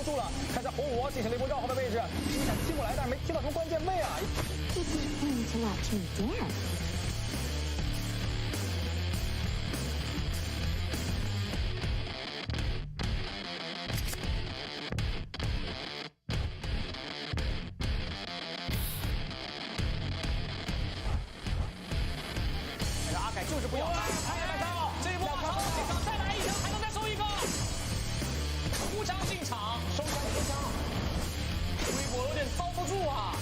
住了，开始红我进行了一波绕后的位置，想踢过来，但是没踢到什么关键位啊。阿凯就是不要看，这一波长进场再来一枪，还能再收一个。互枪进场，收枪。微博有点遭不住啊。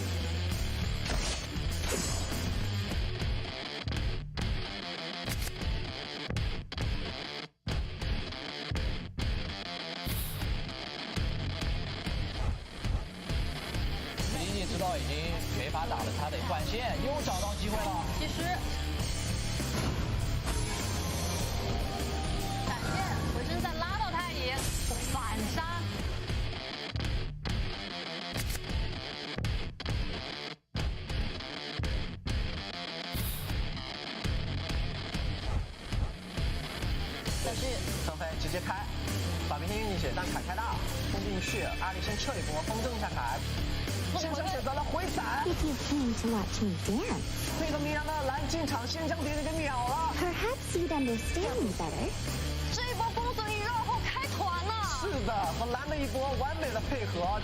理解知道已经没法打了，他得换线，又找到机会了。其实。回身再拉到他也反杀，但是张飞直接开，把明天运进去，但凯开大，冲进去，阿里先撤一波，风正一下凯，先生选择了回闪。那个迷茫的蓝进场，先将别人给秒了。Perhaps you'd understand me better. 这一波公孙一绕后开团了。是的，和蓝的一波完美的配合。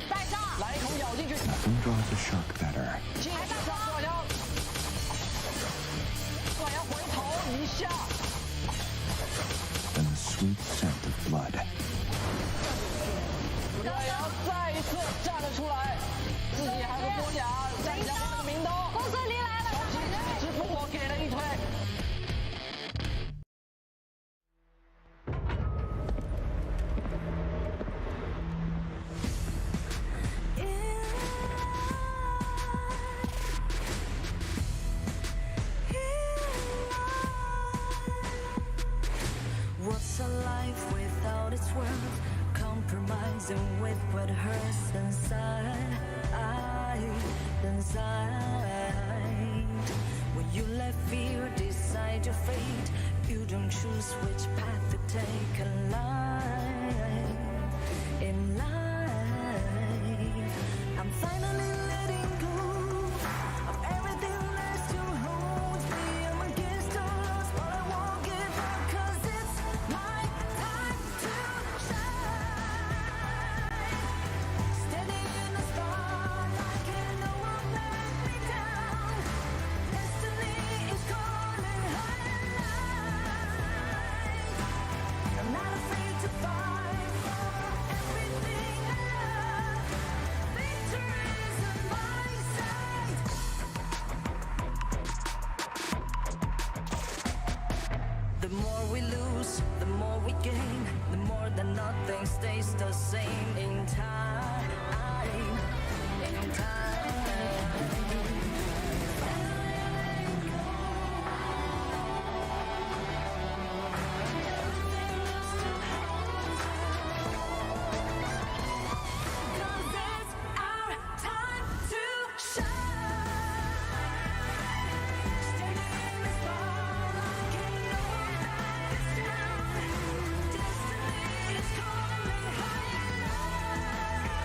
带上，来一口咬进去。Nothing draws a shark better. 进去段阳，段阳回头一下。Than the sweet scent of blood. 段阳再一次站了出来，自己还和波甲站下那个明刀。公孙离来了，只不过给了一推。What's a life without its worth? Compromising with what hurts inside. When you let fear decide your fate, you don't choose which path to take in life. I'm finally letting go of everything that still holds me. I'm against the odds, but I won't give up, 'cause it's my time to shine. Standing in the spotlight, and no one let me down. Destiny is calling high and I'm not afraid to fight for everything I love. Victory is in my sight. The more we lose, the more we gain. The more that nothing stays the same in time. In time. Cause it's our time to shine. Standing in the spotlight, can't no one back us down. Destiny is calling high and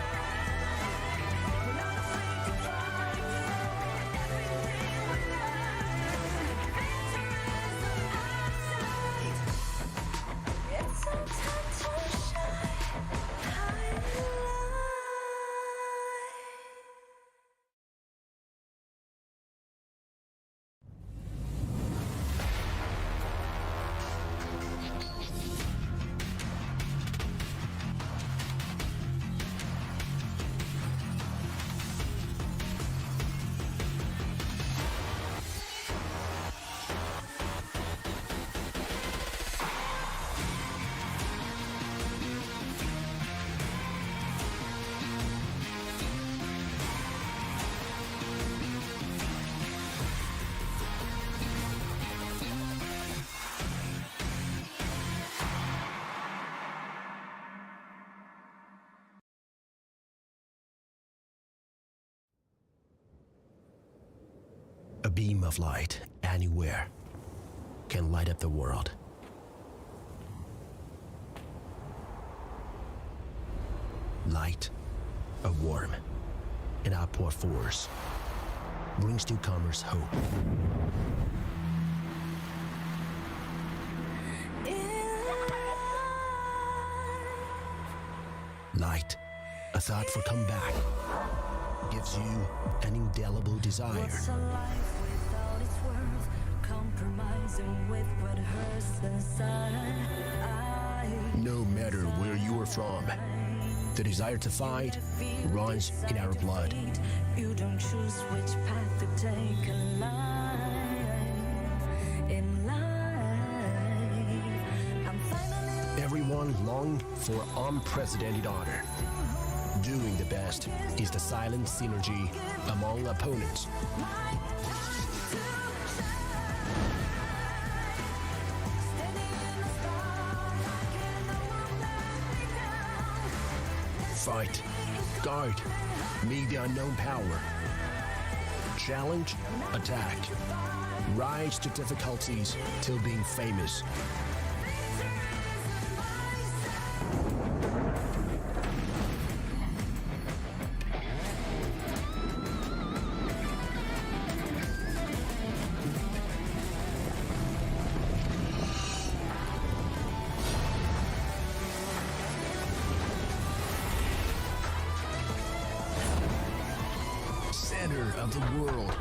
beam of light anywhere can light up the world. Light, a warm and outpour force, brings newcomers hope. Light, a thought for comeback, gives you an indelible desire. What's a life without its worth? Compromising with what hurts inside. No matter where you are from, the desire to fight runs in our blood. You don't choose which path to take in life. I'm finally Everyone longing for unprecedented honor. Doing the best is the silent synergy among opponents. Fight, guard, meet the unknown power. Challenge, attack, rise to difficulties till being famous. Center of the world,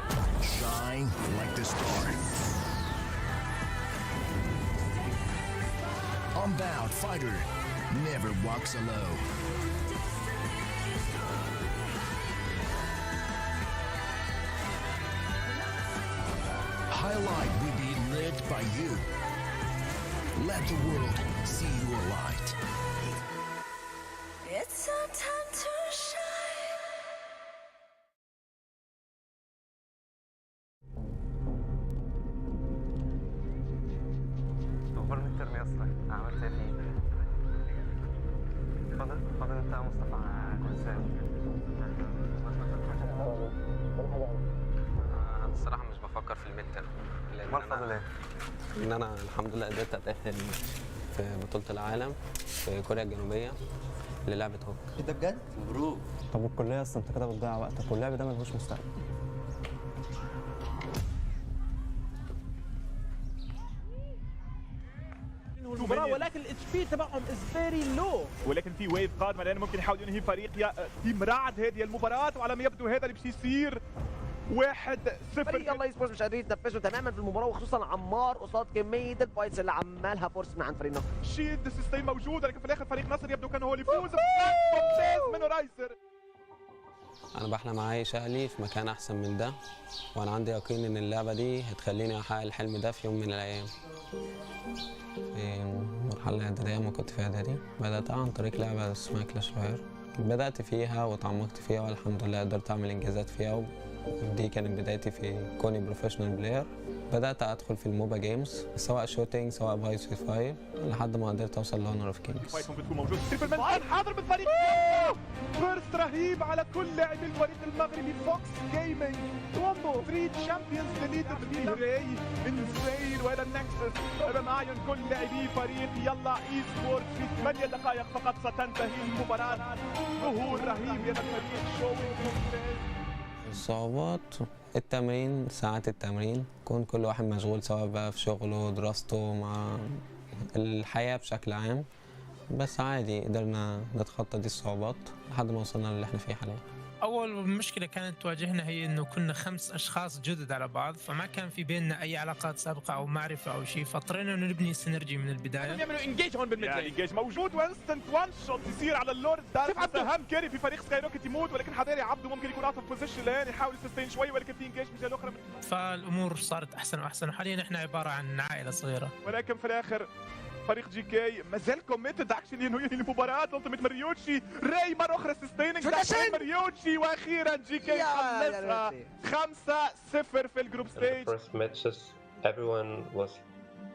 shine like the star. Unbowed fighter never walks alone. Highlight will be lit by you. Let the world see your light. it's our time to shine. اخبار الترم يا اسطى عملت ايه فيه؟ فاضل انت يا مصطفى ازاي؟ انا الصراحه مش بفكر في الميد ترم امال فاضل ايه؟ ان انا الحمد لله قدرت اتاهل في بطوله العالم في كوريا الجنوبيه للعبه هوك. ايه ده بجد؟ مبروك. طب والكليه اصلا انت كده بتضيع وقتك واللعب ده ملهوش مستقبل. المباراة ولكن الاتش بي تبعهم از فيري لو، ولكن في ويف قادمة لأنه ممكن يحاول ينهي فريق تيم رعد هذه المباراة، وعلى ما يبدو هذا اللي باش يصير 1-0. فريق يلا اي سبورتس مش قادرين يتنفسوا تماما في المباراه، وخصوصا عمار قصاد كميه الفايتس اللي عمالها فورس من عند فريق نصر. شيلد سيستم موجود، ولكن في الآخر فريق نصر يبدو كان هو اللي يفوز. ممتاز من رايزر. انا بحلم اعيش اهلي في مكان احسن من ده، وانا عندي يقين ان اللعبه دي هتخليني احقق الحلم ده في يوم من الايام. في المرحله الاعداديه ما كنت في اعدادي بدات عن طريق لعبه اسمها كلاش رويال. بدات فيها وتعمقت فيها والحمد لله قدرت اعمل انجازات فيها، ودي كانت بدايتي في كوني بروفيشنال بلاير. بدات ادخل في الموبا جيمز سواء شوتينج سواء فايس في فاير لحد ما قدرت اوصل لونر اوف كينجز. فايت ممكن تكون موجود. حاضر من فريق فيرست رهيب على كل لاعبي الفريق المغربي فوكس جيمنج. كومبو 3 تشامبيونز ديليتد في راي انزين وهذا النكسس امام اعين كل لاعبي فريق يلا اي سبورت. في 8 دقائق فقط ستنتهي المباراة. ظهور رهيب لهذا الفريق شوينج ممتاز. الصعوبات التمرين، ساعات التمرين، يكون كل واحد مشغول سواء بقى في شغله دراسته مع الحياة بشكل عام، بس عادي قدرنا نتخطى دي الصعوبات لحد ما وصلنا للي احنا فيه حاليا. أول مشكلة كانت تواجهنا هي إنه كنا 5 أشخاص جدد على بعض، فما كان في بيننا أي علاقات سابقة أو معرفة أو شيء، فاضطرينا إنه نبني سينرجي من البداية. يعملوا انجيج هون بالميد لين. انجيج موجود وانستنت وان شوت يصير على اللورد. شوف اهم كاري في فريق سكاي روكيت يموت، ولكن حضاري عبده ممكن يكون اوت اوف بوزيشن لين يحاول يسستين شوي، ولكن في انجيج من جهه الاخرى. فالأمور صارت أحسن وأحسن، وحاليا إحنا عبارة عن عائلة صغيرة. ولكن في الآخر فريق جي كي مازال كوميتد اكشن ينهي المباراة. التيميت مريوتشي راي مرة أخرى سستيننج مريوتشي، وأخيرا جي كي خلصها 5-0 في الجروب ستيج. First matches everyone was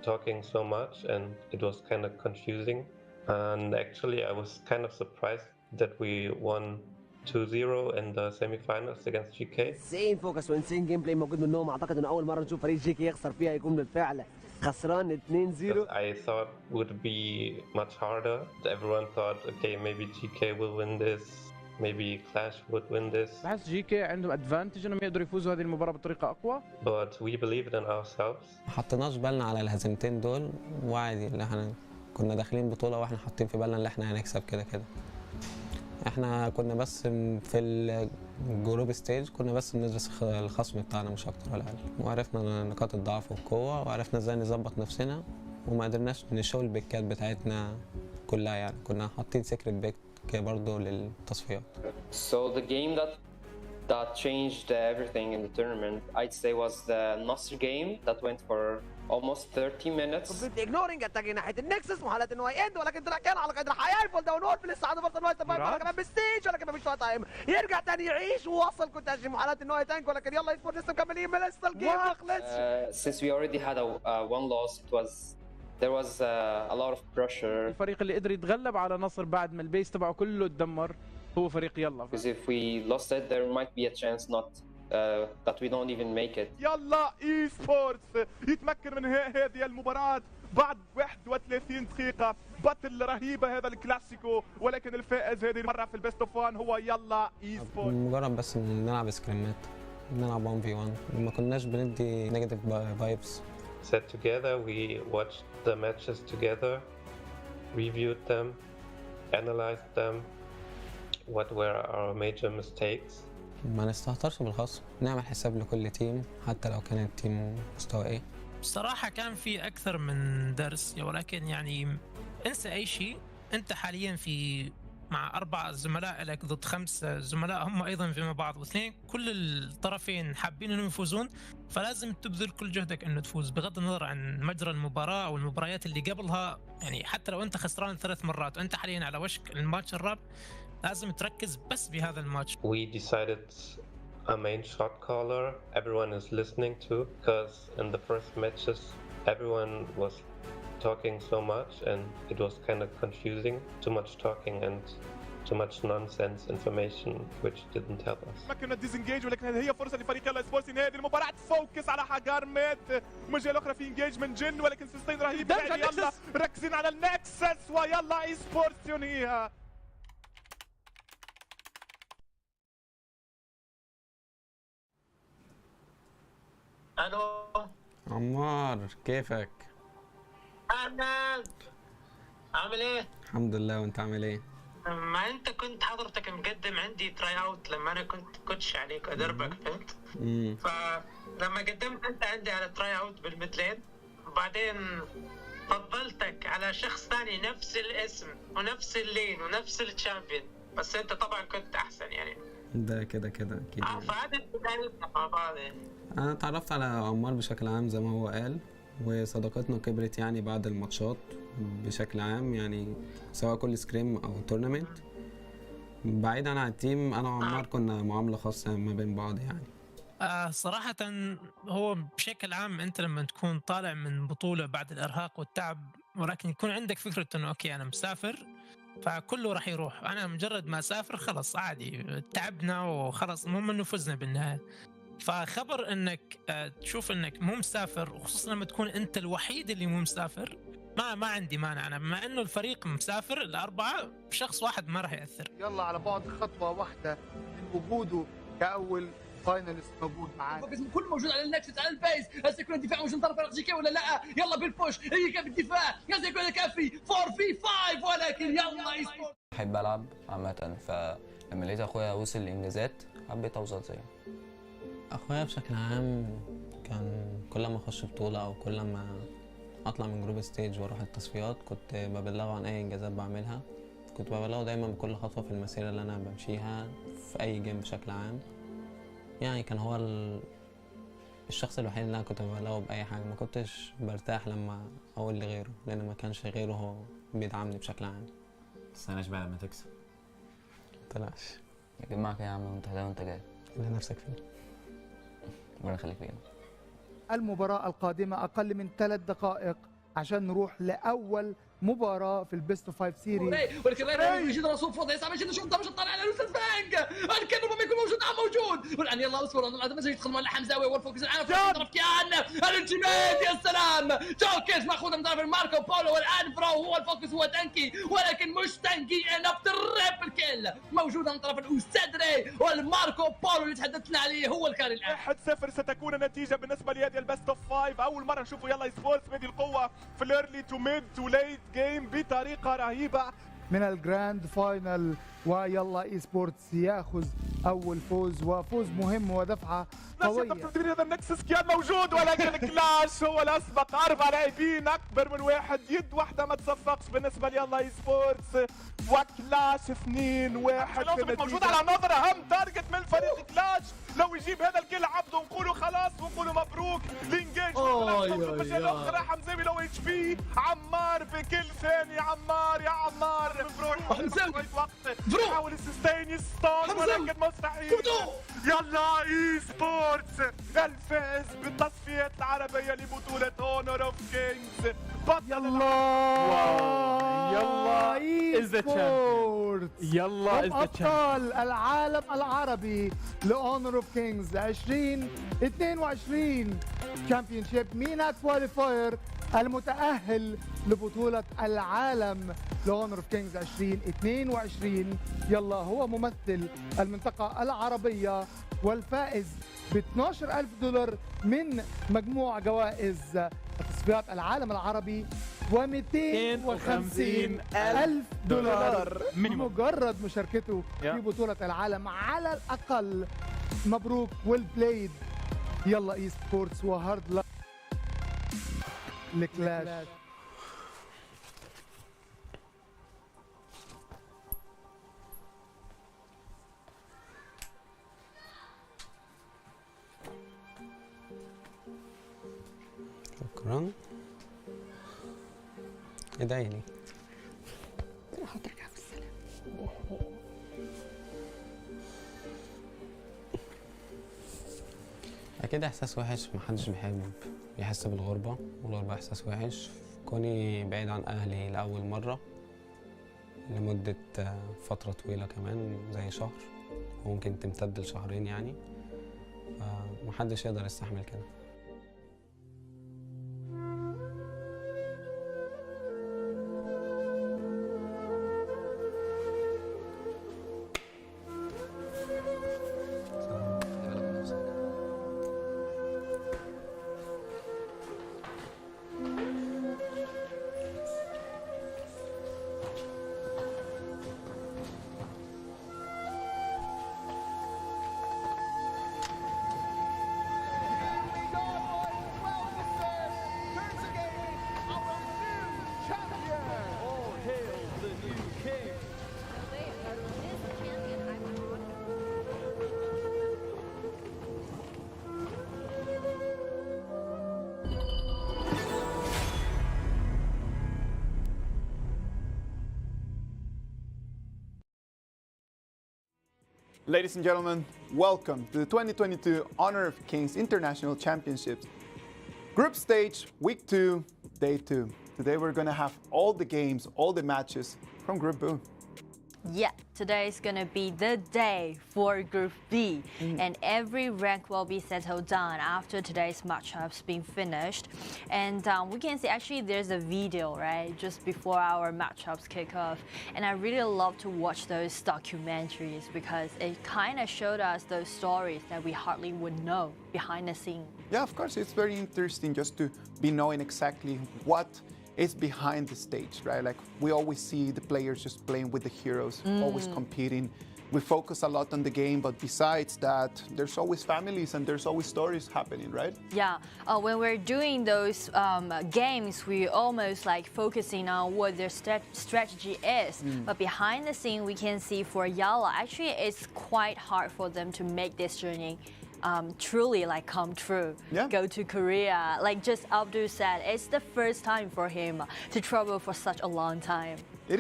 talking so much and it was kind of confusing, and actually I was kind of surprised that we won 2-0 in the semifinals against GK. انسين فوكس وانسين جيم بلاي موجود منهم. اعتقد انه اول مره نشوف فريق جي كي يخسر فيها يكون بالفعل خسران 2-0. I thought would be much harder. Everyone thought, okay, maybe GK will win this, maybe Clash would win this. بحس جي كي عندهم ادفانتج انهم يقدروا يفوزوا هذه المباراه بطريقه اقوى. But we believed in ourselves. ما حطيناش بالنا على الهزيمتين دول، وعادي اللي احنا كنا داخلين بطولة واحنا حاطين في بالنا اللي احنا هنكسب كده كده. احنا كنا بس في الجروب ستيج كنا بس بندرس الخصم بتاعنا مش اكتر ولا اقل، وعرفنا نقاط الضعف والقوة وعرفنا ازاي نظبط نفسنا، وما قدرناش نشوف البيكات بتاعتنا كلها، يعني كنا حاطين سيكريت بيك برضه للتصفيات. So the game that changed everything in the tournament, I'd say, was the Nasr game that went for almost 30 minutes. completely ignoring اتجه ناحيه النكسس محاولات انه يند، ولكن طلع كان على قدر الحياه يفول داون وورد في لسه عنده فرصه انه يستفاد ولا كمان بالستيج، ولكن مفيش وقت تايم يرجع ثاني يعيش ووصل كنت محاولات انه يتانك، ولكن يلا يسبورت لسه مكملين من لسه الجيم ما خلصش. Since we already had one loss, there was a lot of pressure. الفريق اللي قدر يتغلب على نصر بعد ما البيس تبعه كله اتدمر هو فريق يلا. Because if we lost it, there might be a chance that we don't even make it. يلا اي سبورتس يتمكن من هذه المباراة بعد 31 دقيقة. باتل رهيبة هذا الكلاسيكو، ولكن الفائز هذه المرة في البيست اوف 1 هو يلا اي سبورتس. مجرد بس نلعب سكريمات، نلعب 1v1، ما كناش بندي نيجاتيف فايبس. Sat together, we watched the matches together, reviewed them, analyzed them. What were our major mistakes? ما نستهترش بالخصم، نعمل حساب لكل تيم حتى لو كان التيم مستوى ايه. بصراحة كان في أكثر من درس، ولكن يعني انسى أي شيء. أنت حاليا مع 4 زملاء لك ضد 5 زملاء هم أيضا فيما بعض، واثنين كل الطرفين حابين أنهم يفوزون، فلازم تبذل كل جهدك أنه تفوز بغض النظر عن مجرى المباراة أو المباريات اللي قبلها. يعني حتى لو أنت خسران 3 مرات وأنت حاليا على وشك الماتش الرابع، لازم تركز بس بهذا الماتش. We decided a main shot caller everyone is listening to, because in the first matches everyone was talking so much and it was kind of confusing, too much talking and too much nonsense information which didn't help us. مكنا ديزنجيج، ولكن هي فرصة لفريق يلا سبورتس ان هذه المباراة تفوكس على حجر مات. ومجال الأخرى في انجيج من جن، ولكن سيستين رهيب. يلا ركزين على النكسس ويلا اي سبورتس ينهيها. الو عمار، كيفك؟ اهلا، عامل ايه؟ الحمد لله، وانت عامل ايه؟ ما انت كنت حضرتك مقدم عندي تراي اوت لما انا كنت كوتش عليك ادربك، فهمت؟ فلما قدمت انت عندي على تراي اوت بالمثلين، وبعدين فضلتك على شخص ثاني نفس الاسم ونفس اللين ونفس الشامبيون، بس انت طبعا كنت احسن يعني. ده كده كده اكيد. فهذا بدايتنا مع بعض يعني. انا اتعرفت على عمار بشكل عام زي ما هو قال، وصداقتنا كبرت يعني بعد الماتشات بشكل عام، يعني سواء كل سكريم او تورنمنت. بعيدا عن التيم، انا وعمار كنا معامله خاصه ما بين بعض يعني. صراحة هو بشكل عام أنت لما تكون طالع من بطولة بعد الإرهاق والتعب، ولكن يكون عندك فكرة إنه أوكي أنا مسافر، فكله راح يروح. أنا مجرد ما أسافر خلص عادي، تعبنا وخلص، المهم إنه فزنا بالنهاية. فخبر إنك تشوف إنك مو مسافر، وخصوصا لما تكون أنت الوحيد اللي مو مسافر، ما عندي مانع. أنا بما إنه الفريق مسافر الأربعة، شخص واحد ما راح يأثر. يلا على بعد خطوة واحدة من وجوده كأول فاينلست موجود معانا. كل موجود على النكست على البيس، هل سيكون الدفاع موجود من طرف فريق جي كي ولا لا؟ يلا بالبوش، هي كيف الدفاع؟ هل سيكون كافي 4v5؟ ولكن يلا يسبورت. بحب ألعب عامة، فلما لقيت أخويا وصل لإنجازات حبيت أوصل زيه. اخويا بشكل عام كان كل ما اخش بطوله او كل ما اطلع من جروب ستيج واروح التصفيات كنت ببلغه عن اي انجازات بعملها، كنت ببلغه دايما بكل خطوه في المسيره اللي انا بمشيها في اي جيم بشكل عام. يعني كان هو الشخص الوحيد اللي انا كنت ببلغه باي حاجه، ما كنتش برتاح لما اقول لغيره، لان ما كانش غيره هو بيدعمني بشكل عام. متستناش بقى لما تكسب. متقلقش، اجمعك يا عم وانت ده وانت جاي. اللي نفسك فيه. ربنا يخليك فينا. المباراة القادمة أقل من 3 دقائق عشان نروح لأول مباراة في البيست اوف 5 سيريز. ولكن رأينا يجد رسول فوضى يسعى مشهد شرطة مش طالع على الأستاذ فانك الكل ربما يكون موجود موجود والآن يلا اصبر أنا هذا يدخل على حمزاوي والفوكس الآن في طرف كيان الانتماد يا سلام جوكيش مأخوذة من طرف ماركو بولو والآن فرو هو الفوكس هو تانكي ولكن مش تانكي انف تريبل كيل موجودة من طرف الأستاذ والماركو بولو اللي تحدثنا عليه هو الكاري الآن 1-0 ستكون النتيجة بالنسبة لهذه البست اوف 5. أول مرة نشوفوا يلا سبورتس بهذه القوة في الايرلي تو ميد تو ليت جيم بطريقة رهيبة من الجراند فاينل ويلا اي سبورتس ياخذ اول فوز وفوز مهم ودفعه قويه. هذا النكسس كان موجود ولكن كلاش هو الاسبق 4 لاعبين اكبر من واحد يد واحده ما تصفقش بالنسبه ليلا اي سبورتس وكلاش 2-1 موجود على نظره اهم تارجت من فريق كلاش لو يجيب هذا الكل عبده ونقولوا خلاص ونقولوا مبروك لينجيج الاخرى حمزاوي لو اتش بي عمار بكل ثاني عمار يا عمار حمزاوي وقت يحاول السستين يستون ولكن مستحيل يلا اي سبورتس الفائز بالتصفيات العربيه لبطوله اونر اوف كينجز يلا اي سبورتس يلا ابطال العالم العربي لاونر اوف كينجز 2022 تشامبيون شيب مينا كواليفاير المتأهل لبطولة العالم لأونر اوف كينجز 2022. يلا هو ممثل المنطقة العربية والفائز ب $12,000 من مجموع جوائز تصفيات العالم العربي و$250,000 بمجرد مشاركته في بطولة العالم على الأقل. مبروك ويل بلايد يلا اي سبورتس وهارد لك لكلاش. شكرا ادعي لي هترجع بالسلامة. اكيد احساس وحش محدش بيحب يحس بالغربة والغربة احساس وحش. كوني بعيد عن اهلي لاول مرة لمدة فترة طويلة كمان زي شهر وممكن تمتد لشهرين يعني محدش يقدر يستحمل كده. Ladies and gentlemen, welcome to the 2022 Honor of Kings International Championships. Group stage, week 2, day 2. Today we're going to have all the games, all the matches from Group B. Yeah, today is gonna be the day for Group B, and every rank will be settled down after today's matchups being finished. And we can see actually there's a video, right, just before our matchups kick off. And I really love to watch those documentaries because it kind of showed us those stories that we hardly would know behind the scenes. Yeah, of course, it's very interesting just to be knowing exactly what is behind the stage, right? Like we always see the players just playing with the heroes, always competing. We focus a lot on the game, but besides that, there's always families and there's always stories happening, right? Yeah, when we're doing those games, we almost like focusing on what their strategy is. But behind the scene, we can see for YaLLa, actually it's quite hard for them to make this journey truly like come true. Go to Korea, like just Abdul said, it's the first time for him to travel for such a long time. It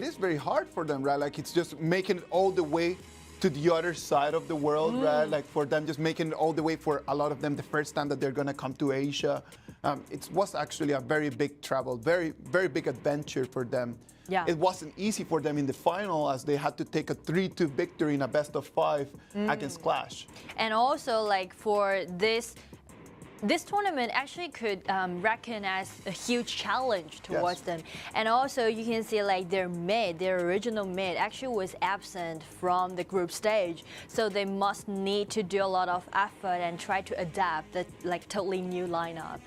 is very hard for them, right? Like it's just making it all the way to the other side of the world, right? Like for them just making it all the way for a lot of them the first time that they're gonna come to Asia. it was actually a very big travel, very, very big adventure for them. Yeah. It wasn't easy for them in the final as they had to take a 3-2 victory in a best-of-5 against Clash. And also, like, for this tournament actually could reckon as a huge challenge towards them. And also you can see like their original mid actually was absent from the group stage. So they must need to do a lot of effort and try to adapt the like totally new lineup.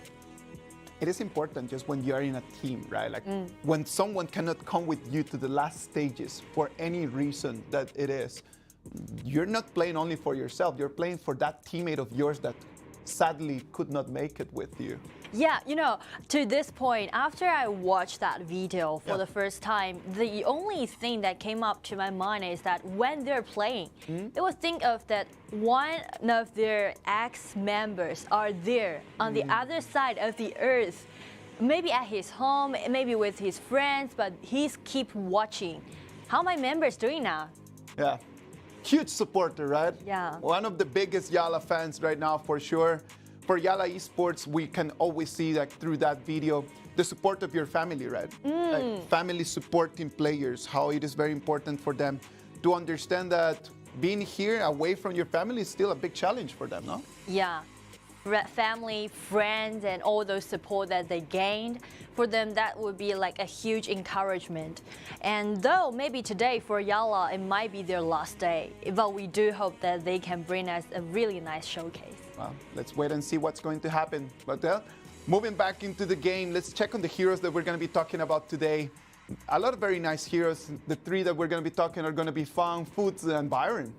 It is important just when you're in a team, right? Like when someone cannot come with you to the last stages for any reason that it is, you're not playing only for yourself, you're playing for that teammate of yours that sadly could not make it with you. Yeah, you know, to this point, after I watched that video for the first time, the only thing that came up to my mind is that when they're playing, they would think of that one of their ex-members are there on the other side of the earth, maybe at his home, maybe with his friends, but he's keep watching. How my members doing now? Yeah. Huge supporter, right? Yeah. One of the biggest YaLLa fans right now, for sure. For YaLLa Esports, we can always see that through that video, the support of your family, right? Like family supporting players, how it is very important for them to understand that being here away from your family is still a big challenge for them, no? Yeah. Family, friends, and all those support that they gained, for them that would be like a huge encouragement. And though maybe today for YaLLa it might be their last day, but we do hope that they can bring us a really nice showcase. Well, let's wait and see what's going to happen. But moving back into the game, let's check on the heroes that we're going to be talking about today. A lot of very nice heroes. The three that we're going to be talking are going to be Fang, Fuzi, and Byron.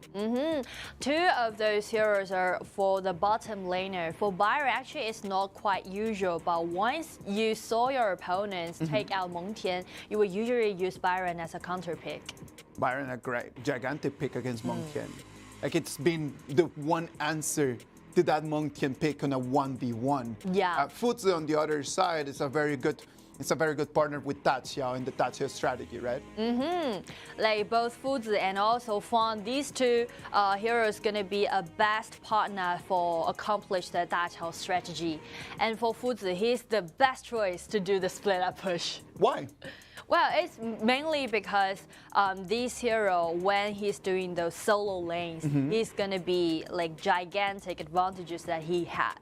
Two of those heroes are for the bottom laner. For Byron, actually, it's not quite usual, but once you saw your opponents take out Mengtian, you will usually use Byron as a counter pick. Byron, a great, gigantic pick against Mengtian. Like, it's been the one answer to that Mengtian pick on a 1v1. Yeah. Fuzi, on the other side, is a very good partner with Xiao in the Xiao strategy, right? Like both Fuzi and also Fang, these two heroes gonna be a best partner for accomplish the Xiao strategy. And for Fuzi, he's the best choice to do the split up push. Why? Well, it's mainly because this hero, when he's doing those solo lanes, he's gonna be like gigantic advantages that he had.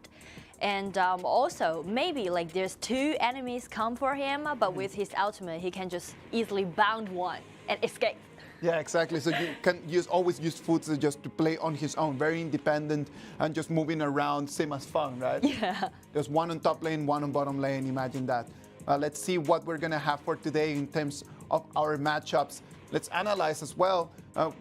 And also, maybe like there's two enemies come for him, but with his ultimate, he can just easily bound one and escape. Yeah, exactly. So you can always use Fuzi just to play on his own, very independent and just moving around, same as Fang, right? Yeah. There's one on top lane, one on bottom lane, imagine that. Let's see what we're going to have for today in terms of our matchups. Let's analyze as well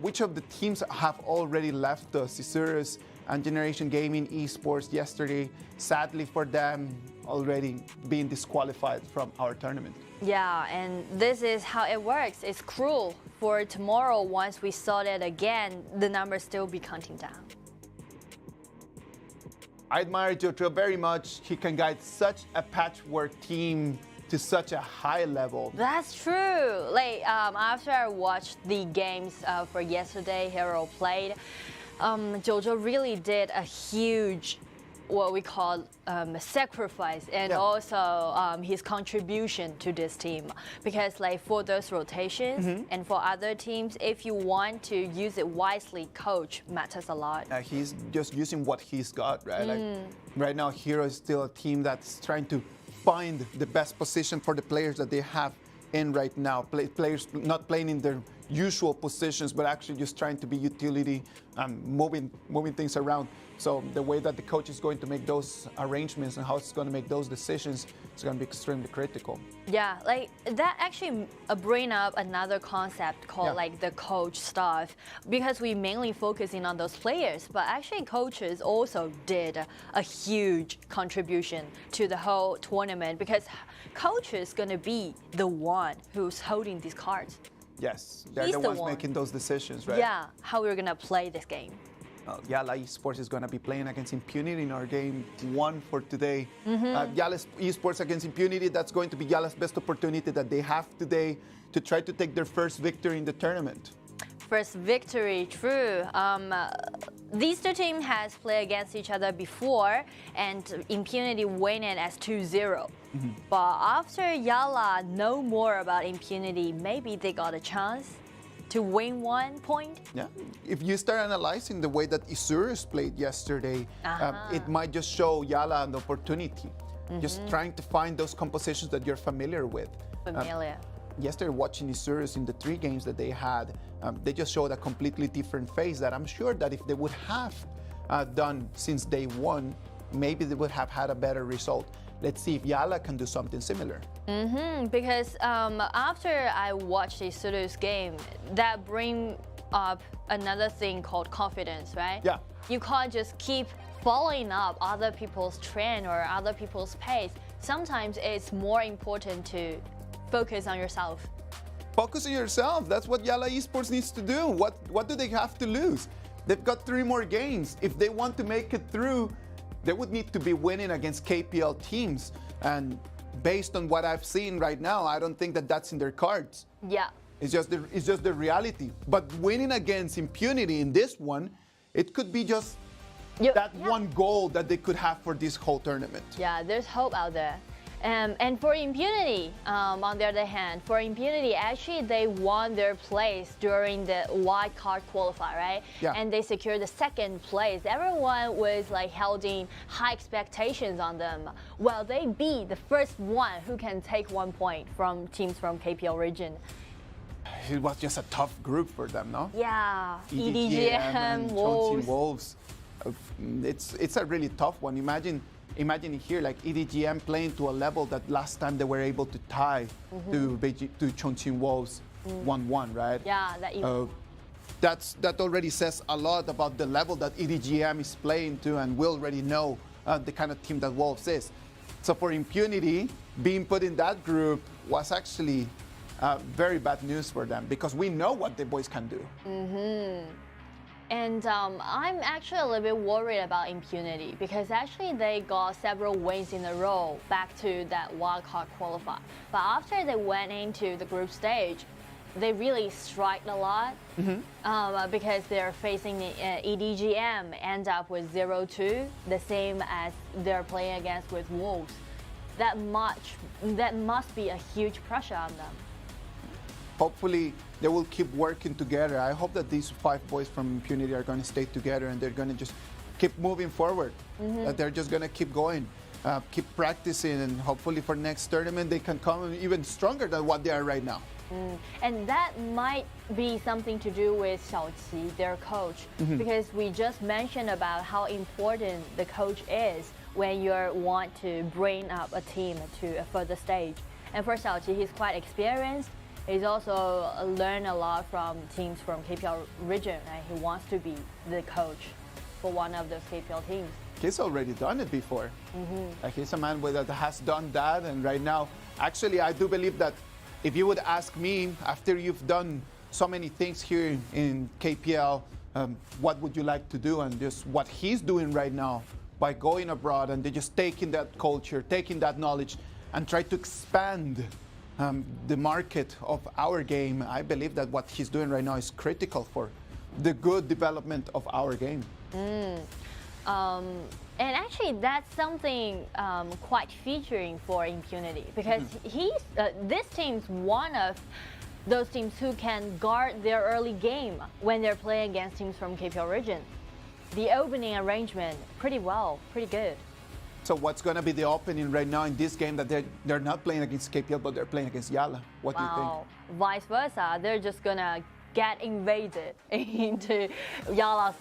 which of the teams have already left us. Isurus and Generation Gaming Esports yesterday, sadly for them, already being disqualified from our tournament. Yeah, and this is how it works. It's cruel. For tomorrow, once we saw it again, the numbers still be counting down. I admire Jojo very much. He can guide such a patchwork team to such a high level. That's true. Like after I watched the games for yesterday, Hero played, Jojo really did a huge, what we call sacrifice, and also his contribution to this team. Because like for those rotations and for other teams, if you want to use it wisely, coach matters a lot. He's just using what he's got, right? Like right now, Hero is still a team that's trying to find the best position for the players that they have in right now. Players not playing in their usual positions, but actually just trying to be utility and moving things around. So the way that the coach is going to make those arrangements and how it's going to make those decisions is going to be extremely critical. Yeah, like that actually bring up another concept called like the coach staff, because we mainly focusing on those players, but actually coaches also did a huge contribution to the whole tournament, because coach is going to be the one who's holding these cards. Yes, they're the ones making those decisions, right? Yeah, how we're going to play this game. YaLLa Esports is going to be playing against Impunity in our game 1 for today. YaLLa Esports against Impunity, that's going to be YaLLa's best opportunity that they have today to try to take their first victory in the tournament. First victory, true. these two teams has played against each other before, and Impunity winning as 2-0. But after YaLLa know more about Impunity, maybe they got a chance to win 1 point. Yeah, if you start analyzing the way that Isurus played yesterday, it might just show YaLLa an opportunity. Just trying to find those compositions that you're familiar with. Yesterday, watching Isurus in the 3 games that they had, they just showed a completely different face that I'm sure that if they would have done since day 1, maybe they would have had a better result. Let's see if YaLLa can do something similar. Because after I watched Isurus game, that brings up another thing called confidence, right? Yeah. You can't just keep following up other people's trend or other people's pace. Sometimes it's more important to focus on yourself. Focus on yourself. That's what YaLLa Esports needs to do. What do they have to lose? They've got 3 more games. If they want to make it through, they would need to be winning against KPL teams. And based on what I've seen right now, I don't think that that's in their cards. Yeah. It's just the reality. But winning against Impunity in this one, it could be just that one goal that they could have for this whole tournament. Yeah, there's hope out there. And for Impunity, on the other hand, for Impunity, actually they won their place during the wild card qualifier, right? Yeah. And they secured the 2nd place. Everyone was like holding high expectations on them. Well, they beat the first one who can take 1 point from teams from KPL region. It was just a tough group for them, no? Yeah, EDG.m and Chongqing Wolves. It's a really tough one. Imagine here, like EDG.m playing to a level that last time they were able to tie to Chongqing Wolves 1-1, right? Yeah, that already says a lot about the level that EDG.m is playing to, and we already know the kind of team that Wolves is. So for Impunity, being put in that group was actually very bad news for them, because we know what the boys can do. And I'm actually a little bit worried about Impunity, because actually they got several wins in a row back to that wildcard qualifier. But after they went into the group stage, they really striked a lot because they're facing EDG.m, end up with 0-2, the same as they're playing against with Wolves. That must be a huge pressure on them. Hopefully, they will keep working together. I hope that these 5 boys from Impunity are going to stay together, and they're going to just keep moving forward. That they're just going to keep going, keep practicing, and hopefully for next tournament they can come even stronger than what they are right now. And that might be something to do with Xiao, their coach, because we just mentioned about how important the coach is when you want to bring up a team to a further stage. And for Xiao, he's quite experienced. He's also learned a lot from teams from KPL region, right? He wants to be the coach for one of those KPL teams. He's already done it before. Like, he's a man that has done that, and right now, actually, I do believe that if you would ask me, after you've done so many things here in KPL, what would you like to do? And just what he's doing right now by going abroad and just taking that culture, taking that knowledge, and try to expand the market of our game. I believe that what he's doing right now is critical for the good development of our game. And actually, that's something quite featuring for Impunity, because this team's one of those teams who can guard their early game when they're playing against teams from KPL region. The opening arrangement, pretty good. So what's going to be the opening right now in this game that they're not playing against KPL, but they're playing against YaLLa? What do you think? Vice versa, they're just going to get invaded into YaLLa's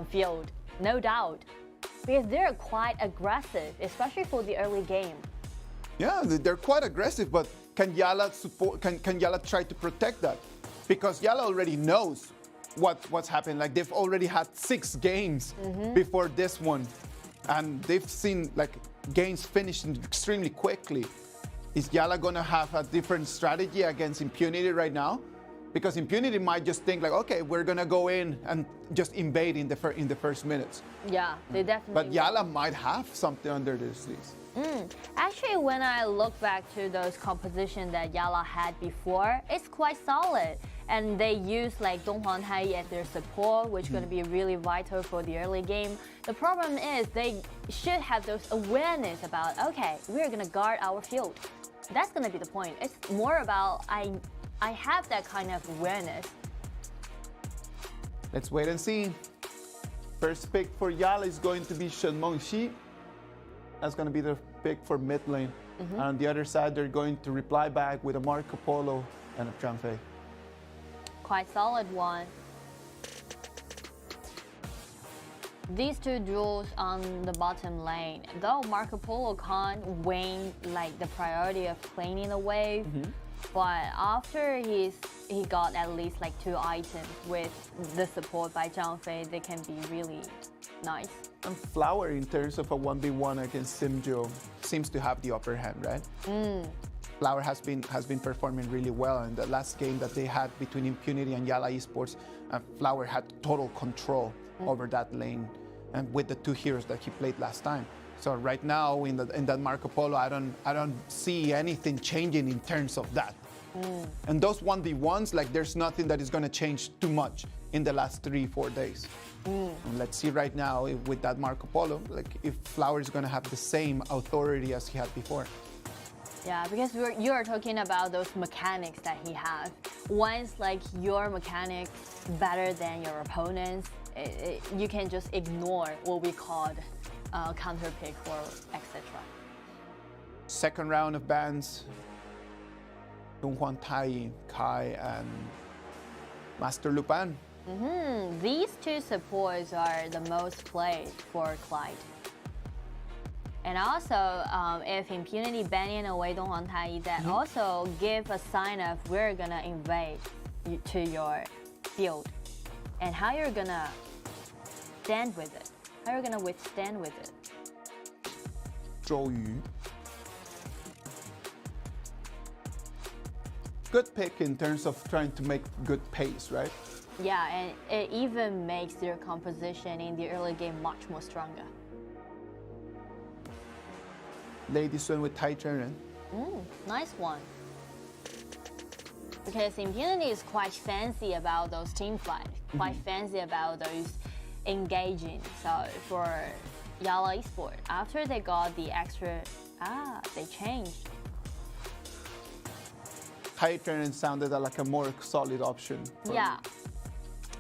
field, no doubt. Because they're quite aggressive, especially for the early game. Yeah, they're quite aggressive, but can YaLLa support? Can YaLLa try to protect that? Because YaLLa already knows what's happened. Like, they've already had 6 games before this one, and they've seen like games finishing extremely quickly. Is YaLLa gonna have a different strategy against Impunity right now? Because Impunity might just think like, okay, we're gonna go in and just invade in the first minutes. Yeah, they definitely. But YaLLa might have something under their sleeves. Actually, when I look back to those compositions that YaLLa had before, it's quite solid. and they use like Donghuang Tai as their support, which is going to be really vital for the early game. The problem is they should have those awareness about, okay, we're going to guard our field. That's going to be the point. It's more about I have that kind of awareness. Let's wait and see. First pick for YaLLa is going to be Shenmengxi. That's going to be the pick for mid lane. And on the other side, they're going to reply back with a Marco Polo and a Zhang Fei. Quite solid one. These two duels on the bottom lane, though Marco Polo can't win like the priority of cleaning the wave, but after he got at least like 2 items with the support by Zhang Fei, they can be really nice. And Flower, in terms of a 1v1 against Simjo, seems to have the upper hand, right? Flower has been performing really well. In the last game that they had between Impunity and YaLLa Esports, Flower had total control over that lane, and with the 2 heroes that he played last time. So right now in that Marco Polo, I don't see anything changing in terms of that. And those 1v1s, like there's nothing that is going to change too much in the last 3-4 days. And let's see right now with that Marco Polo, like if Flower is going to have the same authority as he had before. Yeah, because you are talking about those mechanics that he has. Once like your mechanics better than your opponent's, you can just ignore what we called counter pick or etc. Second round of bans. Donghuang Tai, Kai, and Master Lupin. These 2 supports are the most played for Clyde. And also, if Impunity banning away Donghuang Tai, that also give a sign of we're gonna invade to your field, and how you're gonna stand with it, how you're gonna withstand with it. Zhou Yu. Good pick in terms of trying to make good pace, right? Yeah, and it even makes their composition in the early game much more stronger. Lady Sun with Tai Chen. Nice one. Because Impunity is quite fancy about those team fights, quite fancy about those engaging. So for YaLLa Esports, after they got the extra, they changed. Tai Chen sounded like a more solid option. Yeah.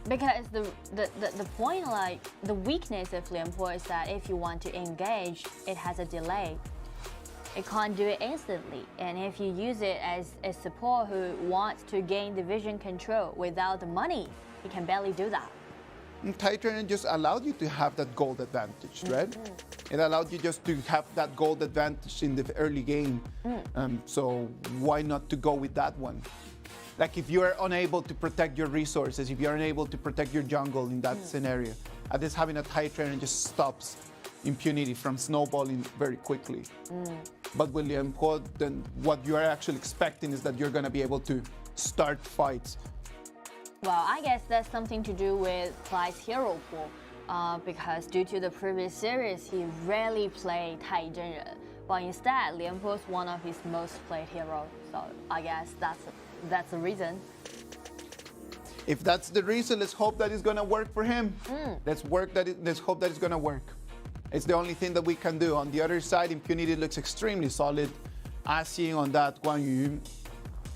Because the point, like the weakness of Lianpo is that if you want to engage, it has a delay. It can't do it instantly. And if you use it as a support who wants to gain division control without the money, he can barely do that. And Tai Chen just allowed you to have that gold advantage, right? It allowed you just to have that gold advantage in the early game. So why not to go with that one? Like if you are unable to protect your resources, if you are unable to protect your jungle in that scenario, at least having a Tai Chen just stops Impunity from snowballing very quickly. But with Lianpo, then what you are actually expecting is that you're going to be able to start fights. Well, I guess that's something to do with Clyde's hero pool, because due to the previous series, he rarely played Tai Zhenren, but instead, Lianpo is one of his most played heroes. So I guess that's the reason. If that's the reason, let's hope that it's going to work for him. Let's hope that it's going to work. It's the only thing that we can do. On the other side, Impunity looks extremely solid. Seeing on that, Guang Yu,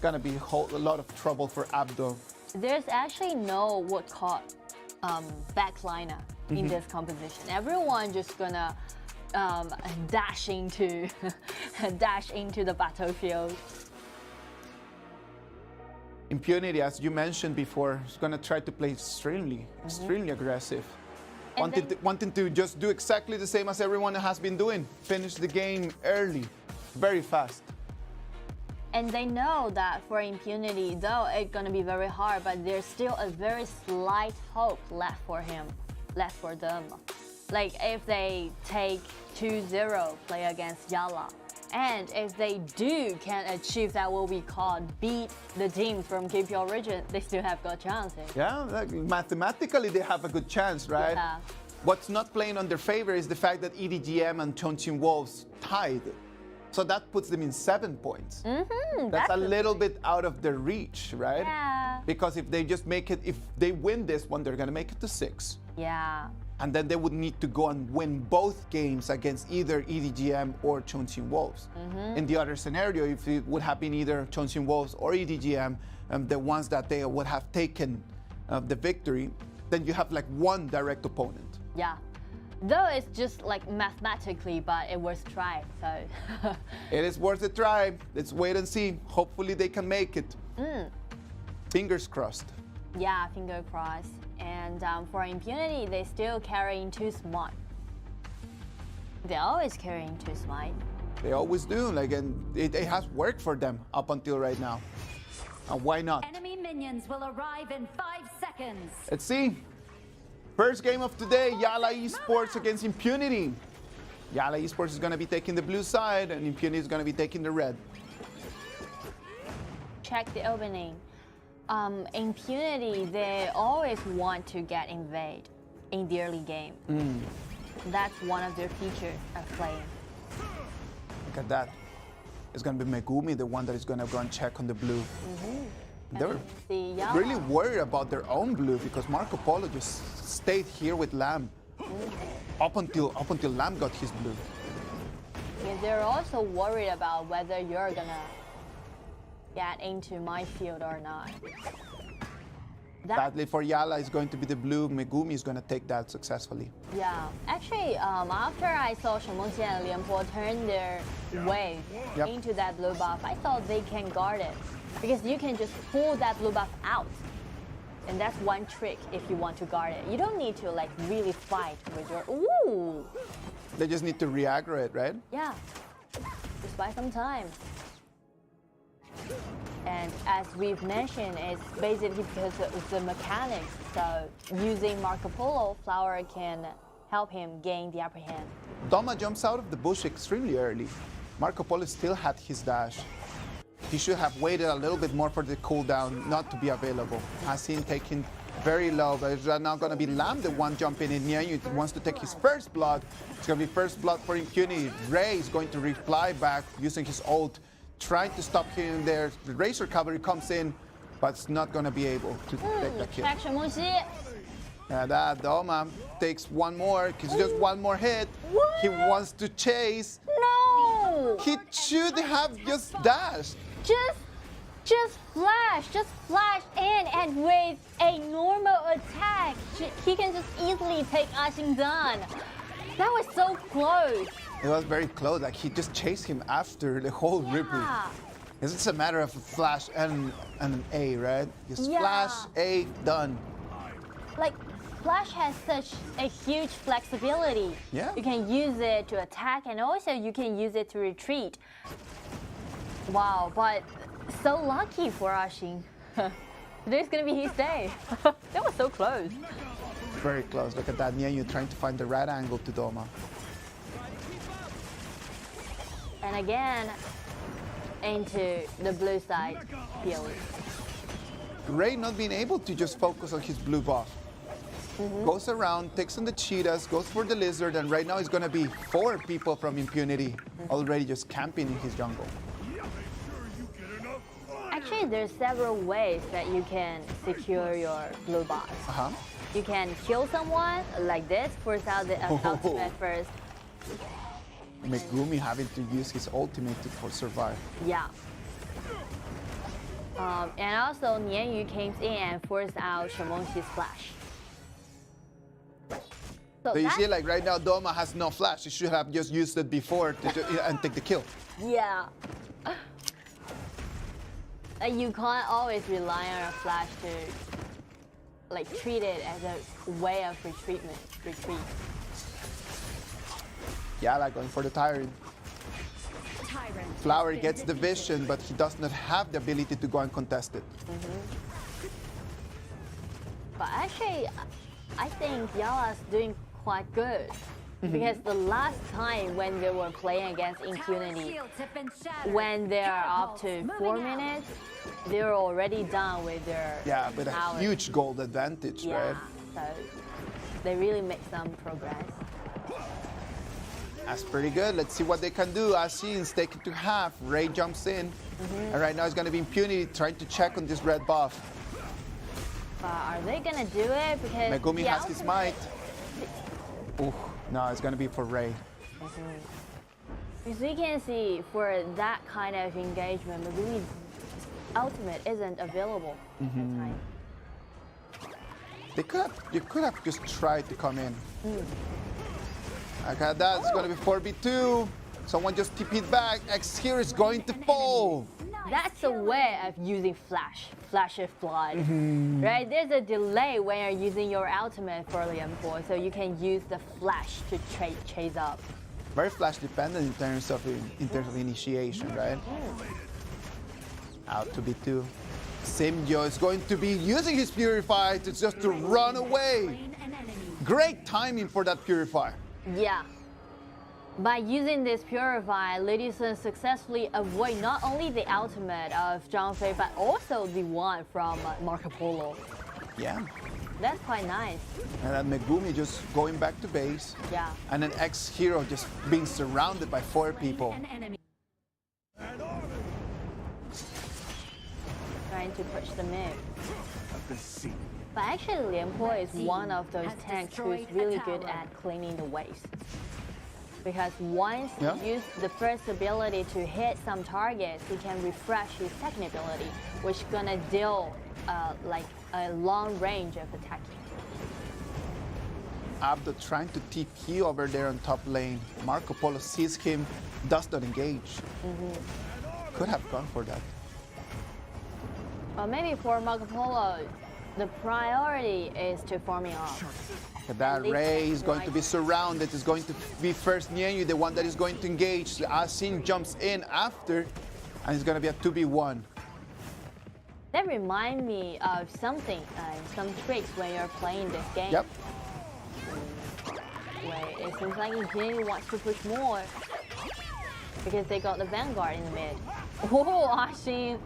gonna be a lot of trouble for Abdo. There's actually no what called backliner in this composition. Everyone just gonna dash into the battlefield. Impunity, as you mentioned before, is gonna try to play extremely aggressive. Wanting to just do exactly the same as everyone has been doing. Finish the game early, very fast. And they know that for Impunity, though it's gonna be very hard, but there's still a very slight hope left for them. Like if they take 2-0 play against YaLLa, and if they can achieve that what we call beat the team from KP Origin, they still have got chances. Yeah, like mathematically they have a good chance, right? Yeah. What's not playing on their favor is the fact that EDG.m and Chongqing Wolves tied. So that puts them in 7 points. That's a little bit out of their reach, right? Yeah. Because if they just make it, if they win this one, they're going to make it to 6. Yeah. And then they would need to go and win both games against either EDG.m or Chongqing Wolves. In the other scenario, if it would have been either Chongqing Wolves or EDG.m, the ones that they would have taken the victory, then you have like one direct opponent. Yeah. Though it's just like mathematically, but it was tried, so. It is worth a try. Let's wait and see. Hopefully they can make it. Fingers crossed. Yeah, finger crossed. And for Impunity, they still carrying too smart. They're always carrying too smart. They always do. Like, and it has worked for them up until right now. And why not? Enemy minions will arrive in 5 seconds. Let's see. First game of today, YaLLa Esports against Impunity. YaLLa Esports is going to be taking the blue side, and Impunity is going to be taking the red. Check the opening. Impunity, they always want to get invade in the early game. That's one of their features of playing. Look at that. It's going to be Megumi, the one that is going to go and check on the blue. They're really worried about their own blue because Marco Polo just stayed here with Lamb up until Lamb got his blue. Yeah, they're also worried about whether you're gonna get into my field or not. Sadly for YaLLa, it's going to be the blue. Megumi is going to take that successfully. Yeah, actually, after I saw Shengmengqi and Lianpo turn their wave into that blue buff, I thought they can guard it. Because you can just pull that blue buff out. And that's one trick if you want to guard it. You don't need to like really fight with your, ooh! They just need to re-aggro it, right? Yeah, just buy some time. And as we've mentioned, it's basically because of the mechanics. So using Marco Polo, Flower can help him gain the upper hand. Doma jumps out of the bush extremely early. Marco Polo still had his dash. He should have waited a little bit more for the cooldown not to be available. Hasin taking very low, but it's now going to be Lamb the one jumping in. TianYun wants to take his first blood. It's going to be first blood for Impunity. Ray is going to reply back using his ult, trying to stop him there. The Razor Cavalry comes in, but it's not going to be able to take the kill. Yeah, that Doma takes one more. It's just one more hit. What? He wants to chase. No! He should have just dashed. Just flash in, and with a normal attack, he can just easily take Ashin down. That was so close. It was very close. Like he just chased him after the whole ripple. It's just a matter of a flash and an A, right? Just flash, A, done. Like Flash has such a huge flexibility. Yeah. You can use it to attack, and also you can use it to retreat. Wow, but so lucky for Ashin. Today's gonna be his day. That was so close. Very close. Look at that. TianYun trying to find the right angle to Doma. And again, into the blue side field. Ray not being able to just focus on his blue buff. Goes around, takes on the cheetahs, goes for the lizard, and right now it's going to be 4 people from Impunity already just camping in his jungle. Actually, there's several ways that you can secure your blue box. You can kill someone like this, force out the ultimate first. Megumi having to use his ultimate to survive. Yeah. And also, TianYun came in and forced out Shengmengqi's flash. So you see, like right now, Doma has no flash. He should have just used it before and take the kill. Yeah. You can't always rely on a flash to like treat it as a way of retreat. YaLLa going for the Tyrant. Flower gets the vision, but he does not have the ability to go and contest it. But actually, I think YaLLa's doing quite good. Because the last time when they were playing against Impunity, when they are up to 4 minutes, they were already done with their with a huge gold advantage, right? So they really make some progress. That's pretty good. Let's see what they can do. Ashin's taken to half. Ray jumps in. And right now it's going to be Impunity trying to check on this red buff. Are they gonna do it? Because Megumi the has his might. Ooh, no, it's gonna be for Ray. As you can see, for that kind of engagement, Megumi's ultimate isn't available at the time. You could have just tried to come in. Okay, that's gonna be 4v2. Someone just TP'd back. X here is going to fall. That's a way of using Flash of Blood, right? There's a delay when you're using your ultimate for the M4, so you can use the flash to chase up. Very flash dependent in terms of initiation, right? Out to B2. Simjo is going to be using his Purify to just to run away. Great timing for that Purify. Yeah. By using this Purify, Lidison successfully avoid not only the ultimate of Zhang Fei, but also the one from Marco Polo. Yeah. That's quite nice. And then Megumi just going back to base. Yeah. And then X-Hero just being surrounded by 4 people. Trying to push the mid. But actually, Lianpo is one of those tanks who's really good at cleaning the waste. Because once he uses the first ability to hit some targets, he can refresh his second ability, which is gonna deal like a long range of attacking. Abdo trying to TP over there on top lane. Marco Polo sees him, does not engage. Could have gone for that. But maybe for Marco Polo, the priority is to farming off. That Ray is going to be surrounded. It's going to be first Nianyu, the one that is going to engage. Asin jumps in after, and it's going to be a 2v1. That reminds me of something, some tricks when you're playing this game. Yep. Where it seems like Impunity wants to push more because they got the Vanguard in the mid. Oh, Asin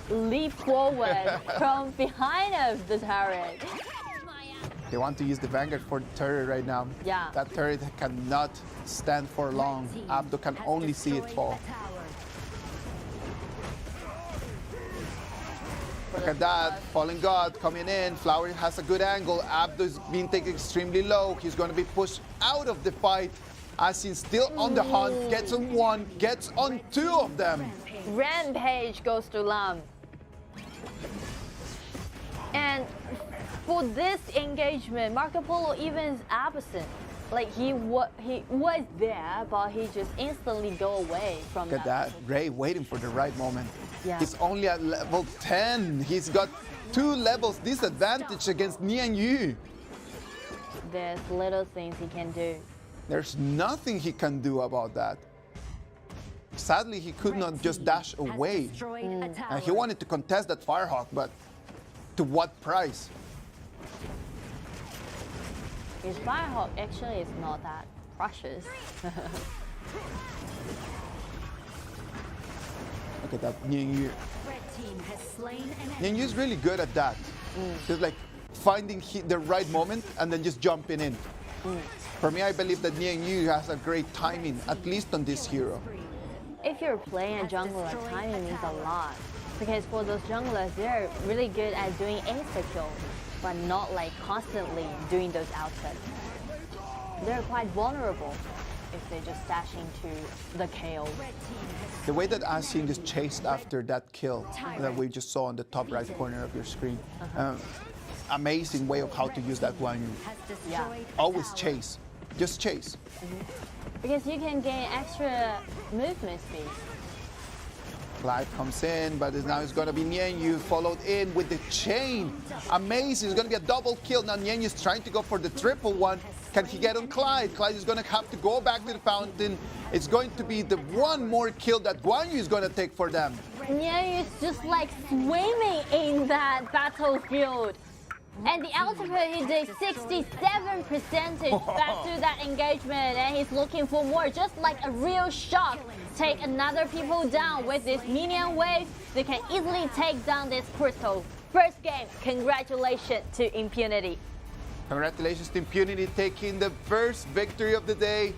leap forward from behind of the turret. They want to use the Vanguard for the turret right now. Yeah. That turret cannot stand for long. Abdo can only see it fall. Look at that, Fallen God coming in. Flower has a good angle. Abdo is being taken extremely low. He's going to be pushed out of the fight. Asin still on the hunt, gets on 1, gets on 2 of them. Rampage goes to Lam. And for this engagement, Marco Polo even is absent. Like he was there, but he just instantly go away from Look at that. Ray waiting for the right moment. Yeah. He's only at level 10. He's got 2 levels disadvantage against Nianyu. There's little things he can do. There's nothing he can do about that. Sadly, he could not just dash away. He wanted to contest that Firehawk, but to what price? His Firehawk actually is not that precious. Look at that, Nianyu. Nianyu is really good at that. Just like finding the right moment and then just jumping in. For me, I believe that Nianyu has a great timing, at least on this hero. If you're playing a jungler, timing means a lot. Because for those junglers, they're really good at doing insta-kill, but not like constantly doing those outsets. They're quite vulnerable if they just dash into the KO. The way that Asin just chased after that kill that we just saw on the top right corner of your screen, amazing way of how to use that Guang Yu. Yeah. Always chase, just chase. Because you can gain extra movement speed. Clive comes in, but now it's going to be Nianyu followed in with the chain. Amazing, it's going to be a double kill. Now Nianyu is trying to go for the triple one. Can he get on Clyde? Clyde is going to have to go back to the fountain. It's going to be the one more kill that Guang Yu is going to take for them. Nianyu is just like swimming in that battlefield. And the ultimate, he did 67% back to that engagement, and he's looking for more, just like a real shot. Take another people down with this minion wave. They can easily take down this crystal. First game, congratulations to Impunity. Congratulations to Impunity taking the first victory of the day.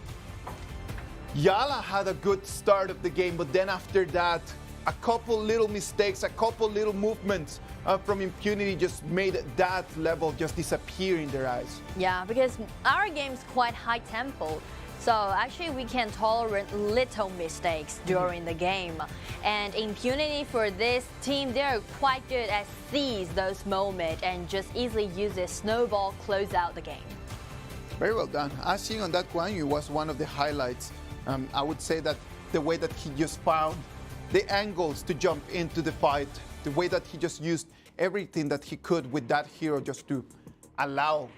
YaLLa had a good start of the game, but then after that, a couple little mistakes, a couple little movements from Impunity just made that level just disappear in their eyes. Yeah, because our game's quite high tempo. So actually we can tolerate little mistakes during the game. And Impunity for this team, they're quite good at seize those moments and just easily use this snowball, close out the game. Very well done. I think on that Guang Yu was one of the highlights. I would say that the way that he just found the angles to jump into the fight, the way that he just used everything that he could with that hero just to allow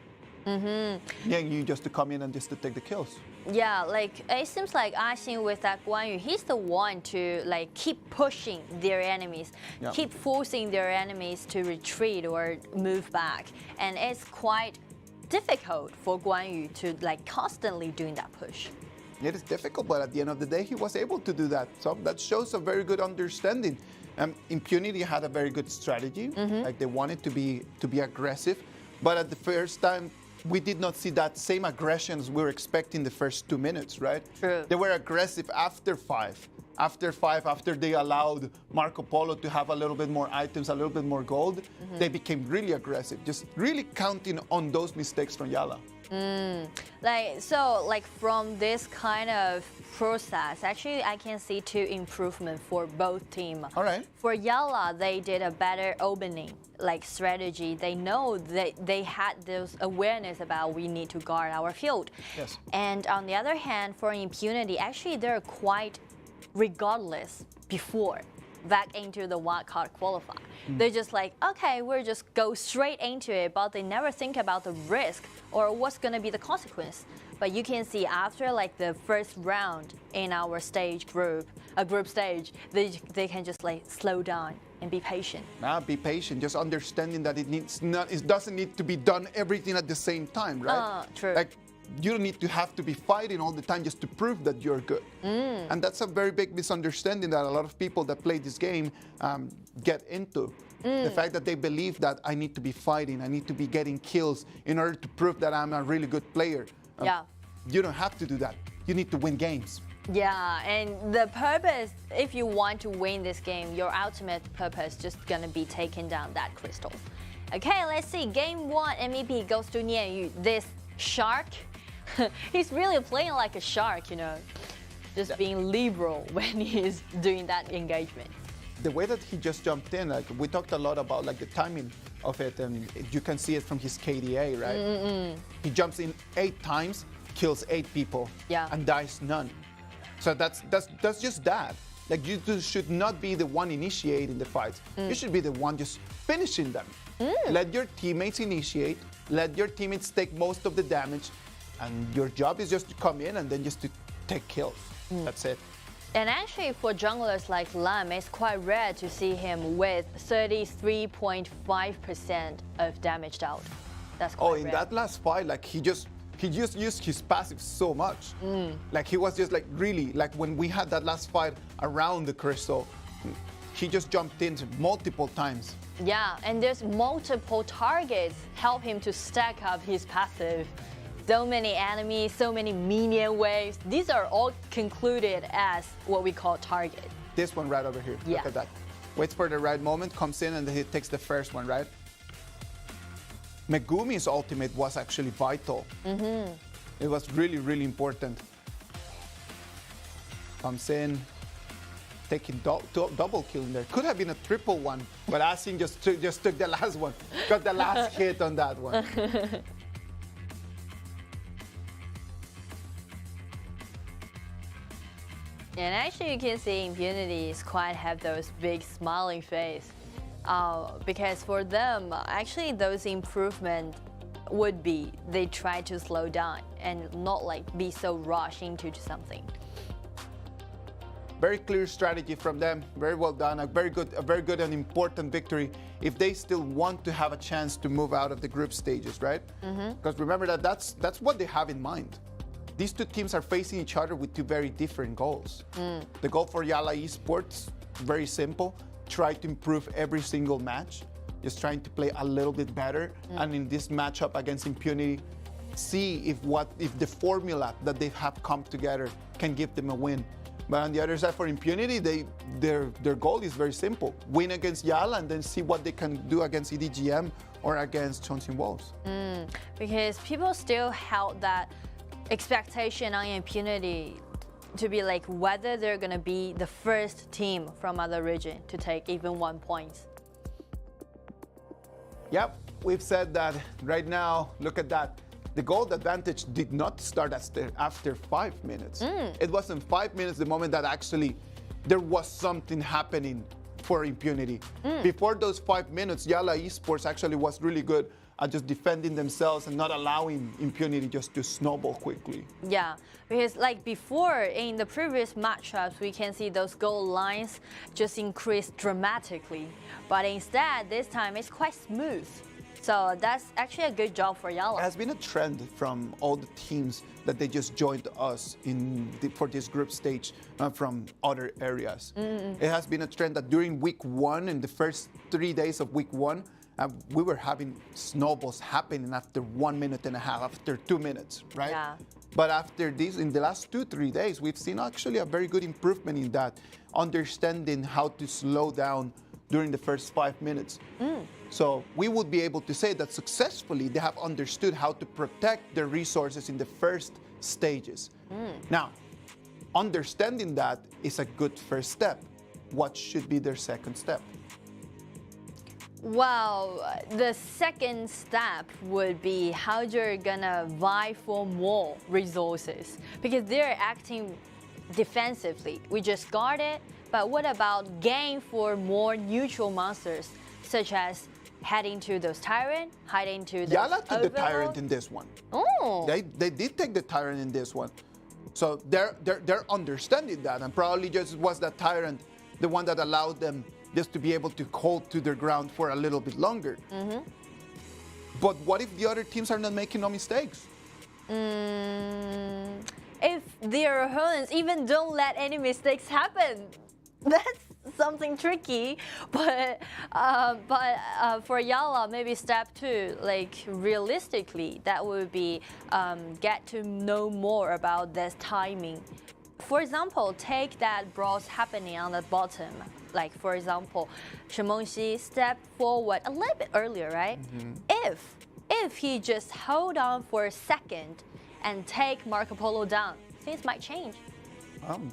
Yang Yu just to come in and just to take the kills. Yeah, like it seems like I think with that Guang Yu, he's the one to like keep pushing their enemies, keep forcing their enemies to retreat or move back, and it's quite difficult for Guang Yu to like constantly doing that push. It is difficult, but at the end of the day, he was able to do that. So that shows a very good understanding. Impunity had a very good strategy. Like they wanted to be aggressive, but at the first time, we did not see that same aggression as we were expecting the first 2 minutes, right? True. They were aggressive after 5. After they allowed Marco Polo to have a little bit more items, a little bit more gold, they became really aggressive, just really counting on those mistakes from YaLLa. Like from this kind of process, actually I can see 2 improvements for both teams. All right. For YaLLa, they did a better opening like strategy. They know that they had this awareness about we need to guard our field. Yes. And on the other hand, for Impunity, actually they're quite regardless before back into the wildcard qualifier. They're just like, okay, we'll just go straight into it, but they never think about the risk or what's gonna be the consequence. But you can see after like the first round in our group stage, they can just like slow down and be patient. Be patient, just understanding that it doesn't need to be done everything at the same time, right? True. Like, you don't need to have to be fighting all the time just to prove that you're good. And that's a very big misunderstanding that a lot of people that play this game get into. The fact that they believe that I need to be fighting, I need to be getting kills in order to prove that I'm a really good player. You don't have to do that. You need to win games. Yeah, and the purpose, if you want to win this game, your ultimate purpose just gonna be taking down that crystal. Okay, let's see. Game 1 MVP goes to Yu. This shark, he's really playing like a shark, you know, just being liberal when he's doing that engagement. The way that he just jumped in, like we talked a lot about like the timing of it, and you can see it from his KDA, right? He jumps in 8 times, kills 8 people, and dies none. So that's just that. Like you should not be the one initiating the fights. You should be the one just finishing them. Let your teammates initiate. Let your teammates take most of the damage, and your job is just to come in and then just to take kills. That's it. And actually, for junglers like Lam, it's quite rare to see him with 33.5% of damage out. That's quite rare. In that last fight, like he just used his passive so much. Like he was just like really, like when we had that last fight around the crystal, he just jumped in multiple times. Yeah, and there's multiple targets help him to stack up his passive. So many enemies, so many minion waves. These are all concluded as what we call target. This one right over here, look at that. Waits for the right moment, comes in, and then he takes the first one, right? Megumi's ultimate was actually vital. It was really, really important. Comes in, taking double kill in there. Could have been a triple one, but Asin just took the last one. Got the last hit on that one. And actually you can see Impunity is quite have those big smiling face. Because for them, actually those improvements would be they try to slow down and not like be so rushed into something. Very clear strategy from them. Very well done. A very good and important victory if they still want to have a chance to move out of the group stages, right? Because remember that that's what they have in mind. These 2 teams are facing each other with 2 very different goals. The goal for YaLLa Esports, very simple. Try to improve every single match. Just trying to play a little bit better. And in this matchup against Impunity, see if the formula that they have come together can give them a win. But on the other side, for Impunity, their goal is very simple: win against YaLLa and then see what they can do against EDG.m or against Chongqing Wolves. Because people still held that expectation on Impunity to be like whether they're gonna be the first team from other region to take even 1 point. Yep, we've said that right now. Look at that. The gold advantage did not start after 5 minutes. It was in 5 minutes the moment that actually there was something happening for Impunity. Before those 5 minutes, YaLLa Esports actually was really good at just defending themselves and not allowing Impunity just to snowball quickly. Yeah, because like before in the previous matchups, we can see those goal lines just increased dramatically. But instead, this time it's quite smooth. So that's actually a good job for YaLLa. It has been a trend from all the teams that they just joined us for this group stage from other areas. It has been a trend that during week 1, in the first 3 days of week 1, we were having snowballs happening after 1.5 minutes, after 2 minutes, right? Yeah. But after this, in the last 2-3 days, we've seen actually a very good improvement in that, understanding how to slow down during the first 5 minutes. So we would be able to say that successfully they have understood how to protect their resources in the first stages. Now, understanding that is a good first step. What should be their second step? Well, the second step would be how you're gonna vie for more resources because they're acting defensively. We just guard it, but what about gain for more neutral monsters, such as heading to those Tyrant, hiding to the YaLLa took the Tyrant in this one. Oh. They did take the Tyrant in this one. So they're understanding that, and probably just was that Tyrant the one that allowed them just to be able to hold to their ground for a little bit longer. But what if the other teams are not making no mistakes? If their opponents even don't let any mistakes happen, that's something tricky. But for YaLLa, maybe step 2, like realistically, that would be get to know more about this timing. For example, take that brawls happening on the bottom. Like for example, Shimongxi stepped forward a little bit earlier, right? If he just hold on for a second and take Marco Polo down, things might change.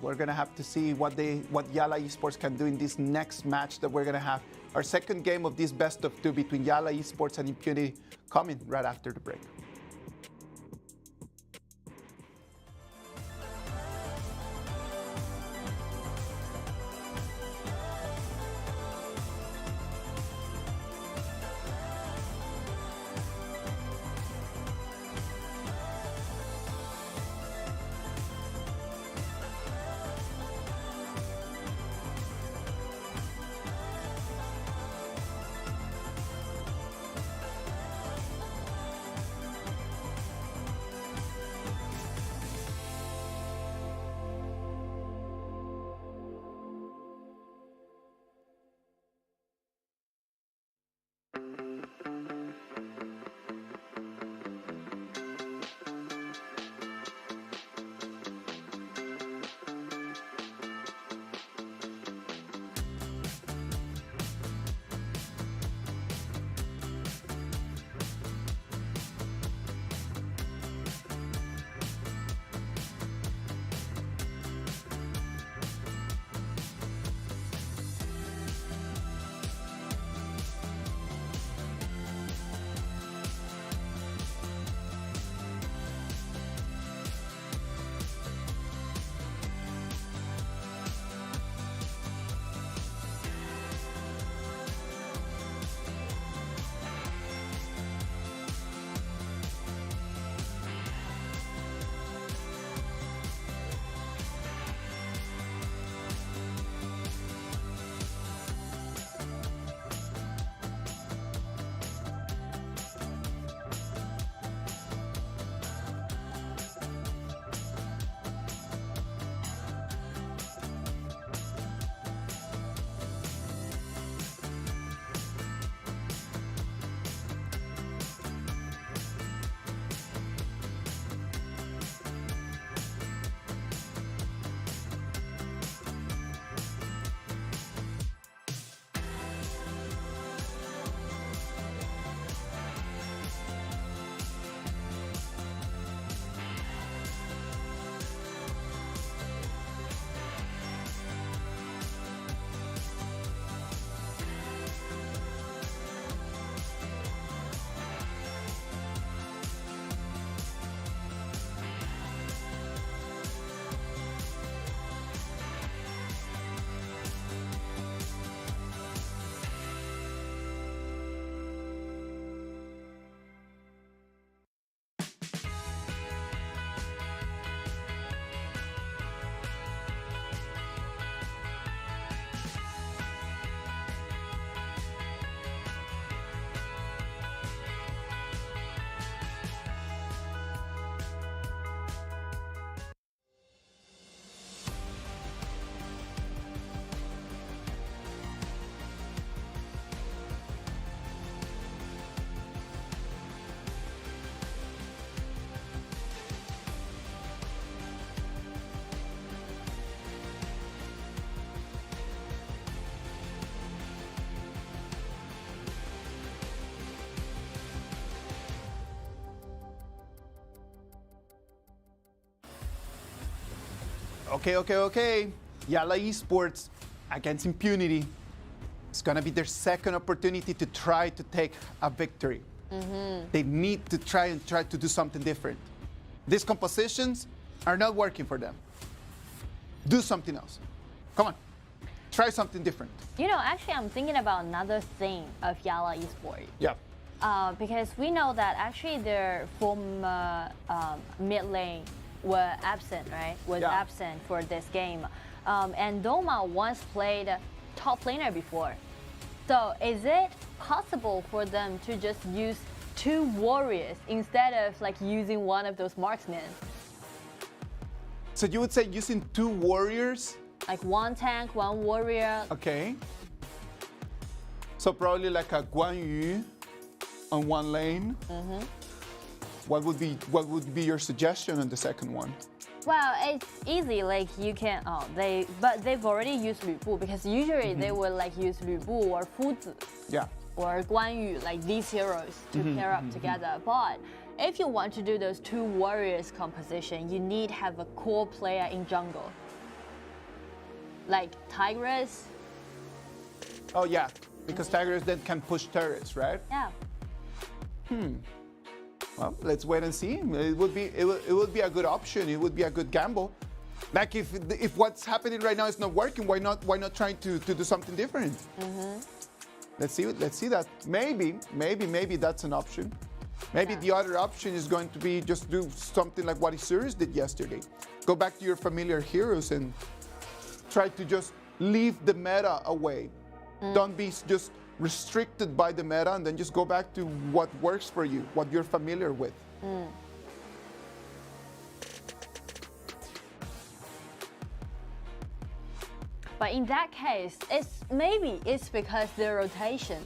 We're gonna have to see what YaLLa Esports can do in this next match that we're gonna have. Our second game of this best of 2 between YaLLa Esports and Impunity coming right after the break. Okay. YaLLa Esports against Impunity. It's gonna be their second opportunity to try to take a victory. They need to try to do something different. These compositions are not working for them. Do something else. Come on, try something different. You know, actually, I'm thinking about another thing of YaLLa Esports. Yeah. Because we know that actually their former mid lane were absent, right? Absent for this game. And Doma once played top laner before. So is it possible for them to just use 2 warriors instead of like using one of those marksmen? So you would say using 2 warriors? Like 1 tank, 1 warrior. Okay. So probably like a Guang Yu on 1 lane. What would be your suggestion on the second one? Well, it's easy. Like you can, but they've already used Lu Bu because usually they would like use Lu Bu or Fuzi. Yeah. Or Guan Yu, like these heroes to pair up together. But if you want to do those 2 warriors composition, you need to have a core player in jungle. Like Tigress. Oh yeah, because Tigress then can push turrets, right? Yeah. Well, let's wait and see. It would be a good option. It would be a good gamble. Like if what's happening right now is not working, why not try to do something different? Let's see that. Maybe that's an option. Maybe the other option is going to be just do something like what Isurus did yesterday. Go back to your familiar heroes and try to just leave the meta away. Don't be just restricted by the meta and then just go back to what works for you, what you're familiar with. But in that case, maybe it's because their rotation.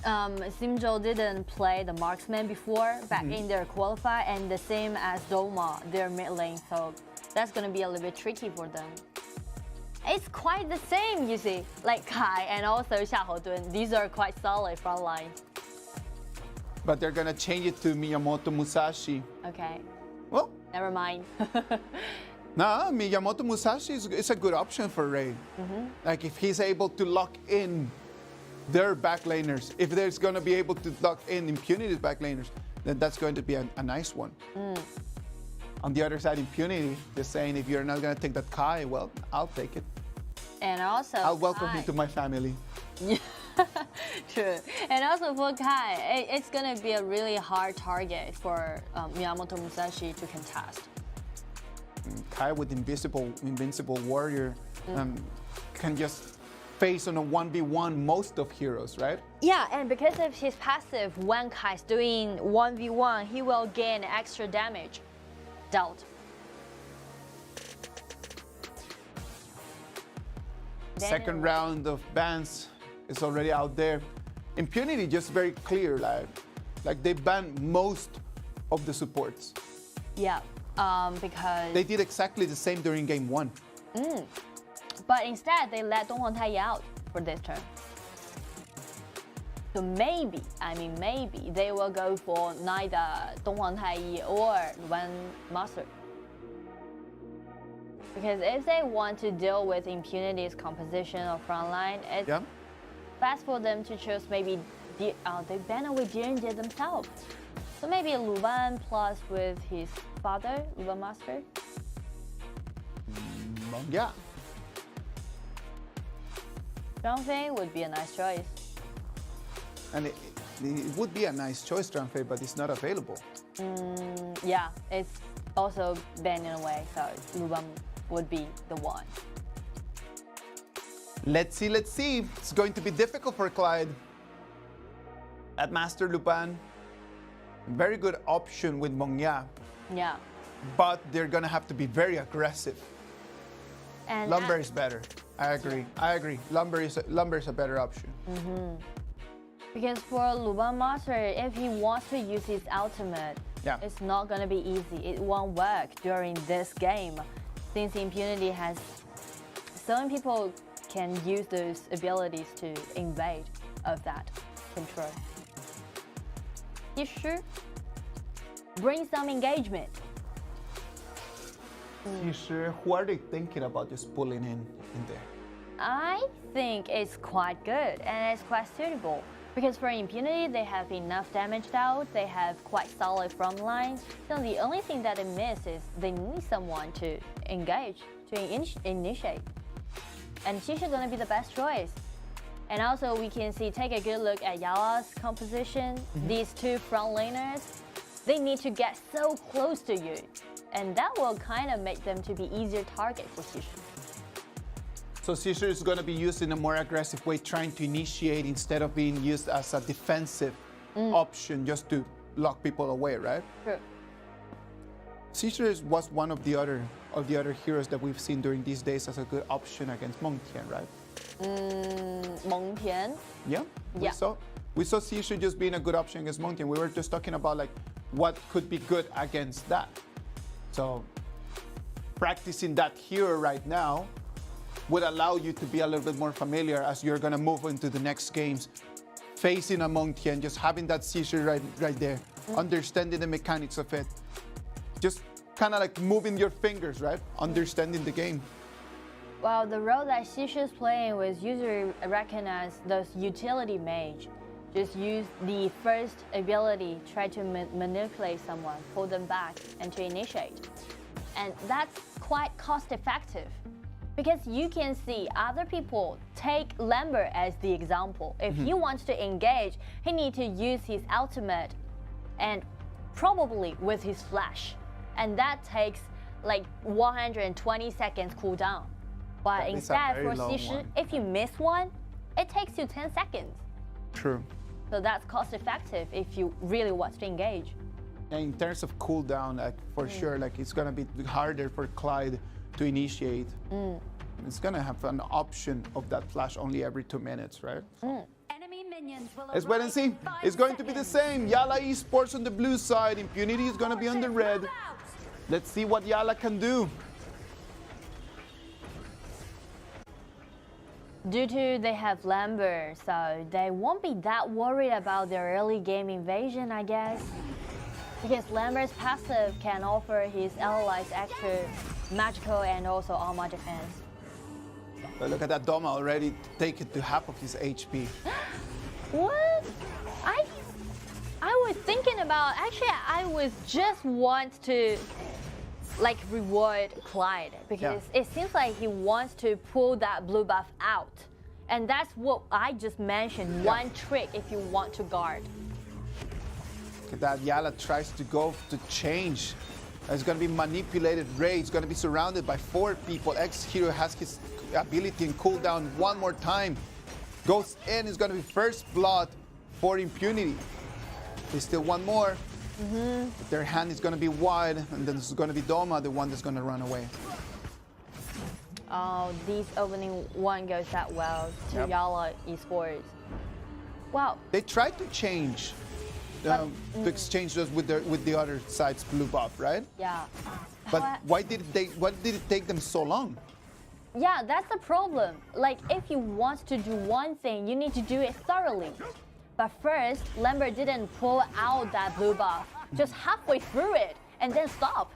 Simjo didn't play the marksman before back in their qualifier, and the same as Doma, their mid lane, so that's gonna be a little bit tricky for them. It's quite the same, you see, like Kai and also Xiao. These are quite solid front line. But they're gonna change it to Miyamoto Musashi. Okay. Well, never mind. Nah, Miyamoto Musashi is a good option for Ray. Like if he's able to lock in their backlaners, if there's going to be able to lock in Impunity's backlaners, then that's going to be a nice one. On the other side, Impunity, just saying if you're not going to take that Kai, well, I'll take it. And also I'll welcome him to my family. True. And also for Kai, it's going to be a really hard target for Miyamoto Musashi to contest. Kai with invincible warrior can just face on a 1v1 most of heroes, right? Yeah, and because of his passive, when Kai's doing 1v1, he will gain extra damage dealt. Second round of bans is already out there. Impunity just very clear, like they banned most of the supports. Yeah. Because they did exactly the same during game 1. But instead, they let Dong Huangtai out for this turn. So maybe they will go for neither Dong Huangtai or Luban Master. Because if they want to deal with Impunity's composition of frontline, it's best for them to choose maybe they ban away DRG themselves. So maybe Luban plus with his father, Luban Master? Yeah. Zhang Fei would be a nice choice. And it would be a nice choice, Zhang Fei, but it's not available. Yeah, it's also banned in a way, so Luban would be the one. Let's see. It's going to be difficult for Clyde. At Master Luban, very good option with Mongya. Yeah. But they're going to have to be very aggressive. And Lumber is better. I agree. Lumber is a better option. Because for Luban Master, if he wants to use his ultimate, it's not going to be easy. It won't work during this game. Since Impunity has some people can use those abilities to invade of that control. You sure? Bring some engagement. Xishu, who are they thinking about just pulling in there? I think it's quite good and it's quite suitable because for Impunity they have enough damage out, they have quite solid front lines. So the only thing that they miss is they need someone to engage, to initiate. And Xishu is going to be the best choice. And also we can see, take a good look at YaLLa's composition. These two front laners, they need to get so close to you. And that will kind of make them to be easier target for Xishu. So Xishu is going to be used in a more aggressive way, trying to initiate instead of being used as a defensive option just to lock people away, right? True. Xishu was one of the other heroes that we've seen during these days as a good option against Meng Tian, right? Meng Tian? Yeah. Yeah. We saw Xishu just being a good option against Meng Tian. We were just talking about like what could be good against that. So practicing that hero right now would allow you to be a little bit more familiar as you're going to move into the next games, facing a Meng Tian, just having that Xishu right there, understanding the mechanics of it, just kind of like moving your fingers, right? Understanding the game. Well, the role that Xishu is playing was usually recognized those utility mage. Just use the first ability, try to manipulate someone, pull them back, and to initiate. And that's quite cost effective. Because you can see other people take Lambert as the example. If he wants to engage, he needs to use his ultimate and probably with his flash. And that takes like 120 seconds cooldown. But instead for Xishu, if you miss one, it takes you 10 seconds. True. So that's cost effective if you really want to engage. And in terms of cooldown, like for sure, like it's gonna be harder for Clyde to initiate. It's gonna have an option of that flash only every 2 minutes, right? Enemy minions will Let's wait and see. It's going to be the same. YaLLa Esports on the blue side. Impunity is gonna be on the red. Let's see what YaLLa can do. Due to they have Lambert, so they won't be that worried about their early game invasion, I guess. Because Lambert's passive can offer his allies extra magical and also armor defense. But look at that Doma already take it to half of his HP. What? I was thinking about, actually I was just want to like reward Clyde because it seems like he wants to pull that blue buff out. And that's what I just mentioned, one trick if you want to guard. Look at that, YaLLa tries to go to change. It's going to be manipulated Ray. It's going to be surrounded by 4 people. X-Hero has his ability and cooldown one more time. Goes in, is going to be first blood for Impunity. There's still one more. Their hand is going to be wide, and then it's going to be Doma, the one that's going to run away. Oh, this opening one goes that well to YaLLa Esports. Wow. They tried to change, to exchange those with the other side's blue buff, right? Yeah. But why did it take them so long? Yeah, that's the problem. Like, if you want to do one thing, you need to do it thoroughly. But first, Lambert didn't pull out that blue buff, just halfway through it, and then stop.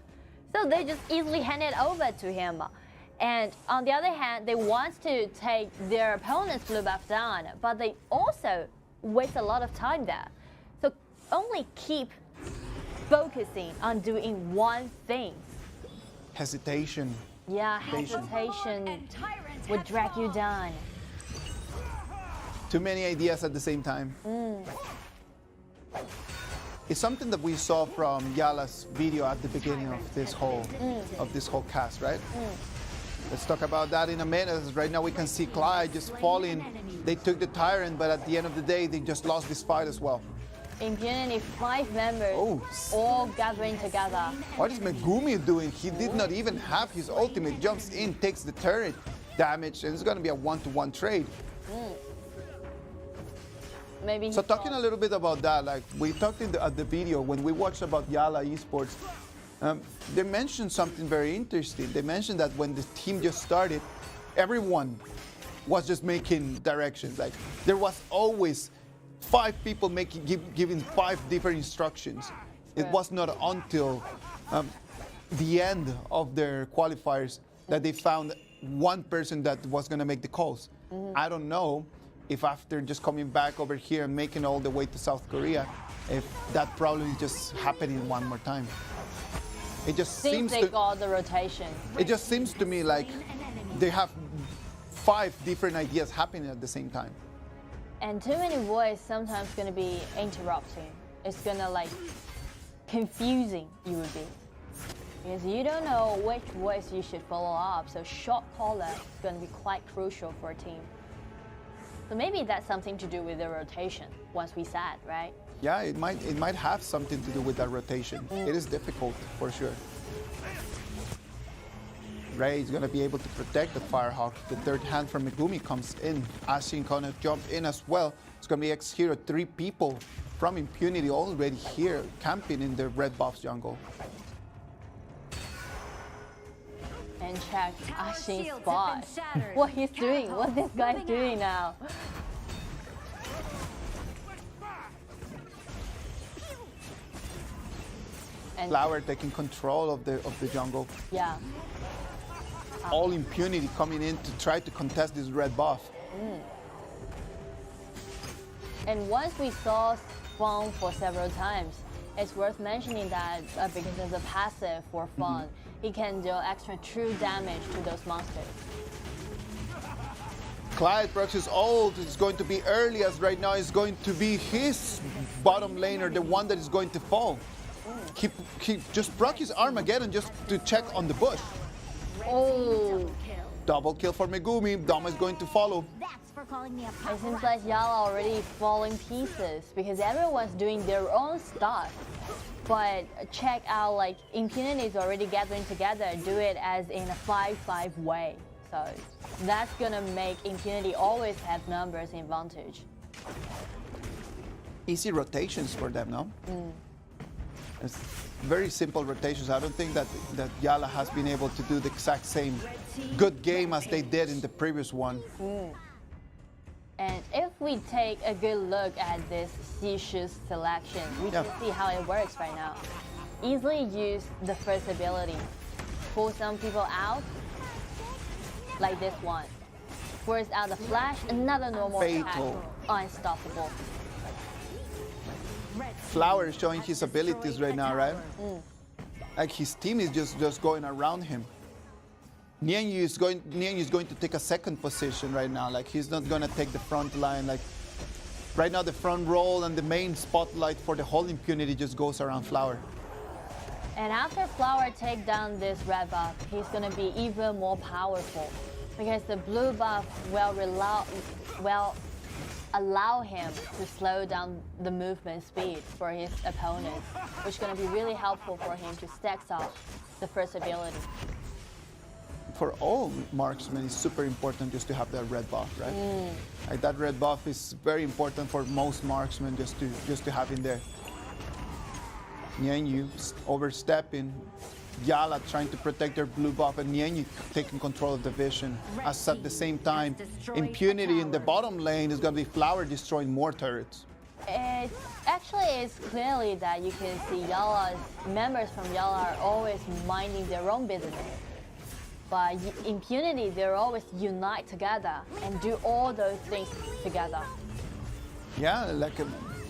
So they just easily hand it over to him. And on the other hand, they want to take their opponent's blue buff down, but they also waste a lot of time there. So only keep focusing on doing one thing. Hesitation. Yeah, hesitation would drag you down. Too many ideas at the same time. It's something that we saw from YaLLa's video at the beginning of this whole cast, right? Let's talk about that in a minute. Right now we can see Clyde just falling. They took the Tyrant, but at the end of the day, they just lost this fight as well. Impunity 5 members all gathering together. What is Megumi doing? He did not even have his ultimate. Jumps in, takes the turret damage, and it's going to be a 1-to-1 trade. Maybe. So talking a little bit about that, like we talked at the video when we watched about YaLLa Esports, they mentioned something very interesting. They mentioned that when the team just started, everyone was just making directions. Like there was always 5 people giving 5 different instructions. It was not until the end of their qualifiers that they found one person that was going to make the calls. I don't know if after just coming back over here and making all the way to South Korea, if that problem is just happening one more time. It just seems they got the rotation. It just seems to me like they have 5 different ideas happening at the same time. And too many voices sometimes going to be interrupting. It's going to like confusing you a bit. Because you don't know which voice you should follow up. So shot caller is going to be quite crucial for a team. So maybe that's something to do with the rotation, once we said, right? Yeah, it might have something to do with that rotation. It is difficult for sure. Ray is going to be able to protect the Firehawk. The third hand from Megumi comes in. Ashin going to jump in as well. It's going to be X-Hero, 3 people from Impunity already here camping in the red buff's jungle. And check Ashin's spot. What he's doing, what this guy's doing now. And Flower taking control of the jungle. Yeah. All Impunity coming in to try to contest this red buff. And once we saw Wang for several times, it's worth mentioning that because of the passive for fun, he can deal extra true damage to those monsters. Clyde Proxy's ult is going to be early, as right now is going to be his bottom laner, the one that is going to fall. Just proc his Armageddon just to check on the bush. Oh! Double kill for Megumi. Dama is going to follow. It seems like YaLLa already falling pieces because everyone's doing their own stuff. But check out, like, Impunity is already gathering together, do it as in a 5-5 way. So that's gonna make Impunity always have numbers advantage. Easy rotations for them, no? It's very simple rotations. I don't think that YaLLa has been able to do the exact same good game as they did in the previous one. And if we take a good look at this C-Shoes selection, we can see how it works right now. Easily use the first ability. Pull some people out, like this one. Force out the flash, another normal attack. Unstoppable. Flower is showing his abilities right now, right? Like his team is just going around him. TianYun is going to take a second position right now. Like he's not going to take the front line. Like right now, the front roll and the main spotlight for the whole Impunity just goes around Flower. And after Flower take down this red buff, he's going to be even more powerful because the blue buff will allow him to slow down the movement speed for his opponents, which is going to be really helpful for him to stack up the first ability. For all marksmen, it's super important just to have that red buff, right? Like that red buff is very important for most marksmen just to have in there. TianYun overstepping, YaLLa trying to protect their blue buff, and TianYun taking control of the vision. As at the same time, Impunity in the bottom lane is going to be Flower destroying more turrets. It's clearly that you can see YaLLa's members from YaLLa are always minding their own business. But Impunity, they're always unite together and do all those things together. Yeah, like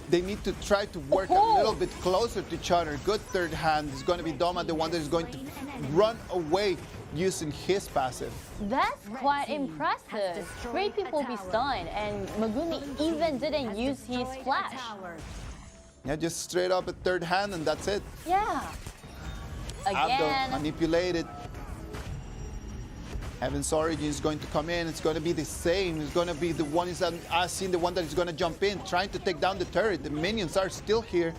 they need to try to work a little bit closer to each other. Good third hand is going to be Doma, the one that is going to run away using his passive. That's quite impressive. 3 people be stunned, and Megumi even didn't use his flash. Yeah, just straight up a third hand, and that's it. Yeah. Again. Abdo manipulated. Heaven's Origin is going to come in. It's going to be the same. It's going to be the one the one that is going to jump in, trying to take down the turret. The minions are still here.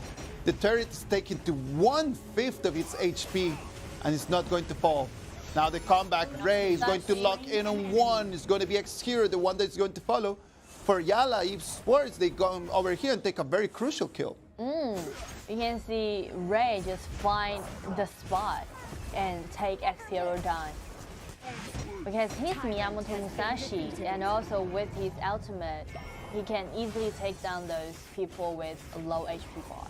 The turret is taken to 1/5 of its HP, and it's not going to fall. Now the comeback Ray is going to lock in on one. It's going to be X-Hero, the one that's going to follow. For YaLLa, if Sports, they go over here and take a very crucial kill. You can see Ray just find the spot and take X-Hero down. Because he's Miyamoto Musashi, and also with his ultimate, he can easily take down those people with a low HP bar.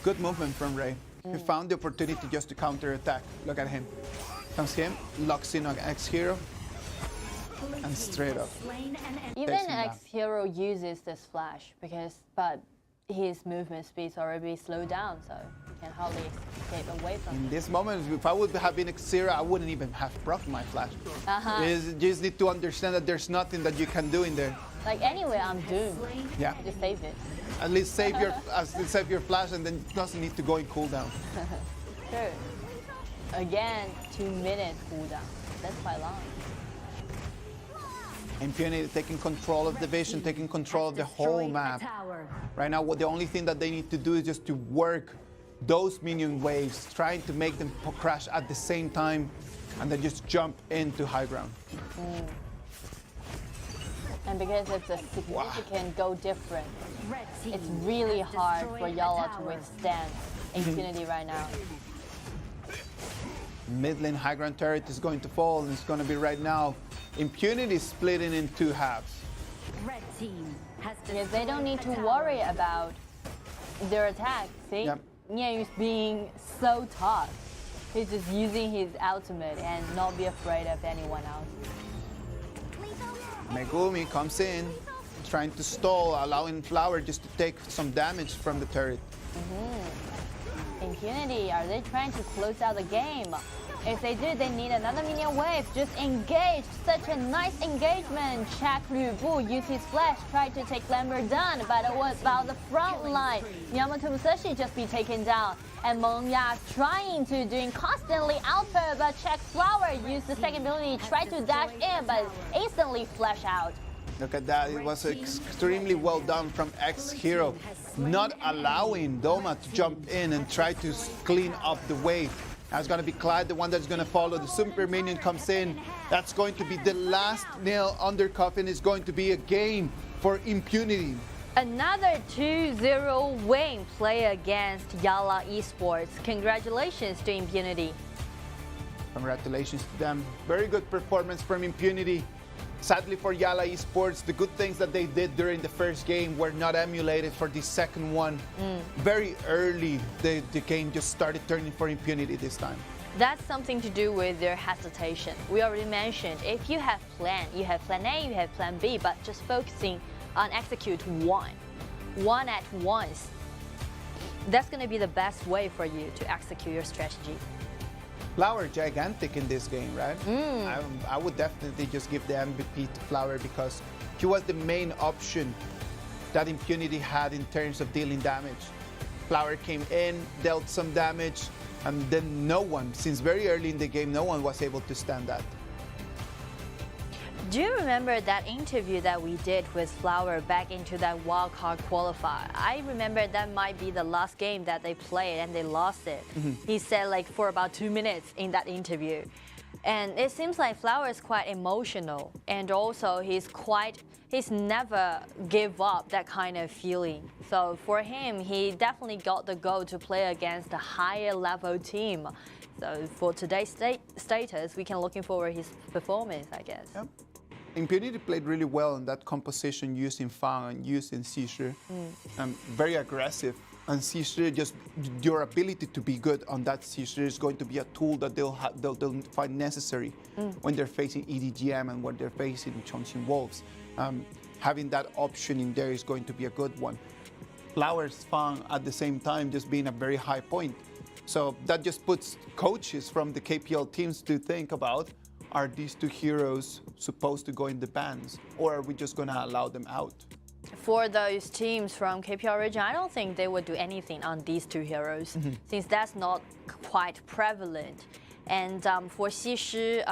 Good movement from Ray. He found the opportunity just to counter-attack. Look at him. Comes him, locks in on X-Hero, and straight up. Even X-Hero uses this flash but his movement speed is already slowed down, so he can hardly escape away from In it. this moment, if I would have been X-Hero, I wouldn't even have procced my flash. You just need to understand that there's nothing that you can do in there. Like anyway, I'm doomed. Yeah. Just save it. At least save your flash, and then it doesn't need to go in cooldown. True. Again, 2-minute cooldown. That's quite long. Impunity taking control of the vision, taking control of the whole map. Right now, the only thing that they need to do is just to work those minion waves, trying to make them crash at the same time, and then just jump into high ground. And because it's a significant go difference, it's really hard for YaLLa to withstand Impunity right now. Mid lane high ground turret is going to fall, and it's going to be right now. Impunity splitting in two halves. Red team has Because they don't need to worry about their attack. See? Yep. Yu's being so tough. He's just using his ultimate and not be afraid of anyone else. Megumi comes in, trying to stall, allowing Flower just to take some damage from the turret. Impunity, are they trying to close out the game? If they do, they need another minion wave. Just engage. Such a nice engagement. Chak Lu Bu used his flash, tried to take Lambert down, but it was about the front line. Yamato Musashi just be taken down. And Meng Ya trying to doing constantly output, but Chak Flower used the second ability, tried to dash in, but instantly flash out. Look at that, it was extremely well done from X-Hero, not allowing Doma to jump in and try to clean up the wave. Now it's going to be Clyde, the one that's going to follow. The super minion comes in. That's going to be the last nail under coffin. It's going to be a game for Impunity. Another 2-0 win play against YaLLa Esports. Congratulations to Impunity. Congratulations to them. Very good performance from Impunity. Sadly for YaLLa Esports, the good things that they did during the first game were not emulated for the second one. Very early, the game just started turning for Impunity this time. That's something to do with their hesitation. We already mentioned, if you have plan A, you have plan B, but just focusing on execute one at once, that's going to be the best way for you to execute your strategy. Flower gigantic in this game, right? I would definitely just give the MVP to Flower because he was the main option that Impunity had in terms of dealing damage. Flower came in, dealt some damage, and then no one, since very early in the game, no one was able to stand that. Do you remember that interview that we did with Flower back into that wildcard qualifier? I remember that might be the last game that they played and they lost it. He said like for about 2 minutes in that interview. And it seems like Flower is quite emotional, and also he's never give up that kind of feeling. So for him, he definitely got the goal to play against a higher level team. So for today's status, we can looking forward his performance, I guess. Yep. Impunity played really well in that composition using Fang and using Xizhi. Very aggressive. And Xizhi, just your ability to be good on that Xizhi is going to be a tool that they'll find necessary when they're facing EDG.m and when they're facing Chongqing Wolves. Having that option in there is going to be a good one. Flower's Fang at the same time just being a very high point. So that just puts coaches from the KPL teams to think about, are these two heroes supposed to go in the bans, or are we just going to allow them out? For those teams from KPL region, I don't think they would do anything on these two heroes, since that's not quite prevalent. And for Xizhi,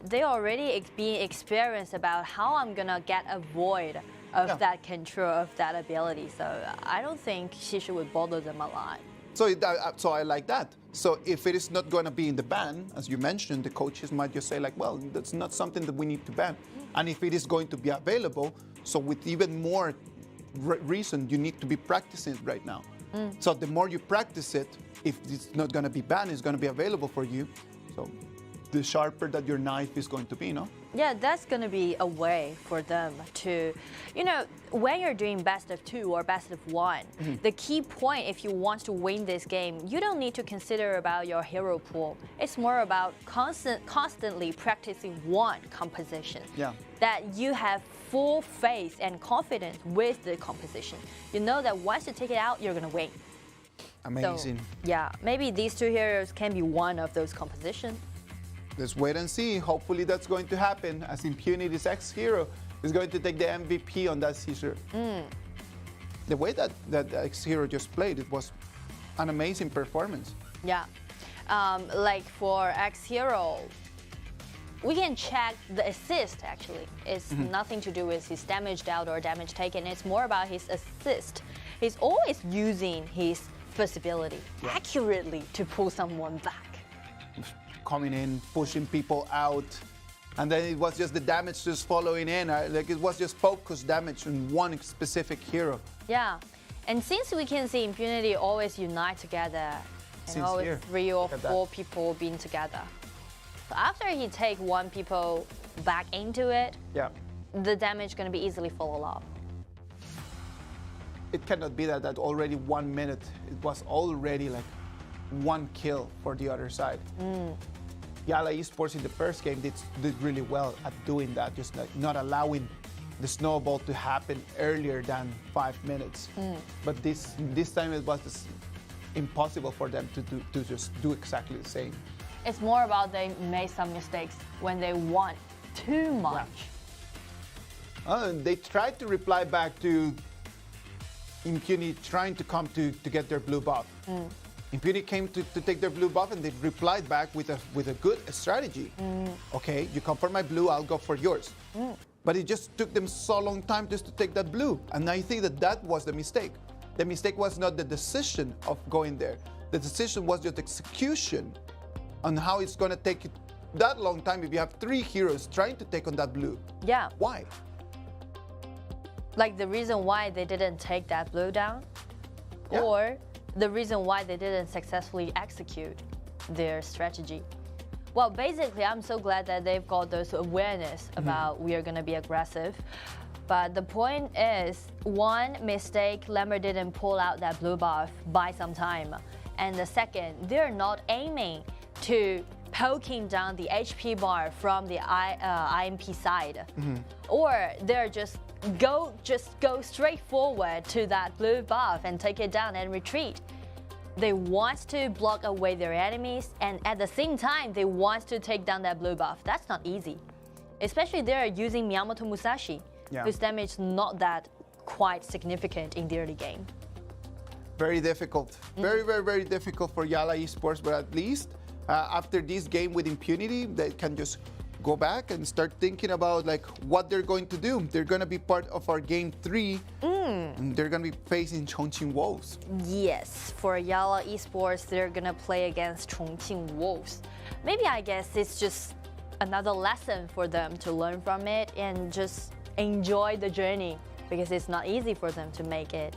they already being experienced about how I'm going to get a void of that control, of that ability. So I don't think Xizhi would bother them a lot. So I like that. So if it is not going to be in the ban, as you mentioned, the coaches might just say like, well, that's not something that we need to ban. And if it is going to be available, so with even more reason, you need to be practicing it right now. So the more you practice it, if it's not going to be banned, it's going to be available for you. So the sharper that your knife is going to be, no? Yeah, that's going to be a way for them to, when you're doing best of 2 or best of 1, the key point if you want to win this game, you don't need to consider about your hero pool. It's more about constantly practicing one composition. Yeah. That you have full faith and confidence with the composition. You know that once you take it out, you're going to win. Amazing. So, yeah, maybe these 2 heroes can be one of those compositions. Let's wait and see. Hopefully that's going to happen, as Impunity's ex-hero is going to take the MVP on that Caesar. The way that ex-hero just played, it was an amazing performance. Yeah. Like for ex-hero, we can check the assist, actually. It's nothing to do with his damage dealt or damage taken. It's more about his assist. He's always using his first ability accurately to pull someone back. Coming in, pushing people out, and then it was just the damage just following in. Like it was just focused damage on one specific hero. Yeah, and since we can see Impunity always unite together, and always 3 or 4 people being together. So after he take 1 people back into it, the damage gonna be easily fall off. It cannot be that already 1 minute. It was already like 1 kill for the other side. YaLLa Esports in the first game did really well at doing that, just like not allowing the snowball to happen earlier than 5 minutes. But this time it was just impossible for them to just do exactly the same. It's more about they made some mistakes when they want too much. They tried to reply back to Impunity trying to come to get their blue buff. Impunity came to take their blue buff, and they replied back with a good strategy. Okay, you come for my blue, I'll go for yours. But it just took them so long time just to take that blue. And I think that was the mistake. The mistake was not the decision of going there. The decision was just execution on how it's going to take it that long time if you have 3 heroes trying to take on that blue. Yeah. Why? Like the reason why they didn't take that blue down, or the reason why they didn't successfully execute their strategy. Well, basically, I'm so glad that they've got those awareness about we are going to be aggressive. But the point is, one mistake, Lambert didn't pull out that blue buff by some time. And the second, they're not aiming to poking down the HP bar from the IMP side. Or they're just go straight forward to that blue buff and take it down and retreat. They want to block away their enemies, and at the same time, they want to take down that blue buff. That's not easy. Especially they're using Miyamoto Musashi, whose damage is not that quite significant in the early game. Very difficult. Very, very, very difficult for YaLLa Esports, but at least after this game with Impunity, they can just go back and start thinking about like what they're going to do. They're going to be part of our game 3. And they're going to be facing Chongqing Wolves. Yes, for YaLLa Esports, they're going to play against Chongqing Wolves. Maybe I guess it's just another lesson for them to learn from it and just enjoy the journey, because it's not easy for them to make it.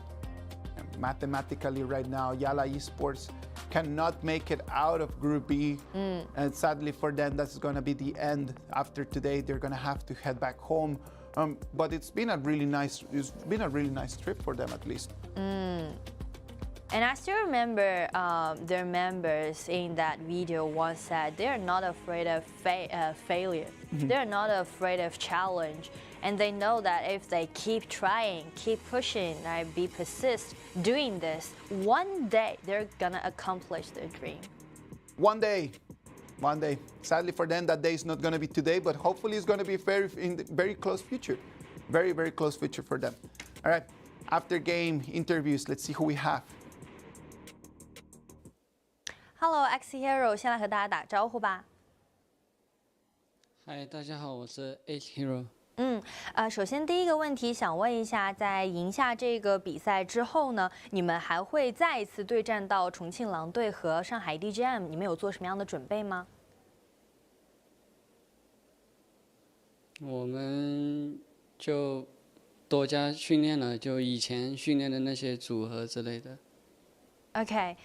Mathematically right now, YaLLa Esports cannot make it out of Group B. And sadly for them, that's going to be the end. After today, they're going to have to head back home. But it's been a really nice trip for them, at least. And I still remember their members in that video once said they're not afraid of failure. They're not afraid of challenge. And they know that if they keep trying, keep pushing, and be persist doing this, one day they're gonna accomplish their dream. One day. Sadly for them, that day is not gonna be today, but hopefully it's gonna be in the very close future. Very, very close future for them. All right, after game interviews, let's see who we have. Hello, X Hero， 先来和大家打招呼吧。嗨，大家好，我是 H Hero。首先第一个问题想问一下，在赢下这个比赛之后呢，你们还会再一次对战到重庆狼队和上海 EDG.m， 你们有做什么样的准备吗？我们就多加训练了，就以前训练的那些组合之类的。Okay,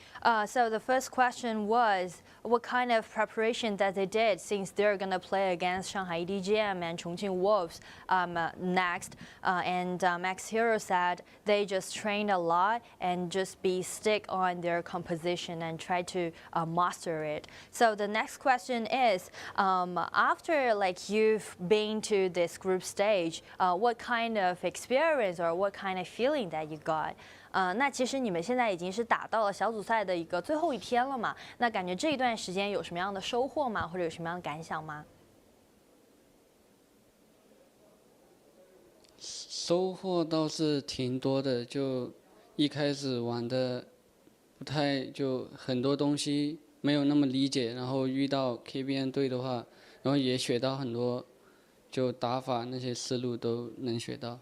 so the first question was what kind of preparation that they did since they're going to play against Shanghai EDG.m and Chongqing Wolves next. And Max Hero said they just trained a lot and just stick on their composition and try to master it. So the next question is, after like you've been to this group stage, what kind of experience or what kind of feeling that you got? 那其实你们现在已经是打到了小组赛的一个最后一天了嘛？那感觉这一段时间有什么样的收获吗？或者有什么样的感想吗？收获倒是挺多的，就一开始玩的不太，就很多东西没有那么理解，然后遇到 KBN 队的话，然后也学到很多，就打法那些思路都能学到。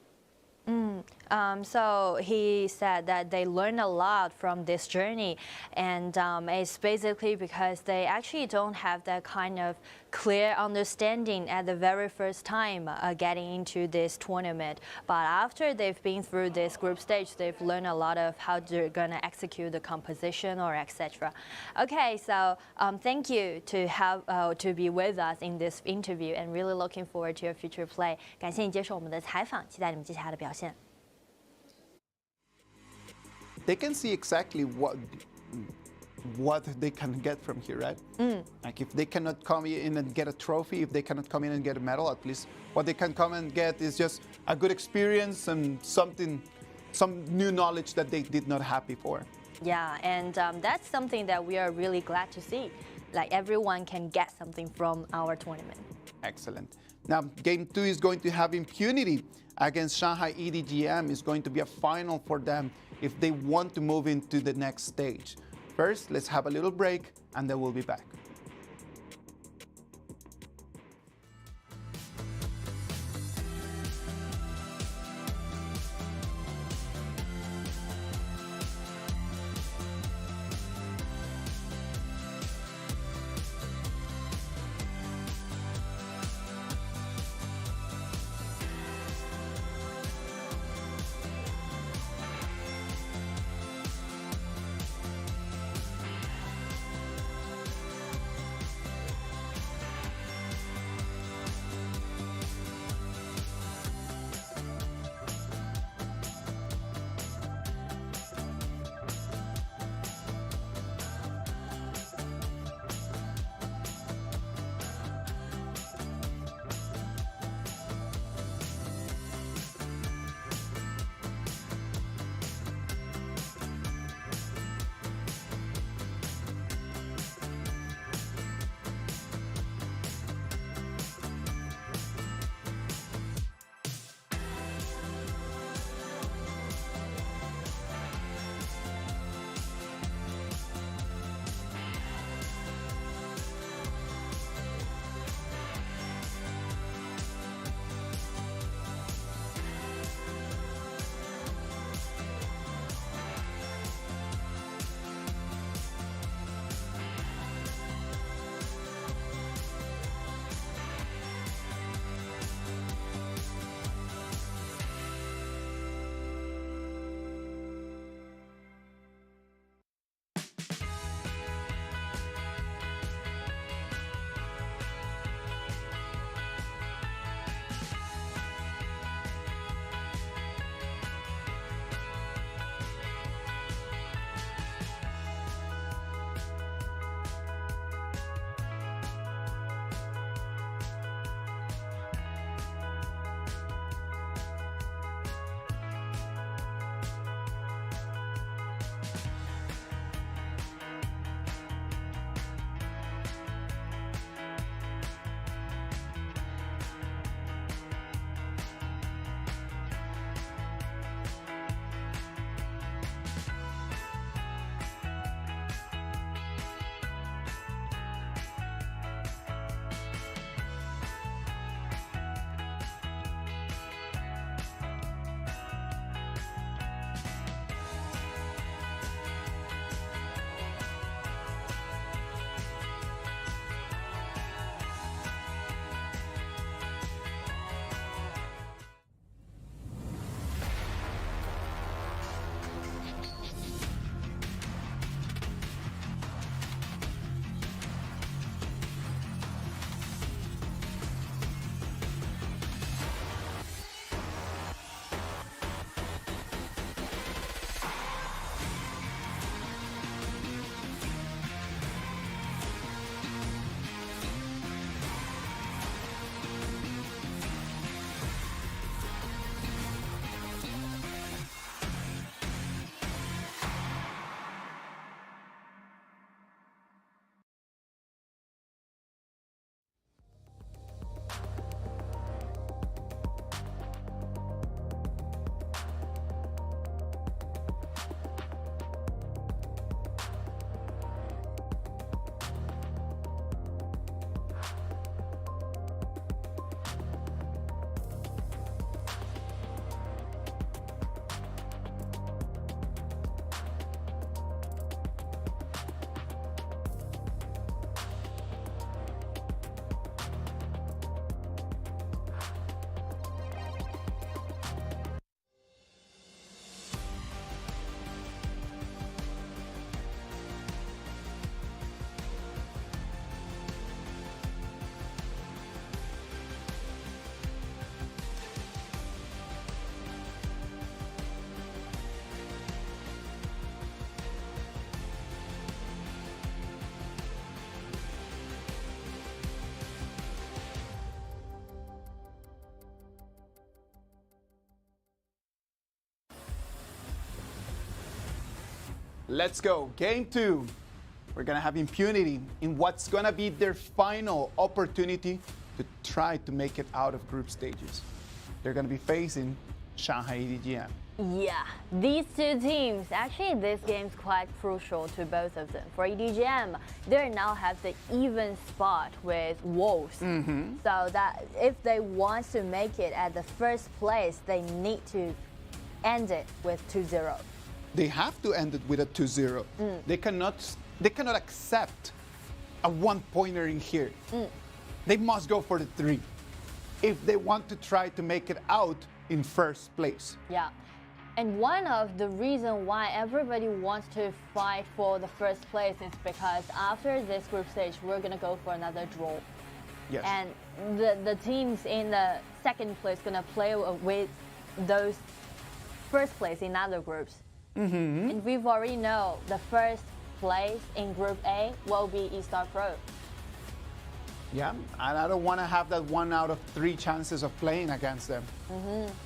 So he said that they learned a lot from this journey, and it's basically because they actually don't have that kind of clear understanding at the very first time getting into this tournament. But after they've been through this group stage, they've learned a lot of how they're gonna execute the composition or etc. Okay, so thank you to be with us in this interview, and really looking forward to your future play. 感谢你接受我们的采访，期待你们接下来的表现。 They can see exactly what they can get from here, right? Like if they cannot come in and get a trophy, if they cannot come in and get a medal, at least what they can come and get is just a good experience and some new knowledge that they did not have before. Yeah, and that's something that we are really glad to see. Like everyone can get something from our tournament. Excellent. Now, game 2 is going to have impunity against Shanghai EDG.m. It's going to be a final for them if they want to move into the next stage. First, let's have a little break, and then we'll be back. let's go. Game 2. We're gonna have Impunity in what's gonna be their final opportunity to try to make it out of group stages. They're gonna be facing Shanghai EDG.m. Yeah, these two teams, actually this game's quite crucial to both of them. For EDG.m, they now have the even spot with Wolves. So that if they want to make it at the first place, they need to end it with 2-0. They have to end it with a 2-0. They cannot accept a 1-pointer in here. They must go for the 3 if they want to try to make it out in first place. Yeah. And one of the reasons why everybody wants to fight for the first place is because after this group stage, we're going to go for another draw. Yes. And the teams in the second place going to play with those first place in other groups. And we've already know the first place in Group A will be E-Star Pro. Yeah, and I don't want to have that 1 out of 3 chances of playing against them.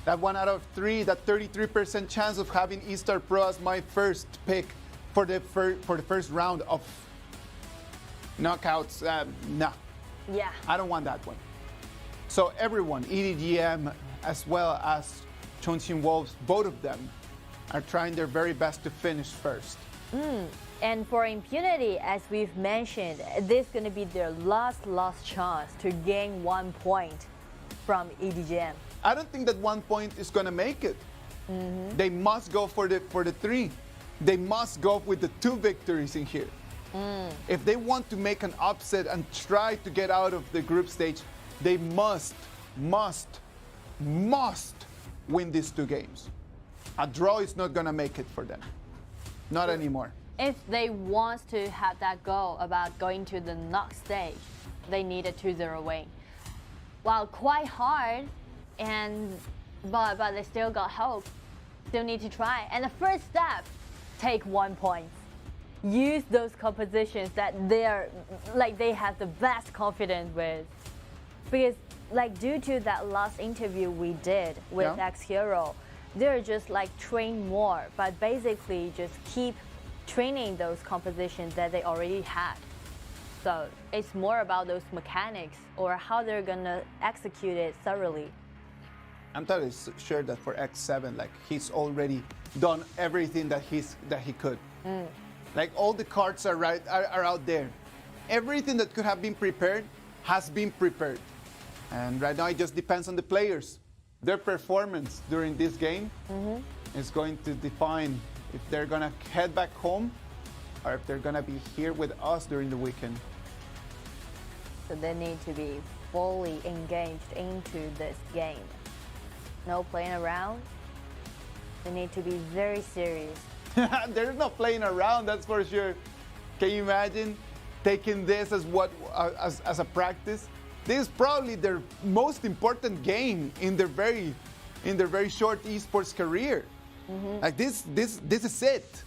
That 1 out of 3, that 33% chance of having E-Star Pro as my first pick for the first round of knockouts. Nah. Yeah. I don't want that one. So everyone, EDG.m as well as Chongqing Wolves, both of them are trying their very best to finish first. And for Impunity, as we've mentioned, this is going to be their last chance to gain 1 point from EDG.m. I don't think that 1 point is going to make it. They must go for the 3. They must go with the 2 victories in here. If they want to make an upset and try to get out of the group stage, they must win these 2 games. A draw is not going to make it for them. Not anymore. If they want to have that goal about going to the next stage, they need a 2-0 win. Well, quite hard, but they still got hope. Still need to try. And the first step, take 1 point. Use those compositions that they have the best confidence with. Because due to that last interview we did with X-Hero, they're just train more, but basically just keep training those compositions that they already had. So it's more about those mechanics or how they're gonna execute it thoroughly. I'm totally sure that for X7, he's already done everything that he could. All the cards are out there. Everything that could have been prepared has been prepared. And right now it just depends on the players. Their performance during this game is going to define if they're gonna head back home or if they're gonna be here with us during the weekend. So they need to be fully engaged into this game. No playing around. They need to be very serious. There's no playing around, that's for sure. Can you imagine taking this as a practice? This is probably their most important game in their very short esports career. This is it.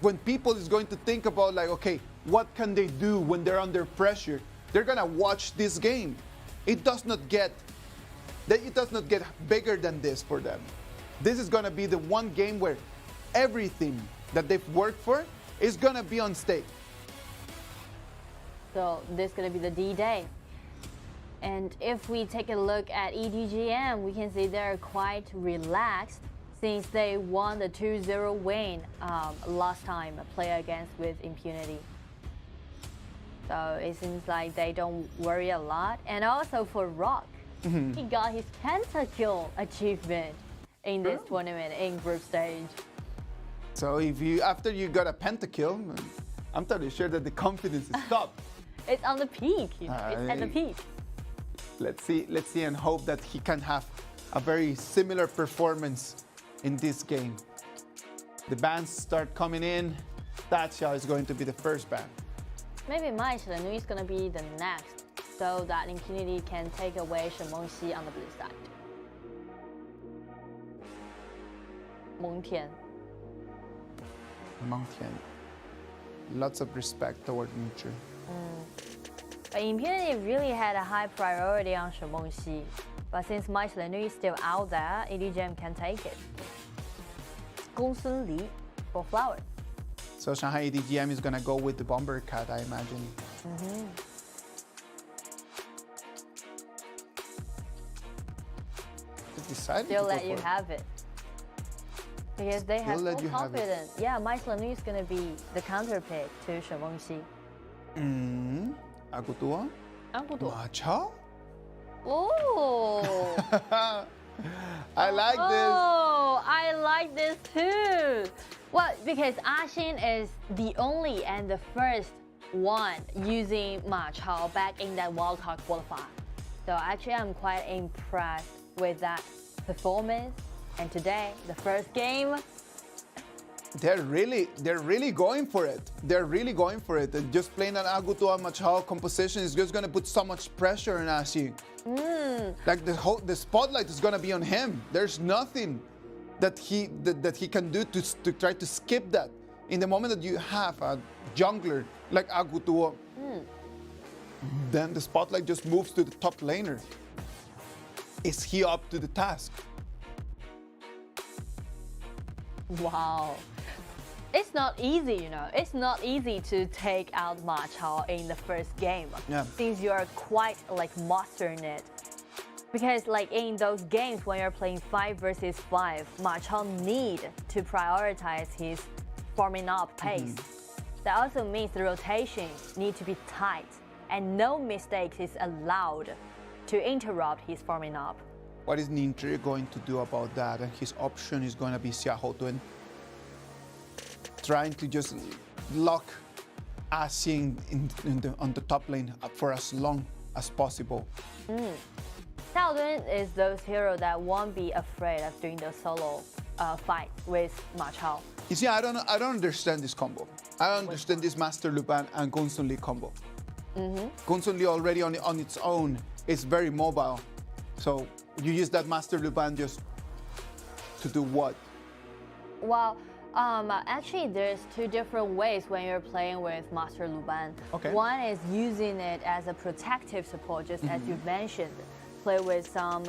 When people is going to think about okay, what can they do when they're under pressure? They're gonna watch this game. It does not get bigger than this for them. This is gonna be the one game where everything that they've worked for is gonna be on stake. So this is gonna be the D-Day. And if we take a look at EDG.m, we can see they're quite relaxed since they won the 2-0 win last time play against with Impunity. So it seems like they don't worry a lot. And also for Rock, he got his pentakill achievement in this tournament in group stage. So after you got a pentakill, I'm totally sure that the confidence is top. It's on the peak. It's at the peak. Let's see and hope that he can have a very similar performance in this game. The bans start coming in. Xiao is going to be the first ban. Maybe YaLLa is going to be the next, so that Impunity can take away Shimengxi on the blue side. Mengtian. Lots of respect toward nature. But Impunity really had a high priority on Shimengxi. But since YaLLa is still out there, EDG.m can take it. Gongsun Li for Flower. So Shanghai EDG.m is gonna go with the Bomber Cat, I imagine. They'll let you have it. Because they have full confidence. Yeah, my Lanu is going to be the counter pick to Shen Wengxi. Agutua? Macha? Oh! I like this. Oh, I like this too. Well, because Xin is the only and the first one using Ma Chao back in that wildcard qualifier. So actually, I'm quite impressed with that performance. And today, the first game, they're really going for it. They're really going for it. And just playing an Agutua Machao composition is just going to put so much pressure on Xin. Like the spotlight is going to be on him. There's nothing that he can do to try to skip that. In the moment that you have a jungler like Agutua, then the spotlight just moves to the top laner. Is he up to the task? Wow. It's not easy, you know. It's not easy to take out Ma Chao in the first game. Yeah. Since you're quite like mastering it. Because like in those games when you're playing 5 versus 5, Ma Chao need to prioritize his farming up pace. That also means the rotation need to be tight and no mistakes is allowed to interrupt his farming up. What is Ninja going to do about that? And his option is going to be Xiao Twin. Trying to just lock Xin on the top lane for as long as possible. Xiao Twin is those heroes that won't be afraid of doing the solo fight with Ma Chao. You see, I don't understand this combo. I don't understand this Master Luban and Gunsun Li combo. Gunsun Li already on its own is very mobile. So you use that Master Luban just to do what? Well, actually there's two different ways when you're playing with Master Luban. Okay. One is using it as a protective support, just as you mentioned. Play with some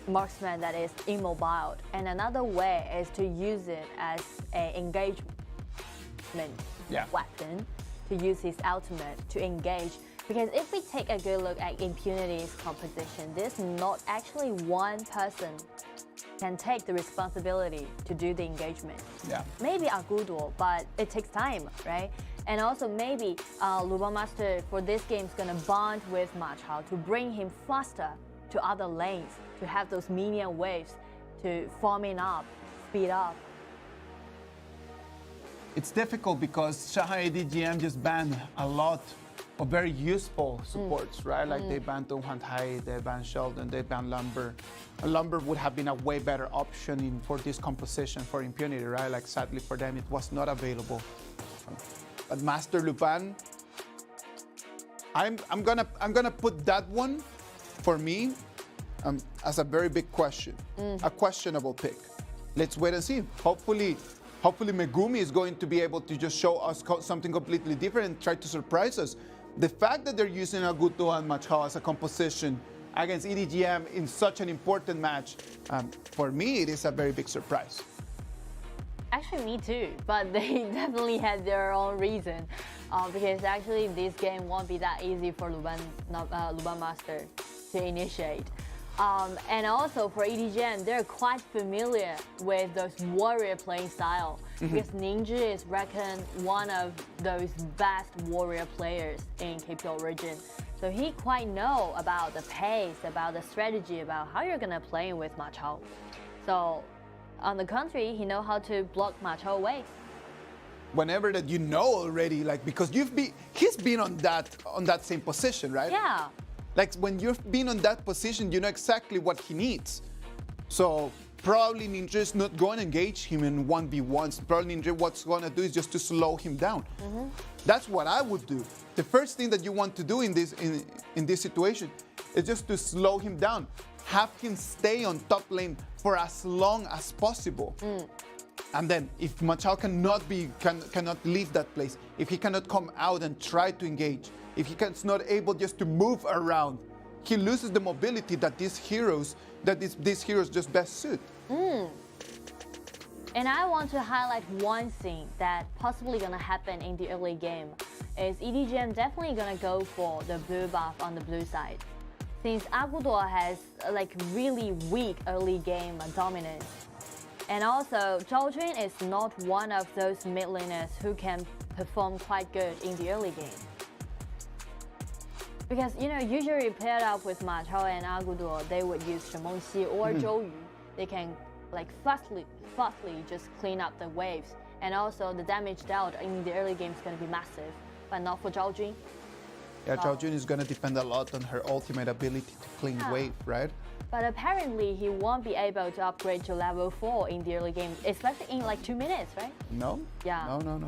marksman that is immobile. And another way is to use it as an engagement weapon, to use his ultimate to engage. Because if we take a good look at Impunity's composition, there's not actually one person can take the responsibility to do the engagement. Yeah. Maybe Agudo, but it takes time, right? And also maybe Luban Master for this game is gonna bond with Ma Chao to bring him faster to other lanes, to have those minion waves to farming up, speed up. It's difficult because Shanghai EDG.m just banned a lot of very useful supports, right? Like they banned Donghuantai, they banned Sheldon, they banned Lumber. And Lumber would have been a way better option for this composition for Impunity, right? Like sadly for them, it was not available. But Master Luban, I'm gonna put that one for me as a very big question, a questionable pick. Let's wait and see. Hopefully Megumi is going to be able to just show us something completely different and try to surprise us. The fact that they're using Agudo and Ma Chao as a composition against EDG.m in such an important match, for me, it is a very big surprise. Actually, me too, but they definitely had their own reason. Because actually, this game won't be that easy for Luban Master to initiate. And also for EDG.m, they're quite familiar with those warrior playing style. Because Ninja is reckoned one of those best warrior players in KPL region. So he quite know about the pace, about the strategy, about how you're gonna play with Ma Chao. So on the contrary, he know how to block Ma Chao away. Whenever that you know already, like because he's been on that same position, right? Yeah. Like when you've been on that position, you know exactly what he needs. So probably Ninja is not going to engage him in 1v1s. Probably Ninja what's going to do is just to slow him down. That's what I would do. The first thing that you want to do in this situation is just to slow him down. Have him stay on top lane for as long as possible. And then if Ma Chao cannot leave that place, if he cannot come out and try to engage, if he's not able just to move around, he loses the mobility that these heroes just best suit. And I want to highlight one thing that possibly gonna happen in the early game is EDG.m definitely gonna go for the blue buff on the blue side. Since Agudor has like really weak early game dominance. And also Chongqing is not one of those mid laners who can perform quite good in the early game. Because you know, usually paired up with Ma Chao and Agudor, they would use Shimengxi or Zhou Yu. They can like fastly just clean up the waves. And also the damage dealt in the early game is going to be massive, but not for Zhao Jun. Yeah, Zhao Jun is going to depend a lot on her ultimate ability to clean wave, right? But apparently he won't be able to upgrade to level 4 in the early game, especially in like 2 minutes, right? No. Yeah. No.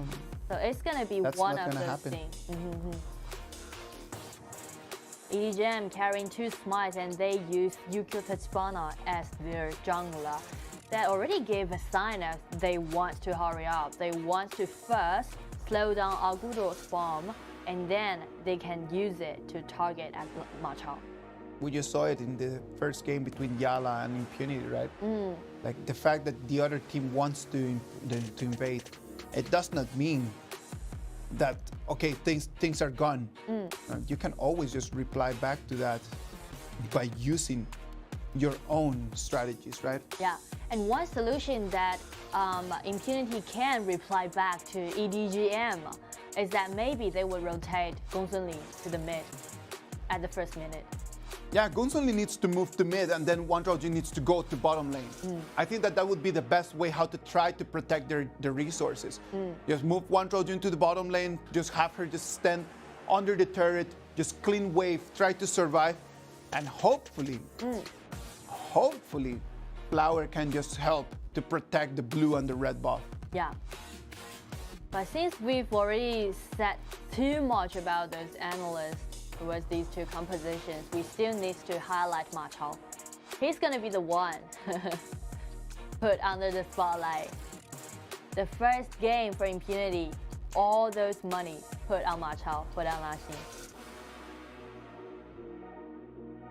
So it's going to be That's one not of gonna those happen. things. EDG.m carrying 2 smites and they use Yukio Pena as their jungler. That already gave a sign that they want to hurry up. They want to first slow down Agudor's farm and then they can use it to target at Ma Chao. We just saw it in the first game between YaLLa and Impunity, right? Like the fact that the other team wants to invade, it does not mean that, okay, things are gone. You can always just reply back to that by using your own strategies, right? Yeah, and one solution that Impunity can reply back to EDG.m is that maybe they would rotate Ling to the mid at the first minute. Yeah, Ling needs to move to mid and then Wang needs to go to bottom lane. I think that would be the best way how to try to protect their resources. Just move Wang to the bottom lane, just have her just stand under the turret, just clean wave, try to survive, and hopefully, Flower can just help to protect the blue and the red buff. Yeah. But since we've already said too much about those analysts towards these 2 compositions, we still need to highlight Ma Chao. He's gonna be the one put under the spotlight. The first game for Impunity, all those money put on Ma Chao, put on La Xin.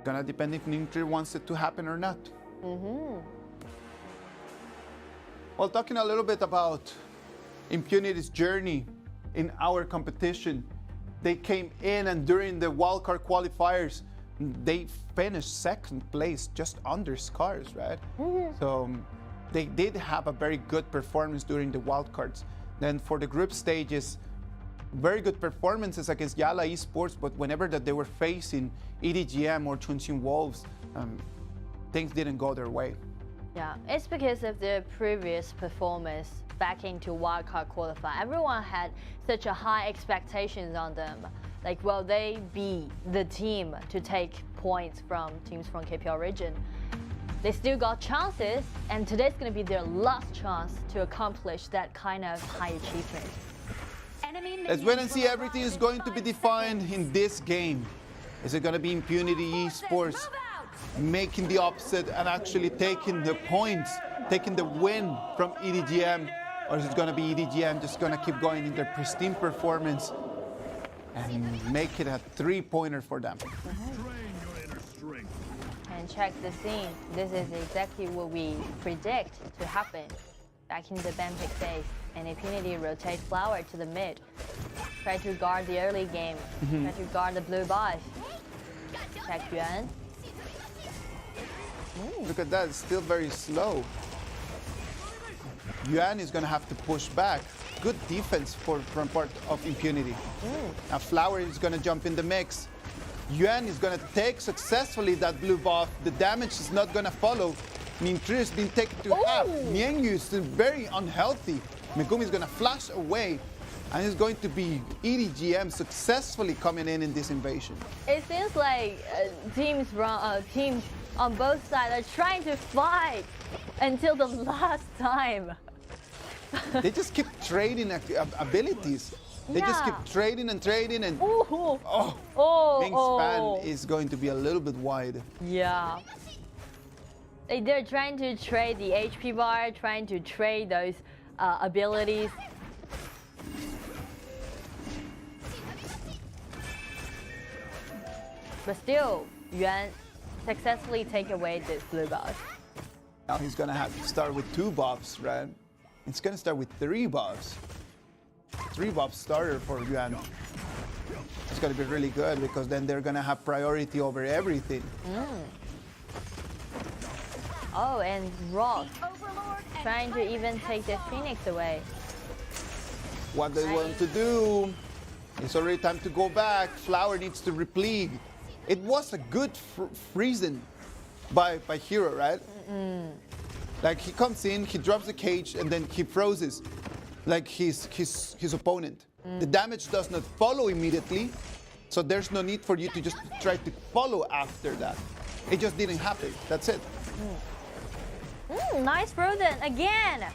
Gonna depend if Ning wants it to happen or not. Well, talking a little bit about Impunity's journey in our competition, they came in and during the wildcard qualifiers, they finished 2nd place, just under Scars, right? So they did have a very good performance during the wildcards. Then for the group stages, very good performances against YaLLa Esports, but whenever that they were facing EDG.m or Chongqing Wolves, things didn't go their way. Yeah, it's because of their previous performance back into wildcard qualify. Everyone had such a high expectations on them. Like, will they be the team to take points from teams from KPL region? They still got chances, and today's going to be their last chance to accomplish that kind of high achievement. Let's wait and see. Everything is going to be defined in this game. Is it going to be Impunity Esports making the upset and actually taking the points, taking the win from EDG.m, or is it going to be EDG.m just going to keep going in their pristine performance and make it a 3-pointer for them? And check the scene. This is exactly what we predict to happen back in the Banpick phase. And Impunity rotate Flower to the mid. Try to guard the early game. Try to guard the blue buff. Check Yuan. Look at that, it's still very slow. Yuan is going to have to push back. Good defense from part of Impunity. Now Flower is going to jump in the mix. Yuan is going to take successfully that blue buff. The damage is not going to follow. Ningzhi has been taken to half. Mianyu is still very unhealthy. Megumi is going to flash away. And it's going to be EDG.m successfully coming in this invasion. It seems like teams on both sides are trying to fight until the last time. They just keep trading abilities. They just keep trading and trading and Ming's span is going to be a little bit wide. Yeah. They're trying to trade the HP bar, trying to trade those abilities. But still, Yuan successfully take away this blue buff. Now he's gonna have to start with 2 buffs, right? It's gonna start with 3 buffs. 3 buff starter for Yuan. It's gonna be really good because then they're gonna have priority over everything. Oh, and Rock trying to even take the Phoenix away. What they want to do, it's already time to go back. Flower needs to replete. It was a good freezing by Hero, right? Like he comes in, he drops the cage, and then he freezes like his opponent. The damage does not follow immediately, so there's no need for you to just try to follow after that. It just didn't happen. That's it. Nice frozen again.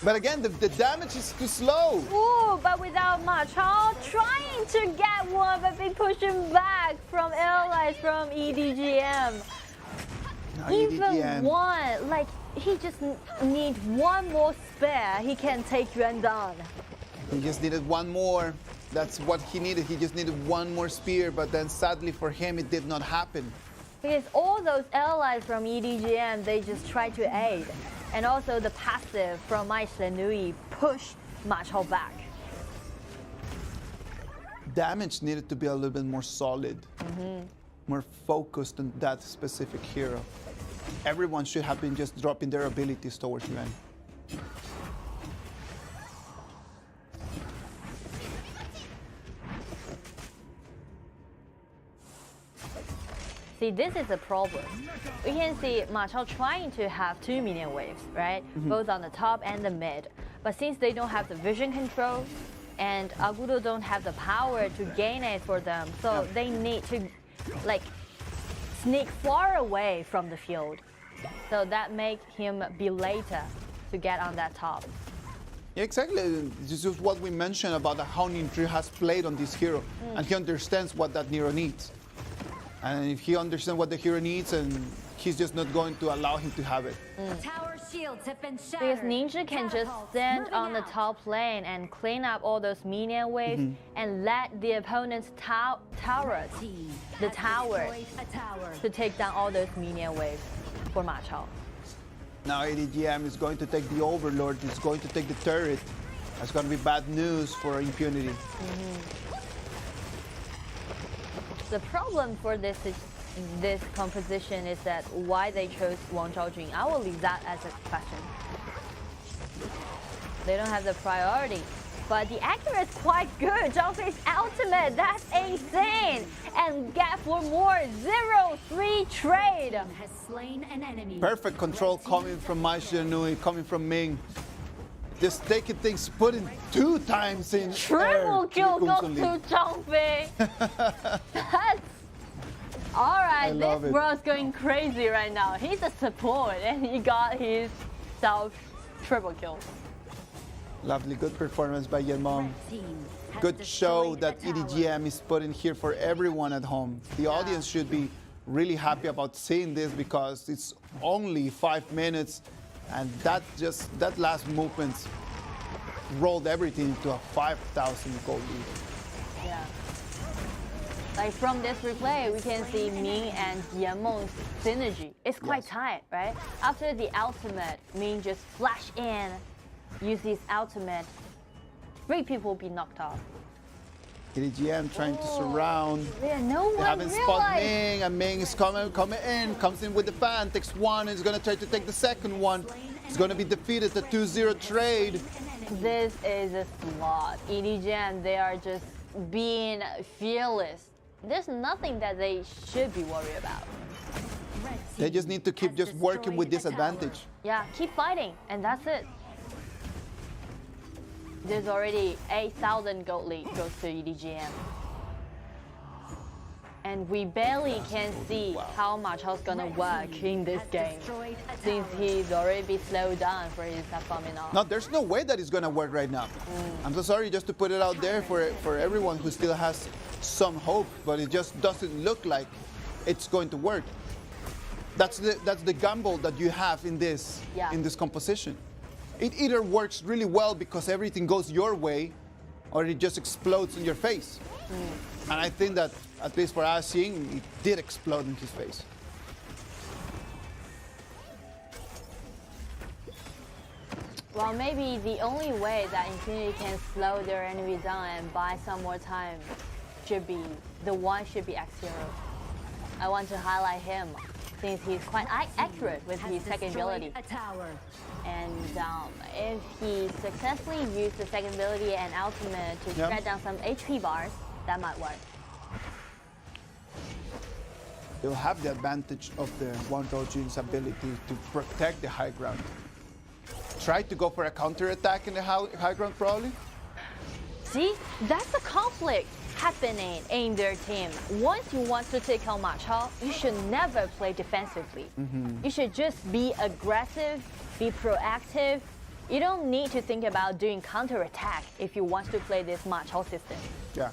But again, the damage is too slow. Ooh, but without much. How trying to get one, but be pushing back from allies from EDG.m. Even one, like he just need one more spare. He can take Yuan down. He just needed one more. That's what he needed. He just needed one more spear, but then sadly for him, it did not happen. Because all those allies from EDG.m, they just try to aid. And also the passive from Mai Shenui push Ma Chao back. Damage needed to be a little bit more solid, more focused on that specific hero. Everyone should have been just dropping their abilities towards Yuan. See, this is a problem. We can see Ma Chao trying to have 2 minion waves, right? Both on the top and the mid. But since they don't have the vision control, and Agudo don't have the power to gain it for them, so they need to like sneak far away from the field. So that makes him be later to get on that top. Yeah, exactly. This is what we mentioned about how Nintri has played on this hero, and he understands what that hero needs. And if he understands what the hero needs, and he's just not going to allow him to have it. Tower shields have been shattered. Because Ninja can just stand on the top lane and clean up all those minion waves and let the opponent's tower to take down all those minion waves for Ma Chao. Now EDG.m is going to take the Overlord, it's going to take the turret. That's going to be bad news for Impunity. The problem for this composition is that why they chose Wang Zhaojun. I will leave that as a question. They don't have the priority. But the accuracy is quite good. Zhao Fei's ultimate, that's insane. And get for more 0-3 trade. Has slain an enemy. Perfect control coming from Mai Shenui, coming from Ming. Just taking things, putting 2 times in triple kill goes to Zhao Fei. That's alright. This bro's going crazy right now. He's a support and he got his self triple kill. Lovely, good performance by Yemong. Good show that EDG.m is putting here for everyone at home. The audience should be really happy about seeing this because it's only 5 minutes. And that last movement rolled everything into a 5,000 gold lead. Yeah. Like from this replay, we can see Ming and Yemong's synergy. It's quite tight, right? After the ultimate, Ming just flash in, use his ultimate. 3 people will be knocked off. EDG.m trying to surround. Yeah, no they one haven't spotted realized. Ming, and Ming is coming in, comes in with the fan, takes 1, and is going to try to take the second one. It's going to be defeated, the 2-0 trade. This is a slot. EDG.m, they are just being fearless. There's nothing that they should be worried about. They just need to keep just working with this advantage. Yeah, keep fighting, and that's it. There's already 8,000 gold lead goes to EDG.m. And we barely can see how much Chao's gonna work in this game since he's already been slowed down for his farming off. No, there's no way that it's gonna work right now. I'm so sorry just to put it out there for everyone who still has some hope, but it just doesn't look like it's going to work. That's the gamble that you have in this composition. It either works really well because everything goes your way, or it just explodes in your face. And I think that, at least for us seeing, it did explode in his face. Well, maybe the only way that Infinity can slow their enemy down and buy some more time should be X0. I want to highlight him since he's quite accurate with his second ability. And if he successfully used the second ability and ultimate to shred down some HP bars, that might work. They'll have the advantage of the Wang Rouji's ability to protect the high ground. Try to go for a counter attack in the high ground, probably. See, that's the conflict happening in their team. Once you want to take out Ma Chao, you should never play defensively. You should just be aggressive, be proactive. You don't need to think about doing counter attack if you want to play this Ma Chao system. Yeah.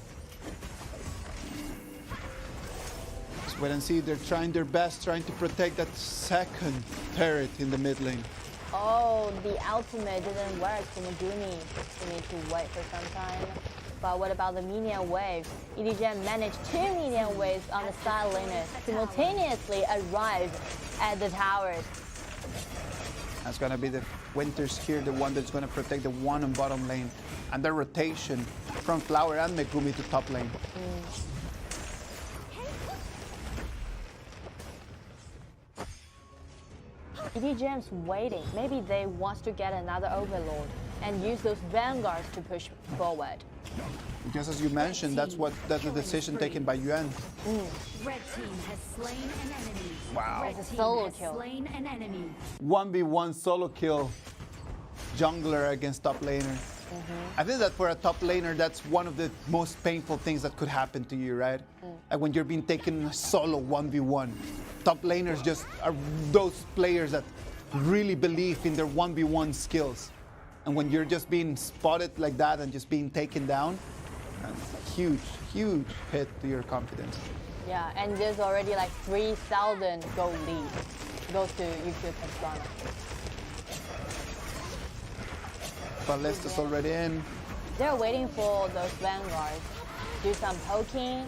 Let's wait and see. They're trying their best, trying to protect that second turret in the mid lane. Oh, the ultimate didn't work for Megumi. We need to wait for some time. But what about the minion waves? EDG.m managed 2 minion waves on the side laners simultaneously arrive at the towers. That's going to be the Winters here, the one that's going to protect the one on bottom lane. And the rotation from Flower and Megumi to top lane. EDG.m's waiting. Maybe they want to get another Overlord and use those vanguards to push forward. Just as you mentioned, that's the decision taken by Yuan. Red team has slain an enemy. Wow. Red It's a team solo has kill. slain an enemy. 1v1 solo kill. Jungler against top laner. I think that for a top laner, that's one of the most painful things that could happen to you, right? Like when you're being taken solo 1v1. Top laners just are those players that really believe in their 1v1 skills. And when you're just being spotted like that and just being taken down, huge, huge hit to your confidence. Yeah, and there's already like 3,000 gold lead. Goes to YouTube Pastrana. Ballista's already in. They're waiting for those vanguards. Do some poking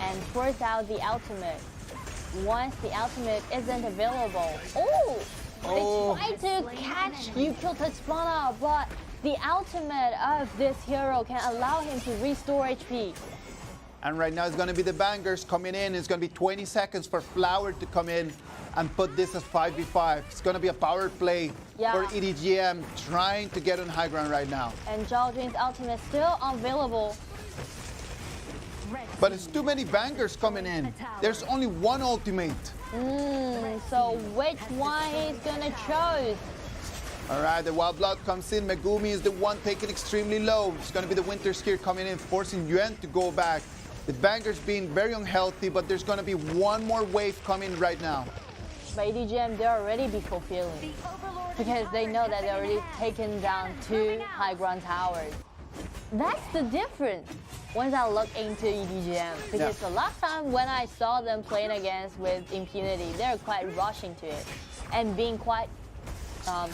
and force out the ultimate. Once the ultimate isn't available, they try to catch Yukio Pastrana, but the ultimate of this hero can allow him to restore HP. And right now it's going to be the bangers coming in. It's going to be 20 seconds for Flower to come in and put this as 5v5. It's going to be a power play for EDG.m trying to get on high ground right now. And Zhao Jun's ultimate still unavailable. But it's too many bangers coming in. There's only one ultimate. So which one he's gonna choose? All right, the Wild Blood comes in. Megumi is the one taken extremely low. It's going to be the Winters here coming in, forcing Yuan to go back. The bangers being very unhealthy, but there's going to be one more wave coming right now. By EDG.m, they're already be fulfilling because they know that they're already taken down 2 high ground towers. That's the difference once I look into EDG.m, because the last time when I saw them playing against with Impunity, they're quite rushing to it and being quite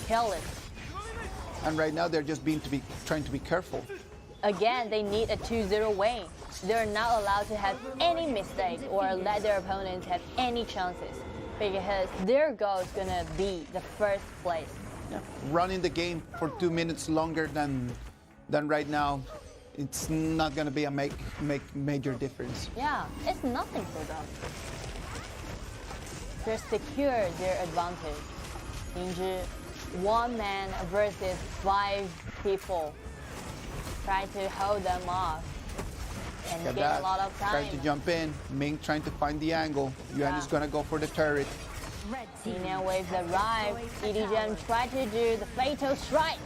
careless. And right now they're just trying to be careful. Again, they need a 2-0 win. They're not allowed to have any mistakes or let their opponents have any chances because their goal is gonna be the first place. Running the game for 2 minutes longer than right now, it's not gonna be a make major difference. Yeah, it's nothing for them. They're secure their advantage. Yingzhi, 1 man versus 5 people. Try to hold them off and get a lot of time. Trying to jump in. Ming trying to find the angle. Yuan is gonna go for the turret. Minion waves arrive. EDG.m try to do the fatal strike.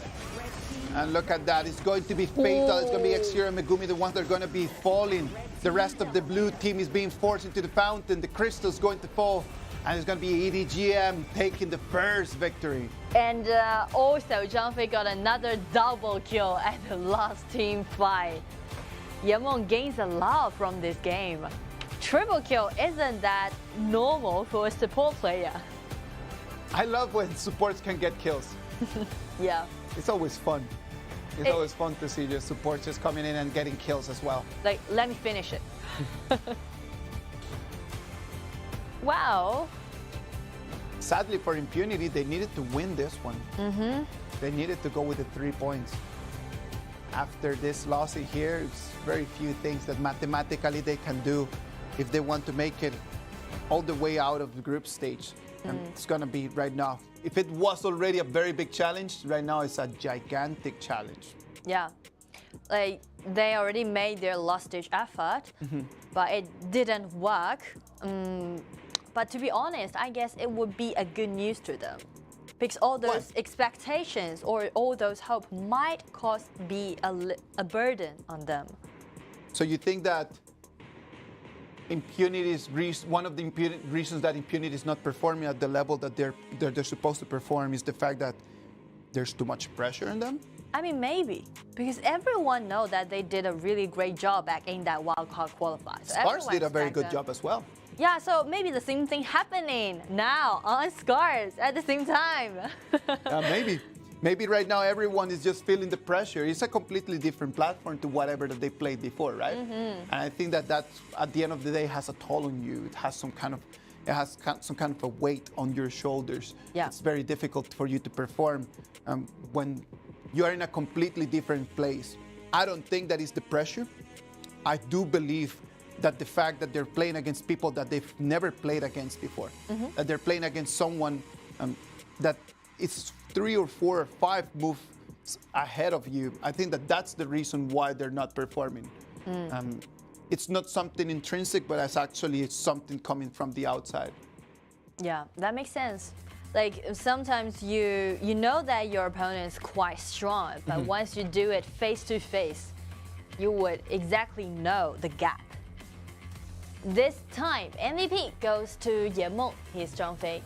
And look at that. It's going to be fatal. It's going to be X0 and Megumi, the ones that are going to be falling. The rest of the blue team is being forced into the fountain. The crystal's going to fall. And it's going to be EDG.m taking the first victory. And also, Zhang Fei got another double kill at the last team fight. Yamon gains a lot from this game. Triple kill isn't that normal for a support player. I love when supports can get kills. Yeah. It's always fun. It's always fun to see your supports just coming in and getting kills as well. Like, let me finish it. Wow. sadly for Impunity, they needed to win this one. They needed to go with the 3 points. After this loss in here, it's very few things that mathematically they can do if they want to make it all the way out of the group stage. And it's gonna be right now. If it was already a very big challenge, right now it's a gigantic challenge. Yeah, like they already made their last stage effort, but it didn't work. But to be honest, I guess it would be a good news to them, because all those expectations or all those hope might be a burden on them. So you think that Impunity is one of the reasons that Impunity is not performing at the level that they're supposed to perform is the fact that there's too much pressure on them? I mean, maybe, because everyone knows that they did a really great job back in that wildcard qualifier. So Scars did a very good job as well. Yeah, so maybe the same thing happening now on Scars at the same time. Maybe. Maybe right now everyone is just feeling the pressure. It's a completely different platform to whatever that they played before, right? And I think that at the end of the day has a toll on you. It has some kind of a weight on your shoulders. Yeah. It's very difficult for you to perform when you are in a completely different place. I don't think that is the pressure. I do believe that the fact that they're playing against people that they've never played against before, that they're playing against someone that it's 3 or 4 or 5 moves ahead of you. I think that that's the reason why they're not performing. It's not something intrinsic, but it's something coming from the outside. Yeah, that makes sense. Like sometimes you know that your opponent is quite strong, but once you do it face to face, you would exactly know the gap. This time, MVP goes to YaLLa. He's Zhang Fei.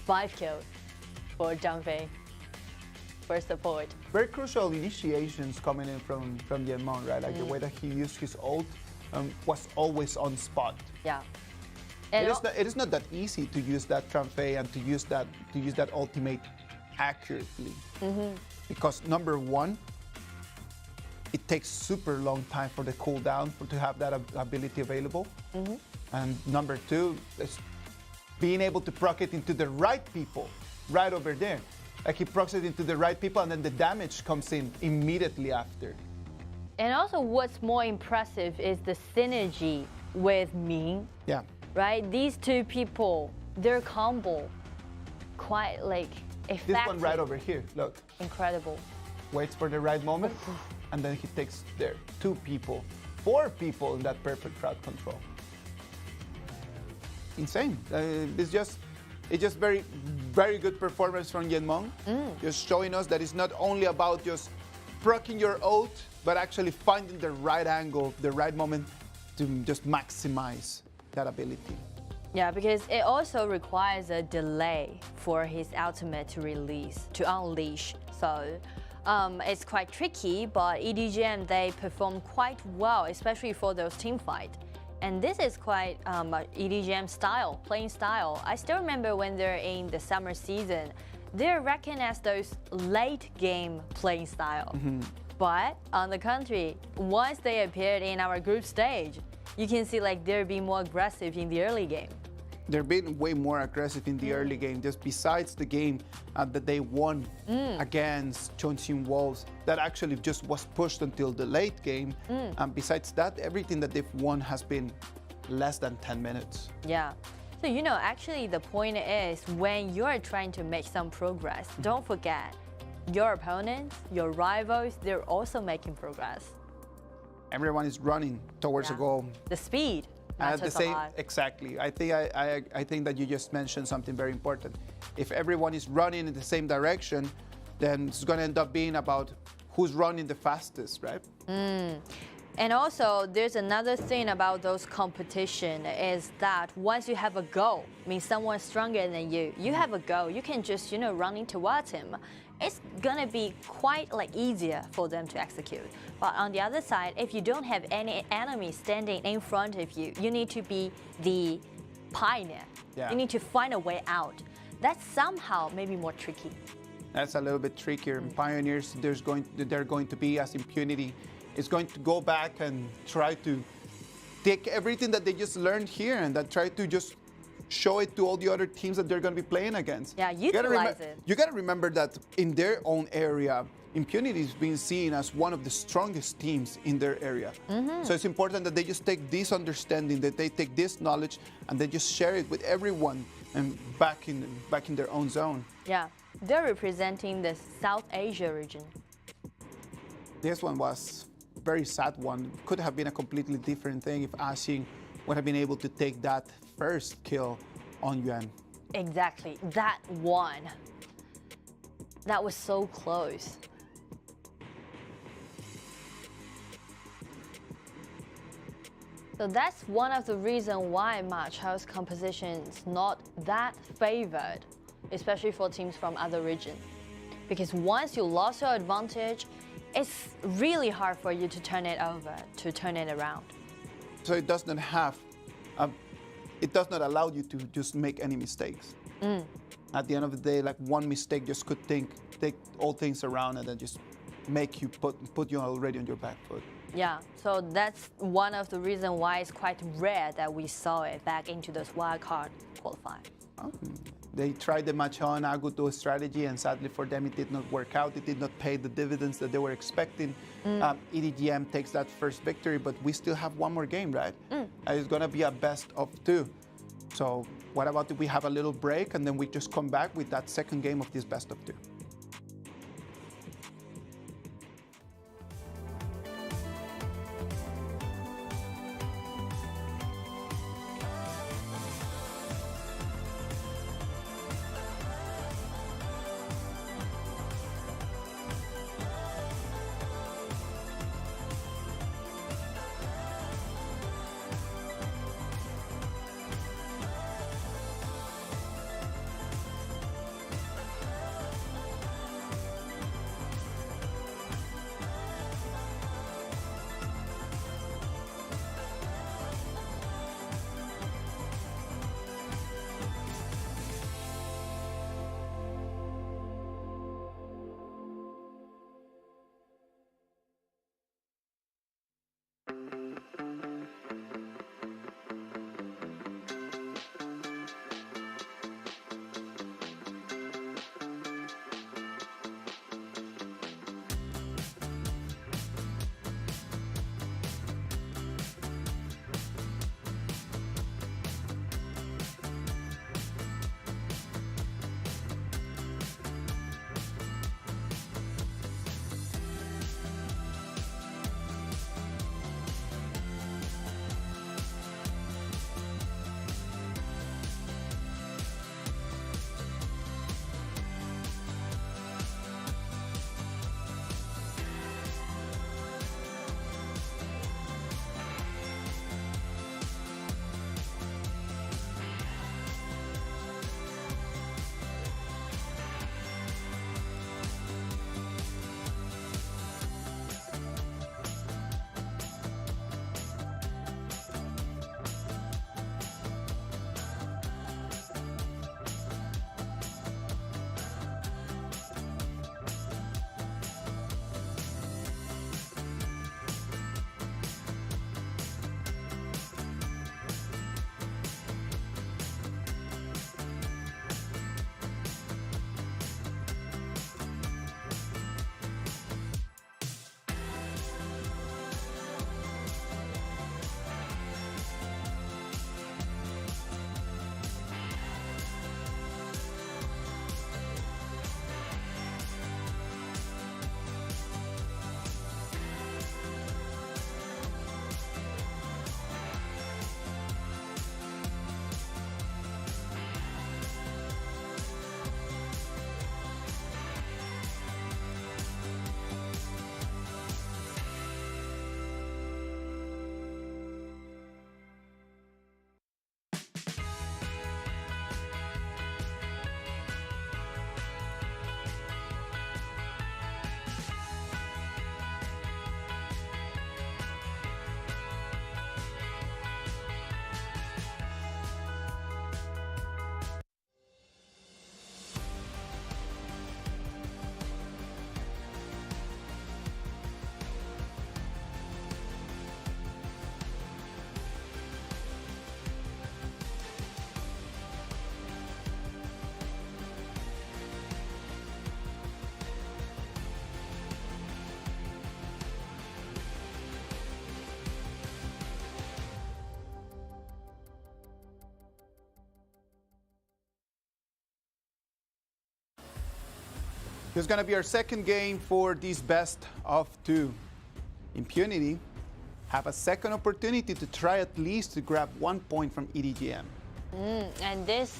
5 kills for Zhang Fei. For support. Very crucial initiations coming in from YaLLa, right? Like the way that he used his ult was always on spot. Yeah. It is not that easy to use that Zhang Fei and to use that ultimate accurately. Because number one, it takes super long time for the cooldown to have that ability available. And number two, is being able to proc it into the right people right over there. Like he procs it into the right people and then the damage comes in immediately after. And also what's more impressive is the synergy with Ming. Yeah. Right? These two people, their combo, quite like effective. This one right over here, look. Incredible. Waits for the right moment, and then he takes there 2 people, 4 people in that perfect crowd control. Insane. It's just very, very good performance from YaLLa. Just showing us that it's not only about just proccing your ult, but actually finding the right angle, the right moment to just maximize that ability. Yeah, because it also requires a delay for his ultimate to unleash. So it's quite tricky, but EDG.m, they perform quite well, especially for those team fights. And this is quite EDG.m style, playing style. I still remember when they're in the summer season, they're reckoned as those late game playing style. But on the contrary, once they appeared in our group stage, you can see like they're being more aggressive in the early game. They're being way more aggressive in the early game, just besides the game that they won against Chongqing Wolves, that actually just was pushed until the late game. And besides that, everything that they've won has been less than 10 minutes. Yeah. So, you know, actually the point is when you're trying to make some progress, don't forget your opponents, your rivals, they're also making progress. Everyone is running towards a goal. The speed. At the same, exactly. I think that you just mentioned something very important. If everyone is running in the same direction, then it's going to end up being about who's running the fastest, right? And also, there's another thing about those competition is that once you have a goal, means someone stronger than you, you have a goal, you can just, running towards him. It's gonna be quite like easier for them to execute. But on the other side, if you don't have any enemy standing in front of you, you need to be the pioneer. Yeah. You need to find a way out. That's somehow maybe more tricky. That's a little bit trickier. Pioneers, they're going to be as Impunity. It's going to go back and try to take everything that they just learned here and that try to just show it to all the other teams that they're going to be playing against. Yeah, utilize it. You got to remember that in their own area, Impunity is being seen as one of the strongest teams in their area. So it's important that they just take this understanding, that they take this knowledge, and they just share it with everyone and back in their own zone. Yeah, they're representing the South Asia region. This one was a very sad one. Could have been a completely different thing if Ashing would have been able to take that first kill on Yuan. Exactly, that one. That was so close. So that's one of the reasons why Ma Chao's composition is not that favored, especially for teams from other regions. Because once you lost your advantage, it's really hard for you to turn it over, to turn it around. So it does not have, it does not allow you to just make any mistakes. At the end of the day, like one mistake just could take all things around and then just make you put you already on your back foot. Yeah, so that's one of the reasons why it's quite rare that we saw it back into those wildcard qualifying. They tried the Machon Aguto strategy, and sadly for them it did not work out. It did not pay the dividends that they were expecting. EDG.m takes that first victory, but we still have one more game, right? It's going to be a best of 2. So what about if we have a little break and then we just come back with that second game of this best of 2? This is going to be our second game for this best of 2. Impunity have a second opportunity to try at least to grab 1 point from EDG.m. And this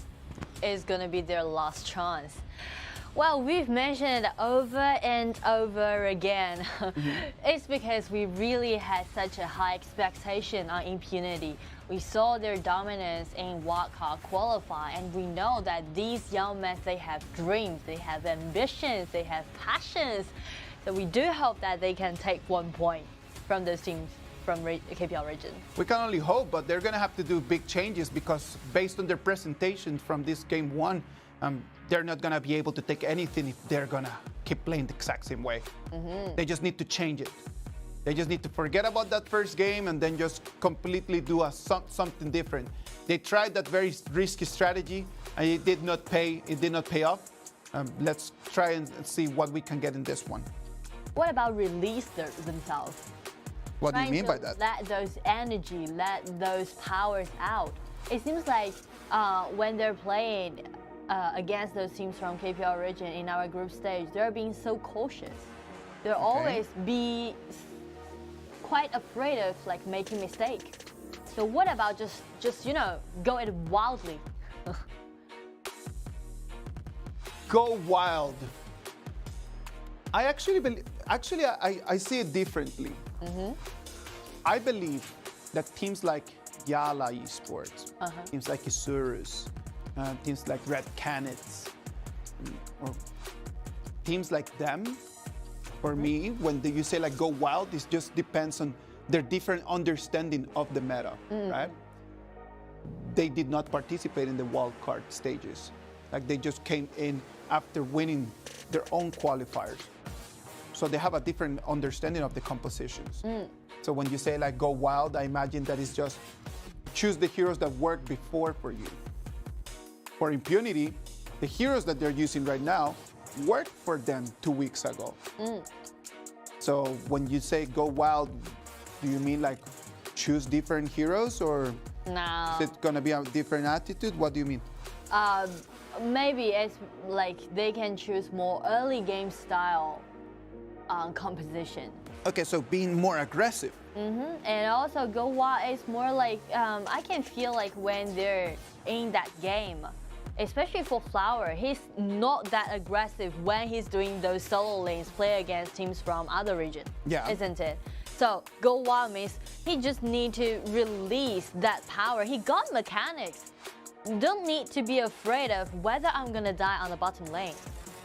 is going to be their last chance. Well, we've mentioned it over and over again. It's because we really had such a high expectation on Impunity. We saw their dominance in wildcard qualify, and we know that these young men, they have dreams, they have ambitions, they have passions. So we do hope that they can take 1 point from those teams from KPL region. We can only hope, but they're going to have to do big changes because based on their presentation from this game 1, they're not going to be able to take anything if they're going to keep playing the exact same way. They just need to change it. They just need to forget about that first game and then just completely do something different. They tried that very risky strategy and it did not pay off. Let's try and see what we can get in this one. What about release themselves? What do you mean by that? Let those energy, let those powers out. It seems like when they're playing against those teams from KPL region in our group stage, they're being so cautious. They'll always be quite afraid of like making mistake. So what about just you know, go it wildly? Go wild. I actually believe, I see it differently. I believe that teams like YaLLa Esports, teams like Isurus, teams like Red Canets, or teams like them, for me, when you say like go wild, it just depends on their different understanding of the meta, right? They did not participate in the wildcard stages. Like they just came in after winning their own qualifiers. So they have a different understanding of the compositions. So when you say like go wild, I imagine that it's just choose the heroes that worked before for you. For Impunity, the heroes that they're using right now worked for them 2 weeks ago. So when you say go wild, do you mean like choose different heroes, or no, is it gonna be a different attitude? What do you mean? Maybe it's like they can choose more early game style composition. Okay, so being more aggressive. And also go wild is more like I can feel like when they're in that game, especially for Flower, he's not that aggressive when he's doing those solo lanes, play against teams from other region, isn't it? So go wild means he just need to release that power. He got mechanics. Don't need to be afraid of whether I'm gonna die on the bottom lane.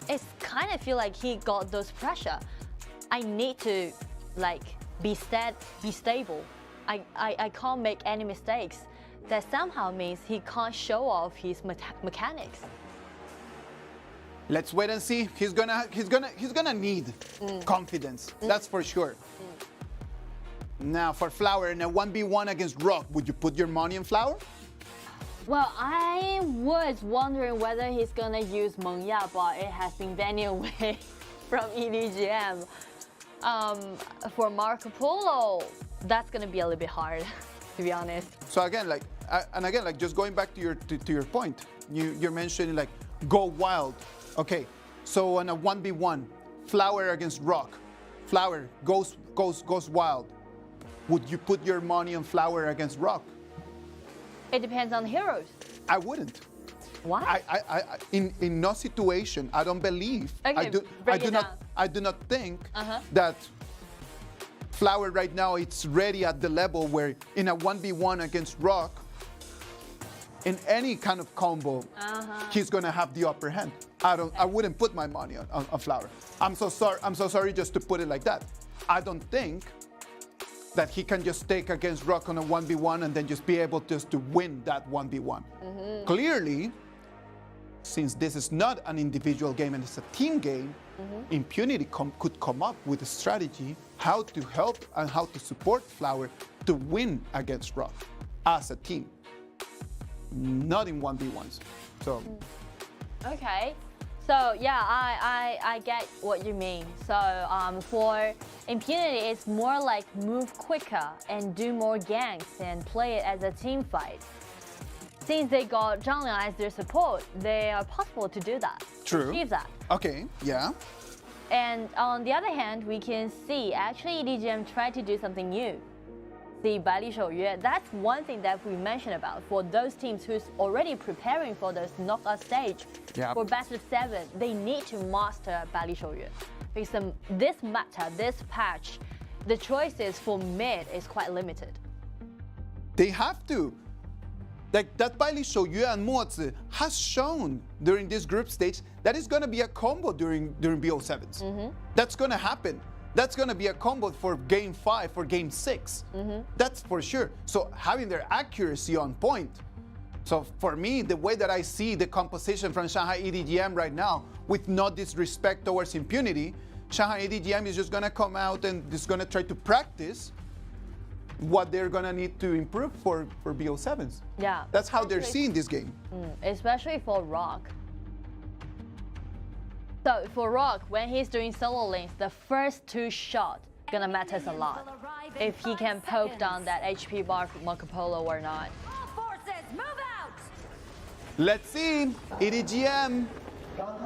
It's kind of feel like he got those pressure. I need to like be stable. I can't make any mistakes. That somehow means he can't show off his mechanics. Let's wait and see. He's gonna need confidence. That's for sure. Now for Flower in a 1v1 against Rock, would you put your money on Flower? Well, I was wondering whether he's gonna use Mengya, but it has been banned away from EDG.m. For Marco Polo, that's gonna be a little bit hard, to be honest. So again, like, just going back to your point, you're mentioning like go wild. Okay, so on a 1v1, Flower against Rock, Flower goes wild. Would you put your money on Flower against Rock? It depends on heroes. I wouldn't. Why? In no situation, I don't believe. Okay, I do not think that Flower right now it's ready at the level where in a 1v1 against Rock, in any kind of combo, he's gonna have the upper hand. I wouldn't put my money on Flower. I'm so sorry just to put it like that. I don't think that he can just take against Rock on a 1v1 and then just be able just to win that 1v1. Clearly, since this is not an individual game and it's a team game, Impunity could come up with a strategy how to help and how to support Flower to win against Rock as a team, not in 1v1s. So. Okay. So yeah, I get what you mean. So for Impunity, it's more like move quicker and do more ganks and play it as a team fight. Since they got Zhang Liang as their support, they are possible to do that. True. Achieve that. Okay, yeah. And on the other hand, we can see actually EDG.m tried to do something new. The 百里守约, that's one thing that we mentioned about for those teams who's already preparing for this knockout stage. Yeah. For best of 7, they need to master 百里守约. Because this meta, this patch, the choices for mid is quite limited. They have to. Like that 百里守约 and Mozi has shown during this group stage that it's going to be a combo during BO7s. That's going to happen. That's going to be a combo for game 5, for game 6. That's for sure. So having their accuracy on point. So for me, the way that I see the composition from Shanghai EDG.m right now, with no disrespect towards impunity, Shanghai EDG.m is just going to come out and just going to try to practice what they're going to need to improve for BO7s. Yeah. That's how they're seeing this game. Especially for Rock. So for Rock, when he's doing solo lanes, the first 2 shots gonna matter a lot. If he can poke down that HP bar for Marco Polo or not. Let's see EDG.m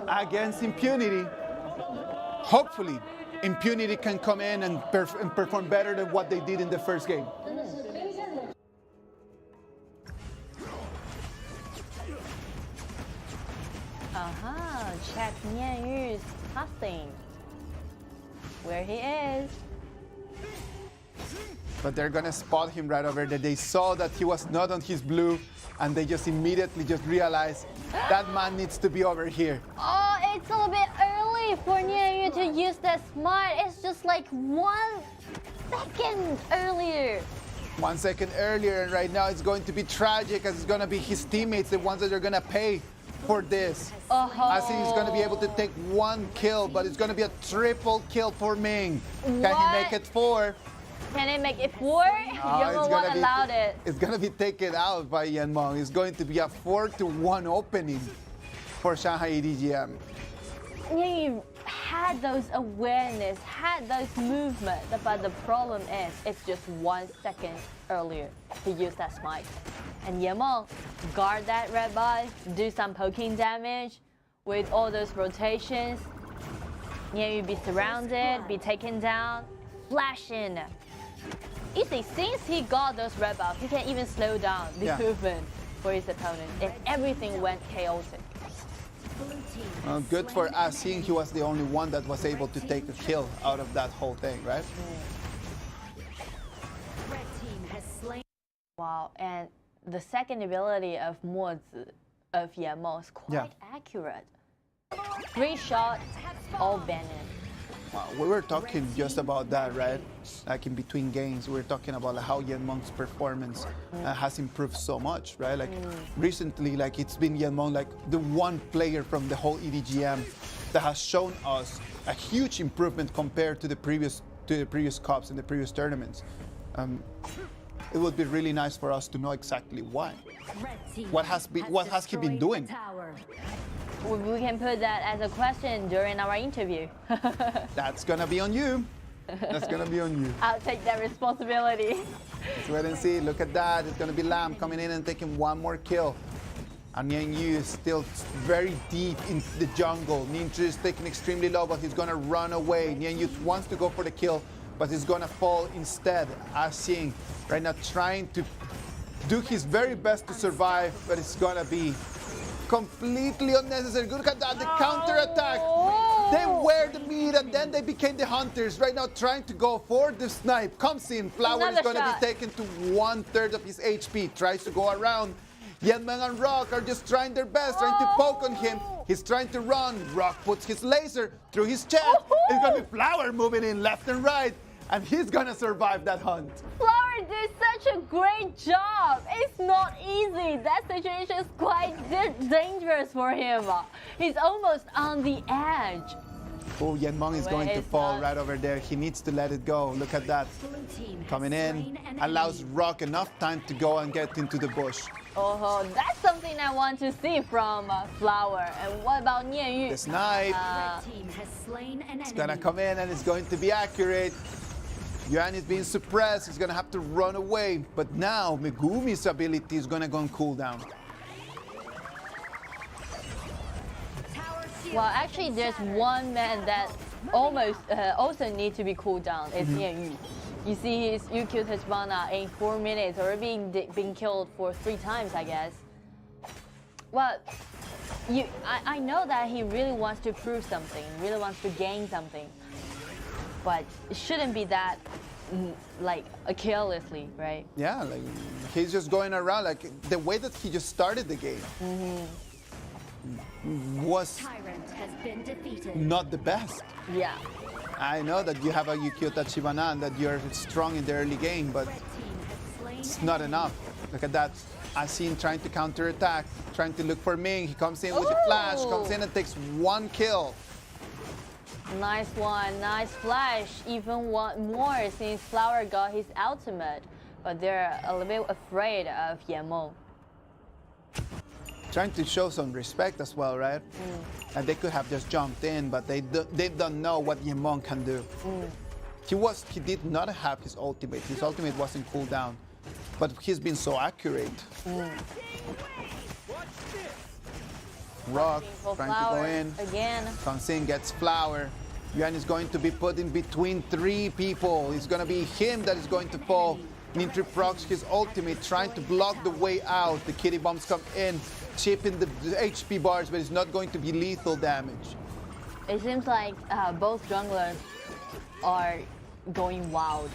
against impunity. Hopefully, impunity can come in and perform better than what they did in the first game. Check Nianyu's casting. Where he is. But they're gonna spot him right over there. They saw that he was not on his blue, and they just immediately just realized that man needs to be over here. Oh, it's a little bit early for Nianyu to use that smite. It's just like 1 second earlier. 1 second earlier, and right now it's going to be tragic, as it's gonna be his teammates, the ones that are gonna pay for this. I think he's gonna be able to take 1 kill, but it's gonna be a triple kill for Ming. Can he make it 4? Can it make it 4? YaLLa allowed it. It's gonna be taken out by Yanmeng. It's going to be a 4-1 opening for Shanghai EDG.m. You had those awareness, had those movement, but the problem is it's just 1 second earlier to use that smite. And YaLLa guard that red buff, do some poking damage with all those rotations. You be surrounded, be taken down, flash in. You see, since he got those red buffs, he can even slow down the movement for his opponent, and everything went chaotic. Good for Asing, he was the only one that was able to take a kill out of that whole thing, right? Wow, and the second ability of Mozi of YaLLa is quite accurate. 3 shots, all banned. We were talking just about that, right? Like in between games, we were talking about how YaLLa's performance has improved so much, right? Like recently, like it's been YaLLa, like the one player from the whole EDG.m that has shown us a huge improvement compared to the previous cups and the previous tournaments. It would be really nice for us to know exactly why. What has he been doing? We can put that as a question during our interview. That's gonna be on you. That's gonna be on you. I'll take that responsibility. Let's wait and see. Look at that. It's gonna be Lam coming in and taking 1 more kill. And Yu is still very deep in the jungle. Ninja is taking extremely low, but he's gonna run away. Yu wants to go for the kill, but he's gonna fall instead. Asing right now trying to do his very best to survive, but it's gonna be completely unnecessary. Look at that, the counter attack. They were the meat and then they became the hunters. Right now trying to go for the snipe. Comes in, Flower is going to be taken to 1/3 of his HP. Tries to go around. Yanmeng and Rock are just trying their best, trying to poke on him. He's trying to run. Rock puts his laser through his chest. It's going to be Flower moving in left and right. And he's going to survive that hunt. Flower did such a great job. It's not easy. That situation is quite dangerous for him. He's almost on the edge. Oh, Yanmeng is going to fall right over there. He needs to let it go. Look at that. Coming in, allows Rock enough time to go and get into the bush. Oh, that's something I want to see from Flower. And what about Nianyu? The snipe. It's going to come in and it's going to be accurate. Yuan is being suppressed. He's going to have to run away. But now Megumi's ability is going to go on cooldown. Well, actually, there's one man that almost also need to be cooled down is TianYun. You see his UQ Tachibana in 4 minutes already being killed for 3 times, I guess. Well, I know that he really wants to prove something, really wants to gain something, but it shouldn't be that like carelessly, right? Yeah, like he's just going around like the way that he just started the game was Tyrant has been defeated. not the best. Yeah. I know that you have a Yukio Tachibana and that you're strong in the early game, but it's not enough. Look at that. I see him trying to counterattack, trying to look for Ming. He comes in with the flash, comes in and takes 1 kill. Nice one, nice flash. Even one more since Flower got his ultimate, but they're a little bit afraid of YaLLa. Trying to show some respect as well, right? And they could have just jumped in, but they don't know what YaLLa can do. He did not have his ultimate. His ultimate wasn't cooled down, but he's been so accurate. Rock trying to go in. Again. Comes in, gets Flower. Yuan is going to be put in between 3 people. It's going to be him that is going to fall. Nintri procs his ultimate, trying to block the way out. The kitty bombs come in, chipping the HP bars, but it's not going to be lethal damage. It seems like both junglers are going wild.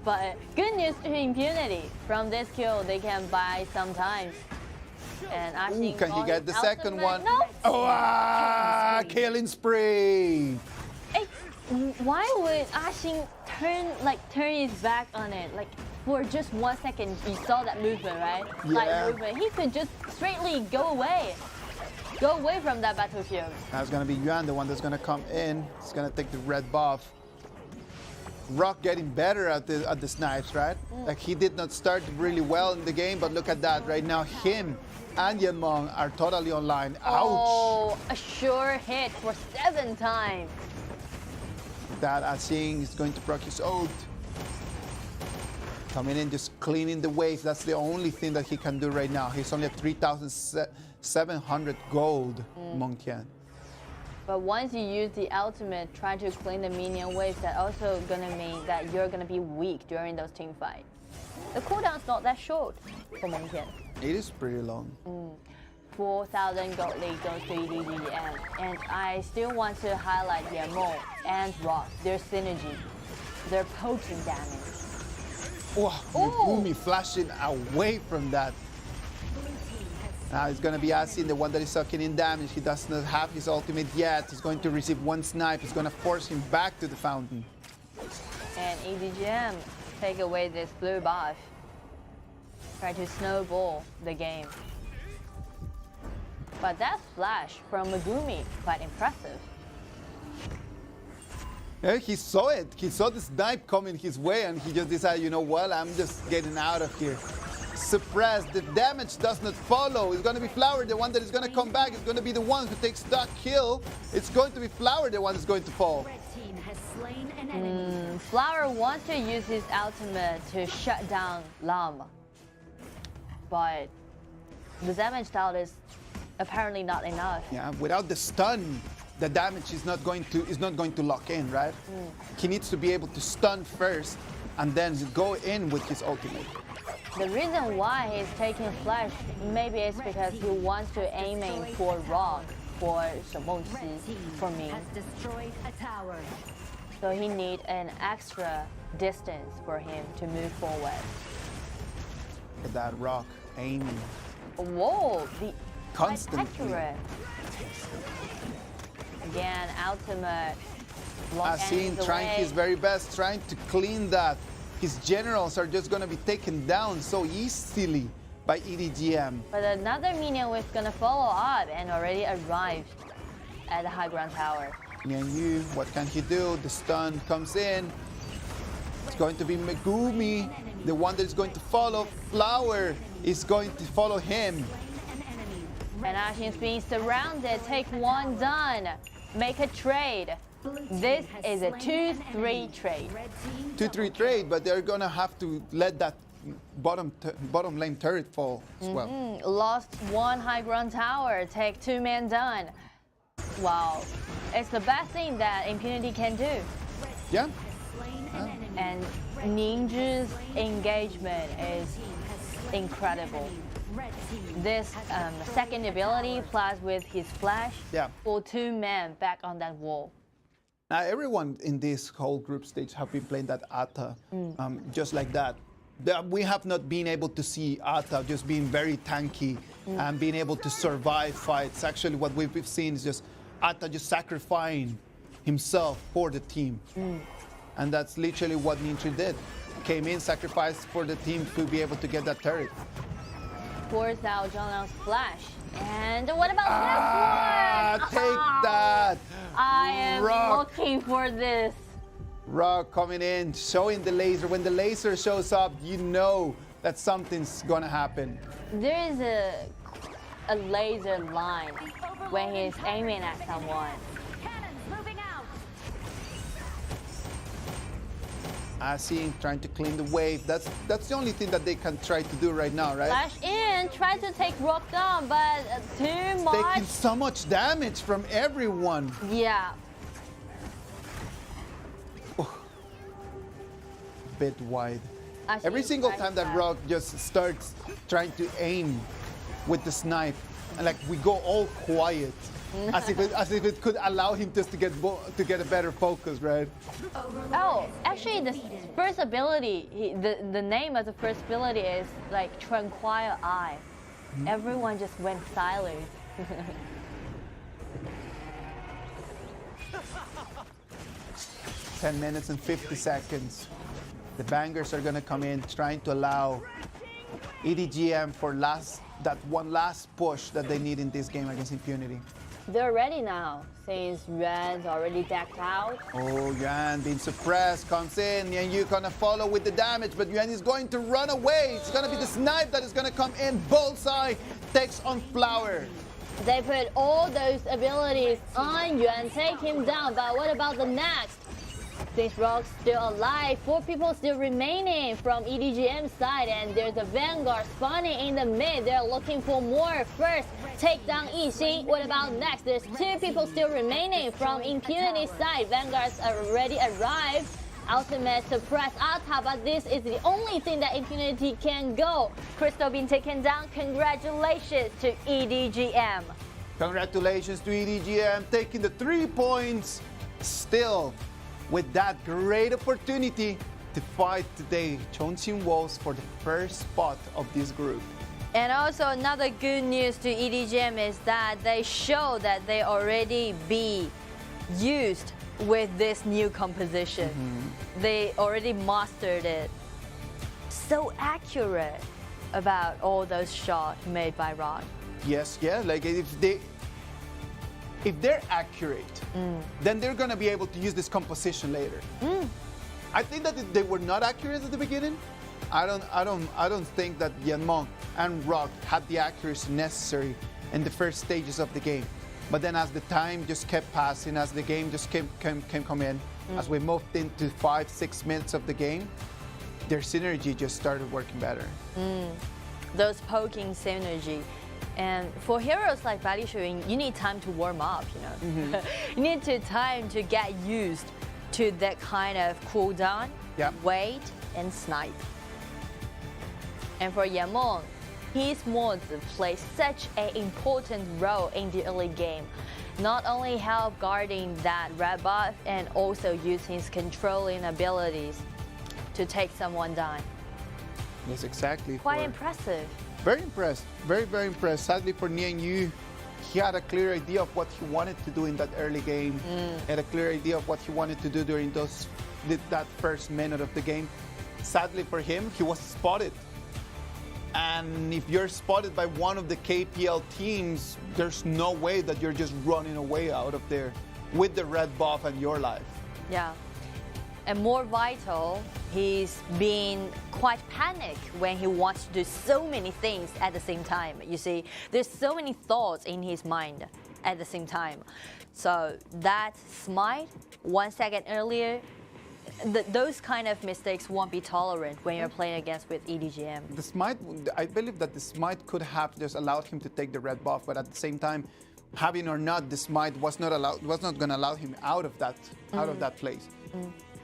But good news to Impunity. From this kill, they can buy some time. And Ooh, can he get the second one? No. Oh, killing spree! Hey, why would Ashin turn his back on it? Like for just 1 second, you saw that movement, right? Yeah. Like movement. He could just straightly go away from that battlefield. Now it's gonna be Yuan, the one that's gonna come in. He's gonna take the red buff. Rock getting better at the snipes, right? Like he did not start really well in the game, but look at that right now. Him and YaLLa are totally online. Ouch! Oh, a sure hit for 7 times. That Asing is going to proc his ult. Coming in, just cleaning the waves. That's the only thing that he can do right now. He's only at 3,700 gold, Mongtian. But once you use the ultimate, try to clean the minion waves, that also gonna mean that you're gonna be weak during those team fights. The cooldown's not that short for Mongtian. It is pretty long. 4,000 gold lead goes to EDG.m. And I still want to highlight YaLLa and Rock, their synergy, their potent damage. Oh, Megumi flashing away from that. Now it's going to be Asin, the one that is sucking in damage. He does not have his ultimate yet. He's going to receive 1 snipe. It's going to force him back to the fountain. And EDG.m take away this blue buff. Try to snowball the game. But that flash from Megumi, quite impressive. Yeah, he saw it. He saw the snipe coming his way, and he just decided, you know what, I'm just getting out of here. Suppressed. The damage does not follow. It's going to be Flower, the one that is going to come back. It's going to be the one who takes that kill. It's going to be Flower, the one that's going to fall. Flower wants to use his ultimate to shut down Lam. But the damage out is apparently not enough. Yeah, without the stun, the damage is not going to lock in, right? He needs to be able to stun first and then go in with his ultimate. The reason why he's taking flash maybe is because he wants to aiming for Rock, for Shimongqi, for me. So he needs an extra distance for him to move forward. Look at that Rock aiming. Whoa, constantly. Accurate. Again, ultimate. Asin trying his very best, trying to clean that. His generals are just going to be taken down so easily by EDG.m. But another minion was going to follow up and already arrived at the high ground tower. TianYun, what can he do? The stun comes in. It's going to be Megumi, the one that is going to follow. Flower is going to follow him. And Ashin's being surrounded. Take 1 done. Make a trade. This is a 2-3 trade. 2-3 trade, but they're gonna have to let that bottom lane turret fall as well. Lost 1 high ground tower. Take 2 man done. Wow, it's the best thing that Impunity can do. Yeah. And Ninja's engagement is incredible. This second ability plus with his flash for 2 men back on that wall. Now, everyone in this whole group stage have been playing that Ata just like that. We have not been able to see Ata just being very tanky and being able to survive fights. Actually, what we've seen is just Ata just sacrificing himself for the team. And that's literally what Ninja did. Came in, sacrificed for the team to be able to get that turret. Force out Zhongliang's flash. And what about this one? Take that! I am Rock. looking for this. Rock coming in, showing the laser. When the laser shows up, you know that something's gonna happen. There is a laser line when he's aiming at someone. I see him trying to clean the wave. That's the only thing that they can try to do right now, right? Flash in, try to take Rock down, but too much. Taking so much damage from everyone. Yeah. Bit wide. Actually, Every single time that Rock just starts trying to aim with the snipe, and like we go all quiet, as if it could allow him just to get a better focus, right? Oh, actually, the first ability, the name of the first ability is like Tranquil Eye. Everyone just went silent. 10 minutes and 50 seconds. The bangers are gonna come in, trying to allow EDG.m for that one last push that they need in this game against Impunity. They're ready now, since Yuan's already decked out. Oh, Yuan being suppressed, comes in, and you're gonna follow with the damage, but Yuan is going to run away. It's gonna be the snipe that is gonna come in. Bullseye takes on Flower. They put all those abilities on Yuan, take him down, but what about the next? Since Rock's still alive, 4 people still remaining from EDG.m side, and there's a Vanguard spawning in the mid. They're looking for more. First, take down Yixing. What about next? There's 2 people still remaining from Impunity side. Vanguard's already arrived. Ultimate suppress Ata, but this is the only thing that Impunity can go. Crystal being taken down. Congratulations to EDG.m. Congratulations to EDG.m taking the 3 points. Still, with that great opportunity to fight today, Chongqing Wolves for the first spot of this group. And also another good news to EDG.m is that they show that they already be used with this new composition. They already mastered it. So accurate about all those shots made by Rock. Yes, yeah, like if they're accurate, then they're gonna be able to use this composition later. I think that if they were not accurate at the beginning, I don't think that Yanmong and Rock had the accuracy necessary in the first stages of the game. But then as the time just kept passing, as the game just came in, as we moved into 5-6 minutes of the game, their synergy just started working better. Those poking synergy. And for heroes like Bali Shuing, you need time to warm up, you know. You need time to get used to that kind of cooldown, wait, and snipe. And for Yanmong, his mods play such an important role in the early game. Not only help guarding that red buff, and also use his controlling abilities to take someone down. Yes, exactly. Quite impressive. Very impressed. Very, very impressed. Sadly for TianYun, he had a clear idea of what he wanted to do in that early game. Had a clear idea of what he wanted to do during that first minute of the game. Sadly for him, he was spotted. And if you're spotted by one of the KPL teams, there's no way that you're just running away out of there with the red buff and your life. Yeah. And more vital, he's being quite panicked when he wants to do so many things at the same time. You see, there's so many thoughts in his mind at the same time. So that smite 1 second earlier, those kind of mistakes won't be tolerant when you're playing against with EDG.m. The smite, I believe that the smite could have just allowed him to take the red buff, but at the same time, having or not the smite was not going to allow him out of that place.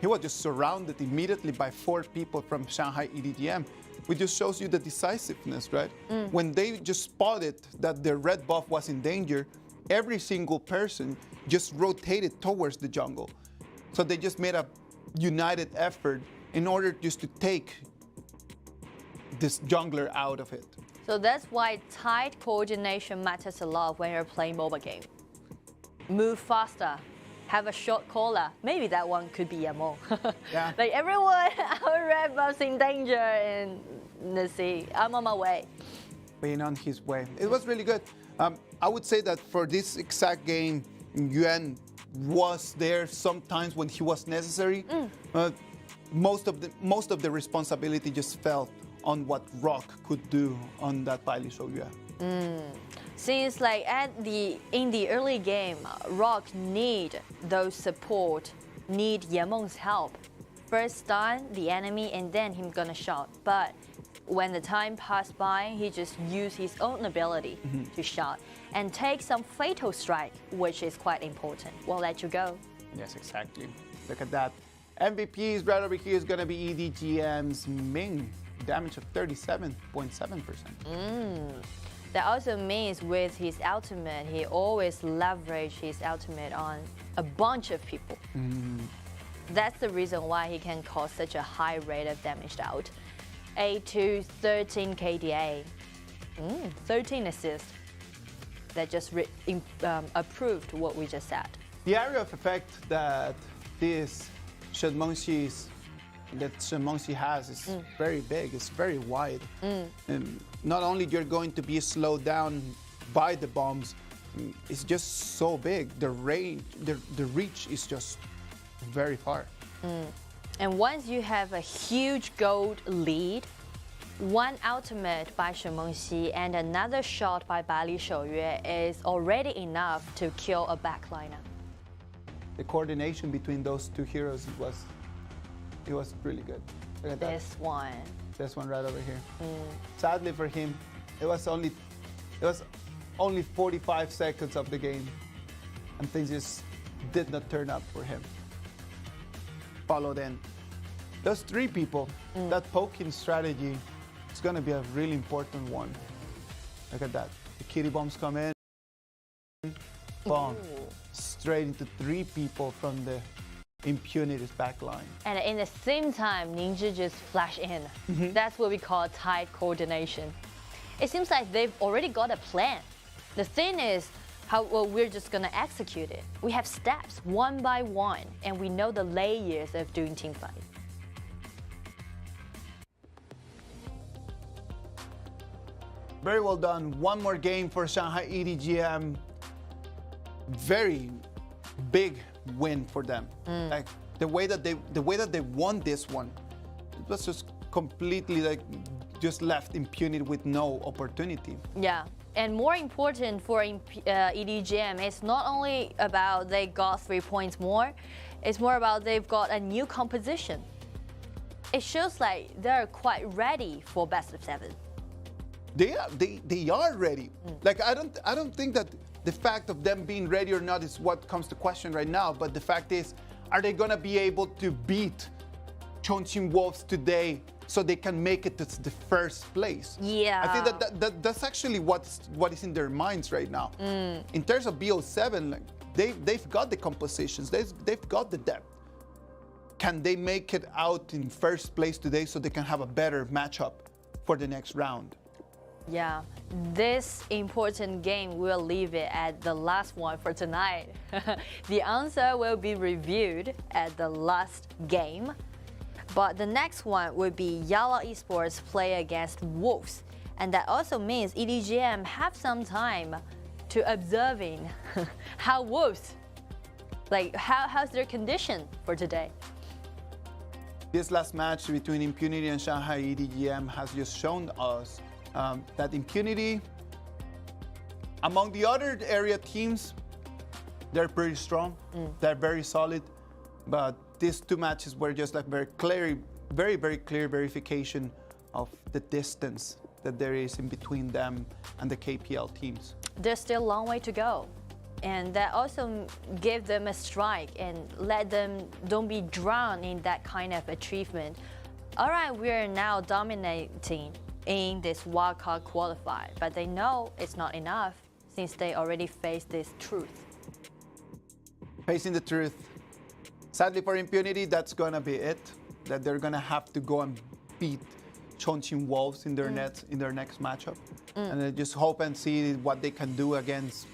He was just surrounded immediately by 4 people from Shanghai EDG.m, which just shows you the decisiveness, right? When they just spotted that the red buff was in danger, every single person just rotated towards the jungle. So they just made a united effort in order just to take this jungler out of it. So that's why tight coordination matters a lot when you're playing mobile game. Move faster, have a short caller. Maybe that one could be YaLLa. Yeah. Like everyone, our red buff's in danger, and let's see, I'm on my way. Being on his way. It was really good. I would say that for this exact game, Yuan was there sometimes when he was necessary. Most of the responsibility just fell on what Rock could do on that Bailey show. Seems like in the early game, Rock need those support, need YaMeng's help. First stun the enemy and then him gonna shot. But when the time passed by, he just used his own ability to shot and take some fatal strike, which is quite important. We'll let you go. Yes, exactly. Look at that. MVPs right over here is gonna be EDG.m's Ming. Damage of 37.7%. That also means with his ultimate, he always leverage his ultimate on a bunch of people. That's the reason why he can cause such a high rate of damage out. 8 to 13 KDA. 13 assists. That just approved what we just said. The area of effect that this Shenmengxi has is very big, it's very wide. And not only you're going to be slowed down by the bombs, it's just so big. The range, the reach is just very far. And once you have a huge gold lead, one ultimate by Shenmengxi and another shot by Bailey Shouyue is already enough to kill a backliner. The coordination between those two heroes it was really good. Look at this one. This one right over here. Sadly for him, it was only 45 seconds of the game, and things just did not turn up for him. Followed in. Those 3 people, that poking strategy is going to be a really important one. Look at that. The kitty bombs come in. Bomb. Straight into 3 people from the Impunity's backline. And in the same time, Ninja just flash in. That's what we call tight coordination. It seems like they've already got a plan. The thing is, we're just gonna execute it. We have steps, one by one, and we know the layers of doing teamfight. Very well done. One more game for Shanghai EDG.m. Very big win for them. Like the way that they won this one, it was just completely like just left Impunity with no opportunity. Yeah. And more important for EDG.m, it's not only about they got 3 points more, it's more about they've got a new composition. It shows like they're quite ready for best of 7. They are ready. Like I don't think that the fact of them being ready or not is what comes to question right now, but the fact is, are they gonna be able to beat Chongqing Wolves today so they can make it to the first place? Yeah. I think that's actually what is in their minds right now. In terms of BO7, like, they've got the compositions, they've got the depth. Can they make it out in first place today so they can have a better matchup for the next round? Yeah, this important game, we'll leave it at the last one for tonight. The answer will be reviewed at the last game. But the next one will be YaLLa Esports play against Wolves. And that also means EDG.m have some time to observing how Wolves, like how's their condition for today. This last match between Impunity and Shanghai EDG.m has just shown us that Impunity, among the other area teams, they're pretty strong, they're very solid, but these 2 matches were just like very clear verification of the distance that there is in between them and the KPL teams. there's still a long way to go. And that also give them a strike and let them don't be drowned in that kind of achievement. All right, we are now dominating in this wildcard qualifier, but they know it's not enough since they already faced this truth. Facing the truth. Sadly for Impunity, that's gonna be it. That they're gonna have to go and beat Chongqing Wolves in their next matchup, and then just hope and see what they can do against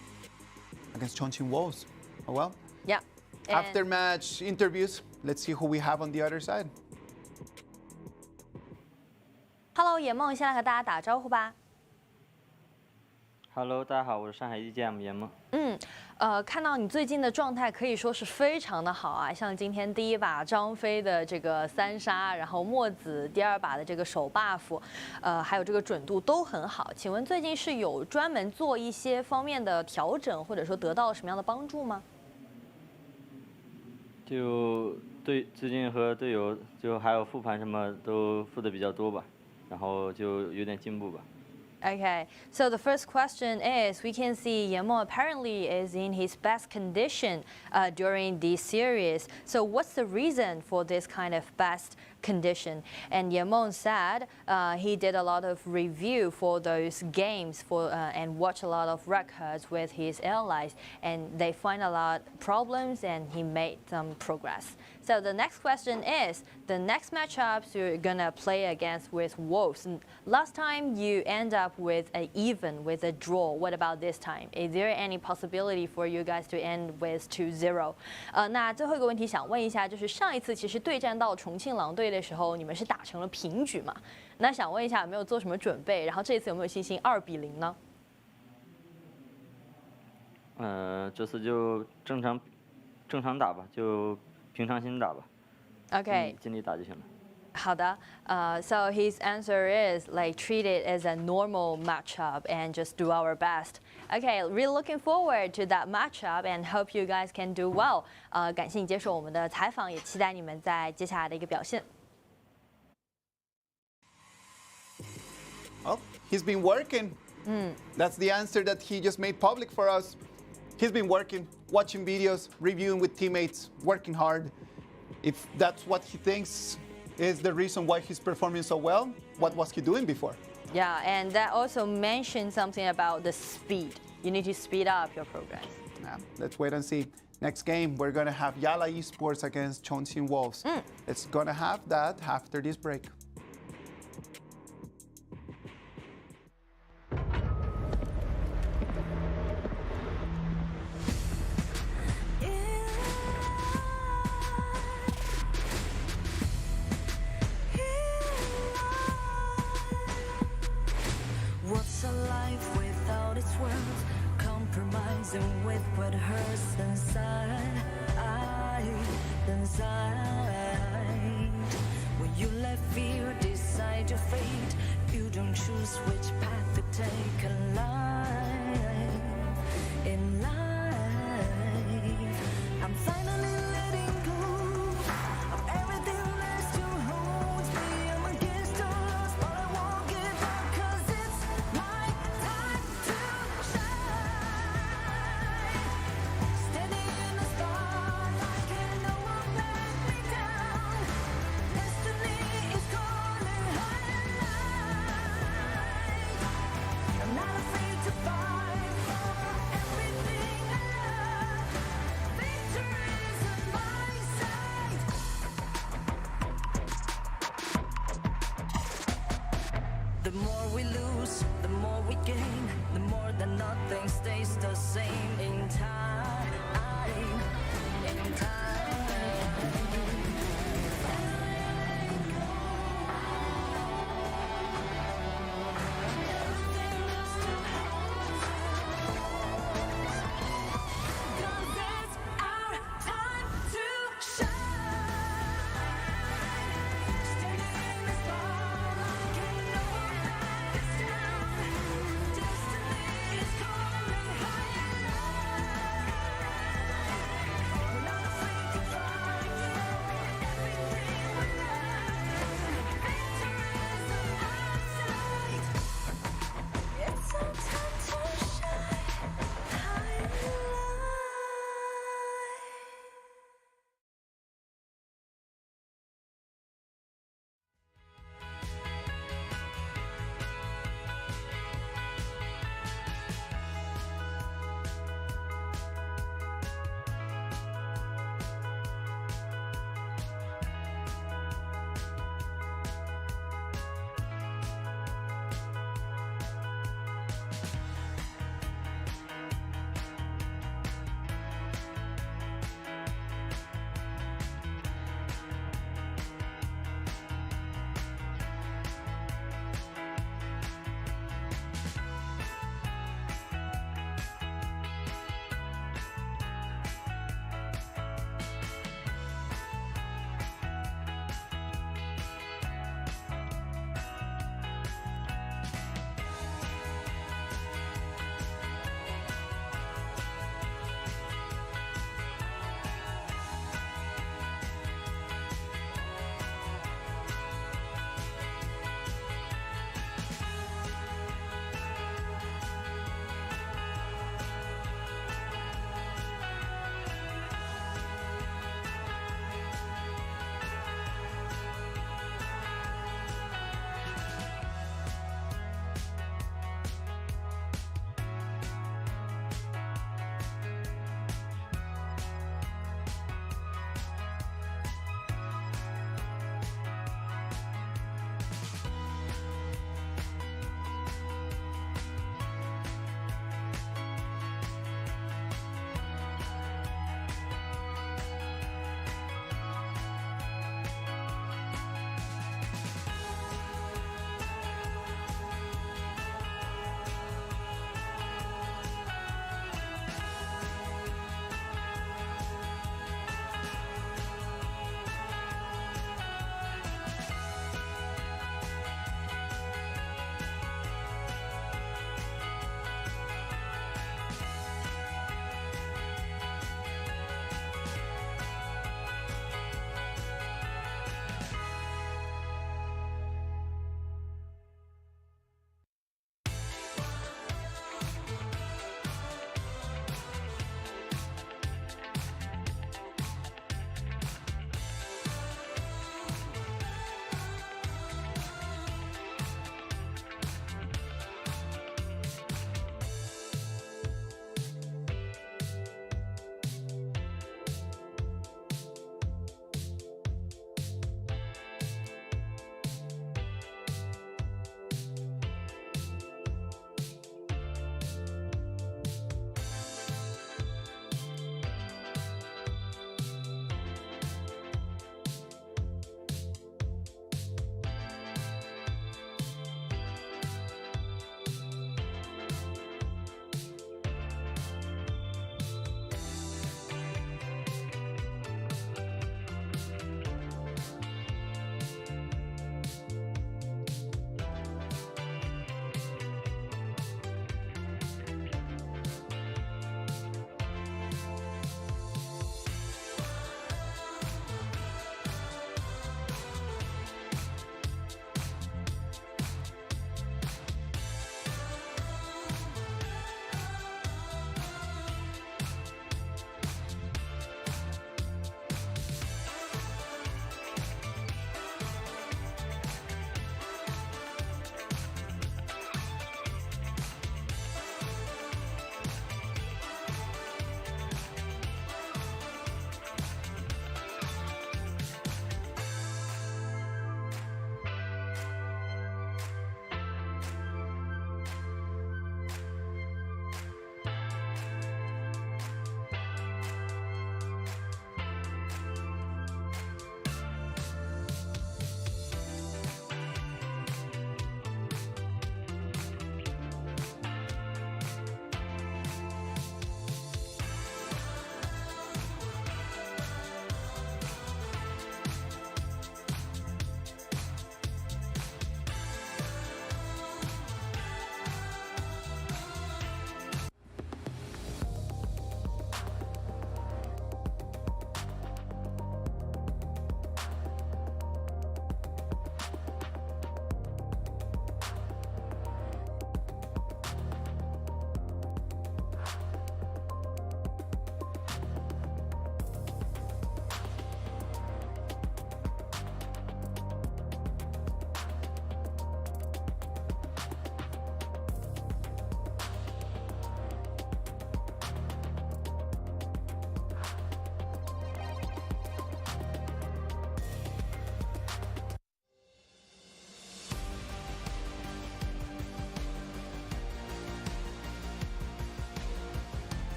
Chongqing Wolves. Oh well. Yeah. After match interviews, let's see who we have on the other side. Hello， 野梦，先来和大家打招呼吧。Hello， 大家好，我是上海 EDG.m 野梦。看到你最近的状态可以说是非常的好啊，像今天第一把张飞的这个3杀，然后墨子第2把的这个手 buff， 还有这个准度都很好。请问最近是有专门做一些方面的调整，或者说得到了什么样的帮助吗？就最近和队友就还有复盘什么都复的比较多吧，然后就有点进步吧。Okay, so the first question is, we can see YaLLa apparently is in his best condition during this series. So what's the reason for this kind of best condition? And YaLLa said he did a lot of review for those games and watch a lot of records with his allies, and they find a lot of problems and he made some progress. So the next question is, the next matchups you're gonna play against with Wolves. Last time you end up with an even, with a draw. What about this time? Is there any possibility for you guys to end with 2-0? 那最后一个问题想问一下，就是上一次其实对战到重庆狼队的时候，你们是打成了平局嘛？那想问一下有没有做什么准备？然后这次有没有信心2-0呢？这次就正常打吧，就平常心打吧。Okay. 尽力打就行了。好的，so his answer is like treat it as a normal matchup and just do our best. Okay, really looking forward to that matchup and hope you guys can do well. 感谢你接受我们的采访，也期待你们在接下来的一个表现。Well, he's been working. That's the answer that he just made public for us. He's been working, watching videos, reviewing with teammates, working hard. If that's what he thinks is the reason why he's performing so well, what was he doing before? Yeah, and that also mentioned something about the speed. You need to speed up your progress. Yeah, let's wait and see. Next game, we're going to have YaLLa Esports against Chongqing Wolves. It's going to have that after this break. What's a life without its worth? Compromising with what hurts inside. When you let fear decide your fate, you don't choose which path to take in life. I'm finally letting go of everything that still holds me. I'm against all odds, but I won't give up, 'cause it's my time to shine. Standing in the spotlight, and no one let me down. Destiny is calling high night. I'm not afraid to fight for everything I love. Victory's on my side. The more we lose, the more we gain. The more that nothing stays the same in time.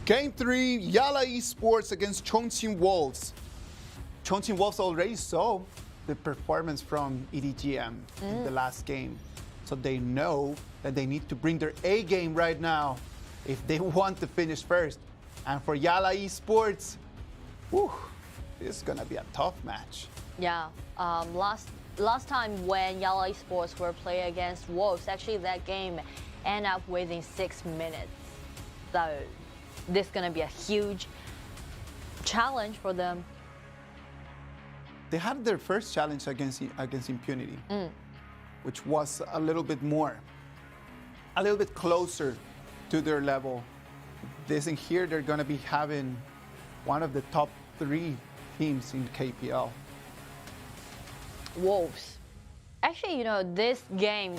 Game 3, YaLLa Esports against Chongqing Wolves. Chongqing Wolves already saw the performance from EDG.m in the last game. So they know that they need to bring their A game right now if they want to finish first. And for YaLLa Esports, whew, this is gonna be a tough match. Yeah, last time when YaLLa Esports were playing against Wolves, actually that game ended up within 6 minutes. So this is gonna be a huge challenge for them. They had their first challenge against Impunity, which was a little bit closer to their level. This in here, they're gonna be having one of the top 3 teams in KPL. Wolves. Actually, you know, this game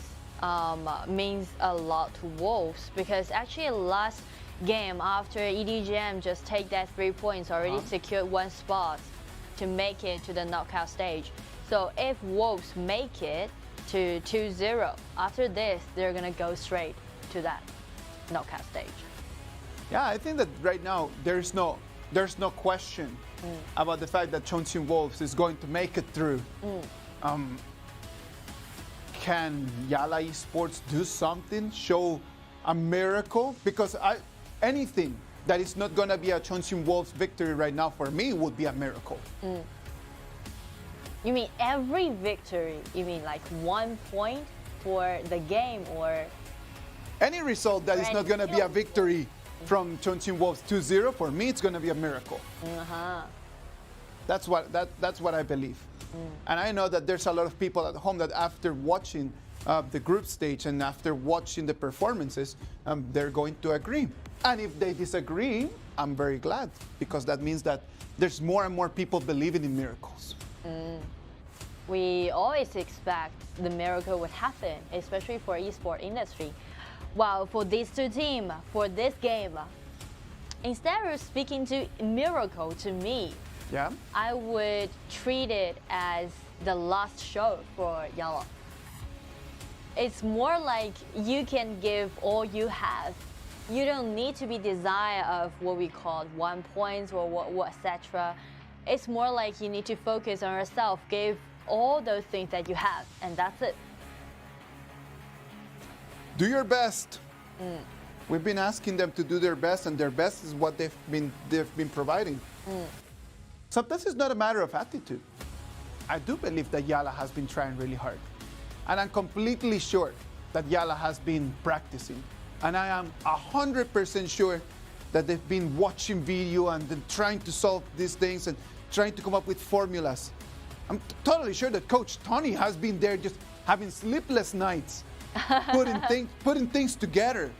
means a lot to Wolves because actually last game after EDG.m just take that 3 points, already secured 1 spot to make it to the knockout stage. So if Wolves make it to 2-0, after this, they're gonna go straight to that knockout stage. Yeah, I think that right now there's no question about the fact that Chongqing Wolves is going to make it through. Can YaLLa Esports do something, show a miracle? Because anything that is not going to be a Chongqing Wolves victory right now for me would be a miracle. You mean every victory? You mean like 1 point for the game, or any result that is not going to be a victory from Chongqing Wolves 2-0, for me it's going to be a miracle. That's what I believe. And I know that there's a lot of people at home that after watching the group stage and after watching the performances, they're going to agree. And if they disagree, I'm very glad, because that means that there's more and more people believing in miracles. We always expect the miracle would happen, especially for esports industry. Well, for these 2 teams, for this game, instead of speaking to miracle to me, I would treat it as the last show for YaLLa. It's more like you can give all you have. You don't need to be desire of what we call 1 point or what etc. It's more like you need to focus on yourself, give all those things that you have, and that's it. Do your best. We've been asking them to do their best, and their best is what they've been providing. Sometimes it's not a matter of attitude. I do believe that YaLLa has been trying really hard, and I'm completely sure that YaLLa has been practicing, and I am 100% sure that they've been watching video and then trying to solve these things and trying to come up with formulas. I'm totally sure that Coach Tony has been there just having sleepless nights, putting things together.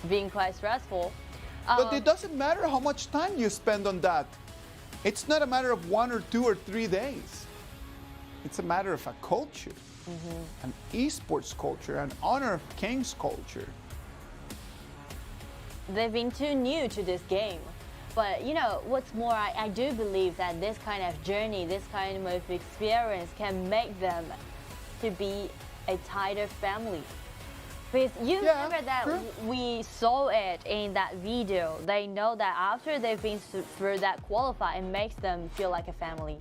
Being quite stressful. But it doesn't matter how much time you spend on that. It's not a matter of 1 or 2 or 3 days. It's a matter of a culture, an esports culture, an honor of kings culture. They've been too new to this game. But you know, what's more, I do believe that this kind of journey, this kind of experience can make them to be a tighter family. Because you remember that we saw it in that video. They know that after they've been through that qualify, it makes them feel like a family.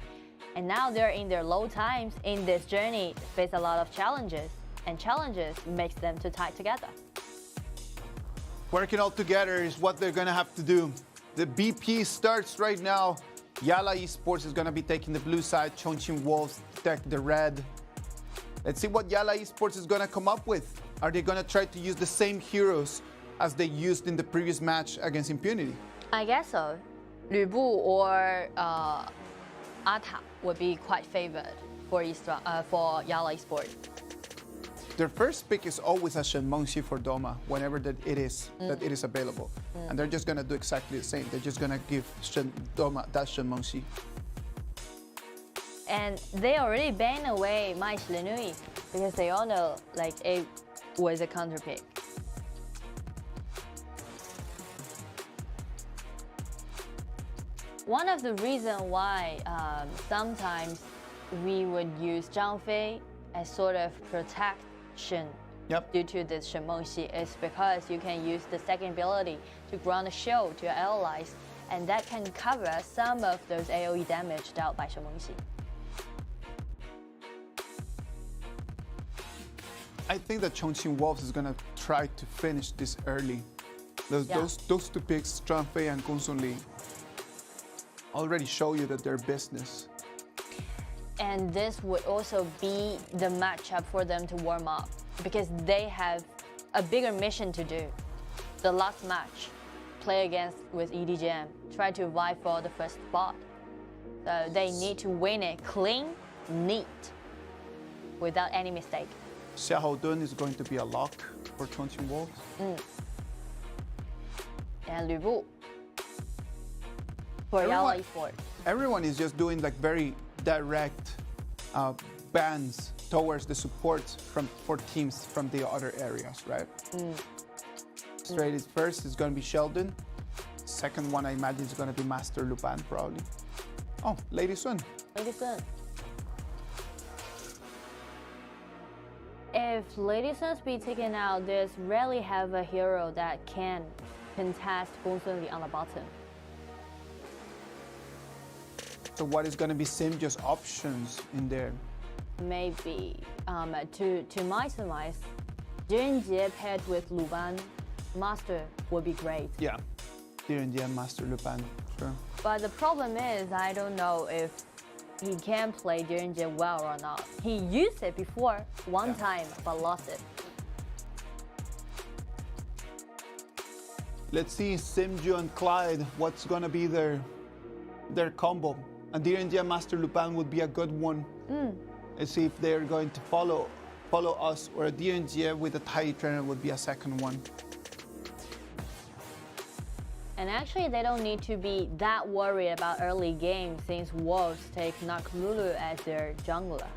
And now they're in their low times in this journey, face a lot of challenges. And challenges makes them to tie together. Working all together is what they're going to have to do. The BP starts right now. YaLLa Esports is going to be taking the blue side. Chongqing Wolves take the red. Let's see what YaLLa Esports is going to come up with. Are they going to try to use the same heroes as they used in the previous match against Impunity? I guess so. Lü Bu or Ata would be quite favored for YaLLa Esports. Their first pick is always a Shenmengxi for Doma, whenever that it is available. And they're just going to do exactly the same. They're just going to give Doma that Shenmengxi. And they already banned away Mai Shilenui because they all know like it was a counter pick. One of the reasons why sometimes we would use Zhang Fei as sort of protection due to this Shen Mengxi is because you can use the second ability to grant a shield to your allies, and that can cover some of those AoE damage dealt by Shen Mengxi. I think that Chongqing Wolves is gonna try to finish this early. Those two picks, Zhang Fei and Gongsun Li, already show you that they're business. And this would also be the matchup for them to warm up because they have a bigger mission to do. The last match, play against with EDG.m, try to vie for the first spot. So they need to win it clean, neat, without any mistake. Xiao Dun is going to be a lock for Chongqing Wolves. And Lü Bu for YaLLa Esports. Everyone is just doing like very direct bans towards the support for teams from the other areas, right? Straight is first is going to be Sheldon. Second one I imagine is going to be Master Lupin probably. Oh, Lady Sun. Lady Sun. If Lady Sun's be taken out, there's rarely have a hero that can contest Gongsun Li on the bottom. So what is going to be Simja's options in there? Maybe to my surmise, DRG paired with Lupin Master would be great. Yeah, DRG Master Lupin, sure. But the problem is, I don't know if he can play DRG well or not. He used it before one time, but lost it. Let's see Simju and Clyde, what's going to be their combo. And DRG Master Lupin would be a good one. Let's see if they're going to follow us, or a DRG with a tidy trainer would be a second one. And actually, they don't need to be that worried about early game since Wolves take Nakululu as their jungler.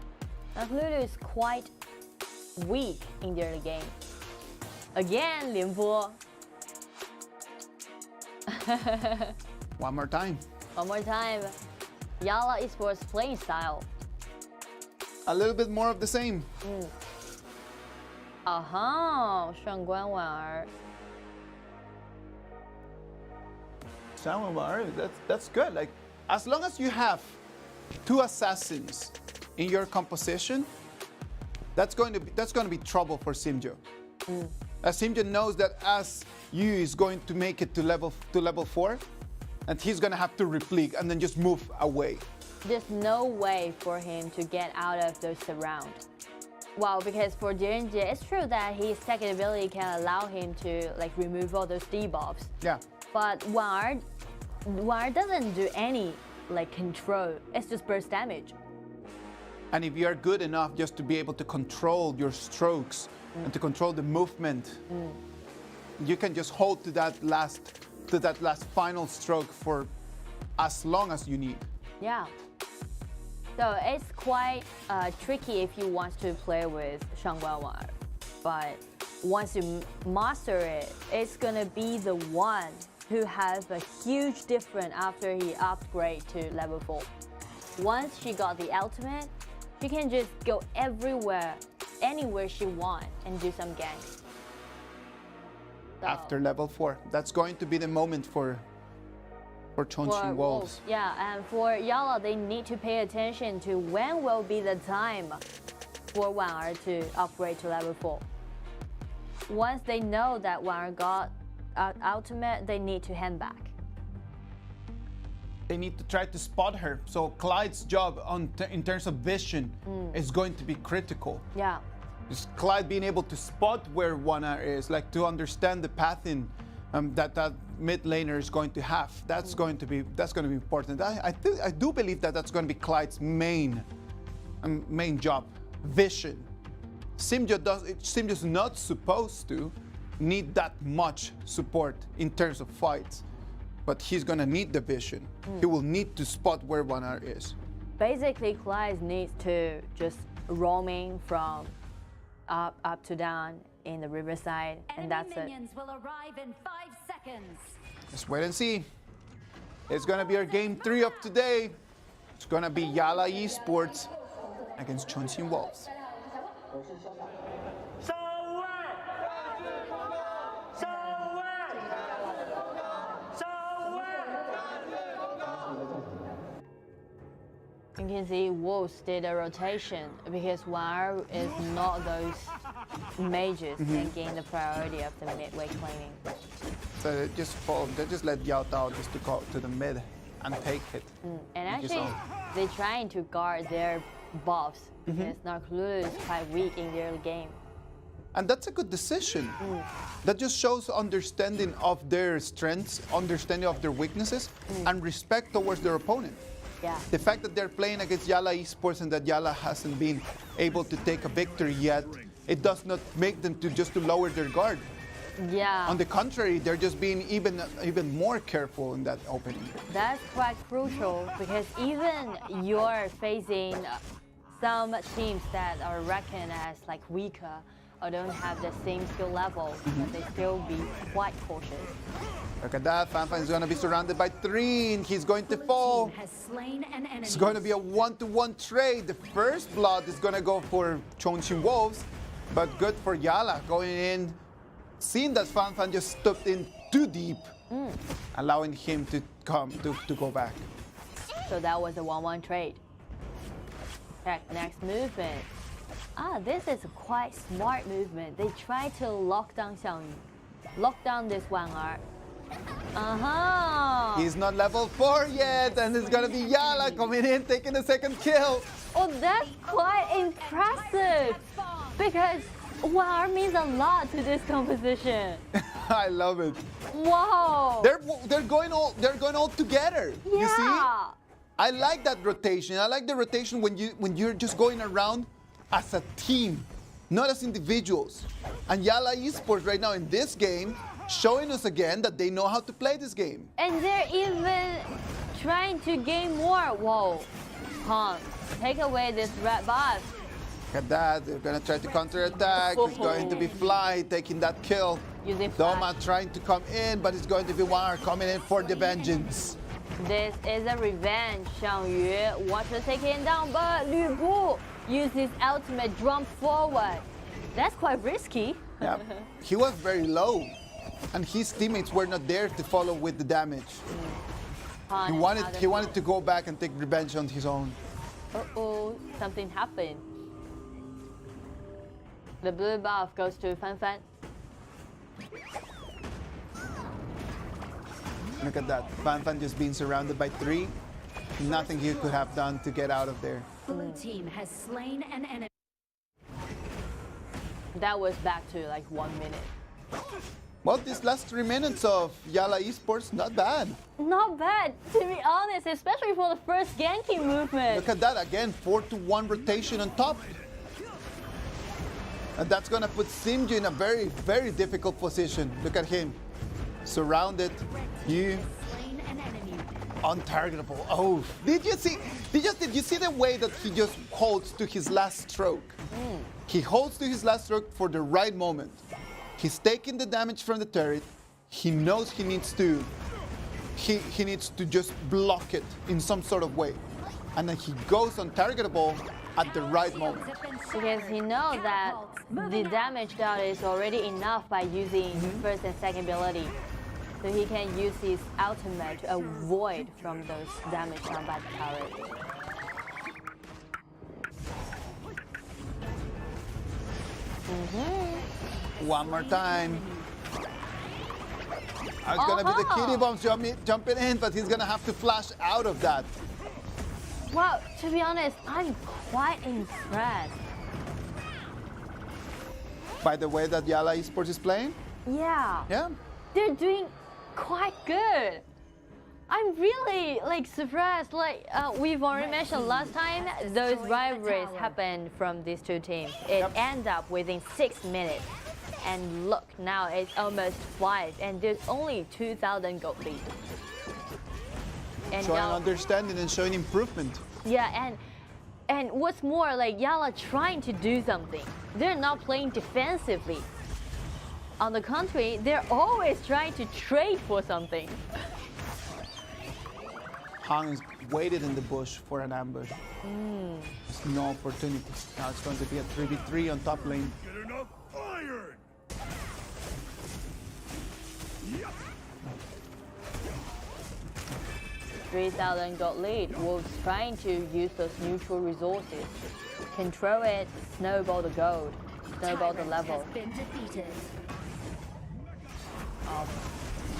Nakululu is quite weak in the early game. Again, Lin Bu. One more time. One more time. YaLLa Esports playing style. A little bit more of the same. Shen Guan Wan. That's good. Like, as long as you have two assassins in your composition, that's going to be trouble for Simjo. As Simjo knows that as Yu is going to make it to level 4, and he's going to have to replique and then just move away. There's no way for him to get out of those surround. Well, because for DRG, it's true that his second ability can allow him to like remove all those debuffs. Yeah. But Wang doesn't do any like control. It's just burst damage. And if you are good enough just to be able to control your strokes and to control the movement, you can just hold to that last final stroke for as long as you need. Yeah. So it's quite tricky if you want to play with Shen Guan Wan. But once you master it, it's gonna be the one who has a huge difference after he upgrade to level 4. Once she got the ultimate, she can just go everywhere, anywhere she wants and do some ganks. So, after level 4, that's going to be the moment for Chongqing Wolves. Yeah, and for YaLLa, they need to pay attention to when will be the time for Wang to upgrade to level 4. Once they know that Wang got ultimate, they need to hand back. They need to try to spot her. So Clyde's job in terms of vision is going to be critical. Yeah. Just Clyde being able to spot where Wana is, like to understand the pathing that mid laner is going to have. That's going to be important. I do believe that that's going to be Clyde's main job, vision. Simjo's not supposed to need that much support in terms of fights, but he's going to need the vision. He will need to spot where Wana is. Basically, Clyde needs to just roaming from up to down in the riverside, and that's it. Minions will arrive in 5 seconds. Let's wait and see. It's gonna be our game 3 of today. It's gonna be YaLLa Esports against Chongqing Wolves. You can see Wolves did a rotation because Wang is not those mages that gain the priority of the mid-way claiming. So they just let Yao just to go to the mid and take it. And actually, they're trying to guard their buffs because Narclulu is quite weak in their game. And that's a good decision. That just shows understanding of their strengths, understanding of their weaknesses, and respect towards their opponent. Yeah. The fact that they're playing against YaLLa Esports and that YaLLa hasn't been able to take a victory yet, it does not make them to lower their guard. Yeah. On the contrary, they're just being even more careful in that opening. That's quite crucial because even you're facing some teams that are reckoned as like weaker or don't have the same skill level, but they still be quite cautious. Look at that, Fan is going to be surrounded by 3 and he's going to fall. It's going to be a 1-to-1 trade. The first blood is going to go for Chongqing Wolves, but good for YaLLa going in, seeing that Fan just stepped in too deep, allowing him to go back. So that was a 1-1 trade. Check next movement. This is a quite smart movement. They try to lock down Xiao, lock down this Wang. He's not level 4 yet, and it's gonna be YaLLa coming in, taking the second kill. Oh, that's quite impressive because Wang means a lot to this composition. I love it. Wow. They're going all together. Yeah. You see? I like that rotation. I like the rotation when you're just going around as a team, not as individuals. And YaLLa Esports right now in this game showing us again that they know how to play this game. And they're even trying to gain more. Whoa, Heng, take away this red buff. Look at that, they're gonna try to counterattack. It's going to be Fly taking that kill. Doma trying to come in, but it's going to be Wang coming in for the vengeance. This is a revenge. Xiao wants to take him down, but Lu Bu used his ultimate jump forward. That's quite risky. Yeah, he was very low, and his teammates were not there to follow with the damage. He wanted to go back and take revenge on his own. Uh-oh, something happened. The blue buff goes to Fan. Look at that, Fan just being surrounded by 3. Nothing he could have done to get out of there. Blue team has slain an enemy. That was back to like 1 minute. Well, these last 3 minutes of YaLLa Esports, not bad. Not bad, to be honest, especially for the first ganking movement. Look at that, again, 4-to-1 rotation on top. And that's gonna put Simju in a very, very difficult position. Look at him, surrounded. Untargetable. Oh, did you see the way that he just holds to his last stroke? He holds to his last stroke for the right moment. He's taking the damage from the turret. He knows he needs to just block it in some sort of way. And then he goes untargetable at the right moment. Because he knows that the damage dot is already enough by using first and second ability. So he can use his ultimate to avoid from those damage done by the turret. One more time. It's gonna be the kitty bomb jumping in, but he's gonna have to flash out of that. Well, to be honest, I'm quite impressed. By the way that YaLLa Esports is playing? Yeah. Yeah. They're doing quite good. I'm really surprised. We've already mentioned last time, those rivalries happened from these two teams. It ended up within 6 minutes. And look, now it's almost 5, and there's only 2,000 gold lead. And showing now, understanding and showing improvement. Yeah, and what's more, YaLLa trying to do something. They're not playing defensively. On the contrary, they're always trying to trade for something. Heng waited in the bush for an ambush. There's no opportunity. Now it's going to be a 3v3 on top lane. Get enough iron! 3,000 gold lead. Wolves trying to use those neutral resources. Control it, snowball the gold, snowball the level.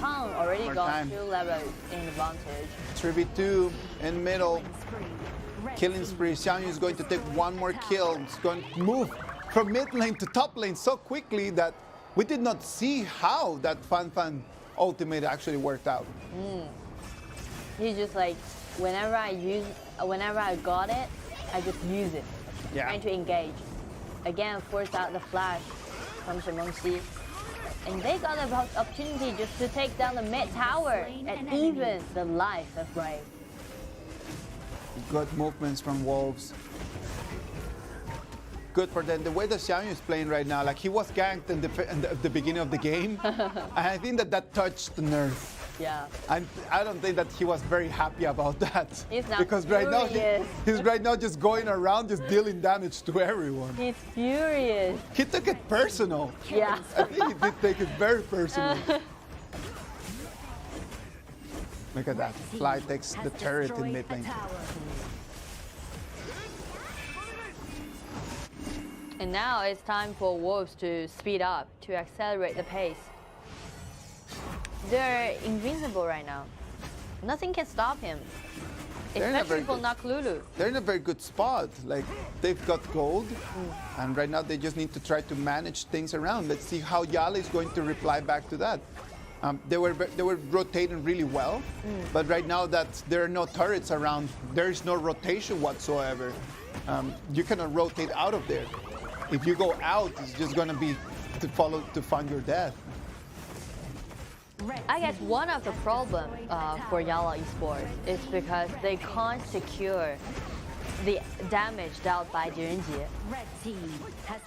Heng already More got time. 2 levels in advantage. 3v2 in middle. Killing spree. Xiao is going to take one more kill. He's going to move from mid lane to top lane so quickly that we did not see how that Fan ultimate actually worked out. He's just like, whenever I got it, I just use it. Yeah. Trying to engage. Again, force out the flash from Shimengxi. And they got the opportunity just to take down the mid tower and even the life of Ray. Good movements from Wolves. Good for them. The way that Xiao is playing right now, like he was ganked in the beginning of the game. And I think that touched the nerve. Yeah. And I don't think that he was very happy about that. He's not because right now furious. he's right now just going around just dealing damage to everyone. He's furious. He took it personal. Yeah. I think he did take it very personal. Look at that. Fly takes the turret in mid lane. And now it's time for Wolves to speed up, to accelerate the pace. They're invincible right now. Nothing can stop him. Especially for Naklulu. They're in a very good spot. Like, they've got gold, and right now they just need to try to manage things around. Let's see how YaLLa is going to reply back to that. They were rotating really well, but right now that there are no turrets around, there is no rotation whatsoever. You cannot rotate out of there. If you go out, it's just going to be to find your death. I guess one of the problems for YaLLa Esports is because they can't secure the damage dealt by DRG.GK.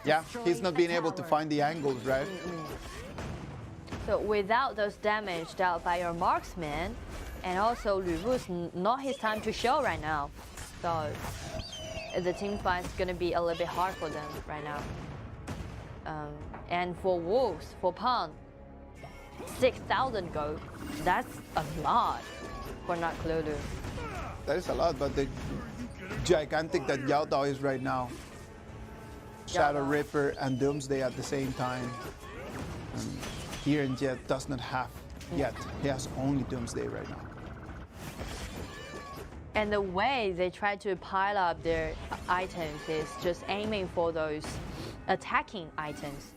Yeah, he's not being able to find the angles, right? So without those damage dealt by your marksman, and also Lu Bu's not his time to show right now. So the team fight's gonna be a little bit hard for them right now. And for Wolves, for Pan, 6,000 gold, that's a lot for Naklulu. That is a lot, but the gigantic that YaLLa is right now. Shadow Ripper and Doomsday at the same time. Here in Jet does not have yet. He has only Doomsday right now. And the way they try to pile up their items is just aiming for those attacking items,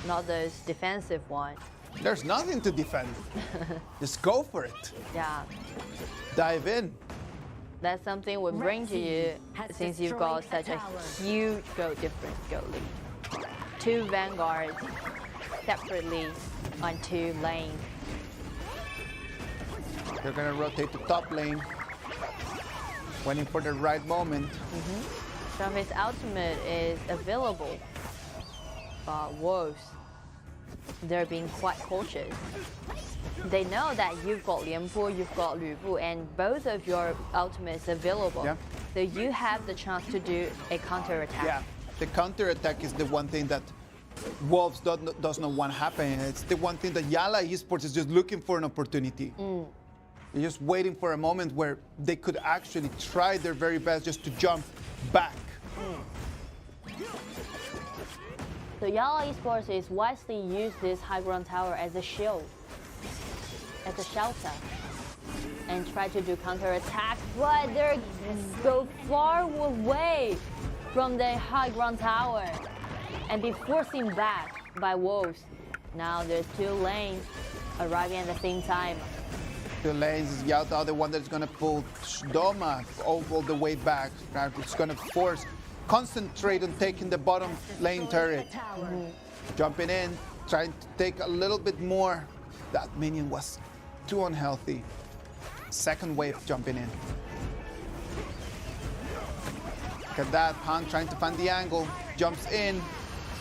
not those defensive ones. There's nothing to defend. Just go for it. Yeah. Dive in. That's something we bring to you since you've got such a huge goal difference, goal lead. 2 vanguards separately on 2 lanes. They're gonna rotate to top lane, waiting for the right moment. So his ultimate is available. Wolves, they're being quite cautious. They know that you've got Lianpu, you've got Lu Bu, and both of your ultimates available. Yeah. So you have the chance to do a counter attack. Yeah, the counter attack is the one thing that Wolves does not want to happen. It's the one thing that YaLLa Esports is just looking for an opportunity. They're just waiting for a moment where they could actually try their very best just to jump back. So YaLLa Esports is wisely use this high ground tower as a shield, as a shelter, and try to do counter attack, but they go far away from the high ground tower and be forcing back by Wolves. Now there's 2 lanes arriving at the same time. 2 lanes, YaLLa, the one that's gonna pull Doma all the way back. Right? It's gonna force, concentrate on taking the bottom lane turret. Jumping in, trying to take a little bit more. That minion was too unhealthy. Second wave jumping in. Look at that, Han trying to find the angle, jumps in,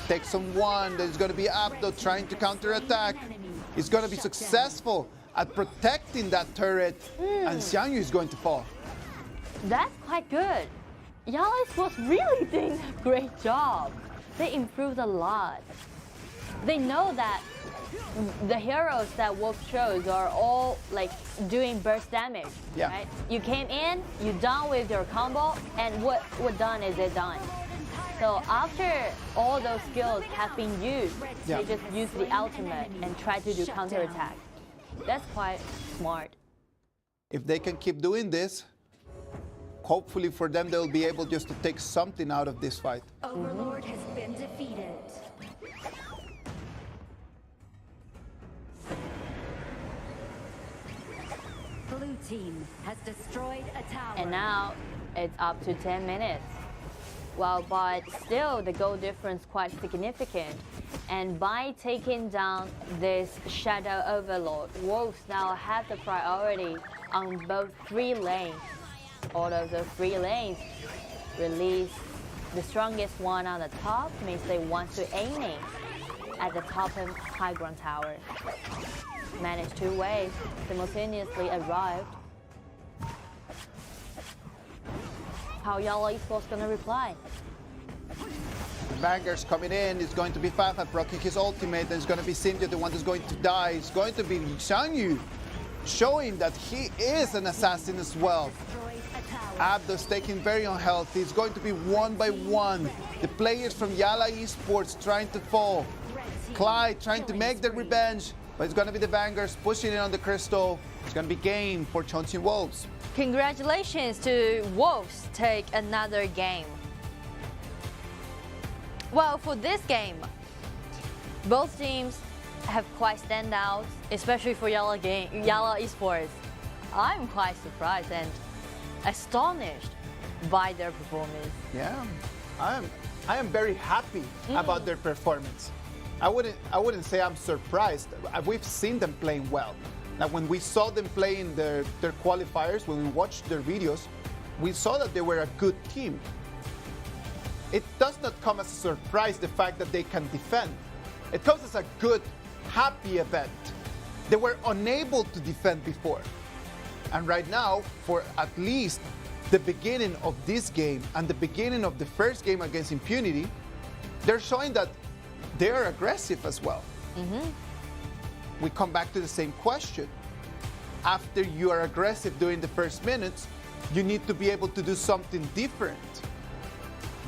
takes on 1. There's gonna be Abdo trying to counter-attack. He's gonna be successful at protecting that turret, and Xiao is going to fall. That's quite good. YaLLa Esports really doing a great job. They improved a lot. They know that the heroes that Wolf chose are all like doing burst damage. Yeah. Right? You came in, you done with your combo, and what done is it done. So after all those skills have been used, Yeah. they just use the ultimate and try to do counterattack. That's quite smart. If they can keep doing this, hopefully for them they'll be able just to take something out of this fight. Overlord has been defeated. Blue team has destroyed a tower. And now it's up to 10 minutes. Well, but still the goal difference quite significant. And by taking down this Shadow Overlord, Wolves now have the priority on both 3 lanes. All of the 3 lanes release the strongest one on the top, means they want to aiming at the top of high ground tower. Managed 2 waves, simultaneously arrived. How YaLLa Esports gonna reply? The Vanguard's coming in, it's going to be Fafa proccing his ultimate, and it's going to be Simja, the one that's going to die. It's going to be Guang Yu, showing that he is an assassin as well. Abdo's taking very unhealthy. It's going to be 1 by 1. The players from YaLLa Esports trying to fall. Clyde trying to make their revenge, but it's going to be the Vanguards pushing it on the crystal. It's going to be game for Chongqing Wolves. Congratulations to Wolves take another game. Well, for this game, both teams have quite standouts, especially for YaLLa Esports. I'm quite surprised and astonished by their performance. Yeah, I am very happy about their performance. I wouldn't say I'm surprised. We've seen them playing well. Now, when we saw them playing their qualifiers, when we watched their videos, we saw that they were a good team. It does not come as a surprise, the fact that they can defend. It comes as a good, happy event. They were unable to defend before. And right now, for at least the beginning of this game and the beginning of the first game against Impunity, they're showing that they are aggressive as well. We come back to the same question. After you are aggressive during the first minutes, you need to be able to do something different.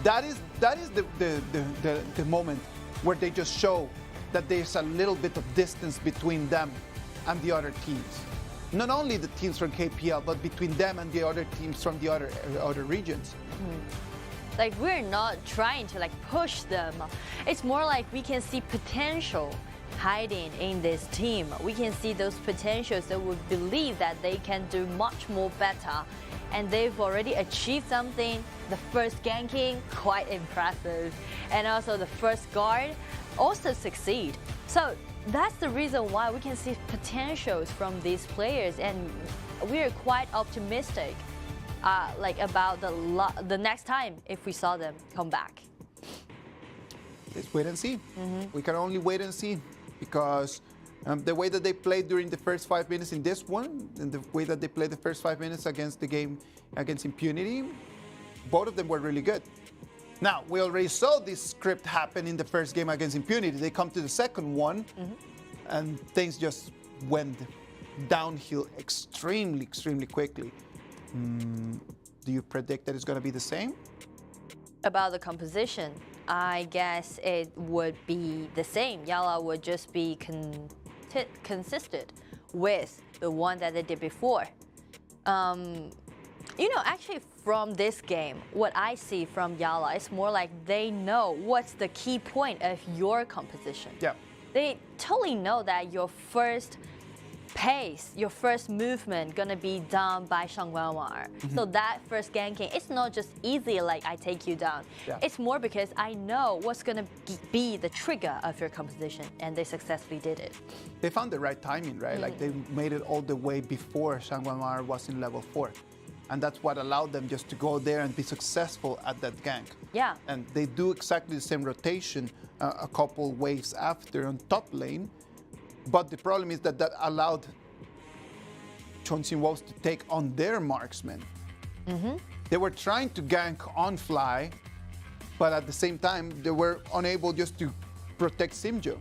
That is the moment where they just show that there's a little bit of distance between them and the other teams. Not only the teams from KPL, but between them and the other teams from the other regions. Like, we're not trying to like push them. It's more like we can see potential hiding in this team. We can see those potentials that we believe that they can do much more better. And they've already achieved something. The first ganking, quite impressive. And also the first guard also succeed. So that's the reason why we can see potentials from these players, and we're quite optimistic like about the next time if we saw them come back. Let's wait and see. We can only wait and see, because the way that they played during the first 5 minutes in this one, and the way that they played the first 5 minutes against the game against Impunity, both of them were really good. Now, we already saw this script happen in the first game against Impunity. They come to the second one, and things just went downhill extremely quickly. Do you predict that it's going to be the same? About the composition, I guess it would be the same. YaLLa would just be consistent with the one that they did before. You know, actually from this game, what I see from YaLLa is more like they know what's the key point of your composition. Yeah. They totally know that your first pace, your first movement gonna be done by Shanghai. So that first ganking, it's not just easy like I take you down. Yeah. It's more because I know what's gonna be the trigger of your composition, and they successfully did it. They found the right timing, right? Like they made it all the way before Shanghai was in level 4. And that's what allowed them just to go there and be successful at that gank. Yeah. And they do exactly the same rotation a couple waves after on top lane. But the problem is that that allowed Chongqing Wolves to take on their marksmen. They were trying to gank on fly, but at the same time, they were unable just to protect Simjo.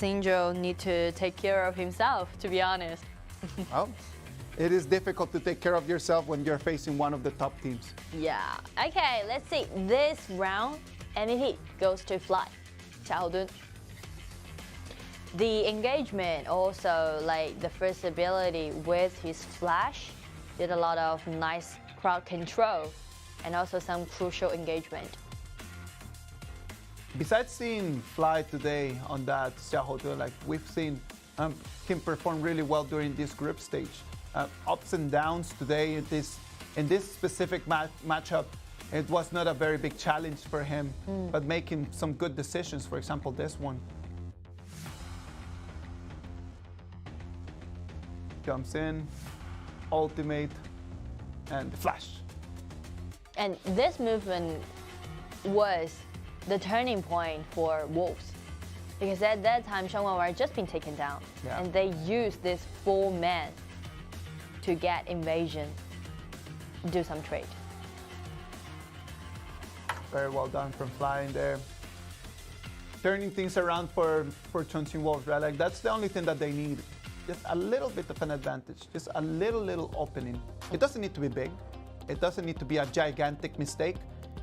Xingzhou need to take care of himself, to be honest. Well, it is difficult to take care of yourself when you're facing one of the top teams. Yeah. Okay, let's see. This round, MVP goes to Fly. Xiao. The engagement also, like the first ability with his flash, did a lot of nice crowd control and also some crucial engagement. Besides seeing Fly today on that Xiao, like we've seen him perform really well during this group stage. Ups and downs today in this specific matchup. It was not a very big challenge for him, but making some good decisions. For example, this one. Jumps in, ultimate, and flash. And this movement was the turning point for Wolves. Because at that time, Chongqing had just been taken down. Yeah. And they used this 4-man to get invasion, do some trade. Very well done from Fly in there. Turning things around for Chongqing Wolves, right? Like that's the only thing that they need. Just a little bit of an advantage, just a little opening. It doesn't need to be big. It doesn't need to be a gigantic mistake.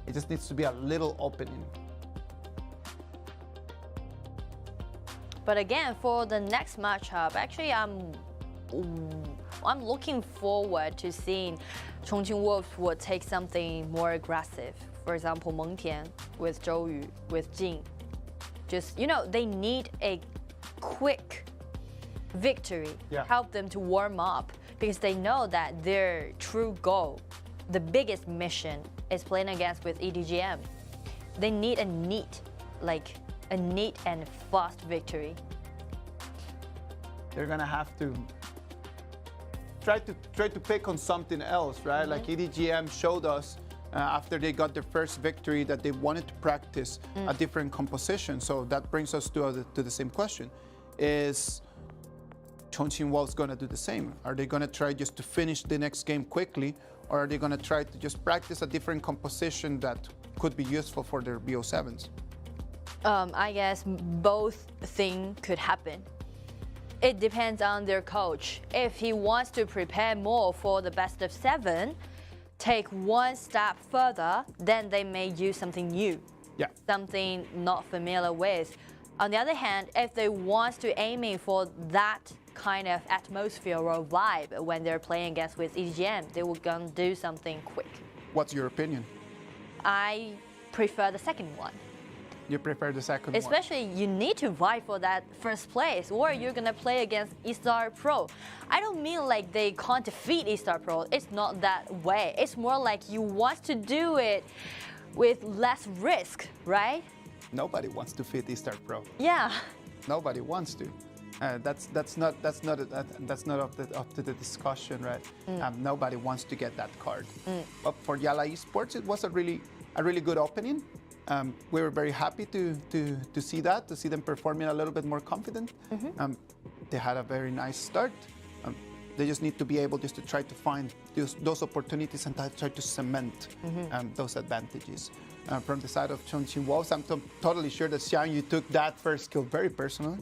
It just needs to be a little opening. But again, for the next matchup, actually I'm looking forward to seeing Chongqing Wolves will take something more aggressive. For example, Meng Tian with Zhou Yu, with Jing. Just, you know, they need a quick victory, help them to warm up, because they know that their true goal, the biggest mission, is playing against with EDG.m. They need a neat and fast victory. They're gonna have to try to pick on something else, right? Like EDG.m showed us after they got their first victory that they wanted to practice a different composition. So that brings us to the same question: is Chongqing Wolves gonna do the same? Are they gonna try just to finish the next game quickly, or are they gonna try to just practice a different composition that could be useful for their BO7s? I guess both things could happen. It depends on their coach. If he wants to prepare more for the best of 7, take one step further, then they may use something new, something not familiar with. On the other hand, if they want to aiming for that kind of atmosphere or vibe when they're playing against with EDG.m, they will gonna do something quick. What's your opinion? I prefer the second one. You prefer the second one? Especially you need to vie for that first place, or you're gonna play against eStar Pro. I don't mean like they can't defeat eStar Pro. It's not that way. It's more like you want to do it with less risk, right? Nobody wants to defeat eStar Pro. Yeah. Nobody wants to. That's not up to the discussion, right? Nobody wants to get that card. But for YaLLa Esports, it was a really good opening. We were very happy to see that, to see them performing a little bit more confident. They had a very nice start. They just need to be able just to try to find those opportunities and try to cement those advantages. From the side of Chongqing Wolves, I'm totally sure that Xiao took that first kill very personally.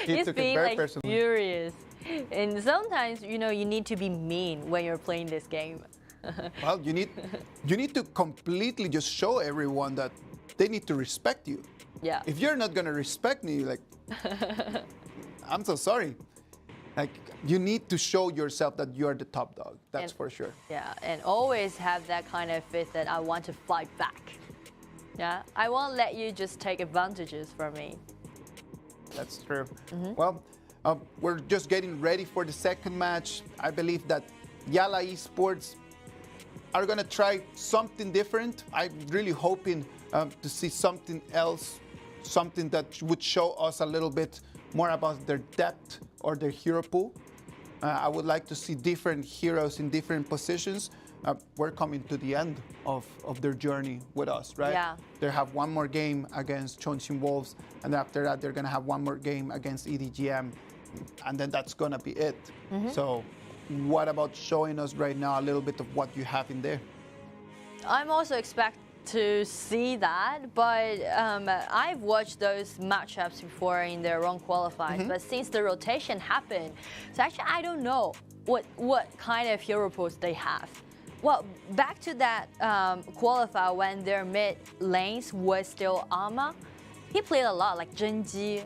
He's being like furious. And sometimes, you know, you need to be mean when you're playing this game. Well, you need to completely just show everyone that they need to respect you. Yeah. If you're not gonna respect me, like, I'm so sorry. Like, you need to show yourself that you're the top dog. That's for sure. Yeah, and always have that kind of faith that I want to fight back. Yeah, I won't let you just take advantages from me. That's true. Well, we're just getting ready for the second match. I believe that YaLLa Esports are gonna try something different. I'm really hoping to see something else, something that would show us a little bit more about their depth or their hero pool. I would like to see different heroes in different positions. We're coming to the end of their journey with us, right? Yeah. They have one more game against Chongqing Wolves, and after that, they're gonna have one more game against EDG.m, and then that's gonna be it. So what about showing us right now a little bit of what you have in there? I'm also to see that, but I've watched those matchups before in their own qualifiers. But since the rotation happened, so actually I don't know what kind of hero pools they have. Well, back to that qualifier when their mid lanes was still Ama, he played a lot like Zhenji,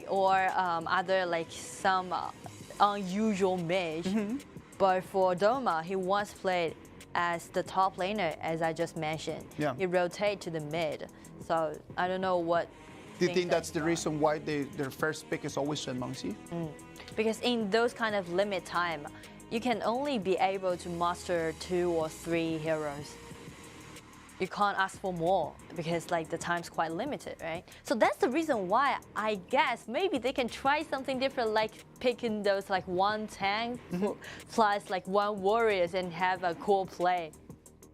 or other like some unusual mage. But for Doma, he once played as the top laner, as I just mentioned. Yeah. He rotated to the mid. So I don't know what. Do you think that's the reason why their first pick is always Shen Mengxi? Because in those kind of limit time, you can only be able to master 2 or 3 heroes. You can't ask for more because like the time's quite limited, right? So that's the reason why I guess maybe they can try something different, like picking those like 1 tank plus like 1 warriors and have a cool play.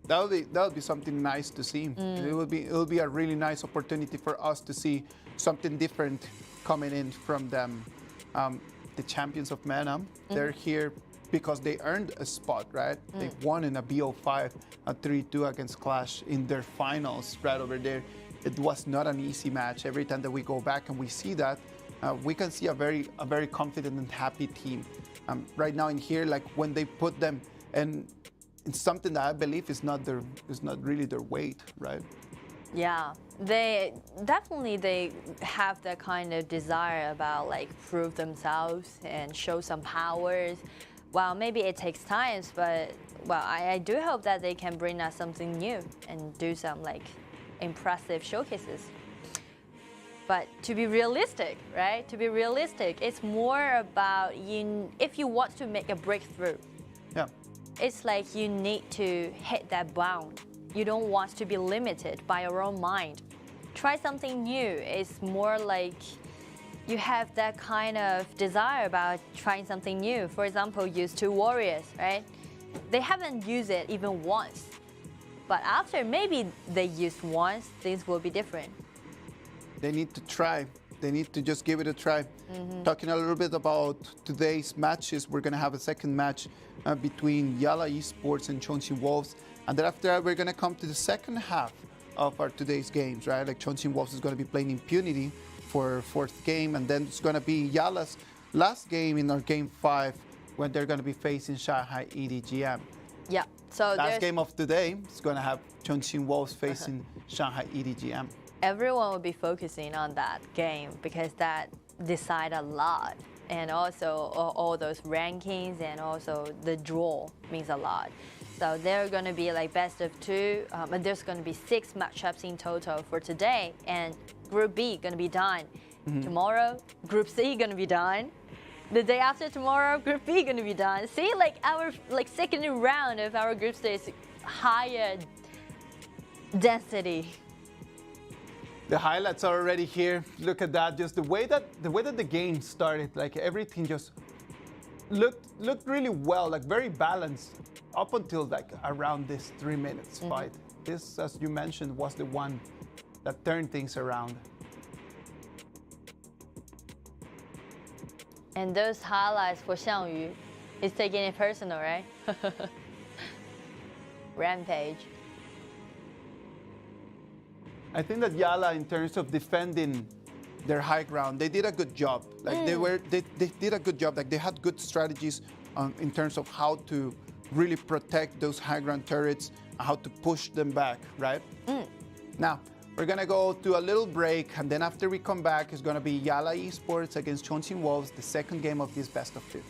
That would be something nice to see. It will be a really nice opportunity for us to see something different coming in from them. The champions of Pena, they're here because they earned a spot, right? They won in a BO5, a 3-2 against Clash in their finals right over there. It was not an easy match. Every time that we go back and we see that, we can see a very confident and happy team. Right now in here, like when they put them, and it's something that I believe is not really their weight, right? Yeah, they have that kind of desire about like prove themselves and show some powers. Well, maybe it takes time, but well, I do hope that they can bring us something new and do some like impressive showcases. But to be realistic, right? To be realistic, it's more about if you want to make a breakthrough. Yeah. It's like you need to hit that bound. You don't want to be limited by your own mind. Try something new. It's more like you have that kind of desire about trying something new. For example, use 2 warriors, right? They haven't used it even once. But after maybe they used once, things will be different. They need to try. They need to just give it a try. Talking a little bit about today's matches, we're going to have a second match between YaLLa Esports and Chongqing Wolves. And then after that, we're going to come to the second half of our today's games, right? Like Chongqing Wolves is going to be playing Impunity for 4th game, and then it's going to be YaLLa's last game in our game 5 when they're going to be facing Shanghai EDG.m. Yeah. So last game of today is going to have Chongqing Wolves facing Shanghai EDG.m. Everyone will be focusing on that game because that decide a lot, and also all those rankings and also the draw means a lot. So they're going to be like best of 2, and there's going to be 6 matchups in total for today, and Group B going to be done. Tomorrow, Group C going to be done. The day after tomorrow, Group B going to be done. See, like our second round of our group stage is higher density. The highlights are already here. Look at that, just the way that the game started, like everything just looked really well, like very balanced up until like around this 3 minutes fight. This, as you mentioned, was the one that turned things around. And those highlights for Xiao, he's taking it personal, right? Rampage. I think that YaLLa, in terms of defending their high ground, they did a good job. Like they did a good job. Like they had good strategies in terms of how to really protect those high ground turrets, how to push them back, right? Now, we're gonna go to a little break, and then after we come back, it's gonna be YaLLa Esports against Chongqing Wolves, the second game of this best of 2.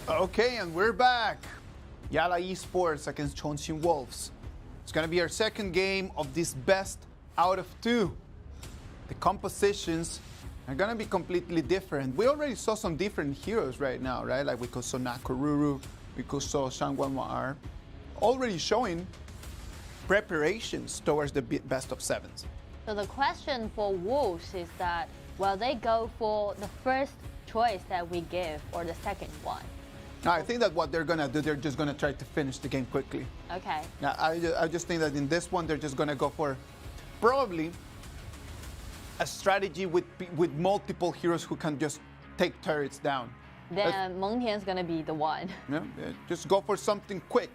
Okay, and we're back. YaLLa Esports against Chongqing Wolves. It's gonna be our second game of this best out of 2. The compositions are gonna be completely different. We already saw some different heroes right now, right? Like we could saw Nakoruru, we could saw Shangwanwa'ar, already showing preparations towards the best of 7s. So the question for Wolves is that, will they go for the first choice that we give or the second one? Now, I think that what they're gonna do, they're just gonna try to finish the game quickly. Okay. Now, I just think that in this one, they're just gonna go for probably a strategy with multiple heroes who can just take turrets down. Then Meng Tian's gonna be the one. Yeah, just go for something quick.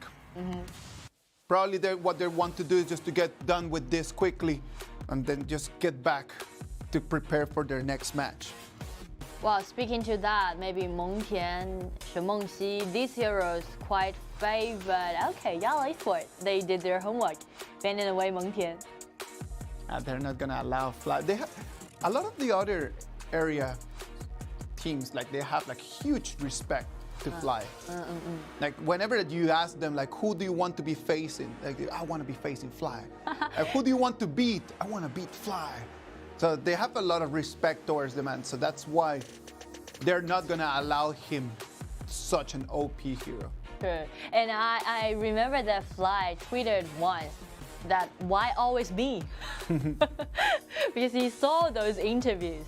Probably what they want to do is just to get done with this quickly and then just get back to prepare for their next match. Well, speaking to that, maybe Meng Tian, Shen Mengxi, these heroes quite favored. Okay, YaLLa Esports, they did their homework, banning away Meng Tian. They're not gonna allow fly. They have a lot of the other area teams, like they have like huge respect to fly. Like whenever you ask them, like, who do you want to be facing? Like, I want to be facing fly. Like, who do you want to beat? I want to beat fly. So they have a lot of respect towards the man. So that's why they're not gonna allow him such an OP hero. True. And I remember that Fly tweeted once that why always me? Because he saw those interviews.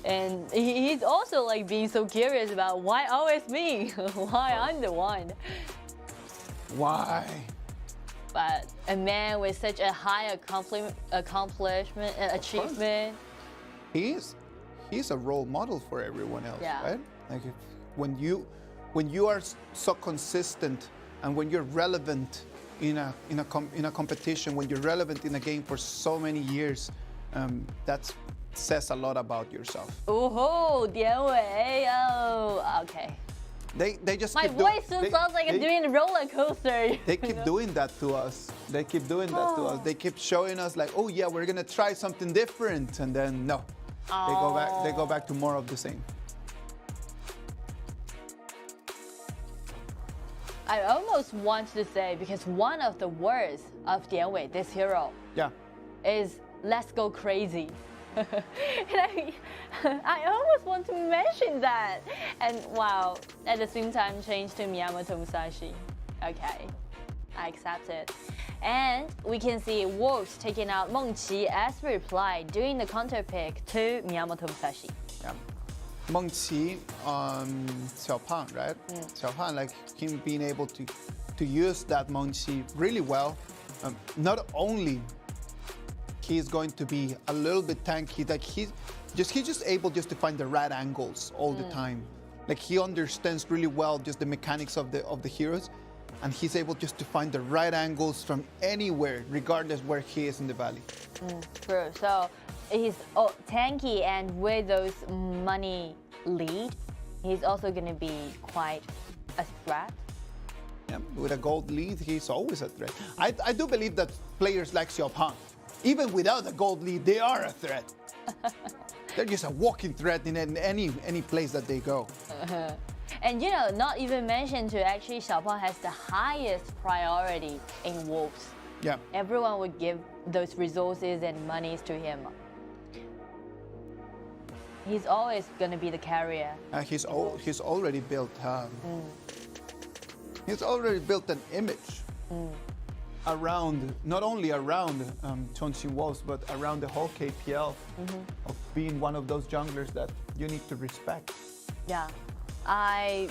And he's also like being so curious about why always me? Why I'm the one? Why? But a man with such a high achievement. He's a role model for everyone else, Yeah. right? Like when you are so consistent and when you're relevant in a competition, when you're relevant in a game for so many years, that says a lot about yourself. Oh, Dianwei. Oh, okay. They just My keep voice sounds like I'm doing a roller coaster. They keep doing that to us. They keep doing that to us. They keep showing us like, oh yeah, we're gonna try something different, and then no, they go back to more of the same. I almost want to say, because one of the words of Dianwei, this hero, is let's go crazy. And I almost want to mention that. And wow, at the same time change to Miyamoto Musashi. Okay, I accept it. And we can see Wolves taking out Mengqi as reply, doing the counter pick to Miyamoto Musashi. Yeah. Mengqi on Xiao Pan, right? Xiao Pan, like him being able to use that Mengqi really well. Not only he's going to be a little bit tanky, like he's just able just to find the right angles all the time. Like he understands really well just the mechanics of the heroes, and he's able just to find the right angles from anywhere, regardless where he is in the valley. True. So he's tanky, and with those money lead, he's also going to be quite a threat. Yeah, with a gold lead, he's always a threat. I do believe that players like Xiao Pan, even without a gold lead, they are a threat. They're just a walking threat in any place that they go. And you know, not even mentioned to actually Xiao Pan has the highest priority in Wolves. Yeah. Everyone would give those resources and monies to him. He's always going to be the carrier. He's already built. He's already built an image around, not only around Chongqing Wolves, but around the whole KPL of being one of those junglers that you need to respect. Yeah, I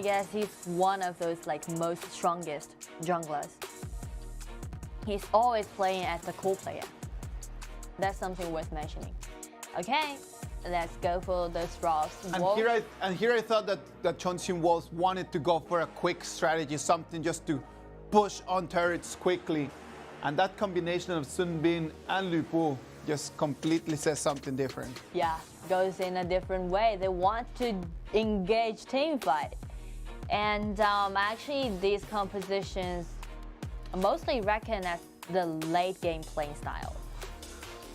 guess he's one of those like most strongest junglers. He's always playing as the cool player. That's something worth mentioning. Okay, let's go for those draws. And here I thought that Chongqing Wolves wanted to go for a quick strategy, something just to push on turrets quickly. And that combination of Sun Bin and Lu Bu just completely says something different. Yeah, goes in a different way. They want to engage team fight. And actually these compositions are mostly reckoned as the late game playing style.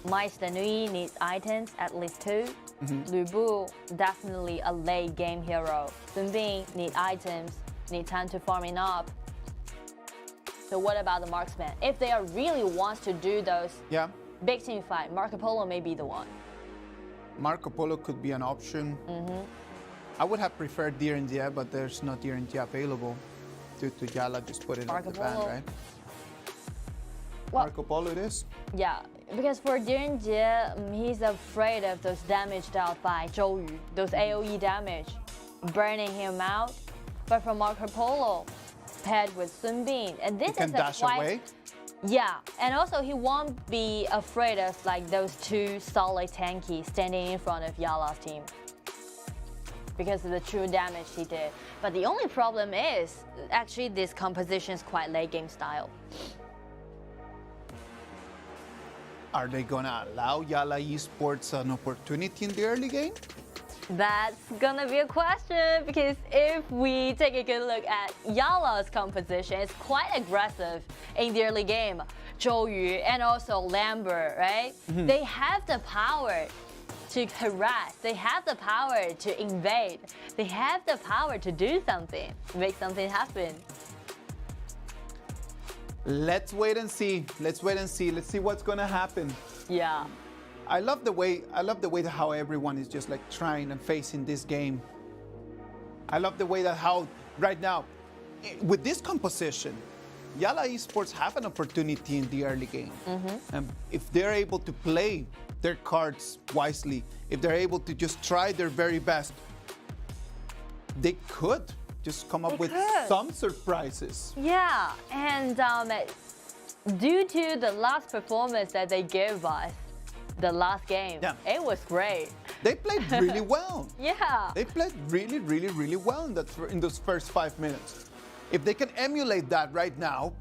My Stanui needs items, at least 2. Lu Bu, definitely a late game hero. Sun Bin need items, need time to farm it up. So what about the marksman? If they are really wants to do those big team fight, Marco Polo may be the one. Marco Polo could be an option. I would have preferred DRG, but there's no DRG available due to YaLLa just put it on the ban, right? Well, Marco Polo it is? Yeah, because for DRG, he's afraid of those damage dealt by Zhou Yu, those AoE damage, burning him out. But for Marco Polo, paired with Sun Bin, and this is a quite... Yeah, and also he won't be afraid of like those 2 solid tankies standing in front of YaLLa's team because of the true damage he did. But the only problem is, actually this composition is quite late game style. Are they gonna allow YaLLa Esports an opportunity in the early game? That's gonna be a question, because if we take a good look at YaLLa's composition, it's quite aggressive in the early game. Zhou Yu and also Lambert, right? They have the power to harass, they have the power to invade, they have the power to do something, make something happen. Let's wait and see. Let's wait and see. Let's see what's gonna happen. Yeah. I love the way how everyone is just like trying and facing this game. I love the way that how right now, with this composition, YaLLa Esports have an opportunity in the early game. And if they're able to play their cards wisely, if they're able to just try their very best, they could just come up with some surprises. Yeah, and due to the last performance that they gave us, the last game, it was great. They played really well. Yeah. They played really, really, really well in those first 5 minutes. If they can emulate that right now,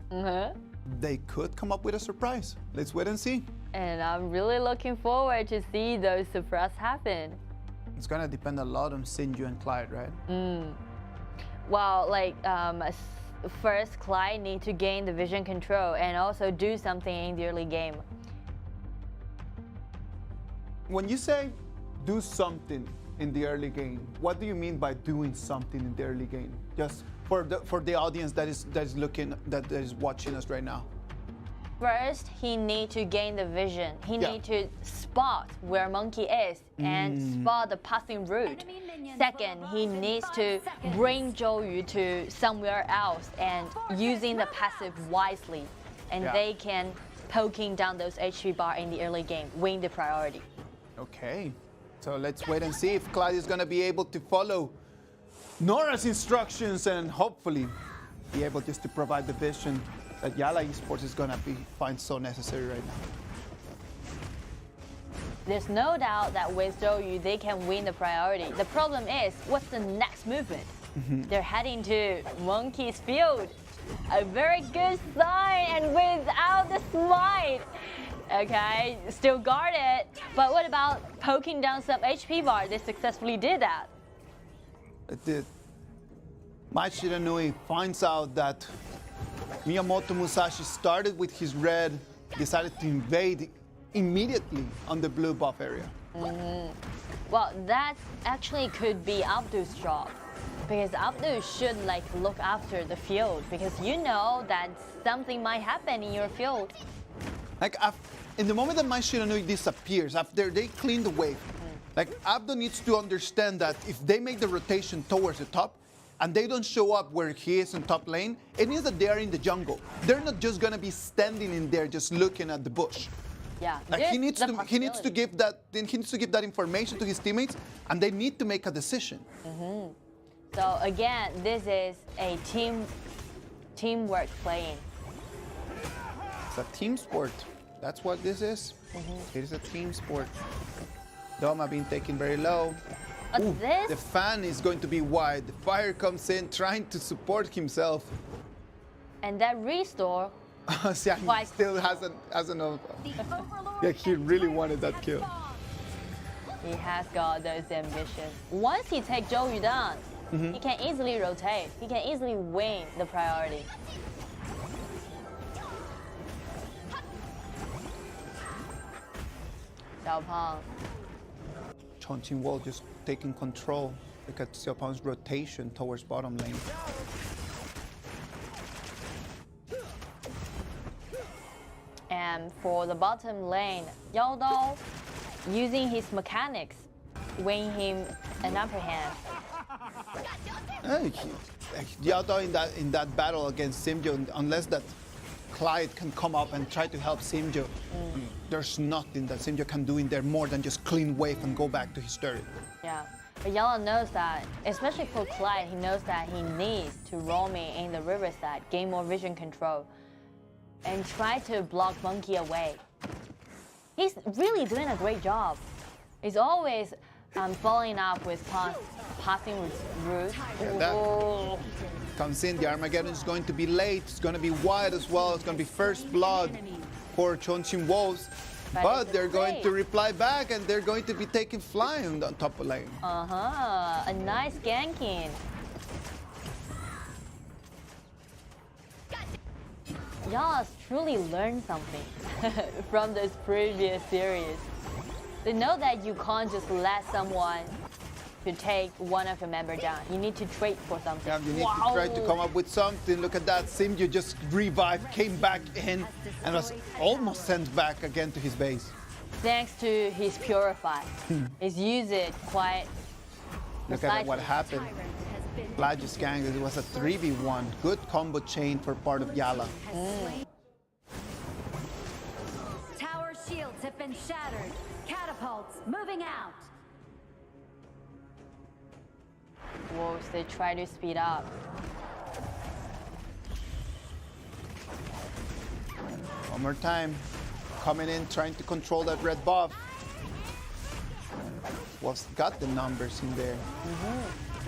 they could come up with a surprise. Let's wait and see. And I'm really looking forward to see those surprises happen. It's gonna depend a lot on Sinju and Clyde, right? Well, like first Clyde need to gain the vision control and also do something in the early game. When you say do something in the early game, what do you mean by doing something in the early game? Just for the audience that is watching us right now. First, he need to gain the vision. He need to spot where Monkey is and spot the passing route. Second, he needs to bring Zhou Yu to somewhere else and using the passive wisely. And they can poking down those HP bar in the early game, win the priority. Okay, so let's wait and see if Clyde is going to be able to follow Nora's instructions and hopefully be able just to provide the vision that YaLLa Esports is going to find so necessary right now. There's no doubt that with Zhou Yu, they can win the priority. The problem is, what's the next movement? They're heading to Monkey's field. A very good sign, and without the smite. Okay, still guarded. But what about poking down some HP bar? They successfully did that. It did. Mai Shiranui finds out that Miyamoto Musashi started with his red, decided to invade immediately on the blue buff area. Well, that actually could be Abdul's job, because Abdul should like look after the field, because you know that something might happen in your field. Like in the moment that Mai Shiranui disappears, after they clean the wave, like Abdul needs to understand that if they make the rotation towards the top, and they don't show up where he is in top lane, it means that they are in the jungle. They're not just gonna be standing in there just looking at the bush. Yeah, like he needs to give that information to his teammates, and they need to make a decision. So again, this is a teamwork playing. It's a team sport. That's what this is. It is a team sport. Doma being taken very low. Ooh, the fan is going to be wide. The fire comes in, trying to support himself. And that restore. Xiao still hasn't yeah, he really wanted that kill. He has got those ambitions. Once he takes Zhou Yu down, he can easily rotate. He can easily win the priority. Xiaopang. Chongqing Wolf just taking control. Look at Xiaopang's rotation towards bottom lane. And for the bottom lane, YaLLa using his mechanics win him an upper hand. YaLLa in that battle against Simjo, unless that Clyde can come up and try to help Simjo, there's nothing that Simjo can do in there more than just clean wave and go back to his turret. Yeah, but YaLLa knows that, especially for Clyde, he knows that he needs to roam in the river side, gain more vision control, and try to block Monkey away. He's really doing a great job. He's always following up with passing route. That comes in. The Armageddon is going to be late. It's going to be wide as well. It's going to be first blood for Chongqing Wolves. But they're going to reply back, and they're going to be taking flying on top of lane. A nice ganking. YaLLa's truly learned something from this previous series. They know that you can't just let someone to take one of your members down. You need to trade for something. Yeah, you need to try to come up with something. Look at that. Simju just revived, came back in, and was almost sent back again to his base. Thanks to his Purify. He's used it quite Look at what happened. Plagius gang, it was a 3v1. Good combo chain for part of YaLLa. Tower shields have been shattered. Catapults moving out. Wolves, they try to speed up. One more time. Coming in, trying to control that red buff. Wolves got the numbers in there.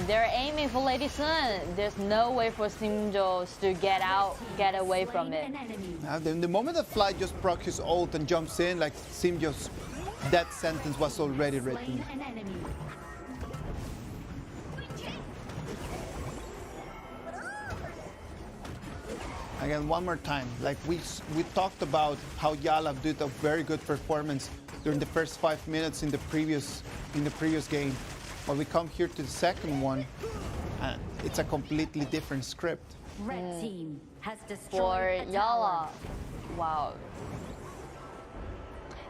They're aiming for Lady Sun. There's no way for Simjo to get away from it. Now, the moment that Fly just proc his ult and jumps in, like Simjo's death sentence was already written. Again, one more time, like we talked about how YaLLa did a very good performance during the first 5 minutes in the previous game. But we come here to the second one, and it's a completely different script. Red team has For destroyed a YaLLa, tower. wow.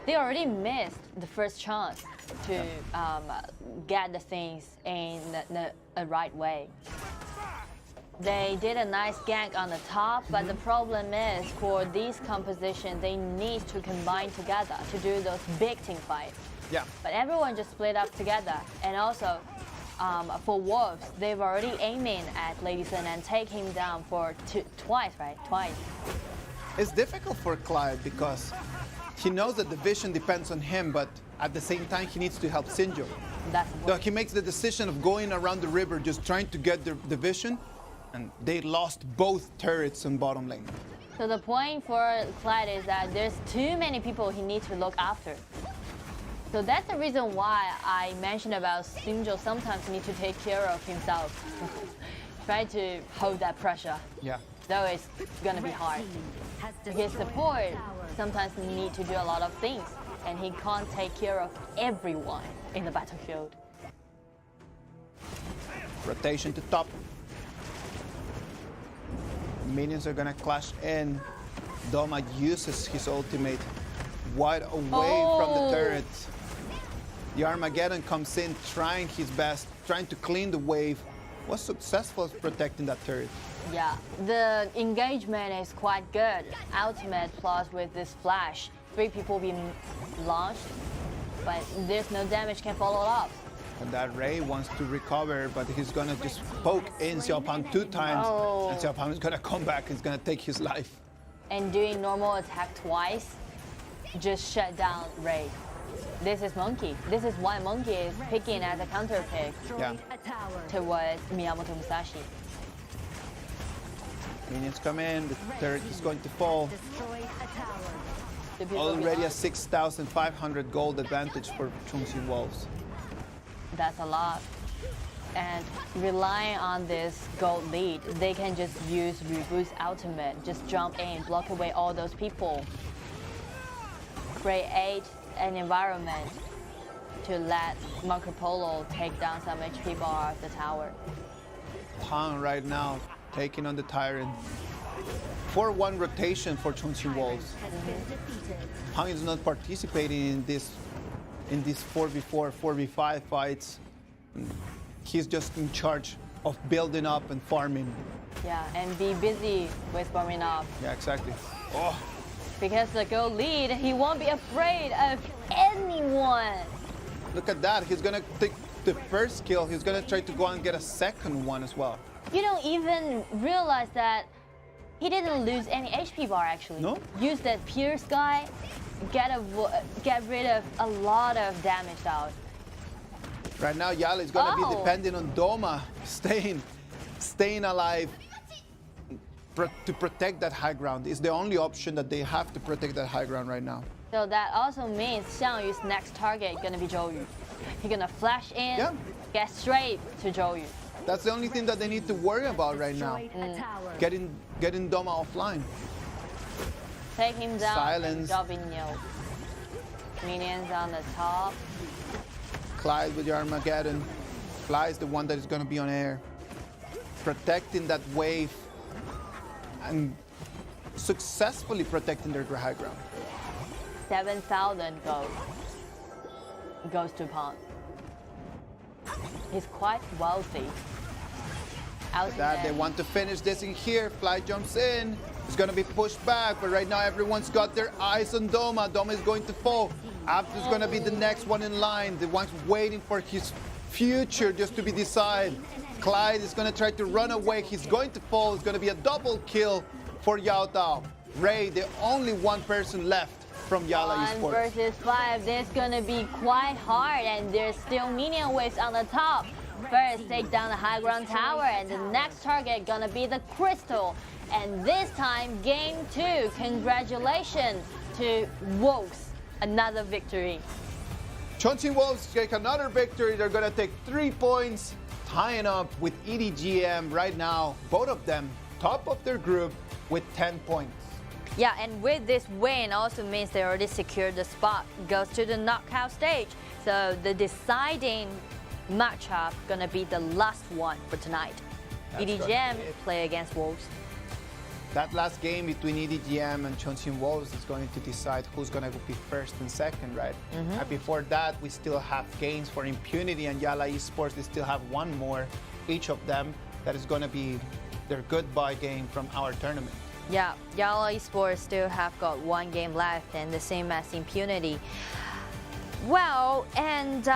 They already missed the first chance to get the things in the right way. They did a nice gank on the top, but the problem is for these compositions, they need to combine together to do those big team fights. Yeah. But everyone just split up together. And also, for Wolves, they've already aiming at Lady Sun and take him down for twice, right? Twice. It's difficult for Clyde because he knows that the vision depends on him, but at the same time, he needs to help Sinjo. So he makes the decision of going around the river, just trying to get the vision, and they lost both turrets on bottom lane. So the point for Clyde is that there's too many people he needs to look after. So that's the reason why I mentioned about Simjo sometimes need to take care of himself. Try to hold that pressure. Yeah. Though it's gonna be hard. His support sometimes need to do a lot of things, and he can't take care of everyone in the battlefield. Rotation to top. Minions are gonna clash in. Doma uses his ultimate wide away from the turret. The Armageddon comes in, trying his best, trying to clean the wave. Was successful at protecting that turret. Yeah, the engagement is quite good. Ultimate plus with this flash. 3 people being launched, but there's no damage can follow up. And that Ray wants to recover, but he's gonna just poke in Xiaopang 2 times, and Xiaopang is gonna come back. He's gonna take his life. And doing normal attack twice, just shut down Ray. This is Monkey. This is why Monkey is picking as a counter pick towards Miyamoto Musashi. Minions come in, the turret is going to fall. Already a 6,500 gold advantage for Chongqing Wolves. That's a lot. And relying on this gold lead, they can just use Reboot's ultimate, just jump in, block away all those people. Create an environment to let Marco Polo take down some HP bar of the tower. Heng right now taking on the Tyrant. 4-1 rotation for Chongqing Wolves. Heng is not participating in this 4v4, 4v5 fights. He's just in charge of building up and farming. Yeah, and be busy with warming up. Yeah, exactly. Oh. Because the goal lead, he won't be afraid of anyone. Look at that. He's going to take the first kill. He's going to try to go and get a second one as well. You don't even realize that he didn't lose any HP bar actually. No? Use that Pierce guy, get rid of a lot of damage out. Right now, YaLLa is going to be depending on Doma staying alive to protect that high ground. It's the only option that they have to protect that high ground right now. So that also means Xiaoyu's next target is going to be Zhou Yu. He's going to flash in, get straight to Zhou Yu. That's the only thing that they need to worry about right now. Getting Doma offline. Take him down. Silence. Minions on the top. Clyde with your Armageddon. Clyde is the one that is going to be on air. Protecting that wave and successfully protecting their high ground. 7,000 goes to Peng. He's quite wealthy. That they want to finish this in here. Fly jumps in. It's going to be pushed back, but right now everyone's got their eyes on Doma. Doma is going to fall. After is going to be the next one in line. The one's waiting for his future just to be decided. Clyde is going to try to run away. He's going to fall. It's going to be a double kill for YaLLa. Ray, the only one person left from YaLLa Esports. 1 versus 5. This is going to be quite hard, and there's still minion waves on the top. First, take down the high ground tower, and the next target gonna be the crystal. And this time, game 2. Congratulations to Wolves. Another victory. Chongqing Wolves take another victory. They're gonna take 3 points, tying up with EDG.m right now. Both of them top of their group with 10 points. Yeah, and with this win also means they already secured the spot. Goes to the knockout stage. So the deciding matchup gonna be the last one for tonight. EDG.m play against Wolves. That last game between EDG.m and Chongqing Wolves is going to decide who's going to be first and second, right? And before that, we still have games for Impunity and YaLLa Esports. They still have one more, each of them, that is going to be their goodbye game from our tournament. Yeah, YaLLa Esports still have got one game left, and the same as Impunity. Well, and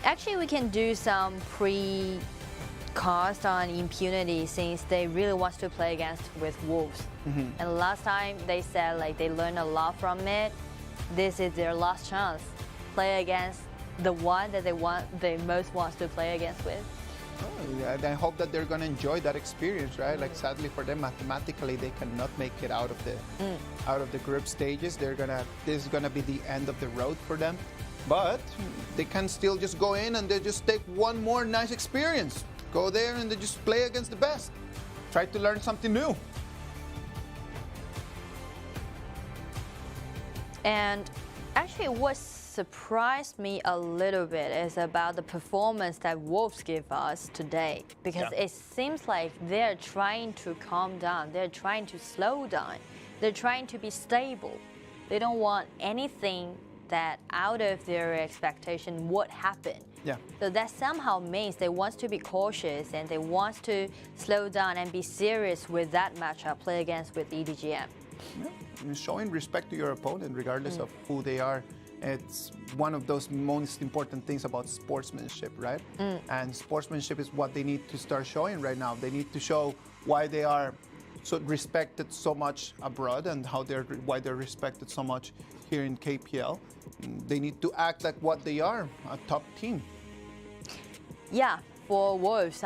actually we can do some pre-cast on Impunity since they really want to play against with Wolves. And last time they said like they learned a lot from it. This is their last chance. Play against the one that they most want to play against with. Oh, yeah, and I hope that they're going to enjoy that experience, right? Like sadly for them, mathematically they cannot make it out of the group stages. This is gonna be the end of the road for them. But they can still just go in and they just take one more nice experience. Go there and they just play against the best. Try to learn something new. And actually what surprised me a little bit is about the performance that Wolves give us today. Because it seems like they're trying to calm down. They're trying to slow down. They're trying to be stable. They don't want anything that out of their expectation would happen. Yeah. So that somehow means they want to be cautious and they want to slow down and be serious with that matchup, play against with EDG.m. Yeah. Showing respect to your opponent regardless of who they are. It's one of those most important things about sportsmanship, right? And sportsmanship is what they need to start showing right now. They need to show why they are so respected so much abroad and why they're respected so much here in KPL. They need to act like what they are, a top team. Yeah, for Wolves,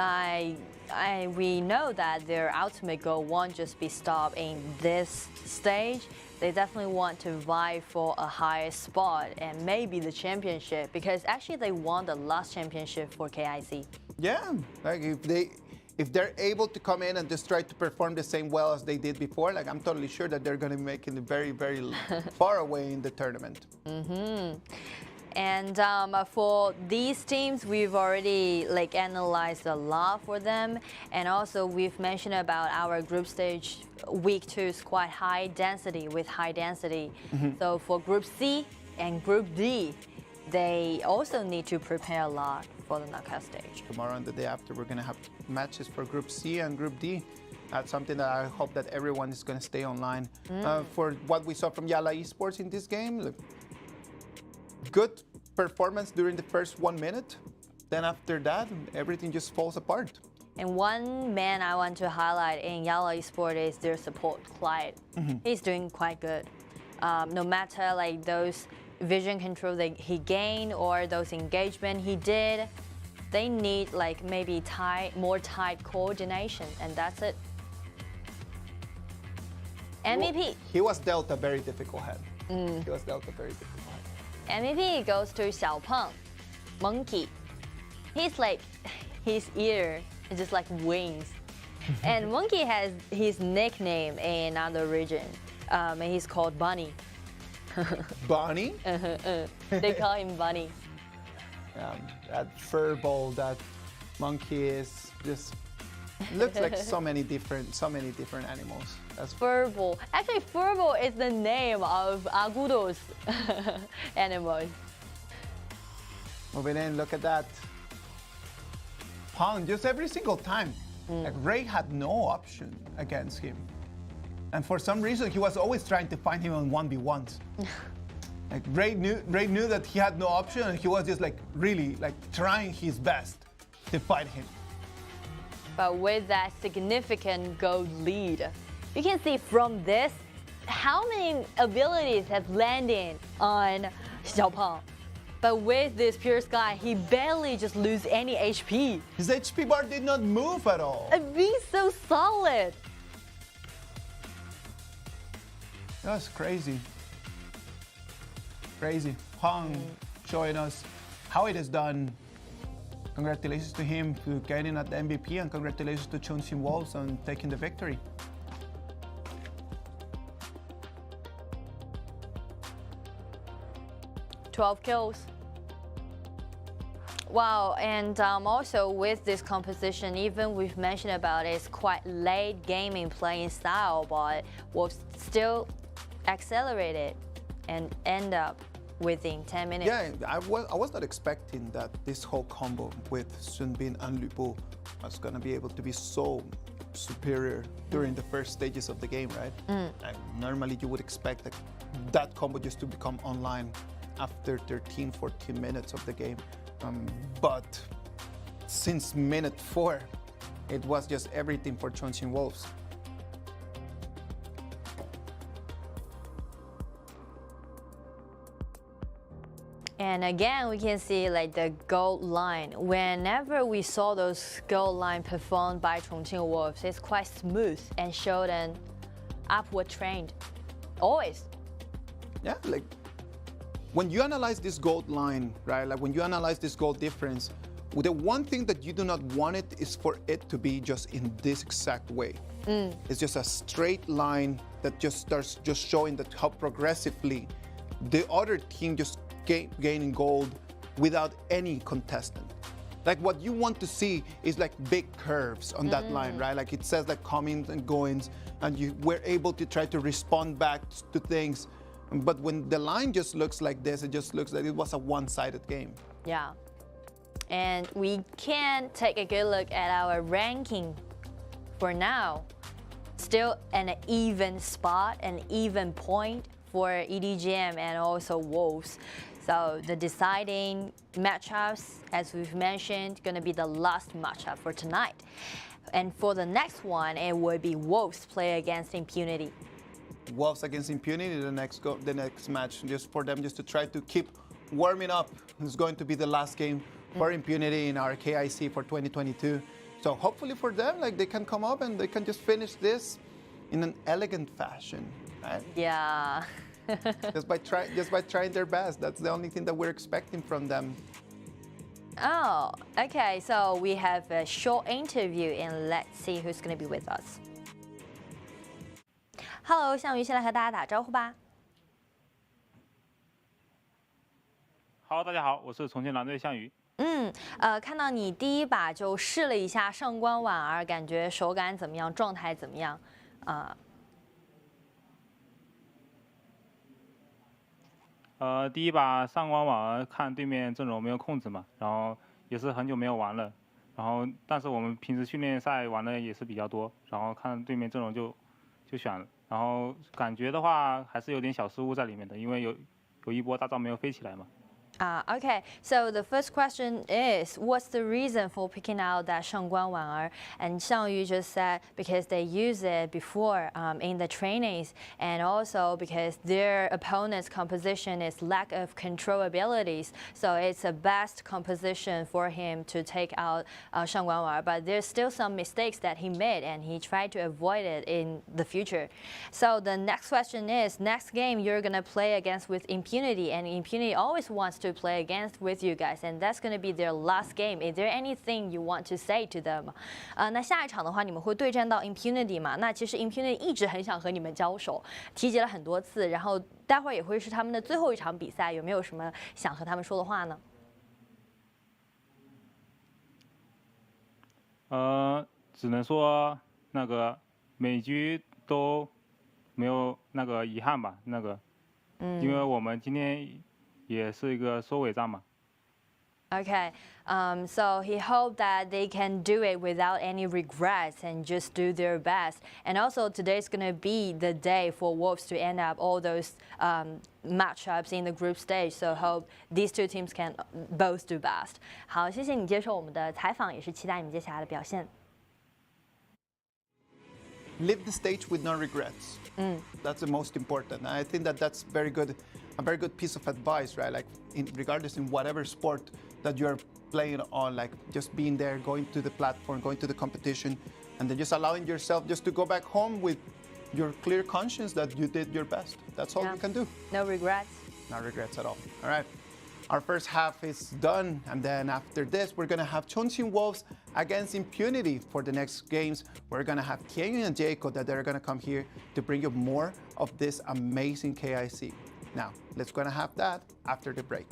we know that their ultimate goal won't just be stopped in this stage. They definitely want to vie for a higher spot and maybe the championship, because actually they won the last championship for KIC. Yeah, like if they're able to come in and just try to perform the same well as they did before, like I'm totally sure that they're going to be making it very, very far away in the tournament. And for these teams, we've already like analyzed a lot for them, and also we've mentioned about our group stage. Week 2 is quite high density with high density. So for Group C and Group D, they also need to prepare a lot for the knockout stage. Tomorrow and the day after, we're going to have matches for Group C and Group D. That's something that I hope that everyone is going to stay online. For what we saw from YaLLa Esports in this game, look, good performance during the first 1 minute. Then after that, everything just falls apart. And one man I want to highlight in YaLLa Esports is their support, Clyde. He's doing quite good. No matter like those vision control that he gained or those engagement he did, they need like maybe more tight coordination, and that's it. MVP. He was dealt a very difficult hand. He was dealt a very difficult hand. MVP goes to Xiao, monkey. He's like, his ear is just like wings. And monkey has his nickname in another region. And he's called Bunny. Bunny? They call him Bunny. That furball, that monkey is just looks like so many different animals. That's Furball. Actually, Furball is the name of Agudo's animals. Moving in, look at that. Pong, just every single time. Like Ray had no option against him. And for some reason, he was always trying to find him on 1v1s. Like Ray knew that he had no option, and he was just like really like trying his best to fight him. But with that significant gold lead, you can see from this how many abilities have landed on Xiao. But with this Pure Sky, he barely just lose any HP. His HP bar did not move at all. And being so solid. That's crazy. Crazy. Heng showing us how it is done. Congratulations to him for getting at the MVP, and congratulations to Chongqing Wolves on taking the victory. $12 kills. Wow, and also with this composition, even we've mentioned about it's quite late gaming playing style, but Wolves still accelerated and end up within 10 minutes. Yeah, I was not expecting that this whole combo with Sun Bin and Lu Bu was going to be able to be so superior during the first stages of the game, right? Like, normally you would expect that combo just to become online after 13, 14 minutes of the game. But since minute 4, it was just everything for Chongqing Wolves. And again, we can see like the gold line. Whenever we saw those gold line performed by Chongqing Wolves, it's quite smooth and showed an upward trend. Always. Yeah, like when you analyze this gold line, right? Like when you analyze this gold difference, the one thing that you do not want it is for it to be just in this exact way. It's just a straight line that just starts just showing that how progressively the other team just gaining gold without any contestant. Like what you want to see is like big curves on that line, right? Like it says like comings and goings, and you were able to try to respond back to things. But when the line just looks like this, it just looks like it was a one-sided game. Yeah. And we can take a good look at our ranking for now. Still an even spot, an even point for EDG.m and also Wolves. So the deciding matchups, as we've mentioned, going to be the last matchup for tonight. And for the next one, it would be Wolves play against Impunity. Wolves against Impunity, the next match, just for them just to try to keep warming up. It's going to be the last game for Impunity in our KIC for 2022. So hopefully for them, like they can come up and they can just finish this in an elegant fashion, right? Yeah. just by trying their best. That's the only thing that we're expecting from them. Oh, okay. So we have a short interview, and let's see who's going to be with us. Hello， 项羽先来和大家打招呼吧。Hello， 大家好，我是重庆蓝队项羽。看到你第一把就试了一下上官婉儿，感觉手感怎么样？状态怎么样？第一把上官婉儿看对面阵容没有控制嘛，然后也是很久没有玩了，然后但是我们平时训练赛玩的也是比较多，然后看对面阵容就选了，然后感觉的话还是有点小失误在里面的，因为有一波大招没有飞起来嘛。Okay, so the first question is, what's the reason for picking out that Shangguan Wan'er? And Xiangyu just said because they use it before in the trainings, and also because their opponent's composition is lack of control abilities, so it's the best composition for him to take out Shangguan Wan'er. But there's still some mistakes that he made, and he tried to avoid it in the future. So the next question is, next game you're gonna play against with Impunity, and Impunity always wants to play against with you guys, and that's going to be their last game. Is there anything you want to say to them? 那下一场的话，你们会对战到 Impunity 嘛？那其实 Impunity 一直很想和你们交手，提及了很多次，然后待会儿也会是他们的最后一场比赛，有没有什么想和他们说的话呢？只能说那个每局都没有那个遗憾吧，那个，因为我们今天也是一个收尾战嘛。Okay, so he hoped that they can do it without any regrets and just do their best. And also today's gonna be the day for Wolves to end up all those matchups in the group stage. So hope these two teams can both do best. 好，谢谢你接受我们的采访，也是期待你们接下来的表现。Live the stage with no regrets. That's the most important. And I think that that's a very good piece of advice, right? Like, regardless in whatever sport that you're playing on, like just being there, going to the platform, going to the competition, and then just allowing yourself just to go back home with your clear conscience that you did your best. That's all you can do. No regrets. No regrets at all. All right. Our first half is done, and then after this, we're gonna have Chongqing Wolves against Impunity for the next games. We're gonna have TianYun and Jacko that they're gonna come here to bring you more of this amazing KIC. Now, let's gonna have that after the break.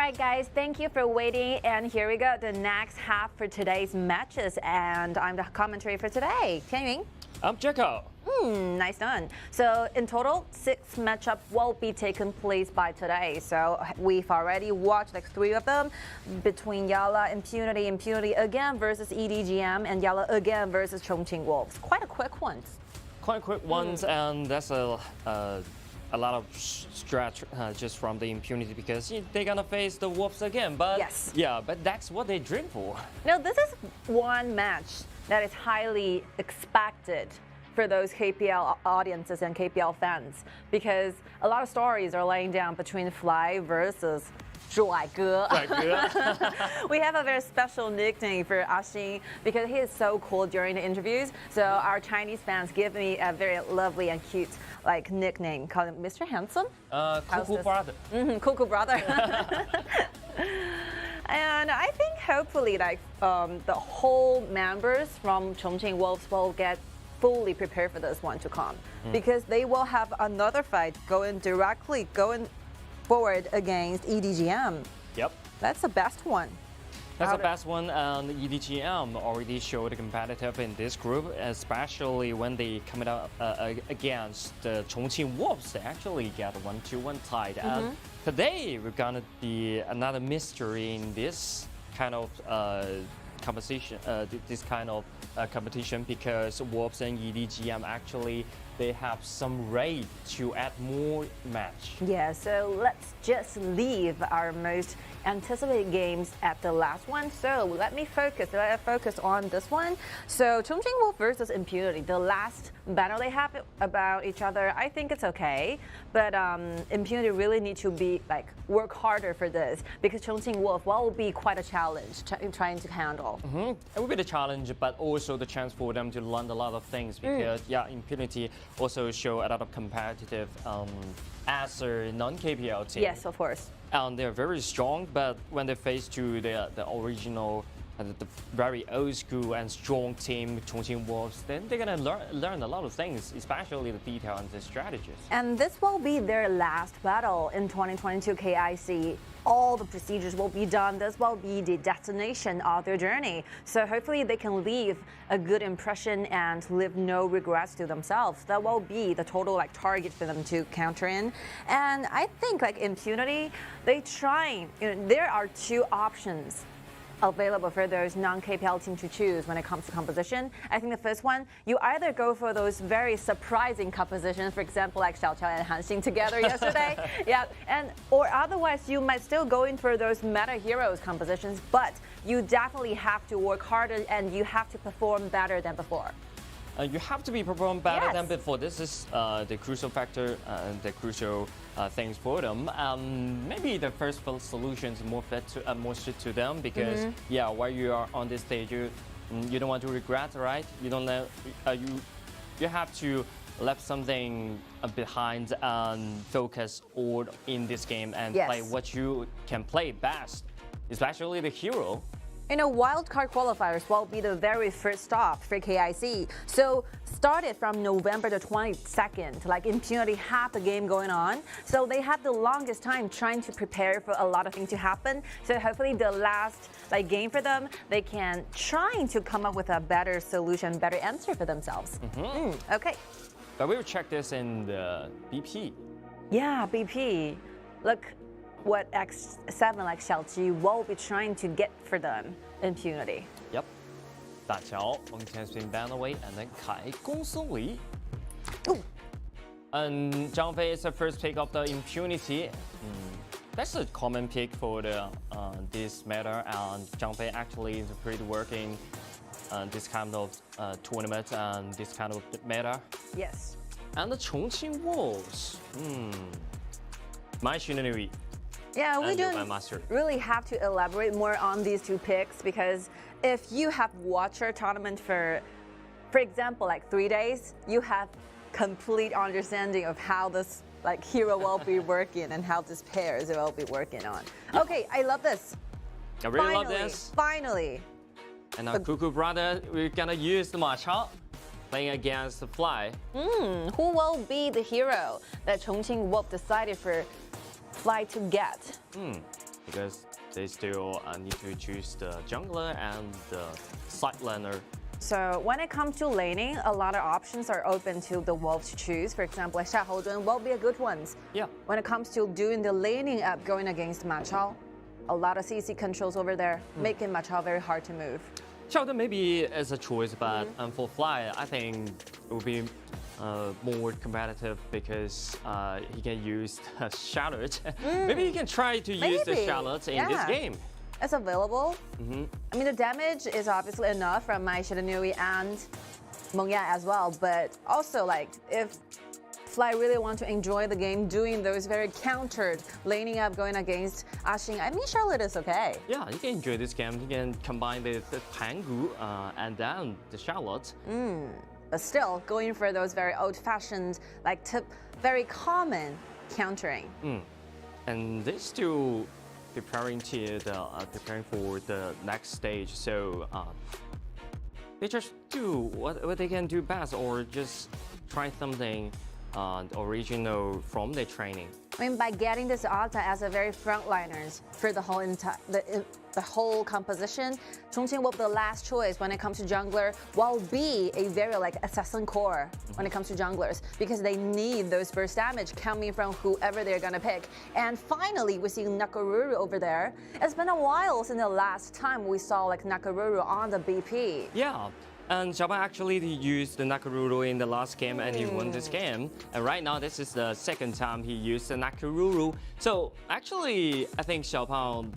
right, guys, thank you for waiting. And here we go, the next half for today's matches. And I'm the commentary for today. TianYun. I'm Jacko. Nice done. So in total, 6 matchups will be taken place by today. So we've already watched like 3 of them between YaLLa, Impunity again versus EDG.m, and YaLLa again versus Chongqing Wolves. Quite a quick ones. Quite quick ones, and that's a lot of stretch just from the Impunity because they're gonna face the Wolves again. But yes, yeah, but that's what they dream for. Now this is one match that is highly expected for those KPL audiences and KPL fans, because a lot of stories are laying down between Fly versus 帅哥. We have a very special nickname for Xin because he is so cool during the interviews. So our Chinese fans give me a very lovely and cute like nickname called Mr. Handsome. Cool brother. Cool brother. And I think hopefully like the whole members from Chongqing Wolves will get fully prepared for this one to come, because they will have another fight going forward against EDG.m. Yep. That's the best one. That's the best one, and EDG.m already showed competitive in this group, especially when they coming out against the Chongqing Wolves. They actually get a 1-1 tied. And today we're gonna be another mystery in this kind of competition. Competition, because Wolves and EDG.m actually they have some rate to add more match. Yeah, so let's just leave our most anticipated games at the last one. So let me focus on this one. So Chongqing Wolf versus Impunity, the last battle they have about each other, I think it's okay, but Impunity really need to be like work harder for this, because Chongqing Wolf will be quite a challenge trying to handle. It will be the challenge, but also the chance for them to learn a lot of things, because Impunity also show a lot of competitive as a non-KPL team. Yes, of course. And they're very strong, but when they face to the original, the very old school and strong team, Chongqing Wolves, then they're gonna learn a lot of things, especially the detail and the strategies. And this will be their last battle in 2022 KIC. All the procedures will be done. This will be the destination of their journey. So hopefully they can leave a good impression and leave no regrets to themselves. That will be the total like target for them to counter in. And I think like Impunity, there are 2 options available for those non-KPL team to choose when it comes to composition. I think the first one, you either go for those very surprising compositions, for example, like Xiao and Heng together yesterday, or otherwise you might still go in for those meta heroes compositions, but you definitely have to work harder and you have to perform better than before. You have to be performed better than before. This is the crucial factor, the crucial things for them. Maybe the first solution is more more suited to them, because while you are on this stage, you don't want to regret, right? You don't let you have to left something behind and focus all in this game and play what you can play best, especially the hero. Wildcard qualifiers will be the very first stop for KIC. So started from November the 22nd, like Impunity had the game going on. So they had the longest time trying to prepare for a lot of things to happen. So hopefully the last game for them, they can try to come up with a better solution, better answer for themselves. Okay. But we will check this in the BP. Yeah, BP. Look what X7 like Xiao will be trying to get for them, Impunity. Yep. 大乔 Wang has been banned away, and then Kai Gongsun. And Zhang Fei is the first pick of the Impunity. That's a common pick for the this meta, and Zhang Fei actually is pretty working this kind of tournament and this kind of meta. Yes. And the Chongqing Wolves. My Shinonui. Yeah, we don't really have to elaborate more on these 2 picks, because if you have watched our tournament for example, like 3 days, you have complete understanding of how this hero will be working and how this pairs will be working on. Okay, I love this. I really love this. Finally. And our Cuckoo brother, we're gonna use the Ma Chao playing against the Fly. Who will be the hero that Chongqing Wolf decided for Fly to get? because they still need to choose the jungler and the side laner. So when it comes to laning, a lot of options are open to the Wolves to choose. For example, like Xiao will be a good one. Yeah. When it comes to doing the laning up going against Ma Chao, a lot of CC controls over there, making Ma Chao very hard to move. Xiao maybe is a choice, but for Fly, I think it would be more competitive because he can use the Charlotte. Maybe he can try to use the Charlotte in this game. It's available. I mean, the damage is obviously enough from Mai Shiranui and Mengya as well, but also like if Fly really want to enjoy the game doing those very countered laning up going against Ashing, I mean Charlotte is okay. Yeah, you can enjoy this game. You can combine the Pangu and then the Charlotte. But still going for those very old-fashioned, like very common countering. And they're still preparing for the next stage. So they just do what they can do best, or just try something original from their training. I mean, by getting this Alta as a very frontliners for the whole composition, Chongqing will be the last choice when it comes to jungler, while be a very like assassin core when it comes to junglers, because they need those burst damage coming from whoever they're gonna pick. And finally, we see Nakaruru over there. It's been a while since the last time we saw like Nakaruru on the BP. Yeah. And Xiao actually used the Nakaruru in the last game and he won this game. And right now, this is the second time he used the Nakaruru. So actually, I think Xiao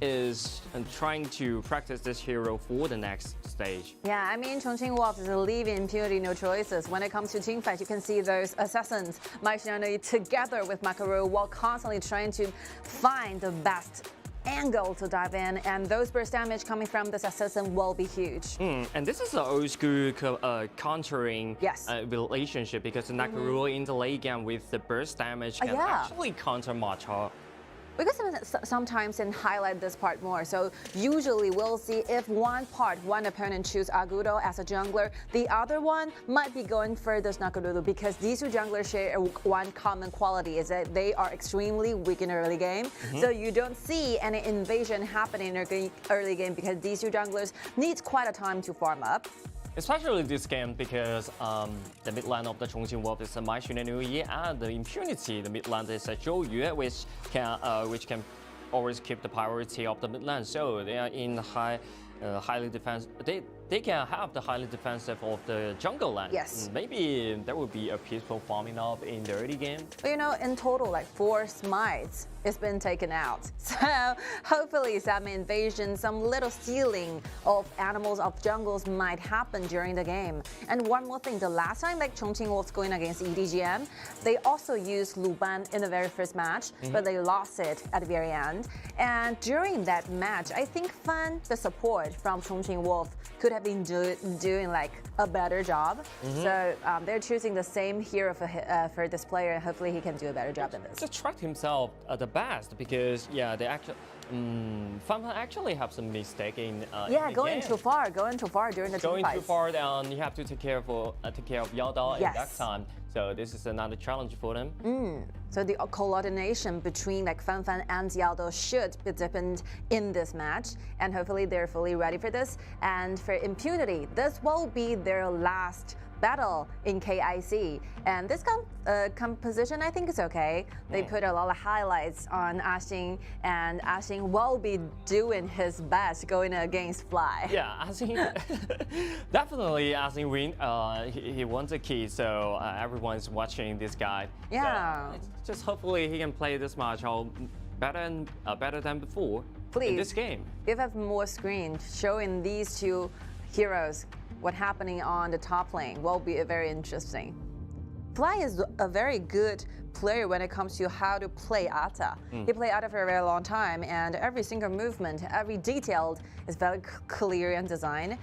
is trying to practice this hero for the next stage. Yeah, I mean, Chongqing Wolves is leaving impunity no choices. When it comes to teamfight, you can see those assassins, Mai Shiranui, together with Makaru, while constantly trying to find the best angle to dive in, and those burst damage coming from this assassin will be huge. And this is an old school countering relationship, because the Nakaruru in the late game with the burst damage can actually counter Ma Chao. Because sometimes and highlight this part more. So usually we'll see if one opponent choose Agudo as a jungler, the other one might be going for this Nakaruru, because these two junglers share one common quality, is that they are extremely weak in early game. So you don't see any invasion happening in early game because these two junglers need quite a time to farm up. Especially this game, because the mid lane of the Chongqing Wolves is Mai Shiranui, and the impunity, the mid lane is Zhou Yu, which can always keep the priority of the mid lane. So they are in highly defensive. They can have the highly defensive of the jungle lane. Yes. Maybe there will be a peaceful farming up in the early game. But you know, in total, like 4 smites has been taken out. So hopefully some invasion, some little stealing of animals of jungles might happen during the game. And one more thing, the last time like Chongqing was going against EDG.m, they also used Luban in the very first match, but they lost it at the very end. And during that match, I think Fan, the support from Chongqing Wolf, could have been doing like a better job. So they're choosing the same hero for this player, and hopefully he can do a better job than this. To track himself the best, because they actually Fan actually have some mistake in going too far during the team too far, and you have to take care of YaLLa at that time. So this is another challenge for them. So the coordination between like Fan and YaLLa should be different in this match, and hopefully they're fully ready for this. And for impunity, this will be their last battle in KIC, and this composition I think is okay. They put a lot of highlights on Ashing, and Ashing will be doing his best going against Fly. Yeah, Ashing definitely Ashing win. He won the key, so everyone's watching this guy. Yeah. So just hopefully he can play this match better than before. Please, in this game. Give us more screen showing these two heroes. What happening on the top lane will be very interesting. Fly is a very good player when it comes to how to play Ata. He played Ata for a very long time, and every single movement, every detail is very clear and designed.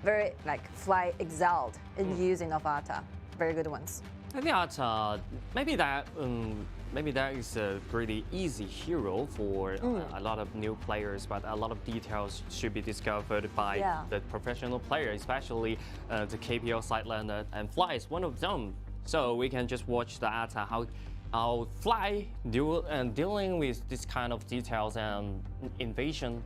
Very like Fly excelled in using of Ata. Very good ones. I think Ata, maybe that is a pretty easy hero for a lot of new players, but a lot of details should be discovered by the professional player, especially the KPL side laner, and Fly is one of them. So we can just watch the Ata, how Fly dealing with this kind of details and invasion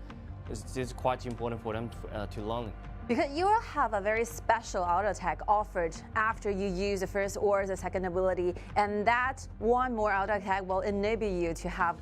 is quite important for them to learn. Because you will have a very special auto attack offered after you use the first or the second ability, and that one more auto attack will enable you to have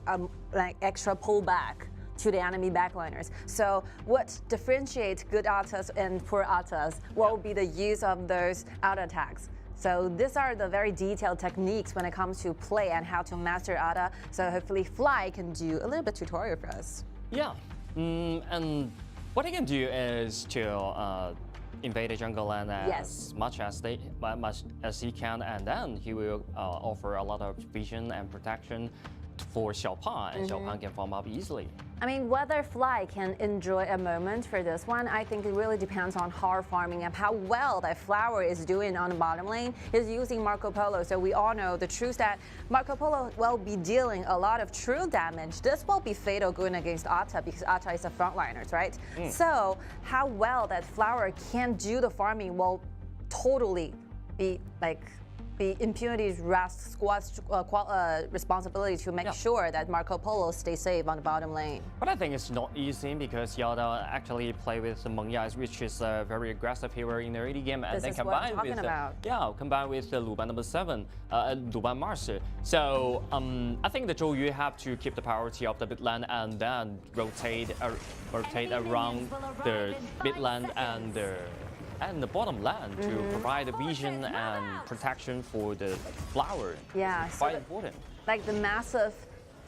like extra pullback to the enemy backliners. So what differentiates good autos and poor autos will be the use of those auto attacks. So these are the very detailed techniques when it comes to play and how to master auto. So hopefully Fly can do a little bit tutorial for us. Yeah, and what he can do is to invade the jungle land as much as he can, and then he will offer a lot of vision and protection for Xiao, and Xiao can farm up easily. I mean, whether Fly can enjoy a moment for this one, I think it really depends on hard farming and how well that Flower is doing on the bottom lane. He's using Marco Polo, so we all know the truth that Marco Polo will be dealing a lot of true damage. This will be fatal going against Atta because Atta is a frontliners, right? So how well that Flower can do the farming will totally be like the Impunity's squad's responsibility to make sure that Marco Polo stays safe on the bottom lane. But I think it's not easy because YaLLa actually play with Meng Ya, which is a very aggressive hero in the early game, and then combined with combined with the Luban number 7, Luban Mars. So I think the Zhou Yu have to keep the priority of the mid lane and then rotate around the mid lane and the bottom lane to provide vision and protection for the Flower. Yeah, it's quite important. Like the massive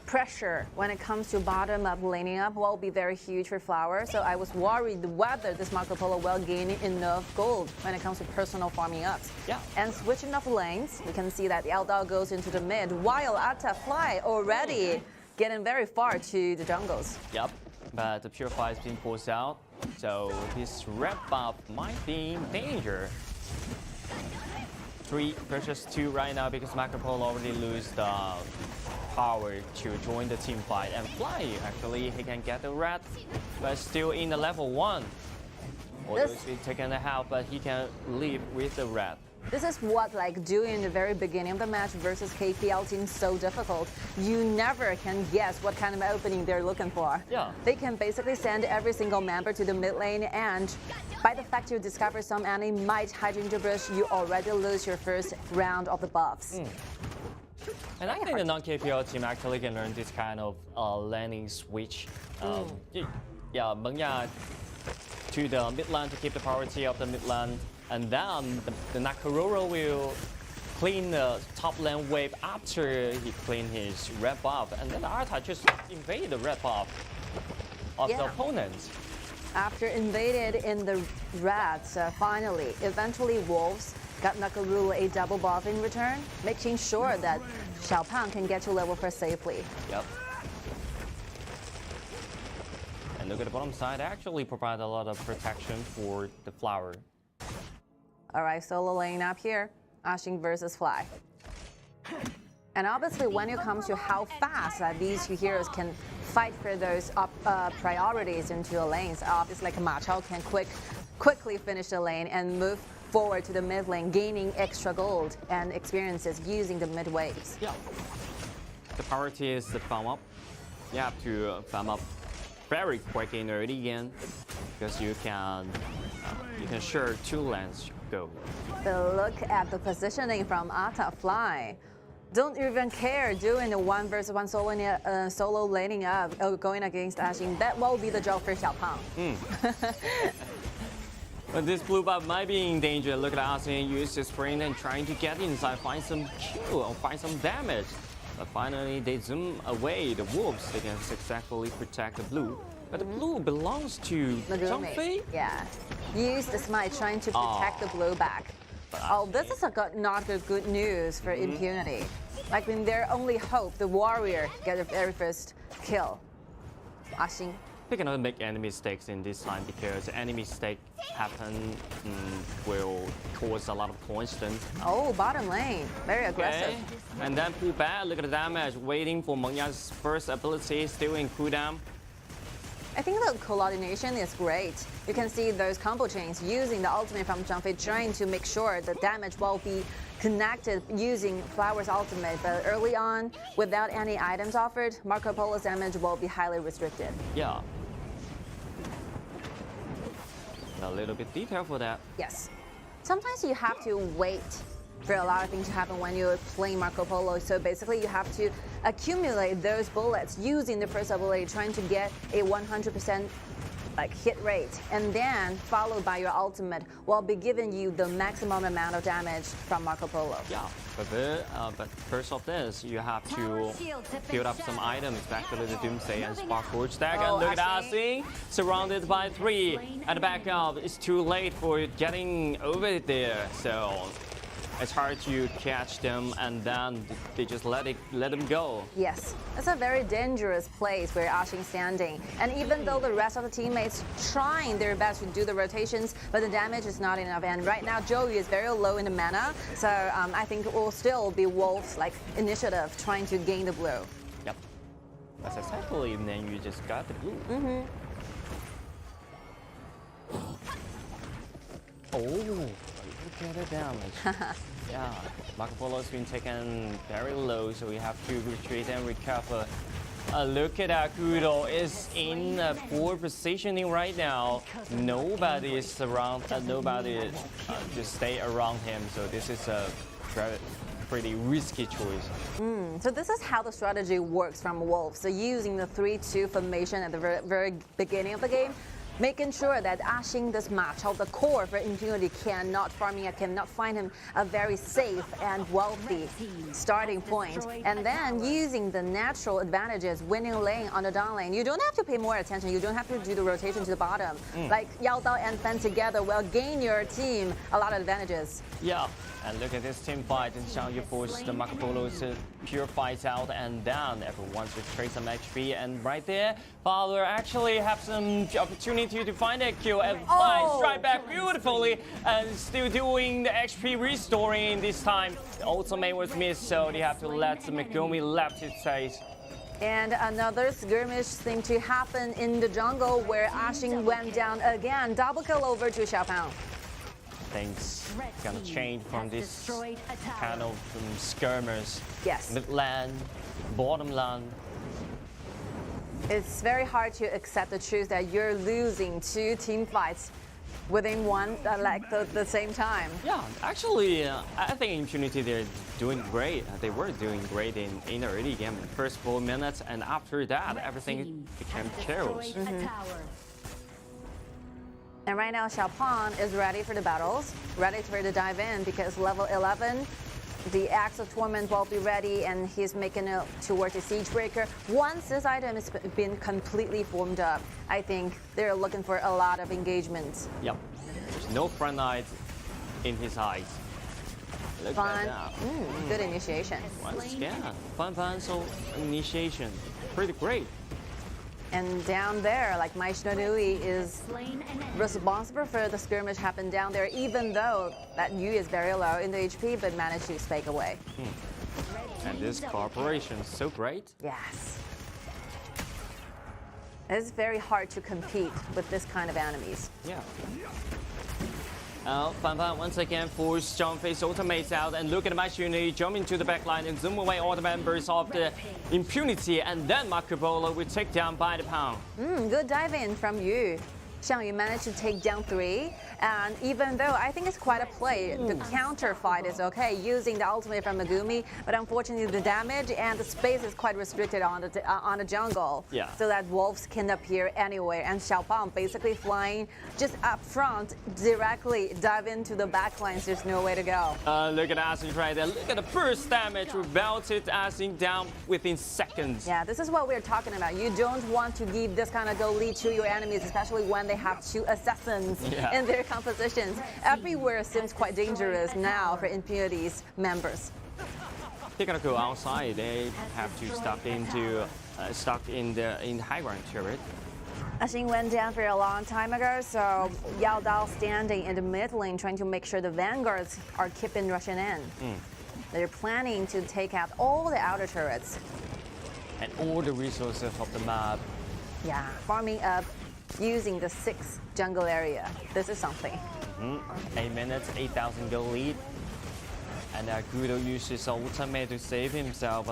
pressure when it comes to bottom up laning up will be very huge for Flower. So I was worried whether this Marco Polo will gain enough gold when it comes to personal farming ups. Yeah. And switching of lanes, we can see that the Eldar goes into the mid while Atta Fly already getting very far to the jungles. Yep. But the Purify is being forced out, so this red buff might be in danger. 3 versus 2 right now because Marco Polo already lose the power to join the team fight. And Fly, actually, he can get the red, but still in the level 1. Although he's been taken a half, but he can live with the red. This is what like doing in the very beginning of the match versus KPL seems so difficult. You never can guess what kind of opening they're looking for. Yeah. They can basically send every single member to the mid lane, and by the fact you discover some enemy might hydrangea bush, you already lose your first round of the buffs. And I think the non-KPL team actually can learn this kind of landing switch. Yeah, Meng Ya to the mid lane to keep the priority of the mid lane. And then the Nakaroro will clean the top lane wave after he clean his red buff. And then Arta just invade the red buff of the opponent. After invaded in the reds, finally, eventually Wolves got Nakaruru a double buff in return, making sure that Xiao can get to level 4 safely. Yep. And look at the bottom side, actually provide a lot of protection for the Flower. All right, solo lane up here, Ashing versus Fly. And obviously, when it comes to how fast these two heroes can fight for those priorities into the lanes, obviously, like Ma Chao can quickly finish the lane and move forward to the mid lane, gaining extra gold and experiences using the mid waves. Yeah. The priority is the farm up. You have to farm up very quick in the early game because you can share 2 lanes go. But look at the positioning from Atta Fly. Don't even care doing the 1 versus 1 solo laning up, going against Ashing. That will be the job for Xiao. But this blue buff might be in danger. Look at Ashing use his sprint and trying to get inside, find some kill or find some damage. But finally, they zoom away the wolves. They can successfully protect the blue. But the blue belongs to Chongqing. Yeah. Use the smite trying to protect the blue back. Oh, this is not good news for Impunity. Like when their only hope, the warrior, get the very first kill. Ashing. We cannot make any mistakes in this time because any mistake happen will cause a lot of points then. Oh, bottom lane. Very aggressive. Okay. And then pull back, look at the damage, waiting for Meng Ya's first ability, still in cooldown. I think the coordination is great. You can see those combo chains using the ultimate from Zhang Fei trying to make sure the damage will be connected using Flower's ultimate, but early on, without any items offered, Marco Polo's damage will be highly restricted. Yeah. A little bit detail for that. Yes. Sometimes you have to wait for a lot of things to happen when you're playing Marco Polo. So basically you have to accumulate those bullets using the first ability, trying to get a 100% hit rate, and then followed by your ultimate will be giving you the maximum amount of damage from Marco Polo. Yeah, but first of this, you have to build up some items, especially the Doomsday and Spark Forge stack. And look at Asing, surrounded by 3 at the back up. It's too late for getting over there, so it's hard to catch them, and then they just let them go. Yes, it's a very dangerous place where Ashing's standing. And even though the rest of the teammates trying their best to do the rotations, but the damage is not enough. And right now, Joey is very low in the mana, so I think it will still be Wolf's initiative trying to gain the blue. Yep, that's exactly. And then you just got the blue. Oh. Look at the damage. Yeah, Marco Polo has been taken very low, so we have to retreat and recover. Look at that, Kudo is in a poor positioning right now. Nobody is around, nobody to stay around him, so this is a pretty risky choice. So this is how the strategy works from Wolf. So using the 3-2 formation at the very beginning of the game, making sure that Ashing this match, the core for Impunity cannot find him a very safe and wealthy starting point. And then using the natural advantages, winning lane on the down lane. You don't have to pay more attention. You don't have to do the rotation to the bottom. Like YaLLa and Fen together will gain your team a lot of advantages. Yeah, and look at this team fight, and Xiao forced the Marco Polo to pure fight out, and then everyone should trade some HP, and right there, Fowler actually have some opportunity to find a kill, and flies right back beautifully, and still doing the HP restoring this time. The ultimate was missed, so they have to let Megumi left his place. And another skirmish thing to happen in the jungle where Ashing went down again. Double kill over to Xiao. Things gonna change from this kind of skirmish. Yes. Mid lane, bottom lane. It's very hard to accept the truth that you're losing 2 team fights within one, the same time. Yeah, actually, I think Impunity, they're doing great. They were doing great in the early game, the first 4 minutes, and after that, everything became chaos. And right now, Xiao is ready for the battles, ready for the dive in, because level 11, the Axe of Torment will be ready, and he's making it towards the Siege Breaker. Once this item has been completely formed up, I think they're looking for a lot of engagements. Yep, there's no front eyes in his eyes. Look at that. Good initiation. Once again, Fan so initiation, pretty great. And down there, My Shinonui is responsible for the skirmish happen down there, even though that Yu is very low in the HP, but managed to spike away. And this cooperation is so great. Yes. It's very hard to compete with this kind of enemies. Yeah. Fan once again forced Zhangfei's ultimates out, and look at Mashuni jump into the backline and zoom away all the members of the Impunity, and then Marco Polo will take down by the pound. Good dive in from Yu. Xiao, you managed to take down 3, and even though I think it's quite a play, the counter fight is okay, using the ultimate from Megumi, but unfortunately the damage and the space is quite restricted on the jungle, so that wolves can appear anywhere, and Xiao basically flying just up front, directly dive into the backlines. There's no way to go. Look at Asing right there. Look at the burst damage. We belted Asing down within seconds. Yeah, this is what we're talking about. You don't want to give this kind of go lead to your enemies, especially when they have 2 assassins in their compositions. Everywhere seems quite dangerous now for Impunity's members. They're gonna go outside. They have to stuck in the high ground turret. Ashing went down for a long time ago, so YaLLa standing in the mid lane trying to make sure the vanguards are keeping rushing in. They're planning to take out all the outer turrets. And all the resources of the map. Yeah, farming up using the 6 jungle area. This is something. 8 minutes, 8,000 gold lead. And And Guido uses ultimate to save himself.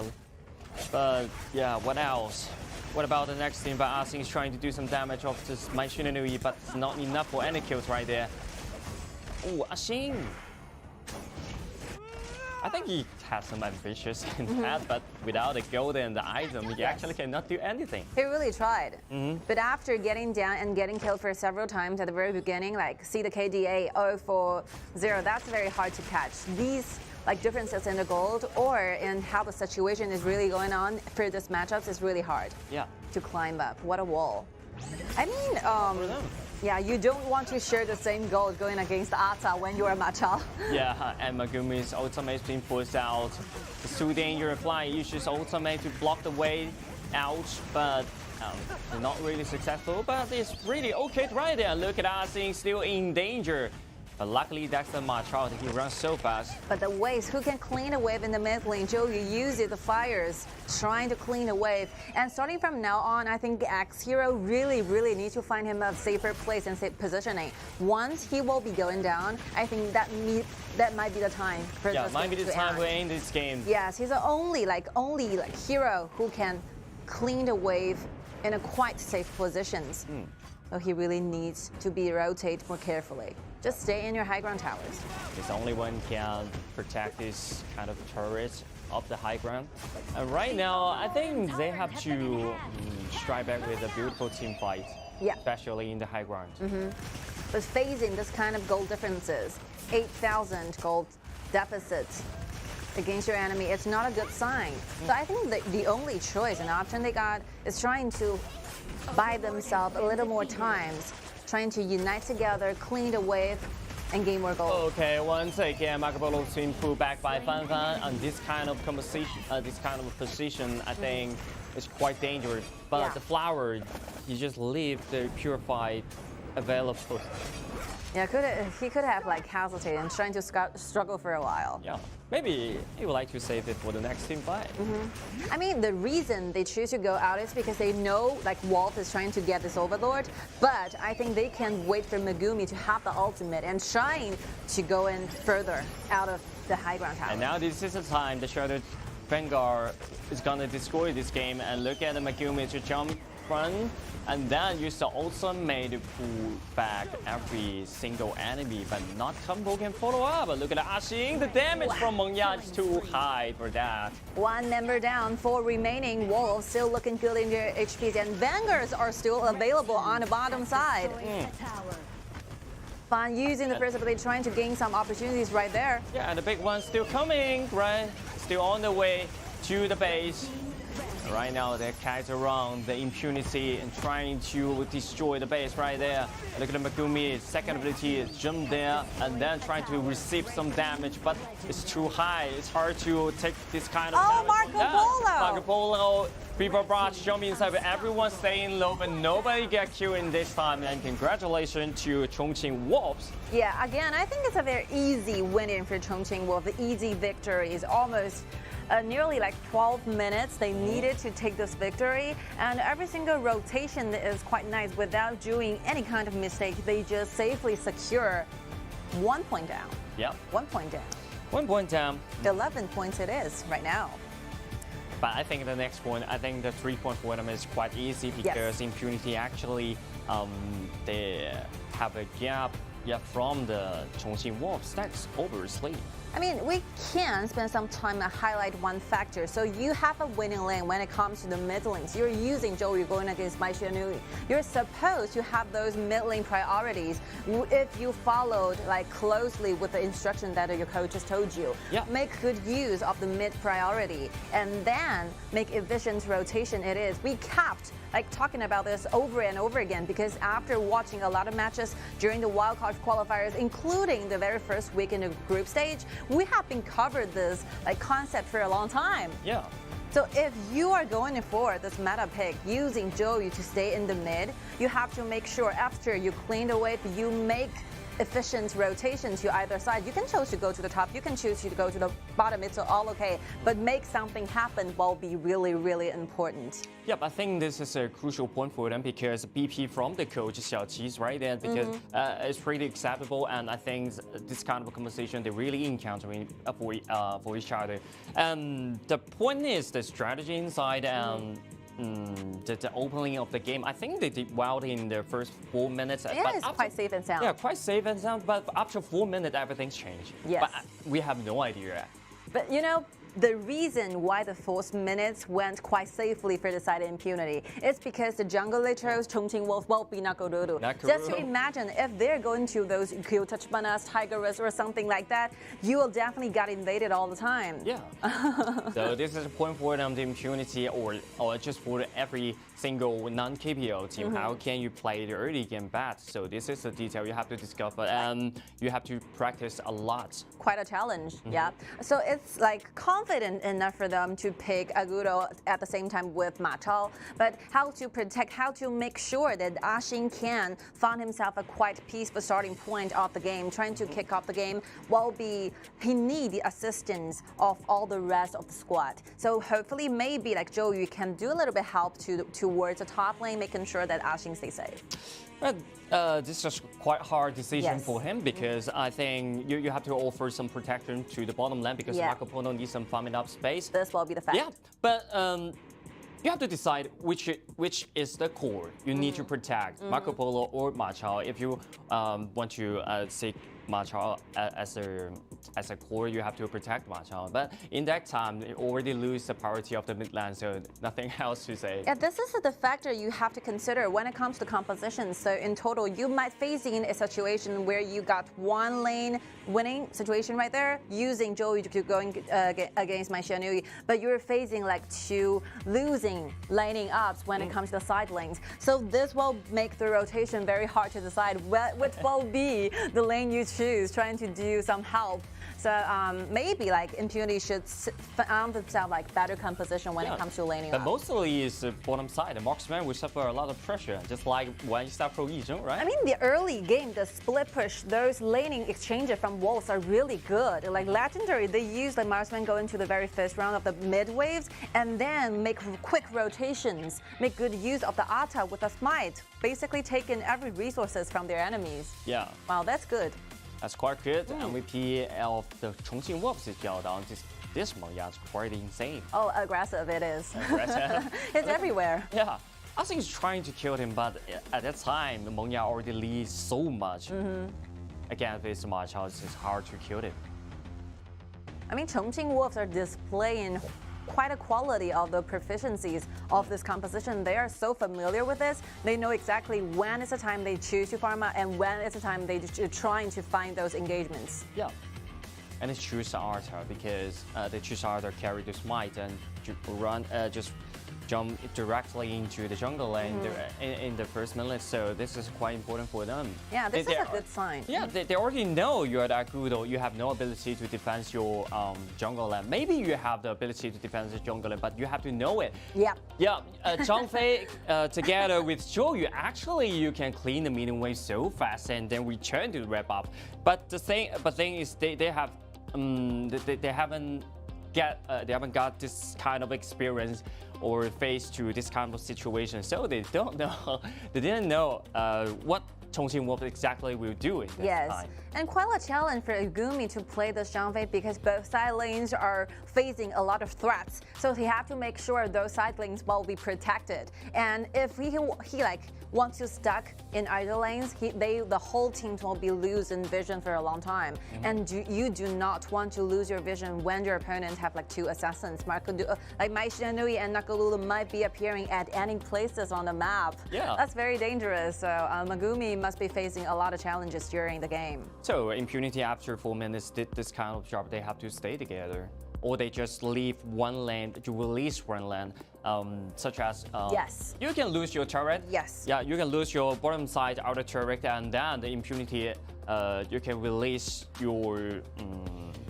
But yeah, what else? What about the next team? But Asing is trying to do some damage off this My Shinanui, but it's not enough for any kills right there. Oh, Asing! I think he has some ambitious in that, but without the gold and the item, he actually cannot do anything. He really tried. But after getting down and getting killed for several times at the very beginning, like see the KDA 0-4-0, that's very hard to catch. These like differences in the gold or in how the situation is really going on for this matchups is really hard to climb up. What a wall. I mean, yeah, you don't want to share the same gold going against Ata when you're a matcha. Yeah, and Megumi's ultimate is being forced out. It's too dangerous. Fly uses ultimate to block the way out, but not really successful. But it's really okay right there. Look at Asing still in danger. But luckily, that's the matcha. He runs so fast. But the waves, who can clean a wave in the mid lane? Zhou Yu uses the fires, trying to clean a wave. And starting from now on, I think X Hero really needs to find him a safer place and safe positioning. Once he will be going down, I think that might be the time for this game might be the time to to end this game. Yes, he's the only hero who can clean the wave in a quite safe positions. So he really needs to be rotate more carefully. Just stay in your high ground towers. He's the only one can protect this kind of turret up the high ground. And right now, I think they have to strike back with a beautiful team fight. Yeah. Especially in the high ground. But facing this kind of gold differences, 8,000 gold deficits against your enemy, it's not a good sign. So I think the only choice and option they got is trying to buy themselves a little more times, trying to unite together, clean the wave, and gain more gold. Okay, once again, Marco Polo's team pulled back by Fan Fan, and this kind of position, I think, is quite dangerous. But the flower, you just leave the purified available. Yeah, he could have like hesitated and trying to struggle for a while. Yeah, maybe he would like to save it for the next team fight. I mean, the reason they choose to go out is because they know like Wolf is trying to get this Overlord, but I think they can wait for Megumi to have the ultimate and trying to go in further out of the high ground tower. And now this is the time the Shattered Vanguard is gonna destroy this game, and look at the Megumi to jump front, and then use the ultimate to pull back every single enemy, but not combo can follow up. But look at Asing, the damage from Mengya is too high for that. One member down, 4 remaining. Wolves still looking good in their HPs, and Vanguards are still available on the bottom side. Fan using the first ability, trying to gain some opportunities right there. Yeah, and the big one's still coming, right? Still on the way to the base. Right now, they're carried around the impunity and trying to destroy the base right there. Look at the Megumi, second ability is jump there and then trying to receive some damage, but it's too high. It's hard to take this kind of damage. Marco Polo! Marco Polo, Fever Brush, jump inside, but everyone staying low, but nobody get killed in this time. And congratulations to Chongqing Wolves. Yeah, again, I think it's a very easy win-in for Chongqing Wolf. The easy victory is almost nearly like 12 minutes they needed to take this victory, and every single rotation is quite nice without doing any kind of mistake. They just safely secure 1 point down. Yeah. 1 point down. 1 point down. 11 points it is right now. But I think the next one, I think the 3-point tournament is quite easy because Impunity actually, they have a gap from the Chongqing Wolves. That's obviously. I mean, we can spend some time to highlight one factor. So you have a winning lane when it comes to the mid lanes. You're using Zhou Yu going against Mai Xuanui. You're supposed to have those mid lane priorities if you followed like closely with the instruction that your coach has told you. Yeah. Make good use of the mid priority and then make efficient rotation it is. We kept like talking about this over and over again because after watching a lot of matches during the wildcard qualifiers, including the very first week in the group stage, we have been covered this like concept for a long time. Yeah. So if you are going for this meta pick using Zhou Yu to stay in the mid, you have to make sure after you clean the wave, you make efficient rotation to either side. You can choose to go to the top, you can choose to go to the bottom, it's all okay. But make something happen will be really, really important. Yep, I think this is a crucial point for them because BP from the coach Xiao is right there because it's pretty acceptable, and I think this kind of conversation they're really encountering for each other. And the point is the strategy inside and the opening of the game. I think they did well in the first 4 minutes. Yeah, but it's quite safe and sound. Yeah, quite safe and sound. But after 4 minutes, everything's changed. Yes. But we have no idea. But you know, the reason why the 4th minutes went quite safely for the side of impunity is because the jungle they chose, Chongqing Wolf, will be Nakoruru. Just to imagine if they're going to those Kyo Touch Bananas, Tigerus or something like that, you will definitely get invaded all the time. Yeah. So this is a point for them, the impunity or just for every single non-KPO team. How can you play the early game bad? So this is a detail you have to discover and you have to practice a lot. Quite a challenge, yeah. So it's like confident enough for them to pick Aguro at the same time with Ma Chao, but how to protect, how to make sure that Xin can find himself a quite peaceful starting point of the game, trying to kick off the game he need the assistance of all the rest of the squad. So hopefully maybe like Zhou Yu can do a little bit help towards the top lane, making sure that Xin stays safe. But this is quite hard decision for him because I think you have to offer some protection to the bottom lane because Marco Polo needs some farming up space. This will be the fact. Yeah, but you have to decide which is the core you need to protect, Marco Polo or Ma Chao. If you want to seek Ma Chao as a core, you have to protect Ma Chao. But in that time, you already lose the priority of the mid lane, so nothing else to say. Yeah, this is the factor you have to consider when it comes to composition. So in total, you might face in a situation where you got one lane winning situation right there, using Zhou Yu to going against my Xiao, but you're facing like 2 losing laning ups when it comes to the side lanes. So this will make the rotation very hard to decide which will be the lane you choose, trying to do some help. So maybe like impunity should found themselves like better composition when it comes to laning but up. mostly is the bottom side. The marksman will suffer a lot of pressure, just like when you start Pro Yizhong, right? I mean, the early game, the split push, those laning exchanges from Wolves are really good. Like legendary, they use the marksman go into the very first round of the mid waves and then make quick rotations, make good use of the Ata with a smite, basically taking every resources from their enemies. Yeah. Wow, that's good. That's quite good. MVP of the Chongqing Wolves is Xiao. This Mengya is quite insane. Oh, aggressive it is. Aggressive. It's everywhere. Yeah. I think he's trying to kill him, but at that time, Mengya already leads so much. Again, this Ma Chao, it's hard to kill him. I mean, Chongqing Wolves are displaying quite a quality of the proficiencies of this composition. They are so familiar with this. They know exactly when is the time they choose to farm out and when is the time they're trying to find those engagements. Yeah. And they choose Arthur because they choose Arthur carry the smite and just jump directly into the jungle lane in the first minute. So this is quite important for them. Yeah, this is a good sign. Yeah, they already know you're that good or you have no ability to defend your jungle lane. Maybe you have the ability to defend the jungle lane, but you have to know it. Yeah. Yeah, Zhang Fei together with Zhou Yu, actually you can clean the medium wave so fast and then return to the wrap up. But the thing is they haven't got this kind of experience or face to this kind of situation, so they don't know. They didn't know what Chongqing Wolf exactly will do in that time. And quite a challenge for Agumi to play the Shanghai because both side lanes are facing a lot of threats. So he have to make sure those side lanes will be protected. And if he like wants to stuck in either lanes, the whole team will be losing vision for a long time. And you do not want to lose your vision when your opponent have like 2 assassins. Like Mai Shanui and Nakalulu might be appearing at any places on the map. Yeah. That's very dangerous. So Agumi must be facing a lot of challenges during the game. So impunity after 4 minutes did this kind of job. They have to stay together, or they just leave one lane to release one lane, such as yes, you can lose your turret. Yes. Yeah, you can lose your bottom side outer turret, and then the impunity you can release your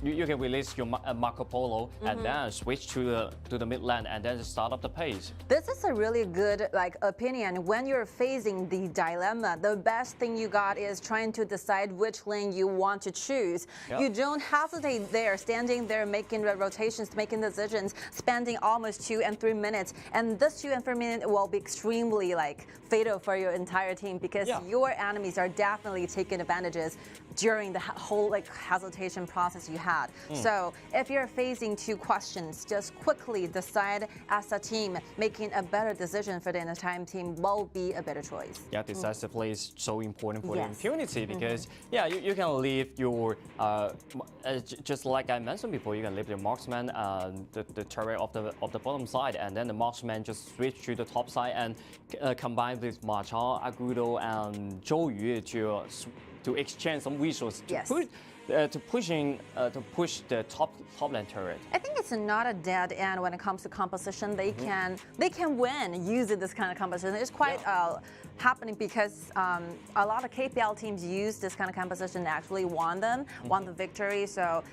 you can release your Marco Polo and then switch to the mid lane and then start up the pace. This is a really good opinion. When you're facing the dilemma, the best thing you got is trying to decide which lane you want to choose. Yep. You don't hesitate there, standing there making rotations, making decisions, spending almost 2 and 3 minutes. And this 2 and 3 minutes will be extremely fatal for your entire team because your enemies are definitely taking advantages during the whole hesitation process you had. So if you're facing 2 questions, just quickly decide as a team. Making a better decision for the entire team will be a better choice. Yeah, decisively is so important for Yes. the impunity because you can leave your just like I mentioned before, you can leave your marksman the turret of the bottom side, and then the marksman just switch to the top side and combine with Ma Chao, Agudo, and Zhou Yu to exchange some resources to push the top lane turret. I think it's not a dead end when it comes to composition. They can win using this kind of composition. It's quite happening because a lot of KPL teams use this kind of composition and actually won the victory. So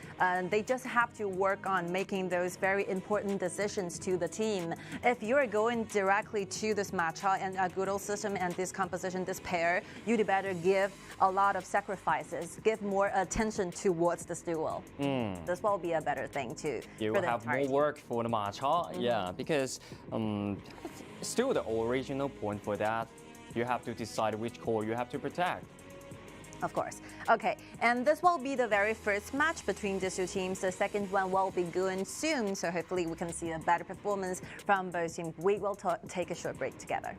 they just have to work on making those very important decisions to the team. If you're going directly to this matchup and a good old system and this composition, this pair, you'd better give a lot of sacrifices, give more attention towards this duel. This will be a better thing too. You will have more work for the Ma Chao, because still the original point for that, you have to decide which core you have to protect. Of course. Okay, and this will be the very first match between these 2 teams. The second one will be going soon, so hopefully we can see a better performance from both teams. We will take a short break together.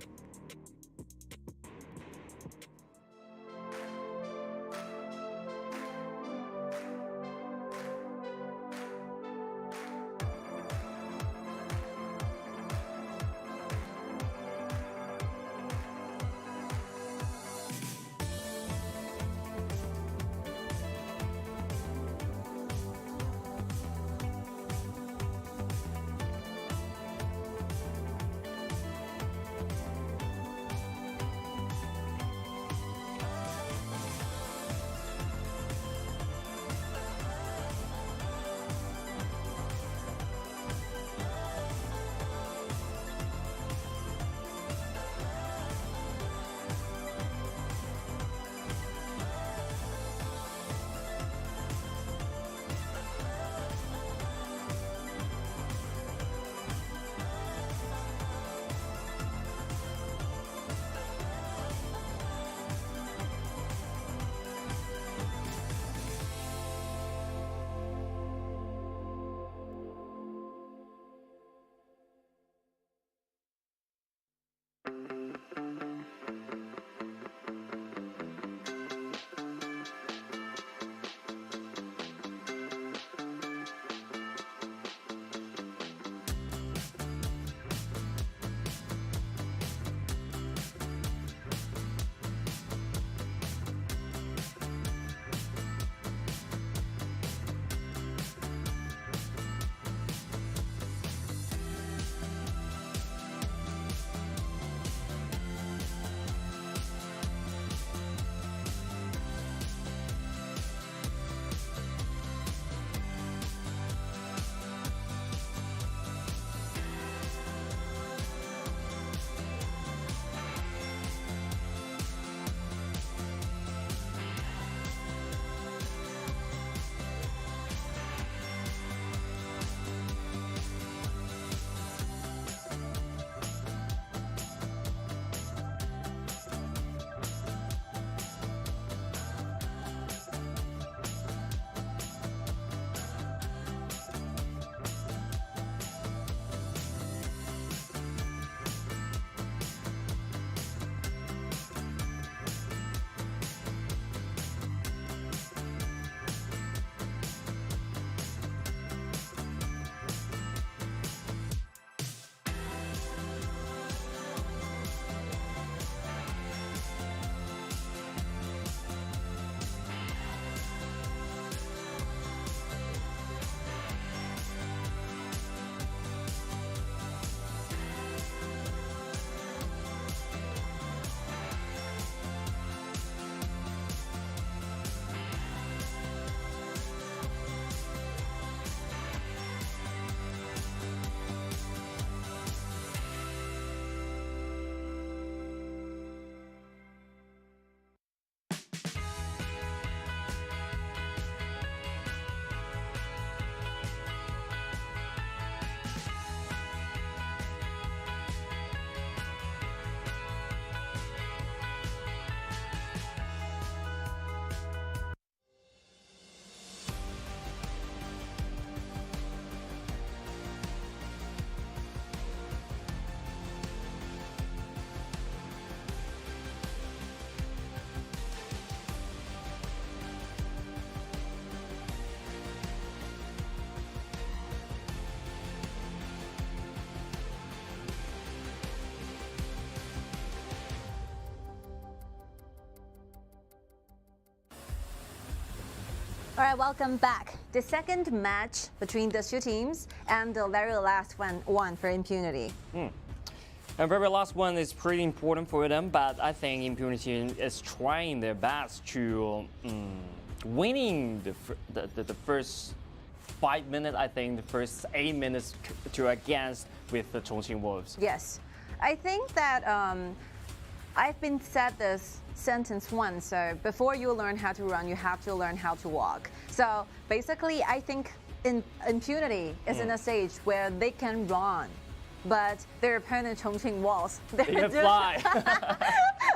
All right, welcome back. The second match between the two teams and the very last one for Impunity. And very last one is pretty important for them, but I think Impunity is trying their best to winning the first 5 minutes. I think the first 8 minutes to against with the Chongqing Wolves. Yes, I think that I've been said this sentence once. So before you learn how to run, you have to learn how to walk. So basically, I think Impunity is in a stage where they can run. But their opponent Chongqing Wolves, they can fly.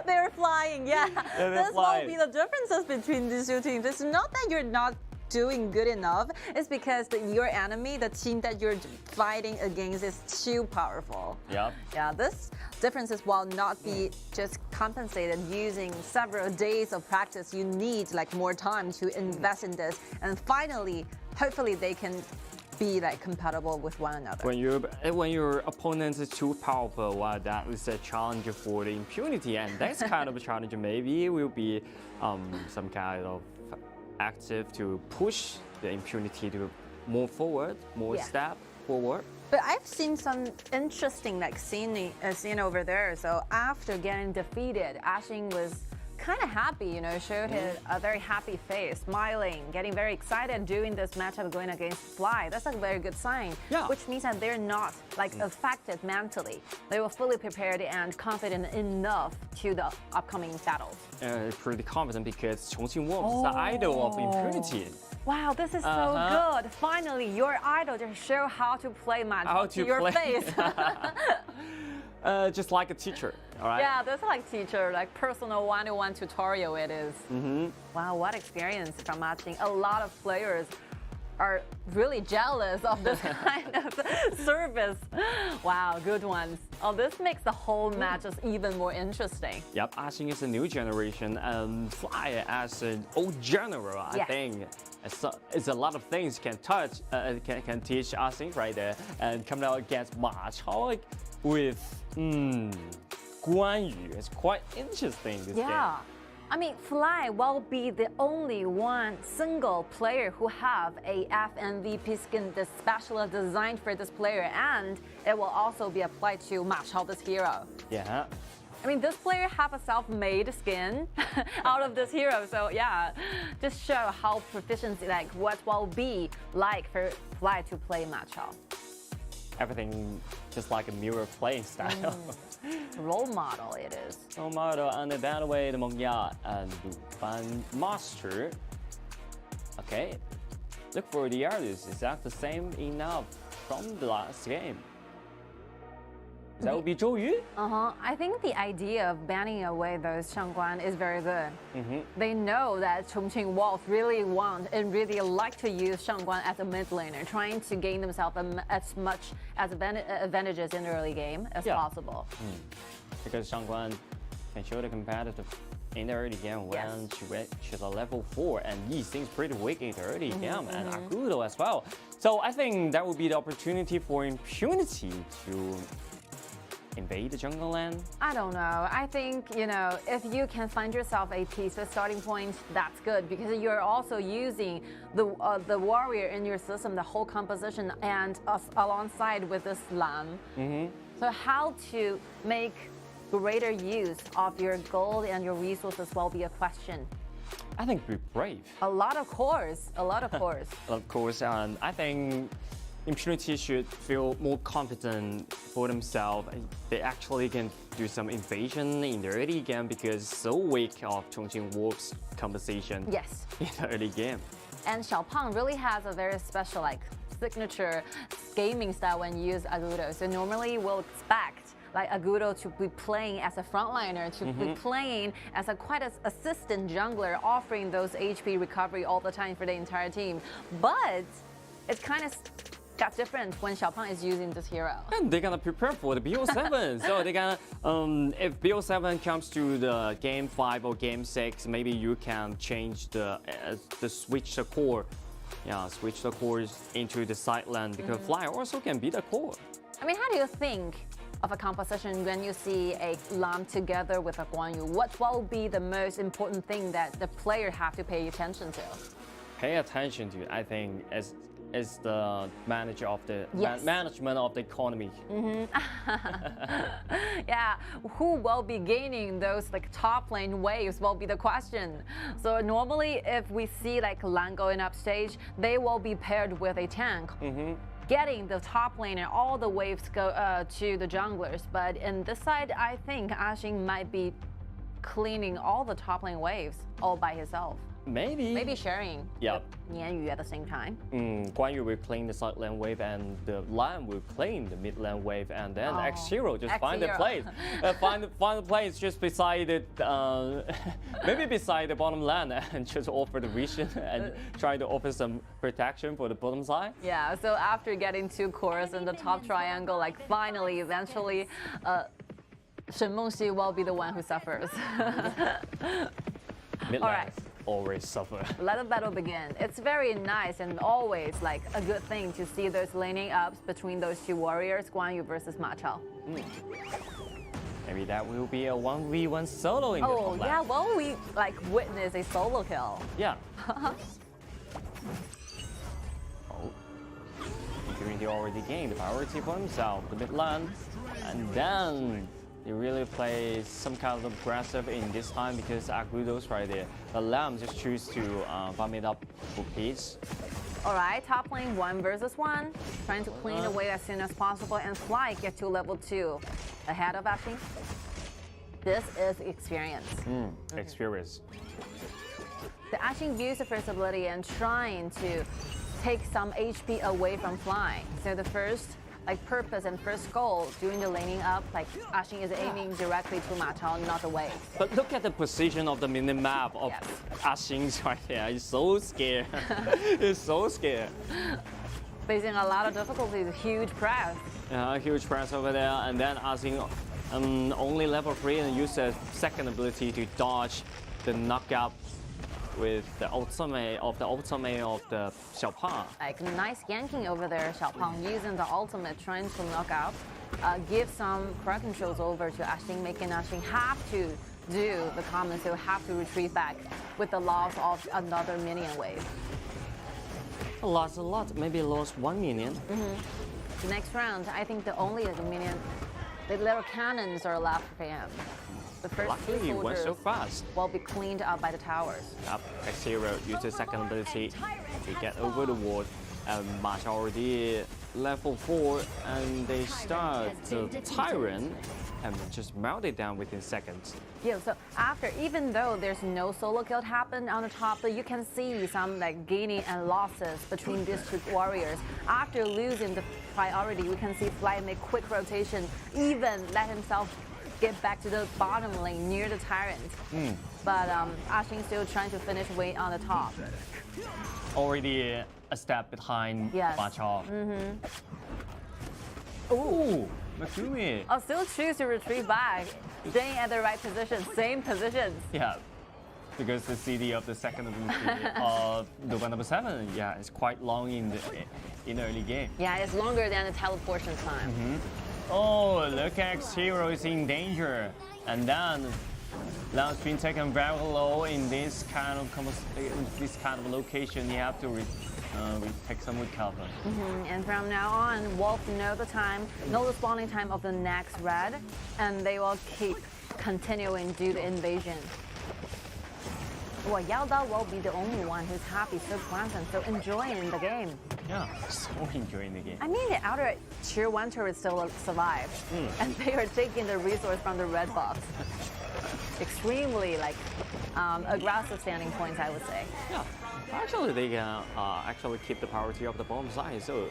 They're flying, yeah. This flying. will be the differences between these two teams. It's not that you're not doing good enough. It's because your enemy, the team that you're fighting against, is too powerful. Yep. Yeah, this differences will not be just compensated using several days of practice. You need like more time to invest in this, and finally, hopefully, they can be like compatible with one another. When your opponent is too powerful, well, that is a challenge for the Impunity, and that's kind of a challenge. Maybe will be some kind of active to push the Impunity to move forward, step forward. But I've seen some interesting like scene over there. So after getting defeated, Ashing was kind of happy, you know, showed a very happy face, smiling, getting very excited doing this matchup going against Fly. That's a very good sign, which means that they're not like affected mentally. They were fully prepared and confident enough to the upcoming battles. Pretty confident because Chongqing Wolves is the idol of Impunity. Wow, this is so good. Finally, your idol just show how to play matchup to your face. Just like a teacher, all right? Yeah, that's like teacher, like personal one-on-one tutorial it is. Wow, what experience from matching. A lot of players are really jealous of this kind of service. Wow, good ones. Oh, this makes the whole matches even more interesting. Yep, Ashing is a new generation, and Fly as an old general, I think. It's a lot of things can touch, can teach Ashing right there, and coming out against Ma Chao with Guang Yu. It's quite interesting, this game. I mean, Fly will be the only one single player who have a FMVP skin that's specially designed for this player, and it will also be applied to Ma Chao, this hero. Yeah. I mean, this player have a self-made skin out of this hero, so yeah, just show how proficiency, like what will be like for Fly to play Ma Chao. Everything just like a mirror playing style. Role model it is. Role model and evaluate the Mongya and Fan Master. Okay, look for the artist. Is that the same enough from the last game? That would be Zhou Yu? I think the idea of banning away those Shangguan is very good. They know that Chongqing Wolves really want and really like to use Shangguan as a mid laner, trying to gain themselves as much as advantages in the early game as possible. Because Shangguan can show the competitive in the early game when she's a level 4, and Yi seems pretty weak in the early game, and Agudo as well. So I think that would be the opportunity for Impunity to invade the jungle land? I don't know. I think, you know, if you can find yourself a peaceful starting point, that's good, because you're also using the warrior in your system, the whole composition, and alongside with this lamb. So how to make greater use of your gold and your resources will be a question. I think be brave. A lot of cores. Of course, and I think Impunity should feel more confident for themselves. They actually can do some invasion in the early game because it's so weak of Chongqing Wolves' composition in the early game. And Xiao really has a very special signature gaming style when you use Agudo. So normally we'll expect like Agudo to be playing as a frontliner, to be playing as quite an assistant jungler, offering those HP recovery all the time for the entire team. But it's kind of got different when Xiao is using this hero. And they're gonna prepare for the BO7. So they're gonna, if BO7 comes to the game 5 or game 6, maybe you can change the switch the core. Yeah, switch the cores into the side lane, because Fly also can be the core. I mean, how do you think of a composition when you see a lamb together with a Guang Yu? What will be the most important thing that the player have to pay attention to? pay attention to, I think, is the manager of the Yes. management of the economy. Yeah, who will be gaining those like top lane waves will be the question. So normally if we see like Lang going up stage, they will be paired with a tank. Getting the top lane and all the waves go to the junglers. But in this side, I think Ashing might be cleaning all the top lane waves all by himself. Maybe sharing Yep. with TianYun at the same time. Guang Yu will claim the side lane wave, and the Lan will claim the mid lane wave, and then X0 just find the X0. place. find the place just beside it, maybe beside the bottom lane, and just offer the vision and try to offer some protection for the bottom side. Yeah, so after getting 2 cores in the top triangle, like finally, eventually, Shen Mengxi will be the one who suffers. Mid All lane right. always suffer. Let the battle begin. It's very nice and always like a good thing to see those laning ups between those 2 warriors, Guang Yu versus Ma Chao. Maybe that will be a 1v1 solo in the top lane. Yeah, well, we like witness a solo kill. Yeah. Impunity already gained the priority for himself, the mid lane, and then he really plays some kind of aggressive in this time because Agudo's right there. The Lamb just choose to bump it up for peace. All right, top lane 1 versus 1, trying to clean away as soon as possible and Fly get to level 2 ahead of Ashing. This is experience. Experience. The Ashing views the first ability and trying to take some HP away from Fly. So the first purpose and first goal during the laning up, like Ashing is aiming directly to Ma Chao, not away. But look at the position of the mini-map of Ashing's right there. He's so scared. He's so scared. Facing a lot of difficulties, huge press. Huge press over there, and then Ashing only level 3 and use the second ability to dodge the knockout with the ultimate of the Xiao. Like nice yanking over there, Xiao using the ultimate, trying to knock out, give some crowd controls over to Ashing, making Ashing have to do the common, so have to retreat back with the loss of another minion wave. Lost a lot, maybe lost 1 minion. The next round, I think the only minion, the little cannons are left for him. The first Luckily, 2 he went so soldiers fast. will be cleaned up by the towers. Yep, X0 used his second ability to get over the wall. Ma Chao already level 4, and they start the Tyrant and just melt it down within seconds. Yeah, so after, even though there's no solo kill happened on the top, but you can see some like gaining and losses between these 2 warriors. After losing the priority, we can see Fly make quick rotation, even let himself get back to the bottom lane near the Tyrant. But Ashing still trying to finish way on the top. Already a step behind Ma Chao. Ooh, Makumi. I'll still choose to retreat back, staying at the right position, same positions. Yeah, because the CD of the second ability of the 1/7, yeah, it's quite long in the early game. Yeah, it's longer than the teleportation time. Oh, look at X0 is in danger, and then Lang's been taken very low in this kind of location. You have to take some recover. And from now on, Wolf know the time, know the spawning time of the next red, and they will keep continuing to do the invasion. Well, YaLLa will be the only one who's happy, so present, so enjoying the game. Yeah, so enjoying the game. I mean, the outer tier 1 turret still survived, and they are taking the resource from the red box. Extremely aggressive standing points, I would say. Yeah, actually they can actually keep the priority of the bottom side, so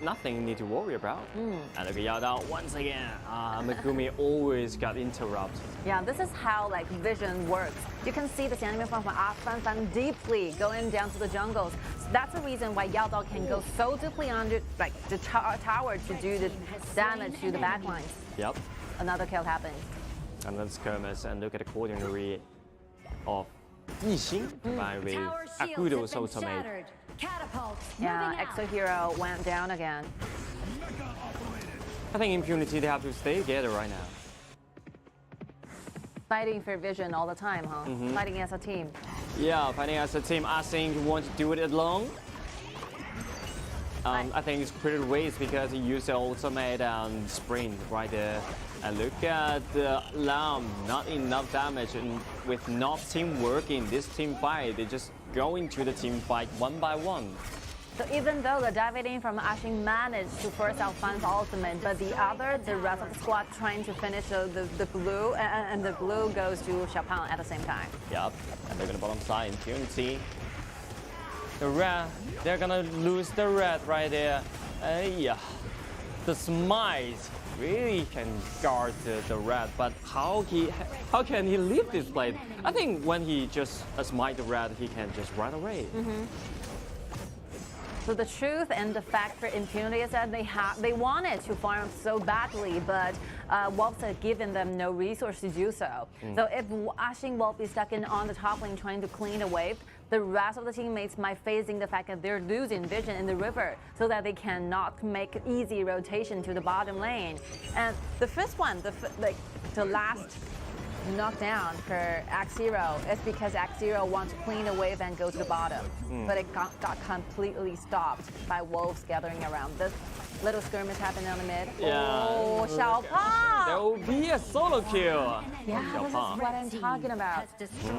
nothing need to worry about. And look at YaLLa once again. Megumi always got interrupted. Yeah, this is how vision works. You can see the enemy from Fan deeply going down to the jungles. So that's the reason why YaLLa can go so deeply under the tower to do the damage to the backlines. Yep. Another kill happened. And then skirmish, and look at the coordinary of Yixing combined with Agudo's ultimate. Yeah, Exo Hero went down again. I think Impunity, they have to stay together right now. Fighting for vision all the time, huh? Fighting as a team. Yeah, fighting as a team. I think want to do it alone. I think it's pretty waste because he used the ultimate and sprint right there. And look at the Lam, not enough damage, and with not teamwork in this team fight, they just go into the team fight one by one. So even though the dividing from Ashing managed to force out Fan's ultimate, but the rest of the squad trying to finish the blue, and the blue goes to Xiao at the same time. Yep, and look at the bottom side, impunity. The red, they're gonna lose the red right there. Yeah, the smite really can guard the red, but how can he leave this blade? I think when he just smite the red, he can just run away. So the truth and the fact for impunity is that they wanted to farm so badly, but Wolves had given them no resource to do so. So if Ashing will be stuck in on the top lane trying to clean the wave, the rest of the teammates might facing the fact that they're losing vision in the river, so that they cannot make easy rotation to the bottom lane. And the first one, the last knockdown for X0 is because X0 wants to clean the wave and go to the bottom. But it got completely stopped by Wolves gathering around. This little skirmish happened on the mid. Yeah. Oh, Xiao. There will be a solo kill. Yeah, this is what I'm talking about.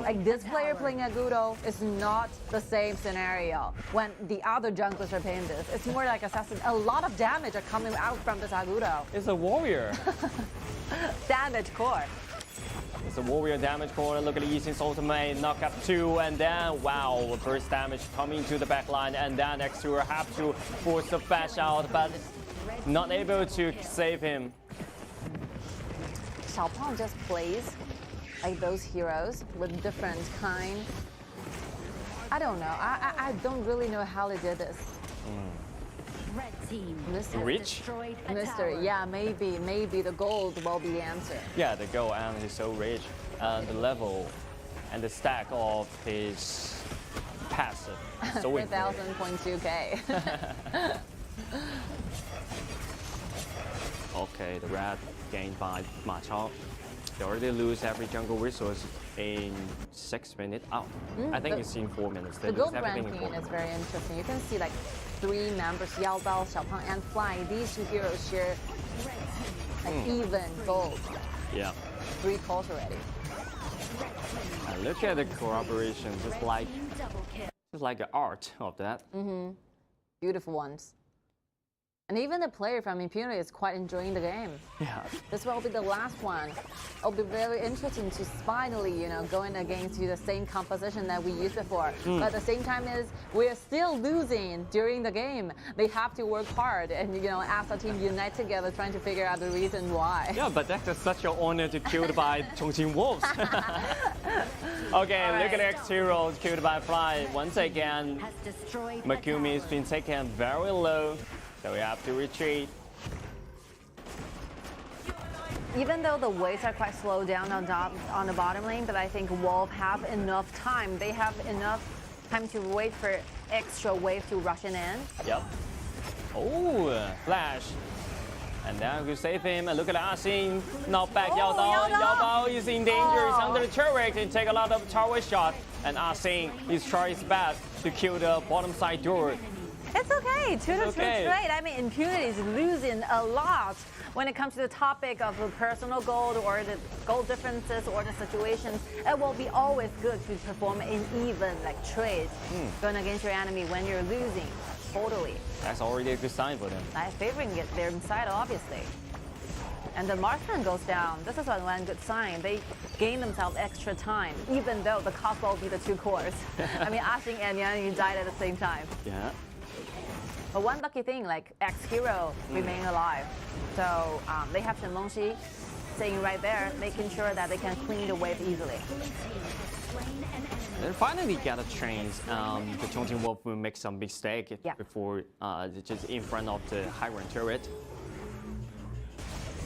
Like this player playing Agudo is not the same scenario when the other junglers are playing this. It's more like assassin. A lot of damage are coming out from this Agudo. It's a warrior. Damage core. It's a warrior damage corner. Look at the Yixing's ultimate, knock up 2, and then wow, burst damage coming to the back line, and then X2 have to force the flash out, but not able to save him. Xiao just plays like those heroes with different kind. I don't know. I don't really know how they did this. Red team Rich? Mystery, yeah, maybe the gold will be the answer. Yeah, the goal, and he's so rich. And the level and the stack of his passive is so important. 1000.2k. Okay, the red gained by Ma Chao. They already lose every jungle resource in 6 minutes out. I think it's in 4 minutes. They The lose gold everything in ranking 4 is minutes. very interesting. You can see like 3 members, YaLLa, Xiao, and Fly. These 2 heroes share like even gold. Yeah. 3 calls already. And look at the corroboration, just like the art of that. Beautiful ones. And even the player from Impunity is quite enjoying the game. Yeah. This will be the last one. It'll be very interesting to finally, going against the same composition that we used before. But at the same time is we're still losing during the game. They have to work hard and as a team unite together trying to figure out the reason why. Yeah, but that's such an honor to killed by Chongqing Wolves. Okay, look at X0 killed by Fly. Once again, Makumi's been taken very low. So we have to retreat. Even though the waves are quite slowed down on the bottom lane, but I think Wolf have enough time. They have enough time to wait for extra wave to rush in. Yep. Oh, flash. And then we save him. And look at Ashing. Knock back YaLLa. YaLLa is in danger. He's under the turret and take a lot of tower shot. And Ashing is trying his best to kill the bottom side door. It's okay, 2 to 2 okay. straight. I mean, Impunity is losing a lot when it comes to the topic of the personal gold or the gold differences or the situations. It will be always good to perform in even trades going against your enemy when you're losing. Totally. That's already a good sign for them. I'm favoring it their side, obviously. And the marksman goes down. This is one good sign. They gain themselves extra time, even though the cost will be the 2 cores. I mean, Ashing and Yan died at the same time. Yeah. But one lucky thing, X-Hero remain alive. So they have Shenlongxi staying right there, making sure that they can clean the wave easily. They finally get a chance. The Chongqing Wolf will make some mistake before just in front of the high rank turret.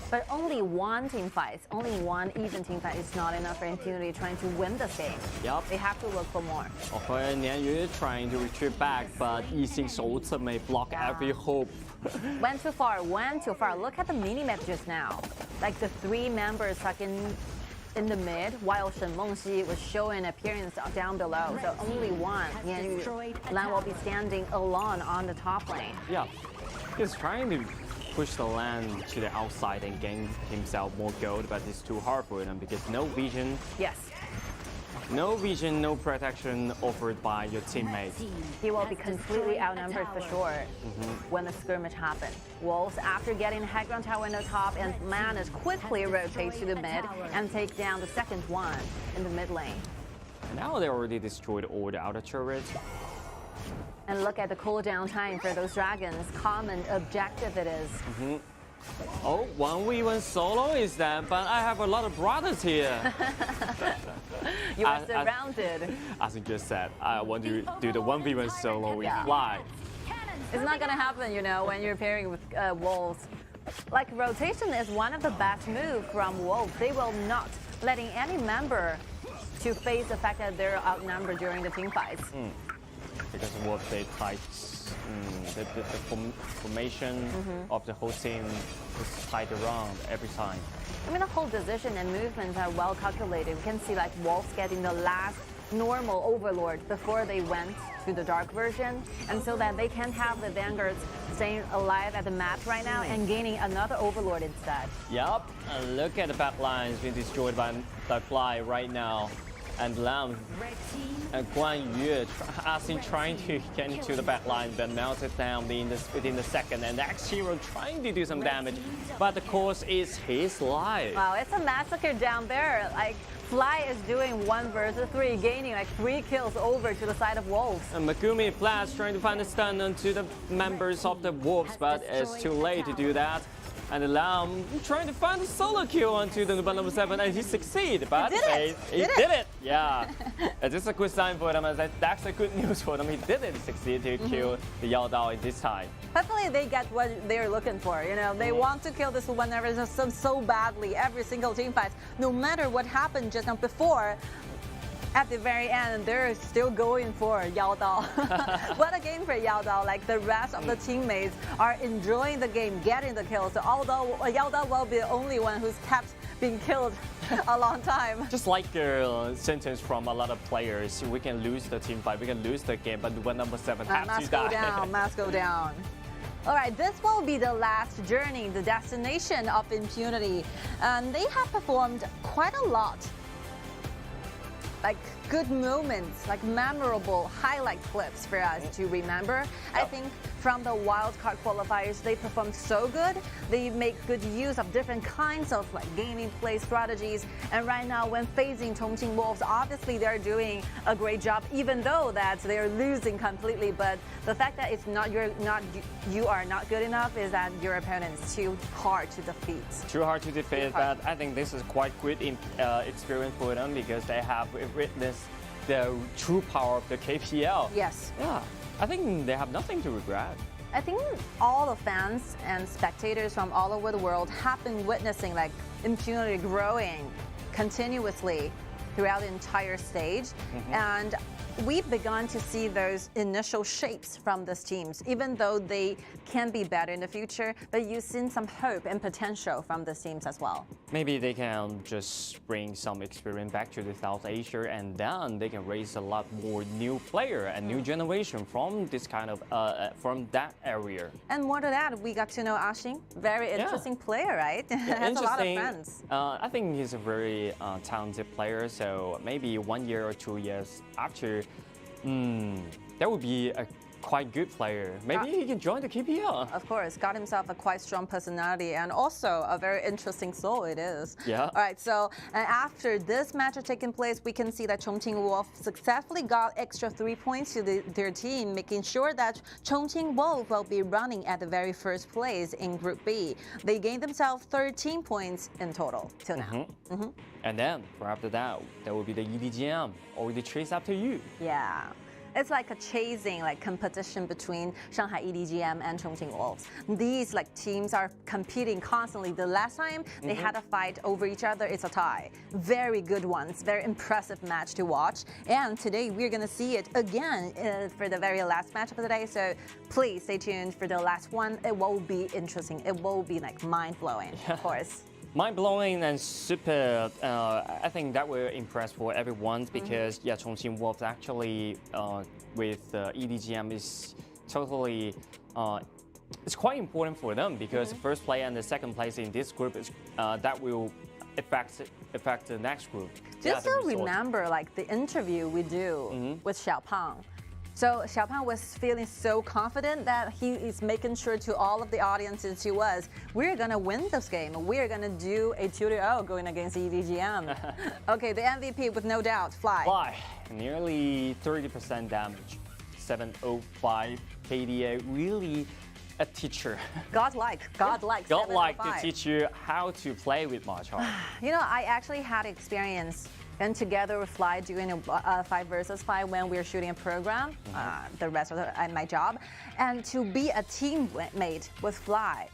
But only one team fight, only one even team fight is not enough for Impunity trying to win this game. Yep. They have to look for more. TianYun trying to retreat back, but Yixing's ultimate block every hope. Went too far. Look at the mini-map just now. Like the 3 members stuck in in the mid, while Shen Mengxi was showing appearance down below. So only one, Yan Lan will be standing alone on the top lane. Yeah, he's trying to push the land to the outside and gain himself more gold, but it's too hard for him because no vision. Yes. No vision, no protection offered by your teammates. He will be completely outnumbered for sure when the skirmish happens. Wolves, after getting the high ground tower in the top, and manage quickly rotate to the mid and take down the second one in the mid lane. Now they already destroyed all the outer turrets. And look at the cooldown time for those dragons. Common objective it is. Oh, 1v1 solo is that, but I have a lot of brothers here. You are surrounded. As you just said, I want to do the 1v1 solo with Fly. It's not gonna happen, you know, when you're pairing with wolves. Like, rotation is one of the best moves from wolves. They will not letting any member to face the fact that they're outnumbered during the team fights. Because wolves, they tight. The formation of the whole team is tied around every time. I mean, the whole decision and movements are well calculated. We can see like wolves getting the last normal overlord before they went to the dark version, and so that they can have the vanguards staying alive at the map right now and gaining another overlord instead. Yup, and look at the back lines being destroyed by Fly right now. And Lam and Guang Yu trying to get into the back line, but melted down within the second. And X-Hero trying to do some damage, but the course is his life. Wow, it's a massacre down there. Like, Fly is doing 1 versus 3, gaining like 3 kills over to the side of Wolves. And Megumi Flash trying to find a stun onto the members of the Wolves, but it's too late to do that. And Lam trying to find a solo kill onto the number 7, and he succeeded, but he did it. Yeah, it's just a good sign for them. That's a good news for them. He didn't succeed to kill the YaLLa in this time. Hopefully they get what they're looking for. You know, they want to kill this whenever so badly. Every single team fight, no matter what happened just now before. At the very end, they're still going for YaLLa. What a game for YaLLa. Like, the rest of the teammates are enjoying the game, getting the kills. So although YaLLa will be the only one who's kept being killed a long time. Just like a sentence from a lot of players, we can lose the team fight, we can lose the game, but when number 7 has to die. Must go down. All right, this will be the last journey, the destination of impunity. And they have performed quite a lot. Like, good moments, like memorable highlight clips for us to remember. I think from the wildcard qualifiers, they performed so good. They make good use of different kinds of like gaming play strategies. And right now, when facing Chongqing Wolves, obviously they're doing a great job, even though that they're losing completely. But the fact that you are not good enough is that your opponent is too hard to defeat. Too hard to defeat, but I think this is quite good experience for them because they have witnessed the true power of the KPL. Yes. Yeah, I think they have nothing to regret. I think all the fans and spectators from all over the world have been witnessing like impunity growing continuously throughout the entire stage. And we've begun to see those initial shapes from these teams, even though they can be better in the future, but you've seen some hope and potential from these teams as well. Maybe they can just bring some experience back to the South Asia, and then they can raise a lot more new player and new generation from this kind of from that area. And more to that, we got to know Ashing, very interesting player, right? Has a lot of friends. I think he's a very talented player. So maybe 1 year or 2 years after, that would be a quite good player. Maybe he can join the KPL. Of course, got himself a quite strong personality and also a very interesting soul it is. Yeah. All right, so after this match had taken place, we can see that Chongqing Wolf successfully got extra 3 points to their team, making sure that Chongqing Wolf will be running at the very first place in Group B. They gained themselves 13 points in total till now. And then, for after that, there will be the EDG.m or the Chase After You. Yeah. It's like a chasing like competition between Shanghai EDG.m and Chongqing Wolves. These like teams are competing constantly. The last time they had a fight over each other, it's a tie. Very good ones, very impressive match to watch. And today we're gonna see it again for the very last match of the day. So please stay tuned for the last one. It will be interesting. It will be like mind-blowing, of course. Mind-blowing and super. I think that will impress for everyone because Chongqing Wolves actually with EDG.m is totally. It's quite important for them because first place and the second place in this group is that will affect the next group. Do you still remember like the interview we do with Xiao? So Xiao was feeling so confident that he is making sure to all of the audiences to us, we're gonna win this game. We're gonna do a 2-0 going against EDG.m. Okay, the MVP with no doubt, Fly. Fly, nearly 30% damage, 705 KDA, really a teacher. Godlike to teach you how to play with Machar. You know, I actually had experience and together with Fly doing a 5 versus 5 when we were shooting a program, the rest of my job. And to be a teammate with Fly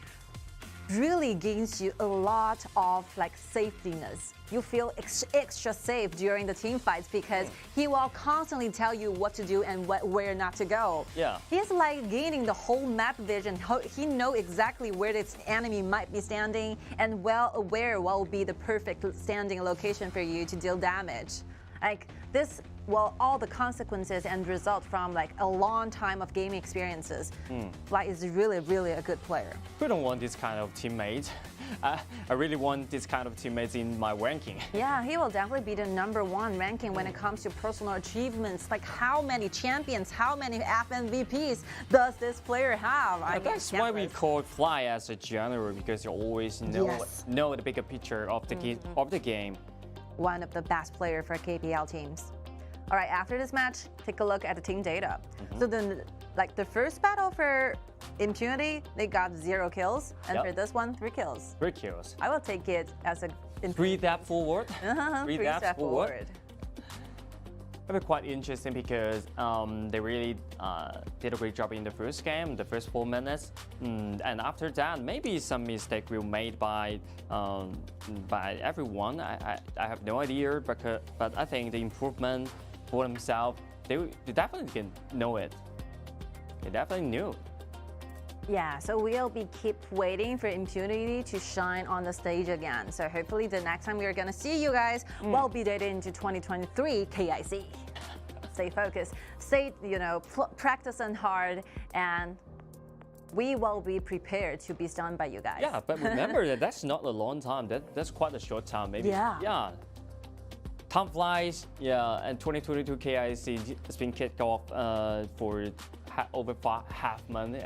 really gains you a lot of like safetyness. You feel extra safe during the team fights because he will constantly tell you what to do and where not to go. Yeah. He's like gaining the whole map vision. He knows exactly where this enemy might be standing and where will be the perfect standing location for you to deal damage. Like this, well, all the consequences and result from like a long time of gaming experiences. Fly is really, really a good player. Who don't want this kind of teammate? I really want this kind of teammates in my ranking. Yeah, he will definitely be the #1 ranking when it comes to personal achievements. Like how many champions, how many FMVPs does this player have? That's why we call Fly as a general because you always know the bigger picture of the game. One of the best players for KPL teams. All right, after this match, take a look at the team data. So the first battle for Impunity, they got 0 kills, and for this one, 3 kills. 3 kills. I will take it as a 3 step forward. 3 step forward. It was quite interesting because they really did a great job in the first game, the first 4 minutes, and after that, maybe some mistake were made by everyone. I have no idea, but I think the improvement for themselves, they definitely can know it. They definitely knew. Yeah, so we'll keep waiting for Impunity to shine on the stage again. So hopefully the next time we're gonna see you guys will be dated into 2023 KIC. Stay focused, stay, practicing hard, and we will be prepared to be stunned by you guys. Yeah, but remember that's not a long time. That's quite a short time, maybe. Yeah. Time flies. Yeah, and 2022 KIC has been kicked off for over half month,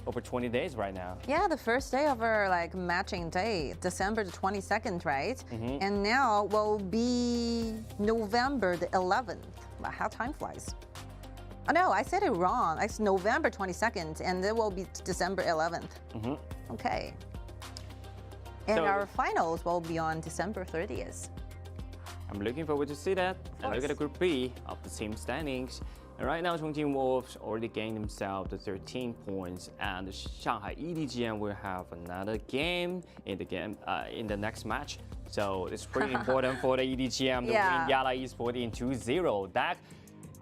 over 20 days right now. Yeah, the first day of our matching day, December the 22nd, right? And now will be November the 11th. Wow, how time flies. Oh no, I said it wrong. It's November 22nd, and it will be December 11th. Okay. And our finals will be on December 30th. I'm looking forward to see that. And look at the Group B of the team standings. And right now, Chongqing Wolves already gained themselves the 13 points, and the Shanghai EDG.m will have another game in the next match. So it's pretty important for the EDG.m to win YaLLa Esports in 2-0. That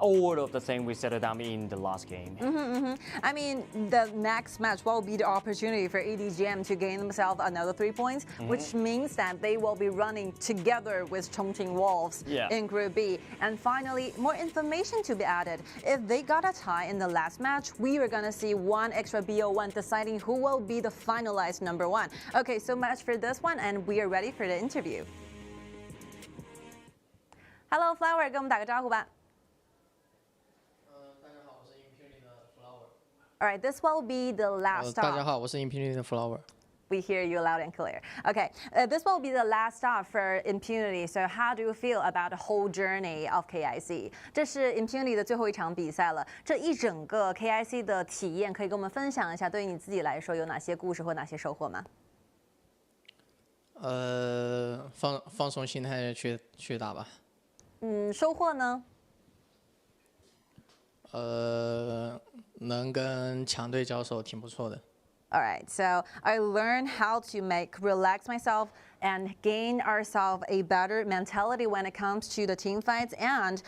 all of the thing we settled down in the last game. I mean, the next match will be the opportunity for EDG.m to gain themselves another 3 points, which means that they will be running together with Chongqing Wolves in Group B. And finally, more information to be added. If they got a tie in the last match, we are gonna see one extra BO1 deciding who will be the finalized #1. Okay, so much for this one, and we are ready for the interview. Hello, Flower， 跟我们打个招呼吧。All right, this will be the last stop. 大家好，我是 Impunity 的 Flower. We hear you loud and clear. Okay, this will be the last stop for Impunity. So how do you feel about the whole journey of KIC? 这是 Impunity 的最后一场比赛了。这一整个 KIC 的体验，可以跟我们分享一下，对于你自己来说有哪些故事或哪些收获吗？放松心态去打吧。收获呢？能跟强队交手挺不错的。All right, so I learned how to relax myself and gain ourselves a better mentality when it comes to the team fights. And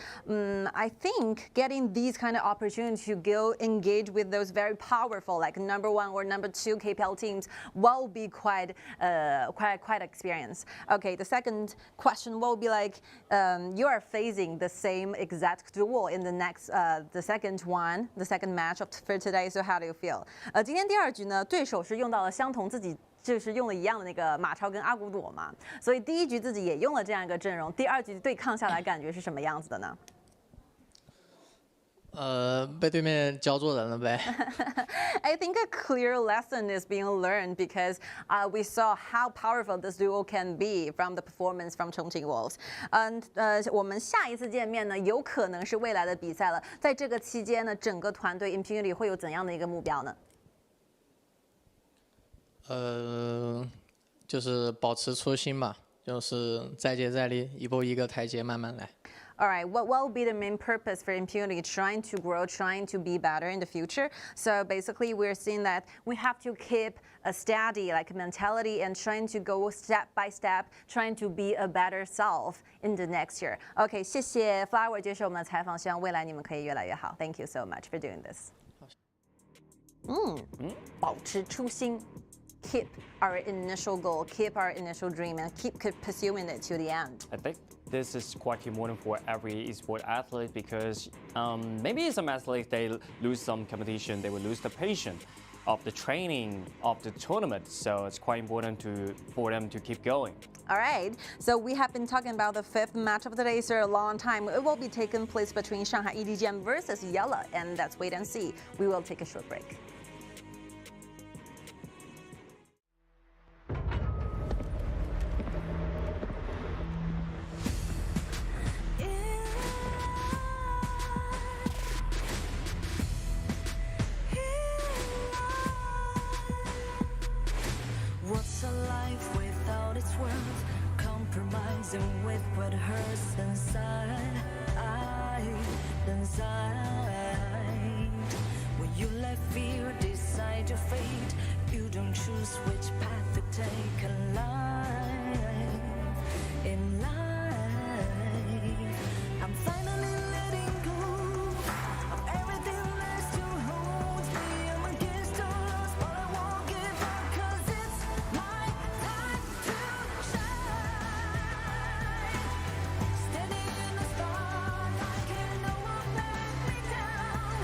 I think getting these kind of opportunities to go engage with those very powerful, like number 1 or number 2 KPL teams, will be quite experience. Okay, the second question will be like, you are facing the same exact duel in the next, the second match for today. So how do you feel? 今天第2局呢，对手是用到了相同自己。就是用了一样的那个马超跟阿古朵嘛，所以第1局自己也用了这样一个阵容，第2局对抗下来感觉是什么样子的呢？被对面教做人了呗。I think a clear lesson is being learned because we saw how powerful this duo can be from the performance from Chongqing Wolves. And 我们下一次见面呢，有可能是未来的比赛了。在这个期间呢，整个团队 Impunity 会有怎样的一个目标呢？就是保持初心吧，就是再接再厉，一步一个台阶慢慢来。All right, what will be the main purpose for Impunity? Trying to grow, trying to be better in the future. So basically, we're seeing that we have to keep a steady mentality and trying to go step by step, trying to be a better self in the next year. OK, 谢谢 Flower 接受我们的采访，希望未来你们可以越来越好。Thank you so much for doing this. 保持初心。Keep our initial goal, keep our initial dream, and keep pursuing it to the end. I think this is quite important for every esport athlete because maybe some athletes, they lose some competition, they will lose the patience of the training, of the tournament. So it's quite important for them to keep going. All right, so we have been talking about the 5th match of the day for a long time. It will be taking place between Shanghai EDG.m versus YaLLa, and let's wait and see. We will take a short break. What's a life without its worth? Compromising with what hurts inside. When you let fear decide your fate, you don't choose which path to take in life. In life, I'm finally letting go of everything that still holds me. I'm against all odds, but I won't give up 'cause it's my time to shine. Standing in the spotlight, can't no one let me down.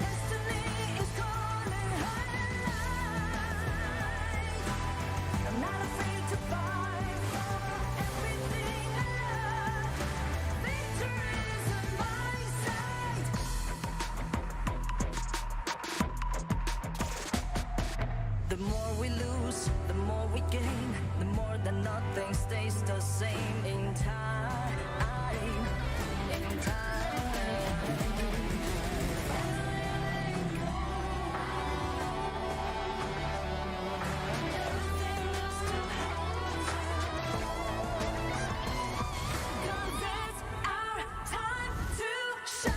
Destiny is calling high. I'm not afraid to fight for everything I love. Victory's on my side. The more we lose, the more we gain. The more that nothing stays the same in time. In time. Cause it's our time to shine.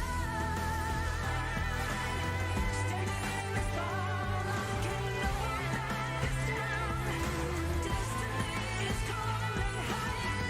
Standing in the spotlight, can't no one back us down. Destiny is calling higher.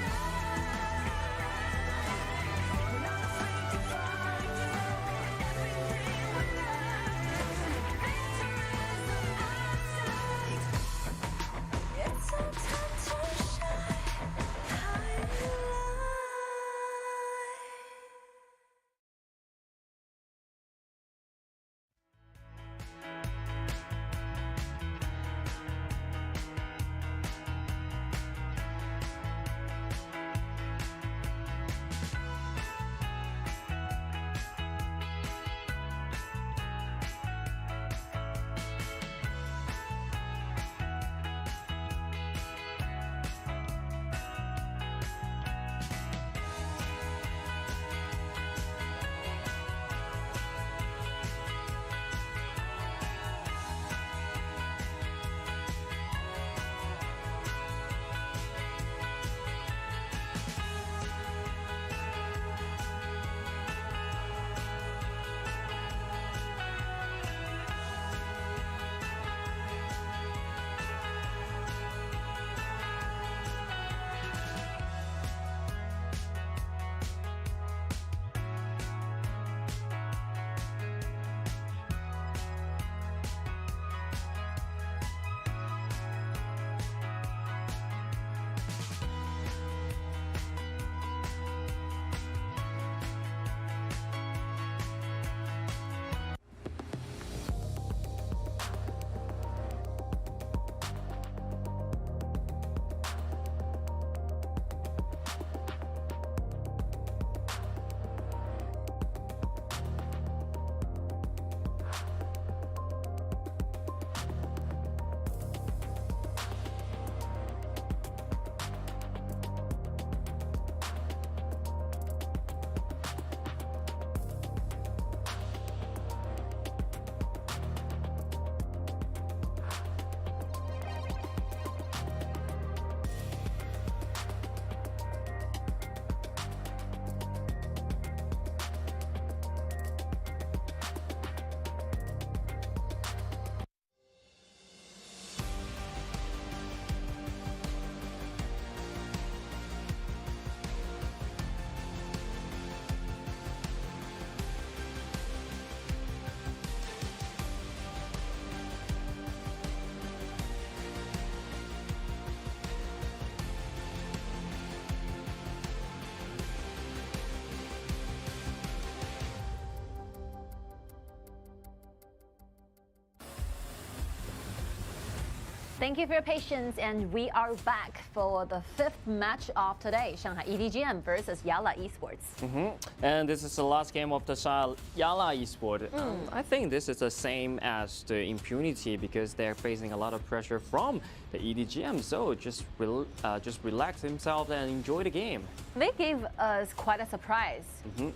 Thank you for your patience, and we are back for the 5th match of today, Shanghai EDG.m versus YaLLa Esports. And this is the last game of the YaLLa Esports. I think this is the same as the impunity because they're facing a lot of pressure from the EDG.m. So just relax himself and enjoy the game. They gave us quite a surprise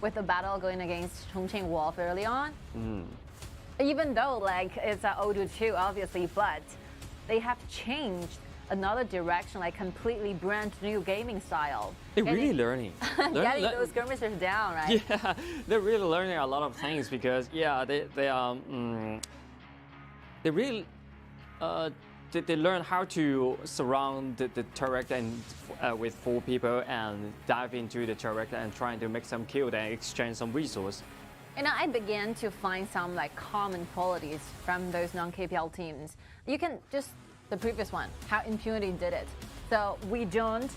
with the battle going against Chongqing Wolf early on. Even though like it's a 0-2 obviously, but they have changed another direction, like completely brand new gaming style. They're really learning. Getting those skirmishers down, right? Yeah, they're really learning a lot of things because they really they learn how to surround the turret and with 4 people and dive into the turret and trying to make some kill and exchange some resource. And I began to find some like common qualities from those non-KPL teams. You can just, the previous one, how Impunity did it. So we don't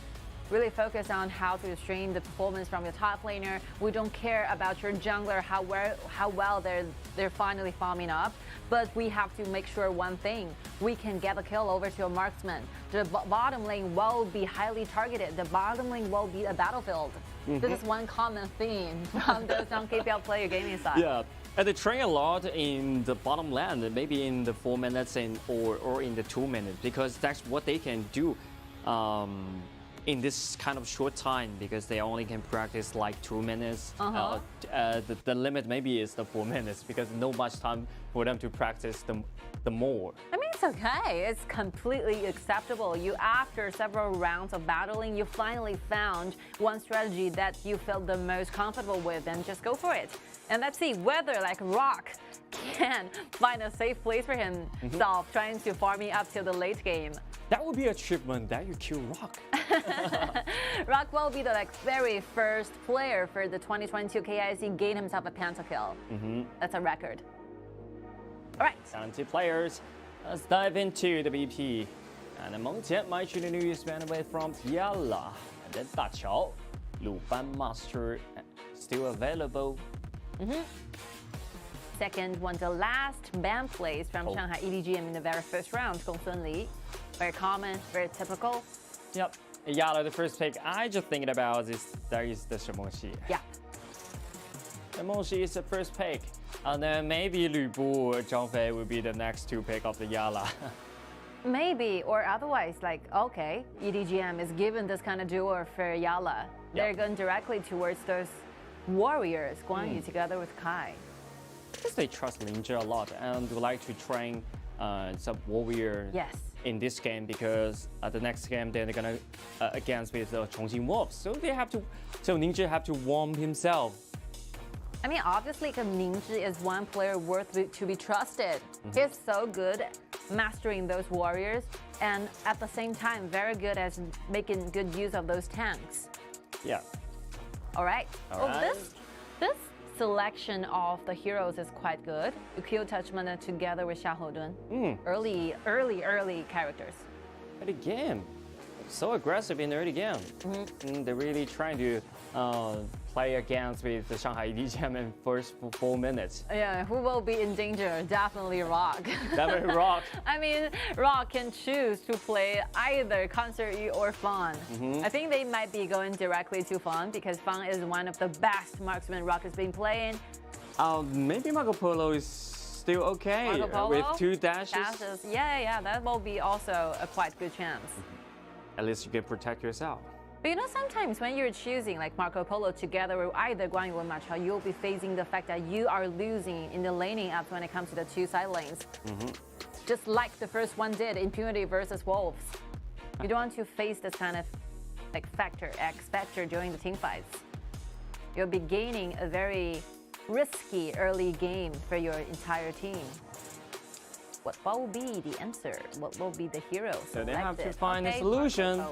really focus on how to stream the performance from your top laner. We don't care about your jungler, how well they're finally farming up. But we have to make sure one thing, we can get a kill over to a marksman. The bottom lane will be highly targeted. The bottom lane will be a battlefield. This is one common theme from those non-KPL player gaming style. Yeah, and they train a lot in the bottom lane, maybe in the 4 minutes or in the 2 minutes, because that's what they can do in this kind of short time, because they only can practice like 2 minutes. The limit maybe is the 4 minutes because no much time for them to practice the more. I mean, it's okay. It's completely acceptable. After several rounds of battling, you finally found one strategy that you felt the most comfortable with, and just go for it. And let's see whether like Rock can find a safe place for himself, trying to farm me up till the late game. That would be an achievement that you kill Rock. Rock will be the very first player for the 2022 KIC gain himself a pentakill. That's a record. All right. 70 players. Let's dive into the BP. And 目前 my shooting news ran away from YaLLa. And then Da Qiao, Lu Ban Master, still available. Second one, the last ban plays from Shanghai EDG.m in the very first round, Gong Sun Li. Very common, very typical. Yep. YaLLa, the first pick I just thinking about is there is the Shimongxi. Yeah. Shimongxi is the first pick. And then maybe Lu Bu or Zhang Fei will be the next 2 pick of the YaLLa. Maybe, or otherwise, like, okay, EDG.m is given this kind of duo for YaLLa. They're going directly towards those warriors, Guang Yu together with Kai. Because they trust Ling a lot and would like to train some warrior in this game, because the next game they're gonna against with Chongqing Wolves. So Ning have to warm himself. I mean, obviously, Ning is one player worth to be trusted. He's so good mastering those warriors, and at the same time, very good at making good use of those tanks. Yeah. All right. This selection of the heroes is quite good. Ukyo Touchman together with Xiao. Early characters. Early game. So aggressive in the early game. They're really trying to play against with the Shanghai EDG.m in first 4 minutes. Yeah, who will be in danger? Definitely Rock. Definitely Rock. I mean, Rock can choose to play either Concert E or Fawn. I think they might be going directly to Fawn because Fawn is one of the best marksmen Rock has been playing. Maybe Marco Polo is still okay with 2 dashes. Yeah, that will be also a quite good chance. At least you can protect yourself. But you know, sometimes when you're choosing like Marco Polo together with either Guang Yu or Ma Chao, you'll be facing the fact that you are losing in the laning up when it comes to the 2 side lanes. Just like the first one did, Impunity versus Wolves. You don't want to face this kind of like X factor during the team fights. You'll be gaining a very risky early game for your entire team. What will be the answer? What will be the hero? So they have to find a solution.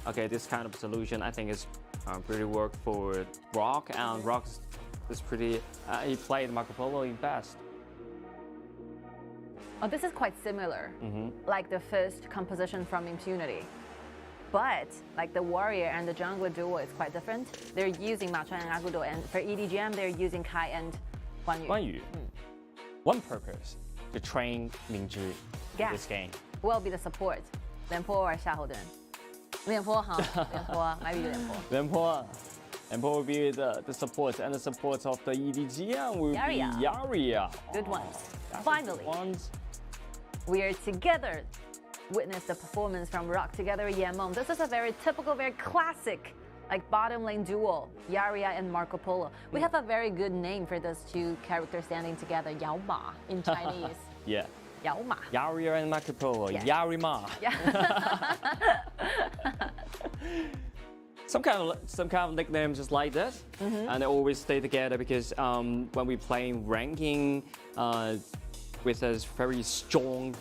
Okay, this kind of solution I think is pretty work for Rock, and Rock is pretty. He played Marco Polo in best. Oh, this is quite similar, like the first composition from Impunity. But like the warrior and the jungler duo is quite different. They're using Ma Chao and Agudo, and for EDG.m they're using Kai and Guang Yu. One purpose. To train Ling in this game. Who will be the support? 廉颇 or 夏侯惇? 廉颇 huh? 廉颇 might be 廉颇. Lmpo will be the support, and the support of the EDG.m will YaLLa. be YaLLa. Good ones. Finally, we are together. Witness the performance from Rock Together YaMeng. This is a very typical, very classic, like bottom lane duo, YaLLa and Marco Polo. We have a very good name for those two characters standing together, YaoMa in Chinese. Yeah. YaoMa. YaLLa and Marco Polo. Yeah. YaRima. Yeah. Some kind of nickname just like this, and they always stay together because when we play ranking with a very strong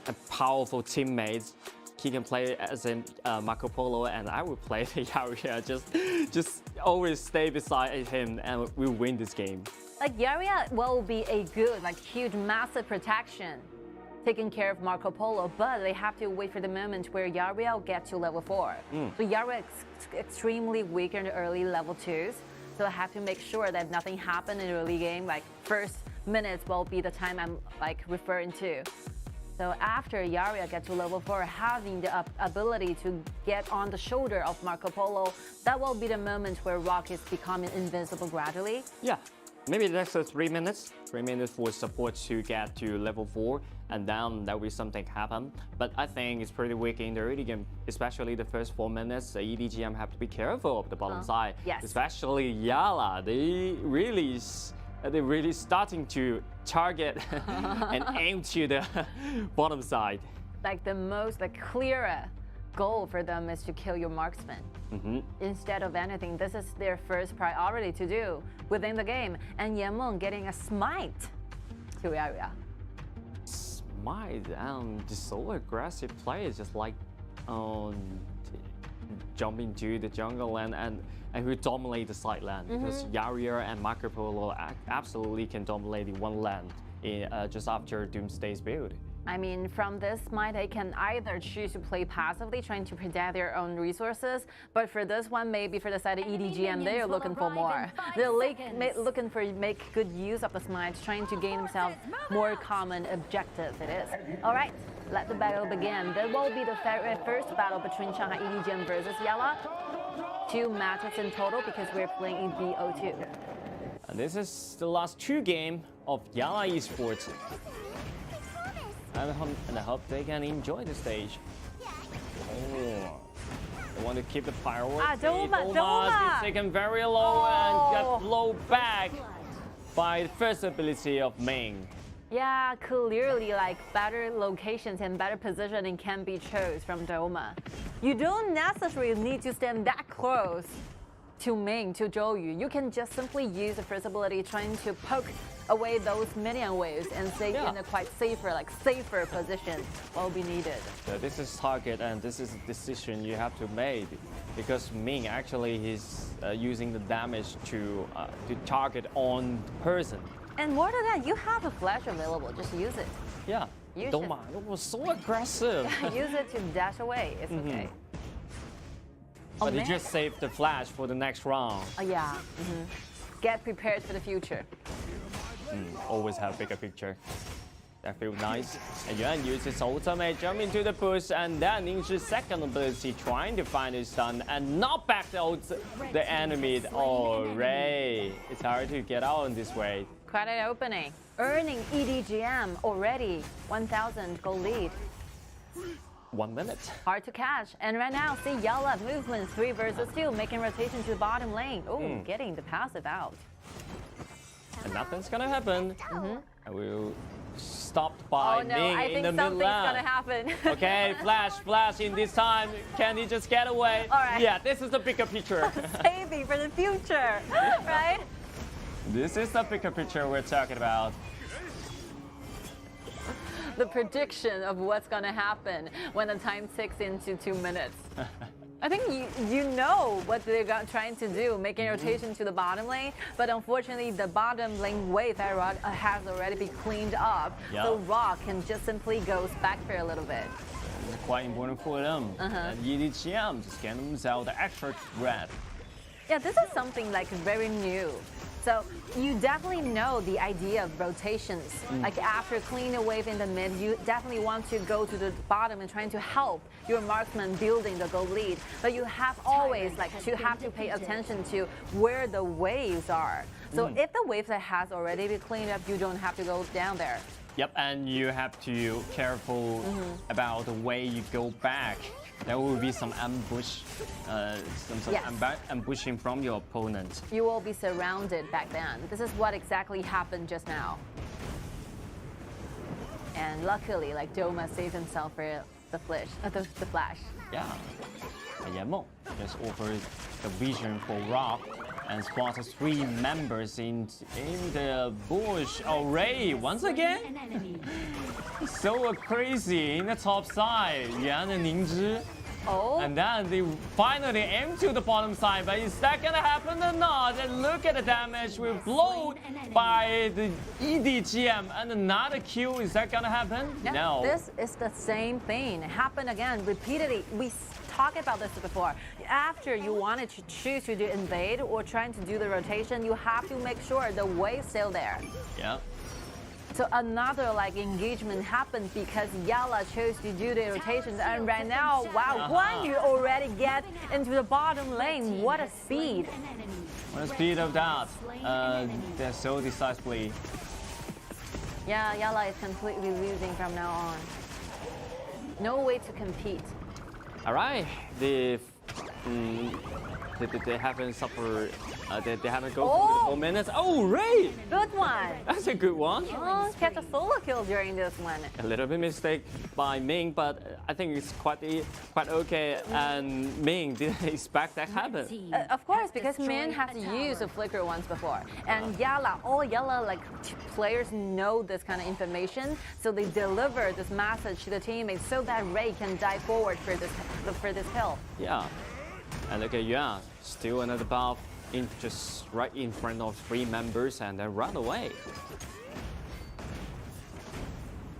and powerful teammates, he can play as in Marco Polo, and I will play the YaLLa. Just always stay beside him, and we win this game. Like YaLLa will be a good, like huge, massive protection, taking care of Marco Polo, but they have to wait for the moment where YaLLa will get to level 4. So YaLLa is extremely weak in the early level 2s, so I have to make sure that nothing happened in the early game, like first minutes will be the time I'm like referring to. So after YaLLa gets to level 4, having the ability to get on the shoulder of Marco Polo, that will be the moment where Rock is becoming invincible gradually. Yeah. Maybe the next 3 minutes. 3 minutes for support to get to level 4, and then there will be something happen. But I think it's pretty weak in the early game, especially the first 4 minutes. The EDG.m have to be careful of the bottom side. Yes. Especially YaLLa. They're really starting to target and aim to the bottom side. Like the most clearer goal for them is to kill your marksman. Instead of anything, this is their first priority to do within the game. And YaMeng getting a smite to YaLLa. Smite and the so aggressive players just like jump into the jungle and who dominate the side lane, because YaLLa and Marco Polo absolutely can dominate in one lane just after Doomsday's build. I mean, from this smite, they can either choose to play passively, trying to protect their own resources, but for this one, maybe for the side of EDG.m, they're looking for more. They're looking for make good use of the smite, trying to gain themselves more common objective. It is. All right, let the battle begin. There will be the first battle between Shanghai EDG.m versus YaLLa. 2 matches in total because we're playing in BO2. And this is the last 2 games of YaLLa Esports. And I hope they can enjoy the stage. They want to keep the fireworks. Doma! Is taken very low and got blown back by the first ability of Ming. Yeah, clearly better locations and better positioning can be chose from Doma. You don't necessarily need to stand that close to Ming, to Zhou Yu. You can just simply use the first ability trying to poke away those minion waves and stay in a quite safer position will be needed. So this is target, and this is a decision you have to make, because Ming actually is using the damage to target on person. And more than that, you have a flash available. Just use it. Yeah. Use Doma, it was so aggressive. Use it to dash away. It's okay. But you just saved the flash for the next round. Yeah. Get prepared for the future. Always have bigger picture. That feels nice. And Yuan uses ultimate, jump into the push, and then Ning's second ability, trying to find his stun and knock back the enemy. Oh, Ray. It's hard to get out in this way. Quite an opening. Earning EDG.m already 1,000 gold lead. 1 minute. Hard to catch. And right now, see YaLLa movement 3 versus 2, making rotation to the bottom lane. Oh, getting the passive out. And nothing's gonna happen. I will stopped by Ling in the mid lane. Gonna happen. Okay, flash in this time. Can he just get away? All right. Yeah, this is the bigger picture. Saving for the future, right? This is the bigger picture we're talking about. The prediction of what's gonna happen when the time ticks into 2 minutes. I think you know what they're trying to do, making rotation to the bottom lane, but unfortunately the bottom lane wave has already been cleaned up, so Rock can just simply go back for a little bit. It's quite important for them. And EDG.m just getting themselves the extra red. Yeah, this is something very new So you definitely know the idea of rotations. Like after cleaning a wave in the mid, you definitely want to go to the bottom and trying to help your marksman building the gold lead. But you have always to pay attention to where the waves are. So if the wave that has already been cleaned up, you don't have to go down there. Yep, and you have to careful about the way you go back. There will be some ambush, ambushing from your opponent. You will be surrounded back then. This is what exactly happened just now. And luckily, Doma saved himself for the flash. Yeah, YaLLa just offered the vision for Rock and spotted 3 members in the bush already. Once again, so crazy in the top side. Yuan and Ningzhi. Oh. And then they finally aim to the bottom side, but is that gonna happen or not? And look at the damage we blown by the EDG.m and another kill. Is that gonna happen? Yeah, no. This is the same thing. It happened again repeatedly. We talked about this before. After you wanted to choose to do invade or trying to do the rotation, you have to make sure the wave's still there. Yeah. So another engagement happened because YaLLa chose to do the rotations, and right now, wow, Guang Yu already get into the bottom lane. What a speed! What a speed of that! They're so decisively. Yeah, YaLLa is completely losing from now on. No way to compete. All right, they haven't suffered. They haven't gone through the 4 minutes. Oh, Ray! Good one. That's a good one. Oh, catch a solo kill during this one. A little bit mistake by Ming, but I think it's quite okay. And Ming didn't expect that happen. Of course, because Min has used the flicker once before, and YaLLa, all YaLLa players know this kind of information, so they deliver this message to the teammates so that Ray can dive forward for this kill. Yeah, and look at Yuan, still another buff. Just right in front of 3 members and then run away.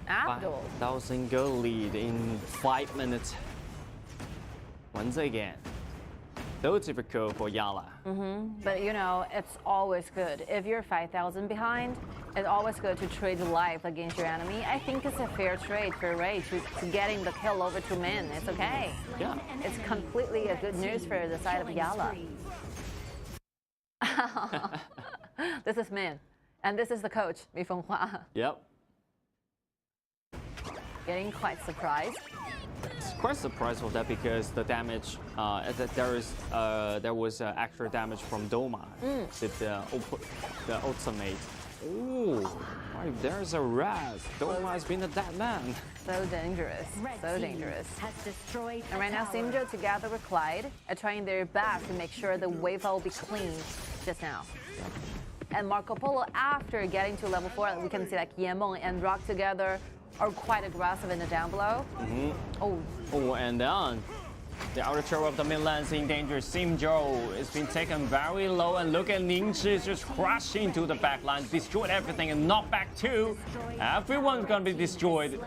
Abdul. 5,000 gold lead in 5 minutes. Once again, so difficult for YaLLa. But it's always good. If you're 5,000 behind, it's always good to trade life against your enemy. I think it's a fair trade for Ray to getting the kill over to Min. It's okay. Yeah. It's completely a good news for the side of YaLLa. This is Min, and this is the coach, Mi Fenghua. Yep. Getting quite surprised. It's quite surprised for that because the damage, there was extra damage from Doma, the ultimate. Ooh, there's a rat. Doma has been a dead man. So dangerous, so dangerous. And right now, Simjo together with Clyde are trying their best to make sure the wave will be clean just now. And Marco Polo, after getting to level 4, we can see Yemong and Rock together are quite aggressive in the down below. Oh, and then the outer turret of the midlands in danger. Simjo has been taken very low, and look at Ningzhi just crashing to the backline, destroyed everything, and knocked back 2. Everyone's gonna be destroyed.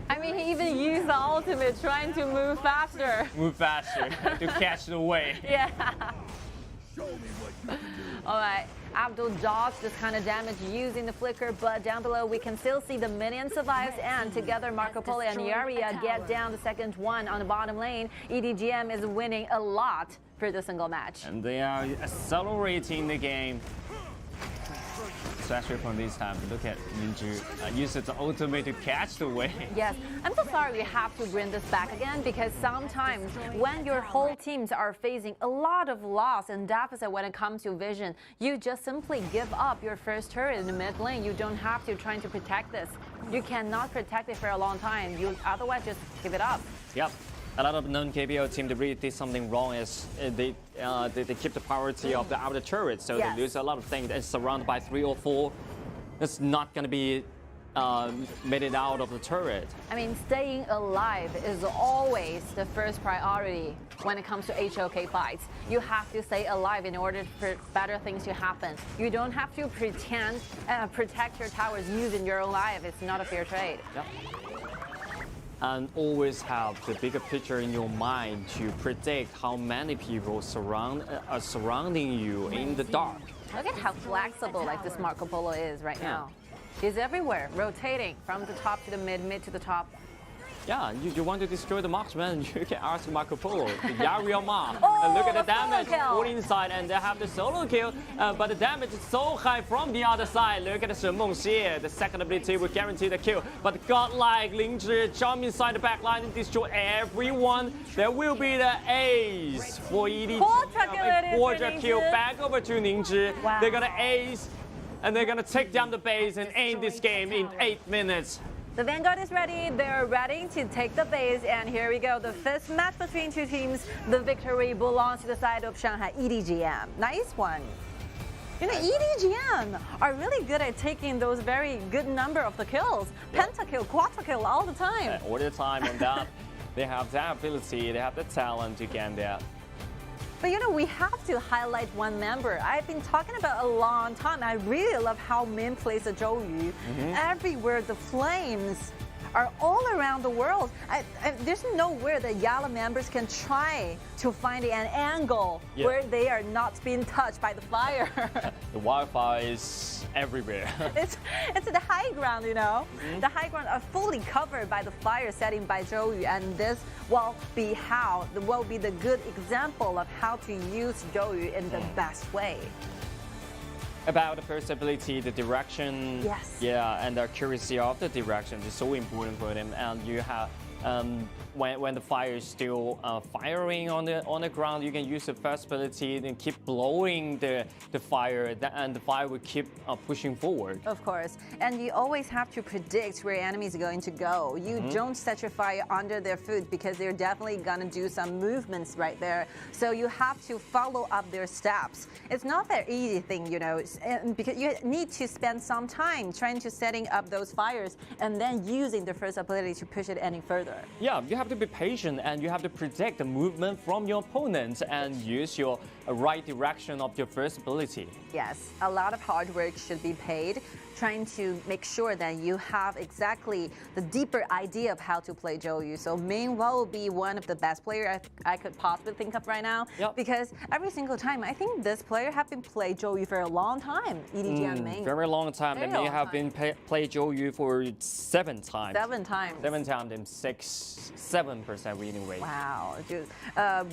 I mean, he even used the ultimate trying to move faster. Move faster to catch the wave. Yeah. All right, Abdul dodged this kind of damage using the flicker, but down below we can still see the minion survives, and together Marco Polo and YaLLa get down the second one on the bottom lane. EDG.m is winning a lot for the single match. And they are accelerating the game. Especially from this time, look at Ningzhi use the ultimate to catch the wave. Yes, I'm so sorry we have to bring this back again, because sometimes when your whole teams are facing a lot of loss and deficit when it comes to vision, you just simply give up your first turret in the mid lane. You don't have to try to protect this. You cannot protect it for a long time. You otherwise just give it up. Yep. A lot of non-KPO teams really did something wrong as they keep the priority of the outer turret, so they lose a lot of things. And surrounded by 3 or 4, it's not going to be made it out of the turret. I mean, staying alive is always the first priority when it comes to HOK fights. You have to stay alive in order for better things to happen. You don't have to pretend protect your towers using your life. It's not a fair trade. Yep. And always have the bigger picture in your mind to predict how many people are surrounding you in the dark. Look at how flexible like this Marco Polo is right Yeah. now. He's everywhere, rotating from the top to the mid to the top. Yeah, you want to destroy the marksman, you can ask Marco Polo, YaLLa. Oh, And look at the the solo damage, kill. all inside, and they have the solo kill, but the damage is so high from the other side. Look at the Shen Mengxie, the second ability will guarantee the kill, but godlike Ling jump inside the back line and destroy everyone. There will be the ace for EDG. Quadra kill back over to Ling. Wow. They're gonna ace, and they're gonna take down the base and end this game in 8 minutes. The Vanguard is ready. They're ready to take the base. And here we go. The first match between two teams. The victory belongs to the side of Shanghai EDG.m. Nice one. You know, EDG.m are really good at taking those very good number of the kills. Pentakill, quadra-kill all the time. All the time, and that they have that ability, they have the talent to get there. But you know, we have to highlight one member. I've been talking about a long time. I really love how Min plays the Zhou Yu. Everywhere the flames are all around the world. There's nowhere that YaLLa members can try to find an angle where they are not being touched by the fire. The Wi-Fi is everywhere. It's the high ground, you know. The high ground are fully covered by the fire setting by Zhou Yu, and this will be the good example of how to use Zhou Yu in the best way. About the first ability, the direction, Yes. yeah, and the accuracy of the direction is so important for them. And you have when the fire is still firing on the ground, you can use the first ability and keep blowing the fire, and the fire will keep pushing forward. Of course, and you always have to predict where enemies are going to go. You don't set your fire under their foot because they're definitely gonna do some movements right there. So you have to follow up their steps. It's not that easy thing, you know, because you need to spend some time trying to setting up those fires and then using the first ability to push it any further. Yeah, you have to be patient and you have to predict the movement from your opponent and use your right direction of your first ability. Yes, a lot of hard work should be paid, trying to make sure that you have exactly the deeper idea of how to play Zhou Yu. So Ming will be one of the best players I could possibly think of right now, because every single time, I think this player have been playing Zhou Yu for a long time, EDG.m Ming. Very long time. They may have been played Zhou Yu for 7 times. 7 times. 7 times and 7% winning rate. Wow, dude.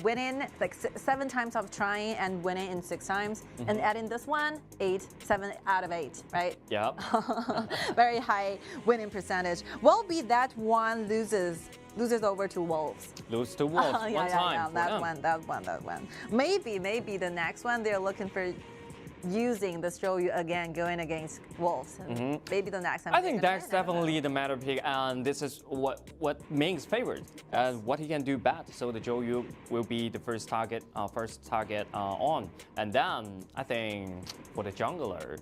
Winning like 7 times of trying and winning in 6 times, and adding this one, 7 out of 8, right? Yep. Very high winning percentage. Will be that one loses over to Wolves. Lose to Wolves one time. That one. Maybe the next one they're looking for using the Zhou Yu again, going against Wolves. Maybe the next time. I think that's definitely the matter pick, and this is what Ming's favorite and what he can do best. So the Zhou Yu will be the first target on, and then I think for the jungler,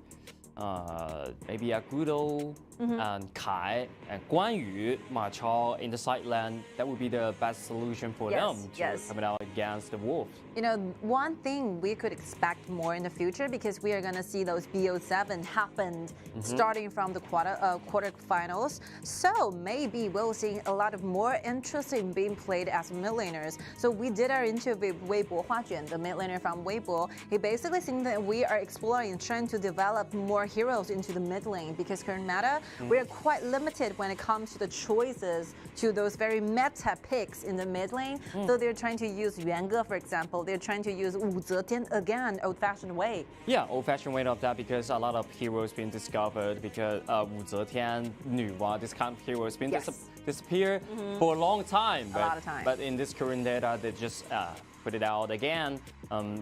maybe a Gudo and Kai and Guang Yu, Ma Chao in the side lane. That would be the best solution for them to come out against the Wolves. You know, one thing we could expect more in the future, because we are going to see those BO7 happen starting from the quarterfinals. So maybe we'll see a lot of more interest in being played as mid laners. So we did our interview with Weibo Huajuan, the mid laner from Weibo. He basically saying that we are exploring, trying to develop more heroes into the mid lane, because current meta, we are quite limited when it comes to the choices to those very meta picks in the mid lane. So they're trying to use YuanGe, for example. They're trying to use Wu Zetian again, old-fashioned way. Yeah, old-fashioned way of that, because a lot of heroes being discovered, because Wu Zetian, Nora, this kind of heroes been disappeared for a long time. A lot of time. But in this current data, they just put it out again.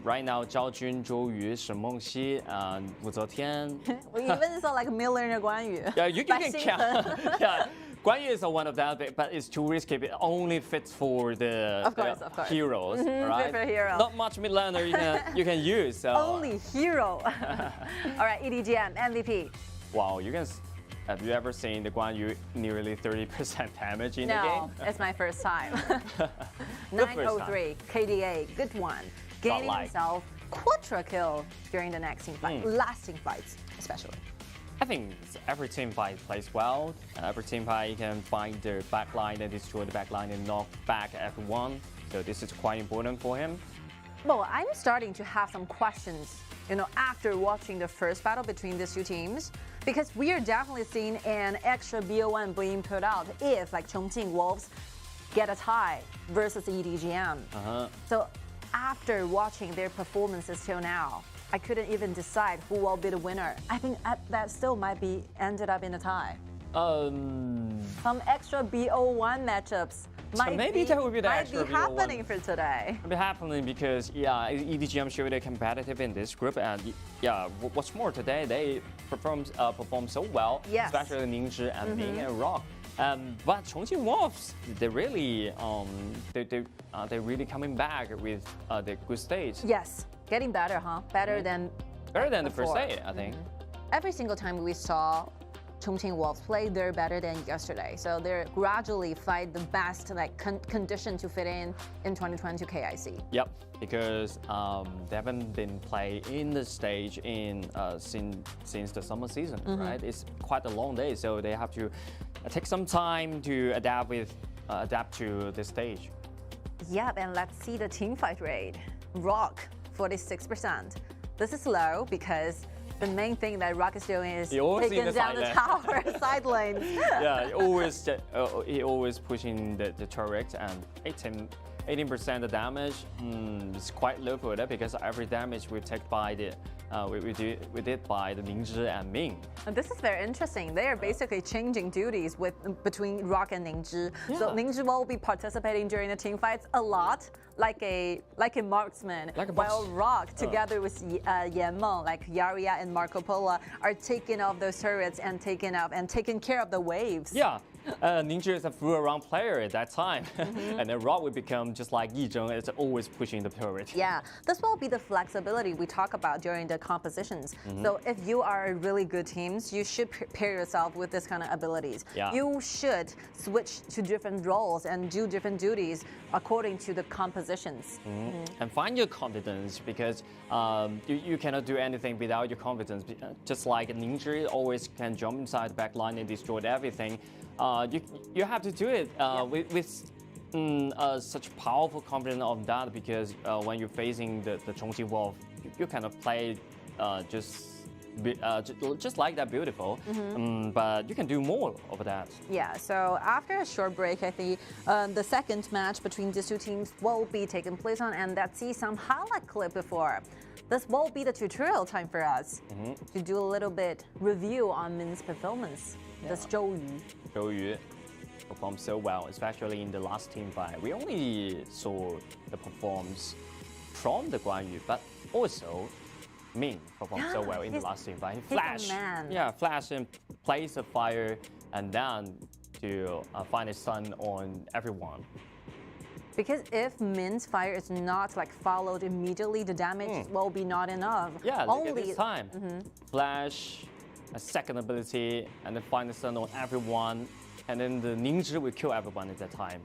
Right now, Zhao Jun, Zhou Yu, Shen Mengxie, and Wu Zetian. We even saw like mid laner Guang Yu. Yeah, you can count. Yeah. Guang Yu is one of that, but it's too risky. It only fits for the heroes, right? For heroes. Not much mid laner you can use. So. Only hero. All right, EDG.m MVP. Wow, have you ever seen the Guang Yu nearly 30% damage in the game? No, it's my first time. 903 KDA, good one. Gaining himself quadra kill during the next team fight, lasting fights especially. I think every team fight plays well. Every team fight can find the backline and destroy the backline and knock back everyone. So this is quite important for him. Well, I'm starting to have some questions, after watching the first battle between these two teams, because we are definitely seeing an extra BO1 being put out if, like, Chongqing Wolves get a tie versus EDG.m. So after watching their performances till now, I couldn't even decide who will be the winner. I think that still might be ended up in a tie. Some extra BO1 matchups might be happening for today. Might be happening because EDG.m showed they're competitive in this group, and what's more, today they performed so well, especially Ningzhi and Ling and Rock. But Chongqing Wolves, they really coming back with the good stage. Yes, getting better, huh? Better than the first day, I think. Every single time we saw Chongqing Wolves play, they're better than yesterday. So they're gradually find the best condition to fit in 2022 KIC. Yep, because they haven't been playing in the stage since the summer season, right? It's quite a long day, so they have to take some time to adapt to the stage. Yep, and let's see the team fight rate. Rock, 46%. This is low because the main thing that Rock is doing is taking down the tower side lanes. Yeah, he always pushing the turret, and 18% of damage is quite low for that, because every damage we take by the we did by the Ningzhi and Ming. And this is very interesting. They are basically changing duties between Rock and Ningzhi. So Ningzhi will be participating during the team fights a lot, like a marksman, while Rock, together with YaLLa, like YaLLa and Marco Polo, are taking off those turrets and taking care of the waves. Yeah. Ningzhi is a full-around player at that time, and then Rock will become just like Yizheng, it's always pushing the turret. Yeah, this will be the flexibility we talk about during the compositions. So if you are really good teams, you should pair yourself with this kind of abilities. You should switch to different roles and do different duties according to the compositions. And find your confidence, because you cannot do anything without your confidence. Just like Ningzhi always can jump inside the back line and destroy everything. You have to do it with such powerful confidence on that, because when you're facing the Chongqing Wolf, you cannot play just like that beautiful, but you can do more of that. Yeah, so after a short break, I think the second match between these two teams will be taking place on, and let's see some highlight clip before. This will be the tutorial time for us to do a little bit review on Min's performance. This Zhou Yu performed so well, especially in the last team fight. We only saw the performance from the Guang Yu, but also Min performed so well in the last team fight. He flash and place a fire, and then to find a stun on everyone. Because if Min's fire is not followed immediately, the damage will be not enough. Yeah, look at this time. Flash, a second ability, and then find a stun on everyone, and then the Ningzhi will kill everyone at that time.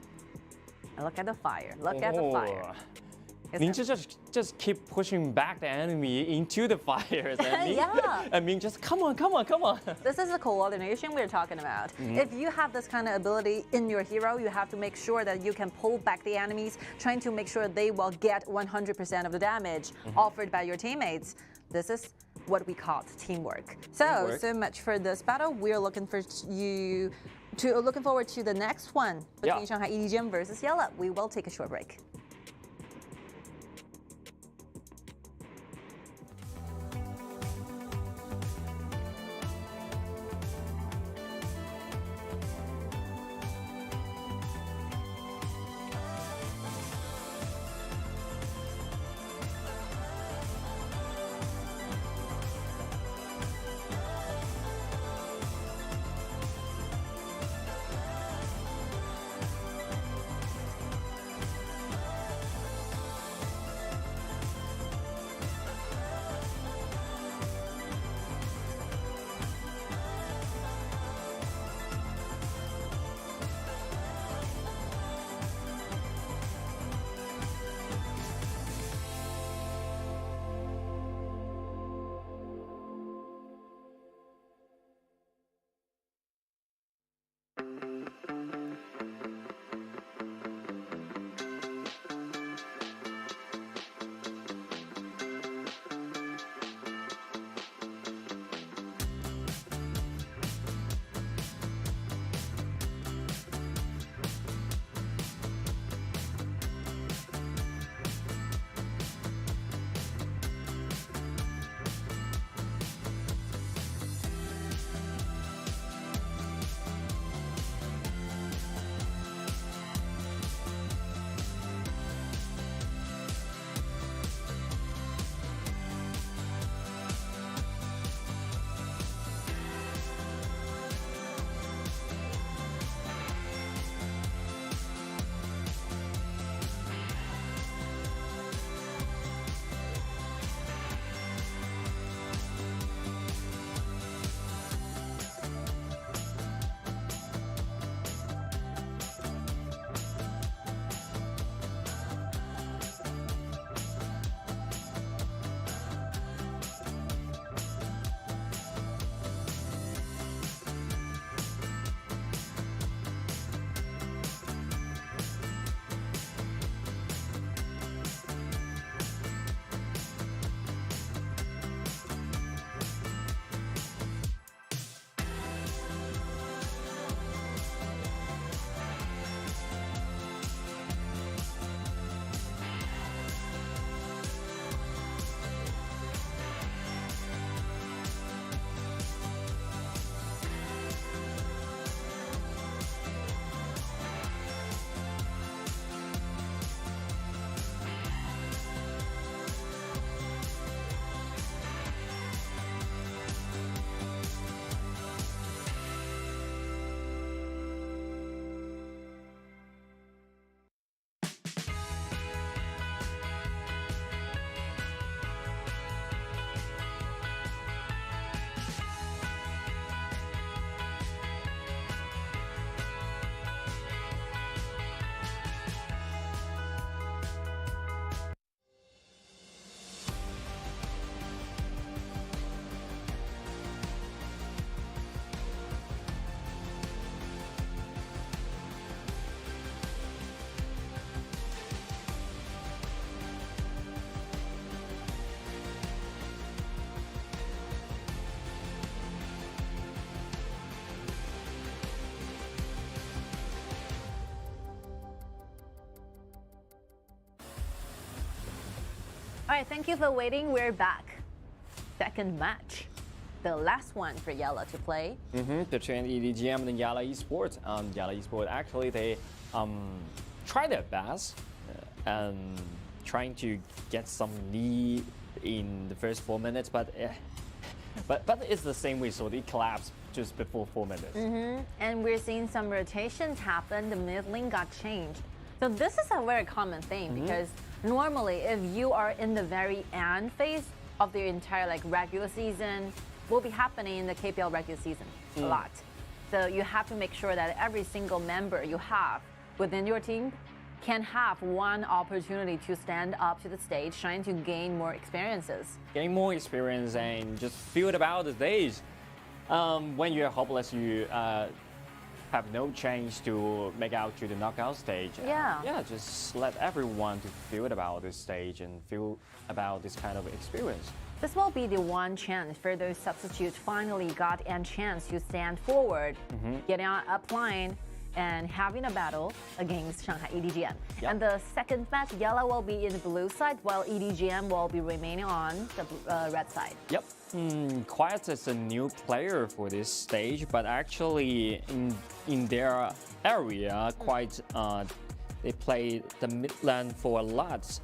And look at the fire. Look at the fire. Ningzhi just keep pushing back the enemy into the fires. And Ming just come on. This is the coordination we're talking about. If you have this kind of ability in your hero, you have to make sure that you can pull back the enemies, trying to make sure they will get 100% of the damage offered by your teammates. This is what we call teamwork. So much for this battle. We're looking forward to the next one between Shanghai EDG.m versus YaLLa. We will take a short break. All right, thank you for waiting. We're back. Second match. The last one for YaLLa to play. Between EDG.m and YaLLa Esports. YaLLa Esports actually they try their best and trying to get some lead in the first 4 minutes, but it's the same result. It collapsed just before 4 minutes. And we're seeing some rotations happen. The mid lane got changed. So this is a very common thing because normally if you are in the very end phase of the entire like regular season, will be happening in the KPL regular season a lot. So you have to make sure that every single member you have within your team can have one opportunity to stand up to the stage, trying to gain more experiences. Getting more experience and just feel about the stage. When you're hopeless, you have no chance to make out to the knockout stage. Yeah. Just let everyone to feel about this stage and feel about this kind of experience. This will be the one chance for those substitutes finally got a chance to stand forward, getting on upline, and having a battle against Shanghai EDG.m. And the second match, YaLLa will be in the blue side, while EDG.m will be remaining on the red side. Yep. Quiet is a new player for this stage, but actually in their area, they play the mid lane for a lot.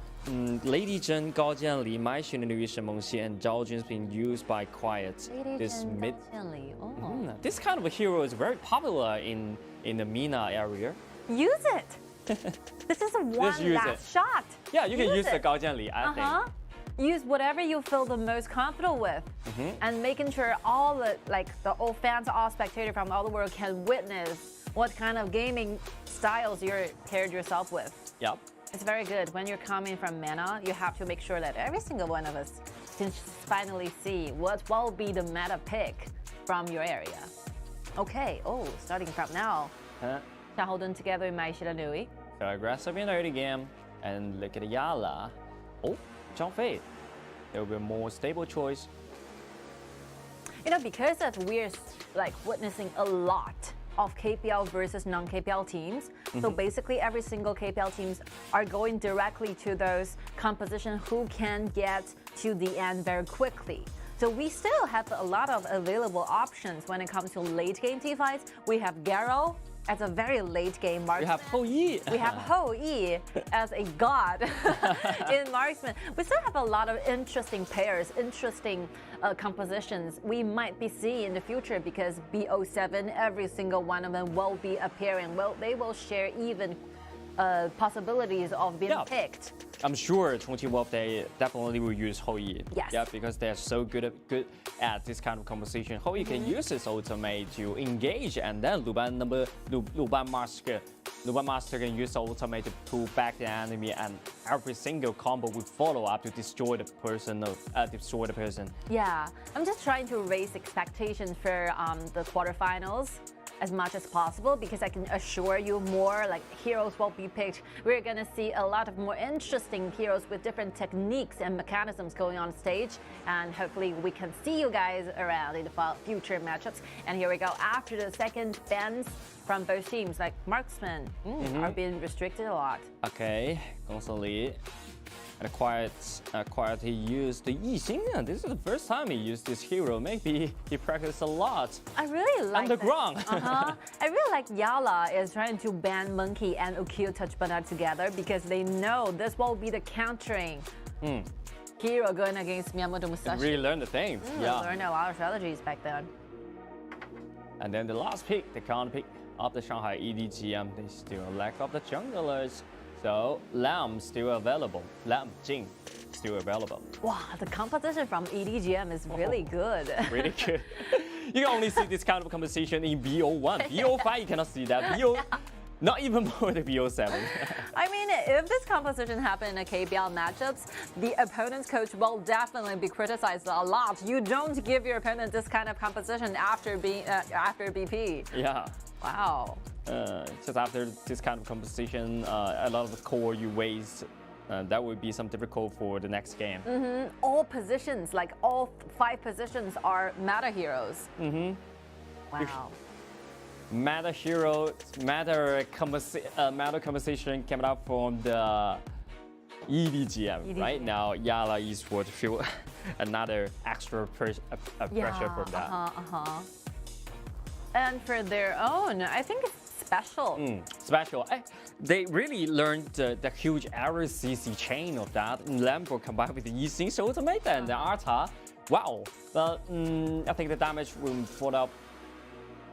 Lady Zhen, Gao Jianli, My Xunlü, Shen Mengxi, and Zhao Jun's being used by Quiet. This kind of a hero is very popular in the MENA area. Use it. This is a one last shot. Yeah, you can use the Gao Jianli, I think. Use whatever you feel the most comfortable with, and making sure all all fans, all spectators from all the world can witness what kind of gaming styles you're paired yourself with. Yep. It's very good. When you're coming from MENA, you have to make sure that every single one of us can finally see what will be the meta pick from your area. Okay, starting from now. Xiao together in My Xunlü. So aggressive in the early game, and look at YaLLa. Zhang Fei. There will be a more stable choice. You know, because that we're witnessing a lot of KPL versus non-KPL teams. So basically every single KPL teams are going directly to those composition who can get to the end very quickly. So we still have a lot of available options when it comes to late game teamfights. We have Garo as a very late game marksman. We have Hou Yi. We have Hou Yi as a god in marksman. We still have a lot of interesting pairs, interesting compositions we might be seeing in the future because BO7, every single one of them will be appearing. Well, they will share even possibilities of being picked. I'm sure Chongqing Wolf, they definitely will use Hou Yi. Yes. Yeah, because they're so good at this kind of composition. Hou Yi can use his ultimate to engage, and then Luban Master can use the ultimate to pull back the enemy, and every single combo will follow up to destroy the person. Yeah, I'm just trying to raise expectations for the quarterfinals as much as possible, because I can assure you more heroes will be picked. We're gonna see a lot of more interesting heroes with different techniques and mechanisms going on stage, and hopefully we can see you guys around in the future matchups. And here we go, after the second bans from both teams, marksmen are being restricted a lot. Okay, constantly. And Quiet, he used the Yixing. This is the first time he used this hero. Maybe he practiced a lot. I really like underground. I really like YaLLa is trying to ban Monkey and Ukyo Touch Banana together because they know this will be the countering hero going against Miyamoto Musashi. Really learned the things. Learned a lot of strategies back then. And then the last pick, the counter pick of the Shanghai EDG.m. They still lack of the junglers. So Lam still available. Lam Jing still available. Wow, the composition from EDG.m is really good. Really good. You can only see this kind of composition in BO1. BO5 you cannot see that. BO, not even more than BO7. I mean, if this composition happened in a KPL matchups, the opponent's coach will definitely be criticized a lot. You don't give your opponent this kind of composition after BP. Yeah. Wow. Just after this kind of composition, a lot of the core you waste, that would be some difficult for the next game. All positions, all 5 positions are meta heroes. Wow. Meta hero, meta composition came out from the EDG.m. Right now, YaLLa Esports feel another extra pressure from that. And for their own, I think it's special. Special. They really learned the huge error CC chain of that. Lambo combined with the Yixing Ultimate and the Arta. Wow. But I think the damage will follow up.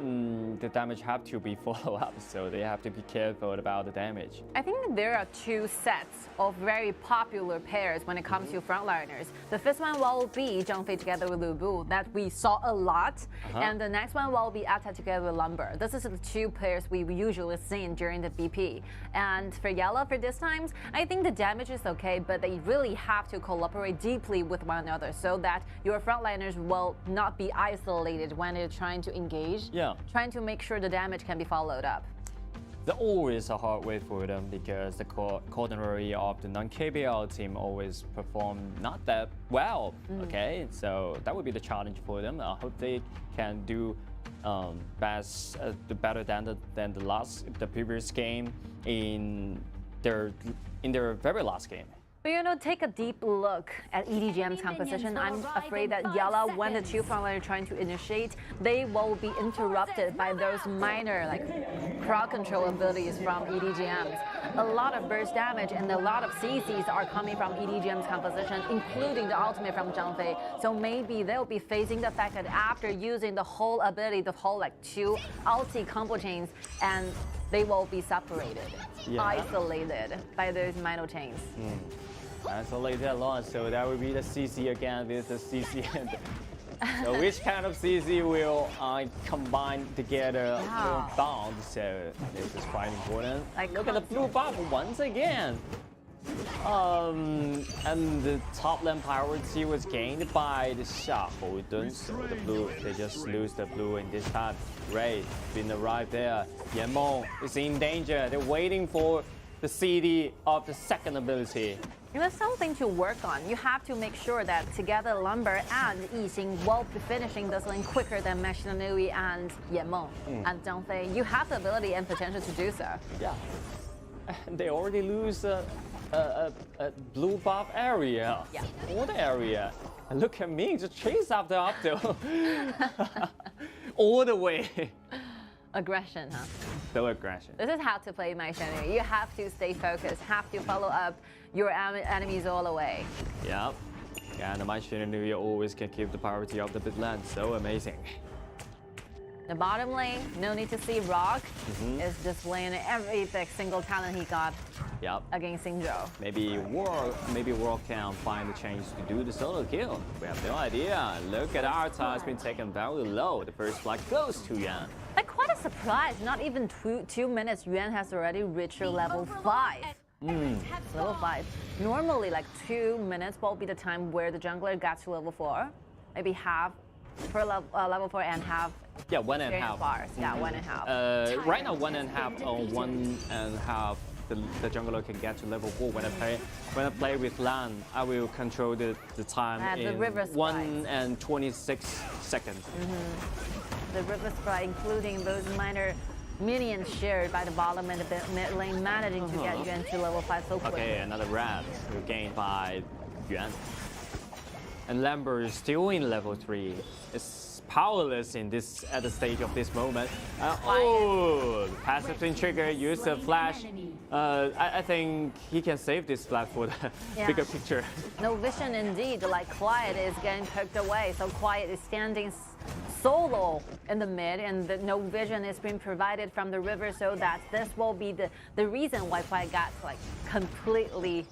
The damage have to be followed up, so they have to be careful about the damage. I think there are two sets of very popular pairs when it comes to frontliners. The first one will be Zhengfei together with Lu Bu, that we saw a lot, and the next one will be Ata together with Lumber. This is the two pairs we usually see during the BP. And for YaLLa, for this time, I think the damage is okay, but they really have to collaborate deeply with one another so that your frontliners will not be isolated when they're trying to engage. Trying to make sure the damage can be followed up. There's always a hard way for them because the coordinary of the non-KBL team always perform not that well. Okay, so that would be the challenge for them. I hope they can do better than the previous game in their very last game. But you know, take a deep look at EDG.m's composition. I'm afraid that YaLLa, when the two frontliners are trying to initiate, they will be interrupted by those minor crowd control abilities from EDG.m's. A lot of burst damage and a lot of CCs are coming from EDG.m's composition, including the ultimate from Zhengfei. So maybe they'll be facing the fact that after using the whole ability, the whole two ulti combo chains, and they will be separated, isolated by those minor chains. Isolated alone, so that would be the CC again with the CC. So which kind of CC will combine together or bound? So this is quite important. Look at the blue buff once again. And the top lane priority was gained by the Xiao. So the blue, they just lose the blue in this time. Great, been arrived there. YaLLa is in danger. They're waiting for the CD of the second ability. There's something to work on. You have to make sure that together Lumber and Yixing will be finishing this lane quicker than Machinery and YaLLa and Zhengfei. You have the ability and potential to do so. Yeah. They already lose a blue buff area. All the area. And look at me, just chase after Opto. All the way. Aggression, huh? So aggression. This is how to play Machinery. You have to stay focused, have to follow up your enemies all the way. Yep. And the Machinery always can keep the priority of the mid lane. So amazing. The bottom lane, no need to see Rock, is displaying every single talent he got against Xingzhou. Maybe World can find the chance to do the solo kill. We have no idea. Look at Arta has been taken very low. The first flag goes to Yuan. Like, quite a surprise. Not even 2 minutes, Yuan has already reached level 5. Level 5. Normally, like 2 minutes will be the time where the jungler gets to level 4. Maybe half for level 4 and half. Yeah, 1.5 bars. Yeah, 1.5. Right now, 1.5 or 1.5. The jungler can get to level 4. When I play with Lan, I will control the time in 1 and 26 seconds. The river sprite, including those minor minions shared by the bottom and the mid lane, managing to get Yuan to level 5 so quickly. Okay, another rat gained by Yuan. And Lambert is still in level 3. It's powerless at the stage of this moment. Passive twin trigger, use the flash. I think he can save this flash for the bigger picture. No vision indeed, like Quiet is getting poked away, so Quiet is standing solo in the mid, and no vision is being provided from the river, so that this will be the reason why Quiet got completely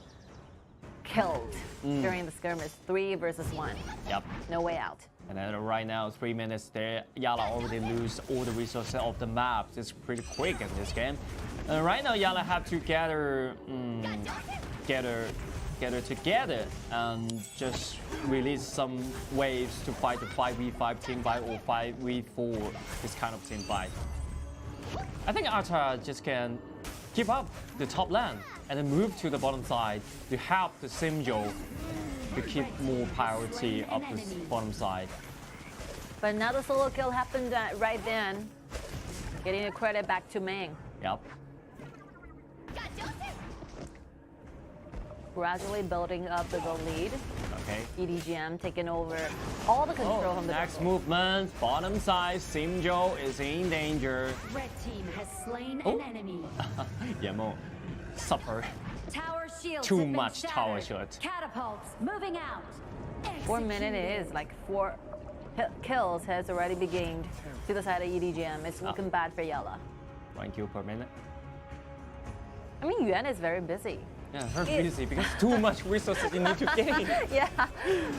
killed during the skirmish. 3 versus 1. Yep. No way out. And then right now, 3 minutes there, YaLLa already lose all the resources of the map. It's pretty quick in this game. And right now, YaLLa have to gather together and just release some waves to fight the 5v5 team fight or 5v4, this kind of team fight. I think Arta just can keep up the top lane and then move to the bottom side to help the Xingzhou to keep more priority up the bottom side. But another solo kill happened right then, getting the credit back to Meng. Yep. gradually building up the goal lead. Okay. EDG.m taking over all the control from the next jungle. movement, bottom side, Simjo is in danger. Red team has slain Oh. an enemy. YaLLa suffer Tower shields too have been much tower shattered. shield. Catapults moving out. 4 minutes is like 4 kills has already been gained to the side of EDG.m. It's looking bad for YaLLa. 1 kill per minute. I mean, Yuan is very busy. Yeah, very busy because too much resources you need to gain. Yeah,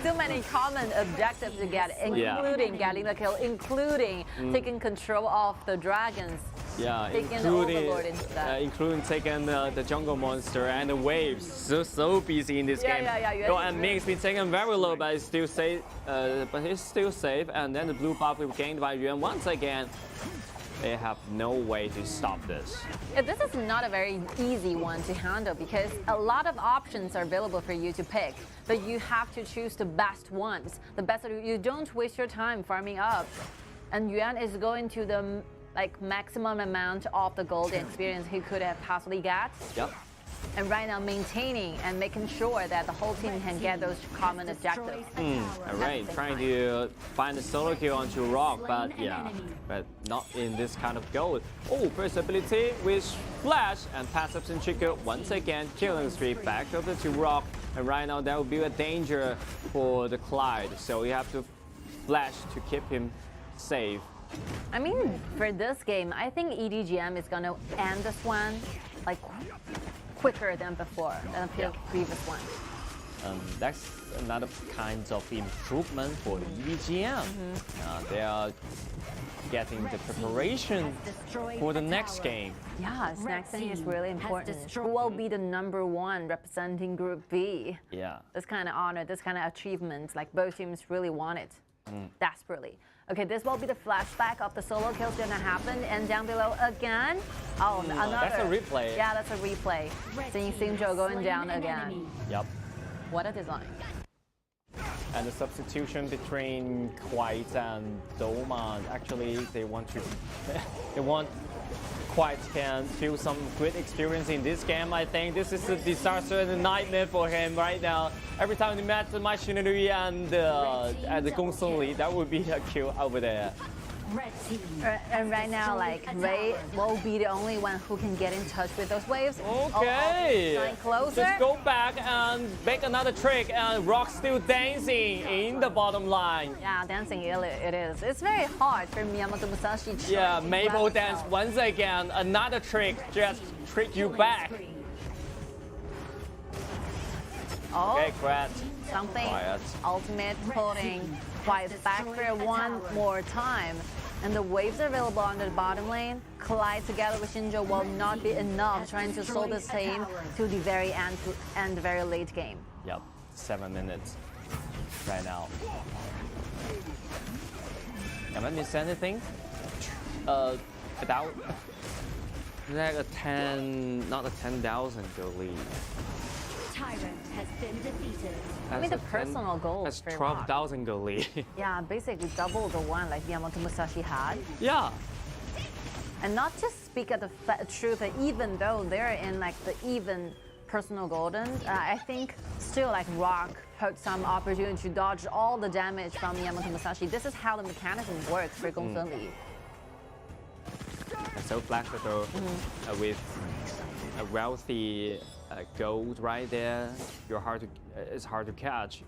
too many common objectives to get, including getting the kill, including taking control of the dragons. Yeah, taking the overlord instead. including taking the jungle monster and the waves. So busy in this game. Yeah. And Ming's been taken very low, but he's still safe. But he's still safe. And then the blue buff will be gained by Yuan once again. They have no way to stop this. This is not a very easy one to handle because a lot of options are available for you to pick, but you have to choose the best ones. The best, you don't waste your time farming up. And Yuan is going to the maximum amount of the gold experience he could have possibly got. Yep. And right now maintaining and making sure that the whole team can get those common objectives. Alright, trying to find the solo kill onto Rock, but not in this kind of gold. Oh, first ability with Flash and passives and trigger once again, killing streak back over to Rock. And right now that will be a danger for the Clyde, so you have to Flash to keep him safe. I mean, for this game, I think EDG.m is gonna end this one like quicker than before, than the previous one. That's another kind of improvement for the EDG.m. They are getting the preparation for the next game. Yeah, next thing is really important. Who will be the #1 representing Group B? Yeah. This kind of honor, this kind of achievement, like both teams really want it desperately. Okay, this will be the flashback of the solo kills gonna happen, and down below again. Oh, another. That's a replay. Yeah, that's a replay. Seeing Simjo going down again. Yep. What a design. And the substitution between White and Doma, actually they want White can feel some good experience in this game. I think this is a disaster and a nightmare for him right now. Every time he met my Shinryu and the Gong Song Li, that would be a kill over there. And right now, like, Ray will be the only one who can get in touch with those waves. Okay. Closer. Just go back and make another trick, and Rock's still dancing in the bottom line. Yeah, dancing it is. It's very hard for Miyamoto Musashi to Maple dance once again. Another trick, just trick you back. Oh, okay, correct. Something. Quiet. Ultimate putting White back for one more time. And the waves are available on the bottom lane. Collide together with Shinjo will not be enough trying to slow this team to the very end and the very late game. Yep, 7 minutes right now. Have I missed anything? About like a 10, not a 10,000 go lead. Tyrant has been defeated. I mean, the personal goal That's for 12,000 go lead. Yeah, basically double the one like Miyamoto Musashi had. Yeah. And not to speak of the truth, that even though they're in like the even personal golden, I think still like Rock had some opportunity to dodge all the damage from Miyamoto Musashi. This is how the mechanism works for Gong Song Li. So flexible with a wealthy gold right there. It's hard to catch.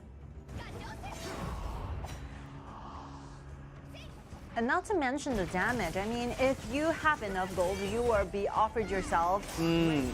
And not to mention the damage. I mean, if you have enough gold, you will be offered yourself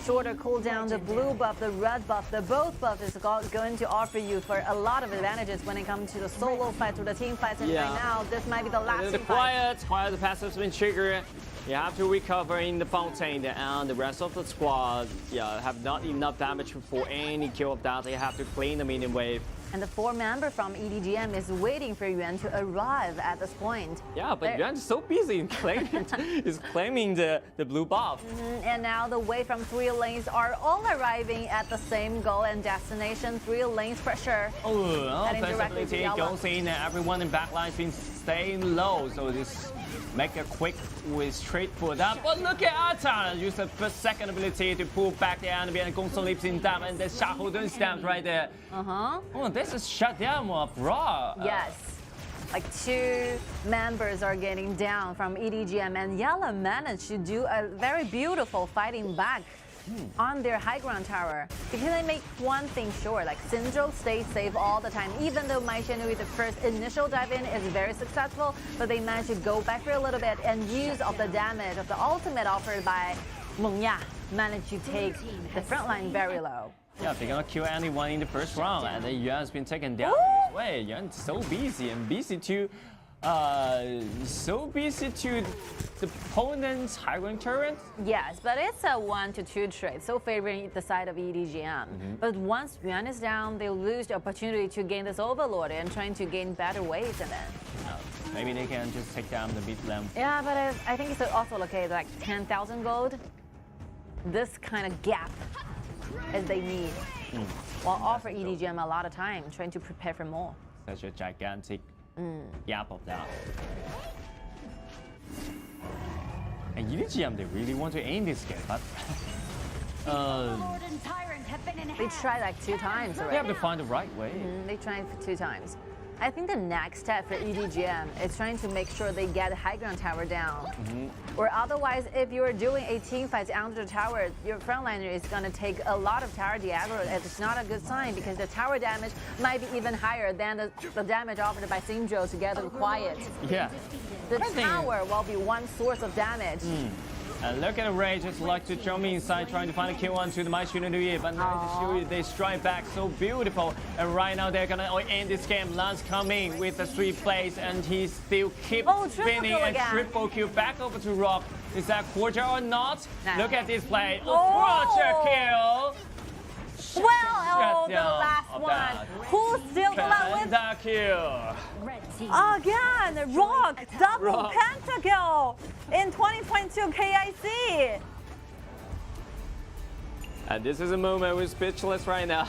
shorter cooldown, the blue buff, the red buff, the both buff is going to offer you for a lot of advantages when it comes to the solo fight or the team fights. And right now, this might be the last team fight. Quiet, the passive's been triggered. You have to recover in the fountain, and the rest of the squad, have not enough damage for any kill of that. They have to clean the minion wave. And the 4-member from EDG.m is waiting for Yuan to arrive at this point. Yeah, but Yuan is so busy in claiming the blue buff. And now the wave from 3 lanes are all arriving at the same goal and destination. 3 lanes pressure. Flexibility goes in, and everyone in backline's been staying low, so this make a quick with straight foot up. But look at Ata use the first second ability to pull back the enemy and Gongsun leaps in down and then Xiao stamps right there. Oh, this is shut down of Raw. Yes. Like 2 members are getting down from EDG.m and YaLLa managed to do a very beautiful fighting back on their high ground tower. Because they make one thing sure, like Sinjo stays safe all the time. Even though Mai Xianui, the first initial dive in is very successful, but they managed to go back for a little bit and use of the damage of the ultimate offered by Meng Ya, managed to take the front line very low. Yeah, they cannot kill anyone in the first round, and then Yuan's been taken down this way. Yuan's so busy and busy to the opponent's high rank turret. Yes, but it's a 1 to 2 trade, so favoring the side of EDG.m. But once Yuan is down, they lose the opportunity to gain this overlord and trying to gain better waves and then. Maybe they can just take down the mid lane. Yeah, but I think it's also located like 10,000 gold. This kind of gap as they need. While offer EDG.m a lot of time trying to prepare for more. Such a gigantic gap of that. And EDG.m, they really want to aim this game, but they tried like 2 times already. They have to find the right way. They tried 2 times. I think the next step for EDG.m is trying to make sure they get the high ground tower down. Or otherwise, if you're doing a team fight under the tower, your frontliner is going to take a lot of tower diagonal. It's not a good sign because the tower damage might be even higher than the damage offered by Sinjo together with Quiet. Yeah. The tower will be one source of damage. And look at the Ray, just like to jump inside, trying to find a kill on to the YaLLa, but they strike back so beautiful. And right now they're gonna end this game. Lance coming with the 3 plays, and he still keeps spinning and triple kill back over to Rock. Is that quarter or not? Look at this play. Quarter kill. Well, the last one. Who's still the last one? Kill. Again, Rock, double pentakill in 2022 KIC. And this is a moment we're speechless right now.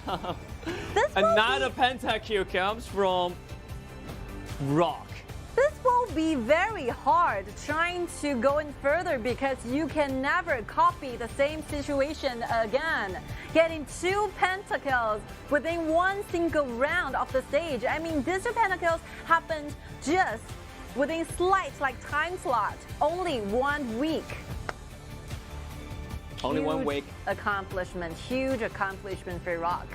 Another pentakill comes from Rock. This will be very hard trying to go in further because you can never copy the same situation again. Getting 2 pentakills within 1 single round of the stage. I mean, these 2 pentakills happened just within slight time slot. Only 1 week. Only 1 week. Accomplishment, huge accomplishment for Rock.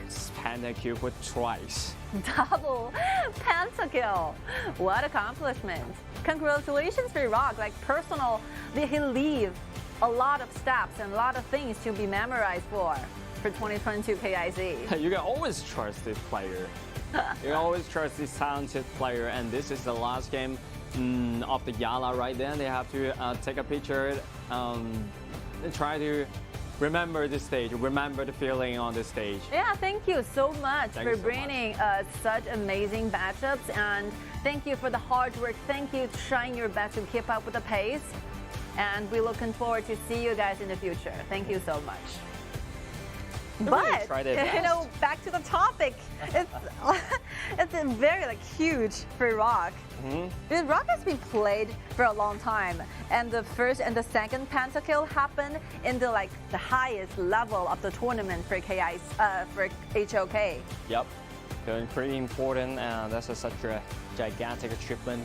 Pentakill for twice. Double pentakill. What accomplishment. Congratulations for Rock. Like personal, he leave a lot of steps and a lot of things to be memorized for 2022 KIC. You can always trust this player. You can always trust this talented player, and this is the last game of the YaLLa right then. They have to take a picture and try to remember the stage, remember the feeling on the stage. Yeah, thank you so much for bringing such amazing matchups, and thank you for the hard work. Thank you for trying your best to keep up with the pace, and we're looking forward to see you guys in the future. Thank you so much. But back to the topic. It's very huge for Rock. Because Rock has been played for a long time, and the first and the second pentakill happened in the highest level of the tournament for for HOK. Yep, doing pretty important, and that's such a gigantic achievement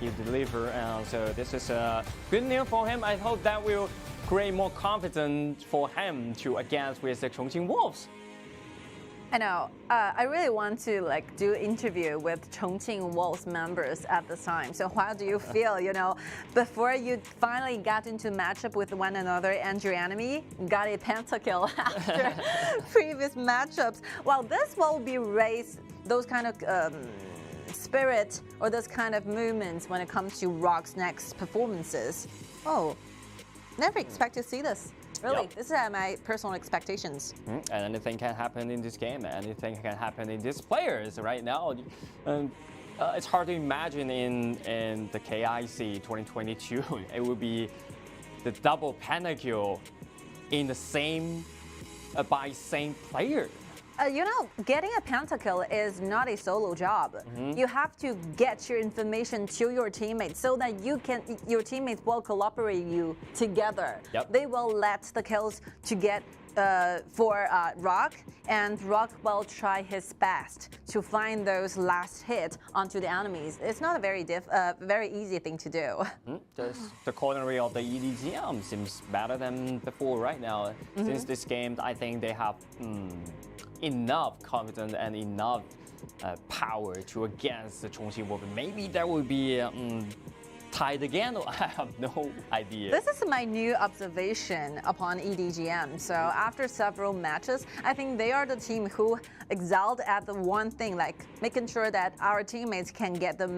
he delivered. So this is good news for him. I hope that will create more confidence for him to against with the Chongqing Wolves. I know. I really want to do interview with Chongqing Wolves members at this time. So how do you feel? Before you finally got into matchup with one another and your enemy got a pentakill after previous matchups. Well, this will be raised those kind of spirit or those kind of movements when it comes to Rock's next performances. Oh, never expect to see this. Really, this is my personal expectations. And anything can happen in this game. Anything can happen in these players right now. It's hard to imagine in the KIC 2022 it would be the double pentakill in the same by same player. You know, getting a pentakill is not a solo job. You have to get your information to your teammates so that your teammates will cooperate you together. Yep. They will let the kills to get for Rock, and Rock will try his best to find those last hits onto the enemies. It's not a very easy thing to do. The culinary of the EDG.m seems better than before right now. Since this game, I think they have enough confidence and enough power to against the Chongqing Wolf. Maybe that will be tied again. I have no idea. This is my new observation upon EDG.m. So after several matches, I think they are the team who excelled at the one thing, like making sure that our teammates can get the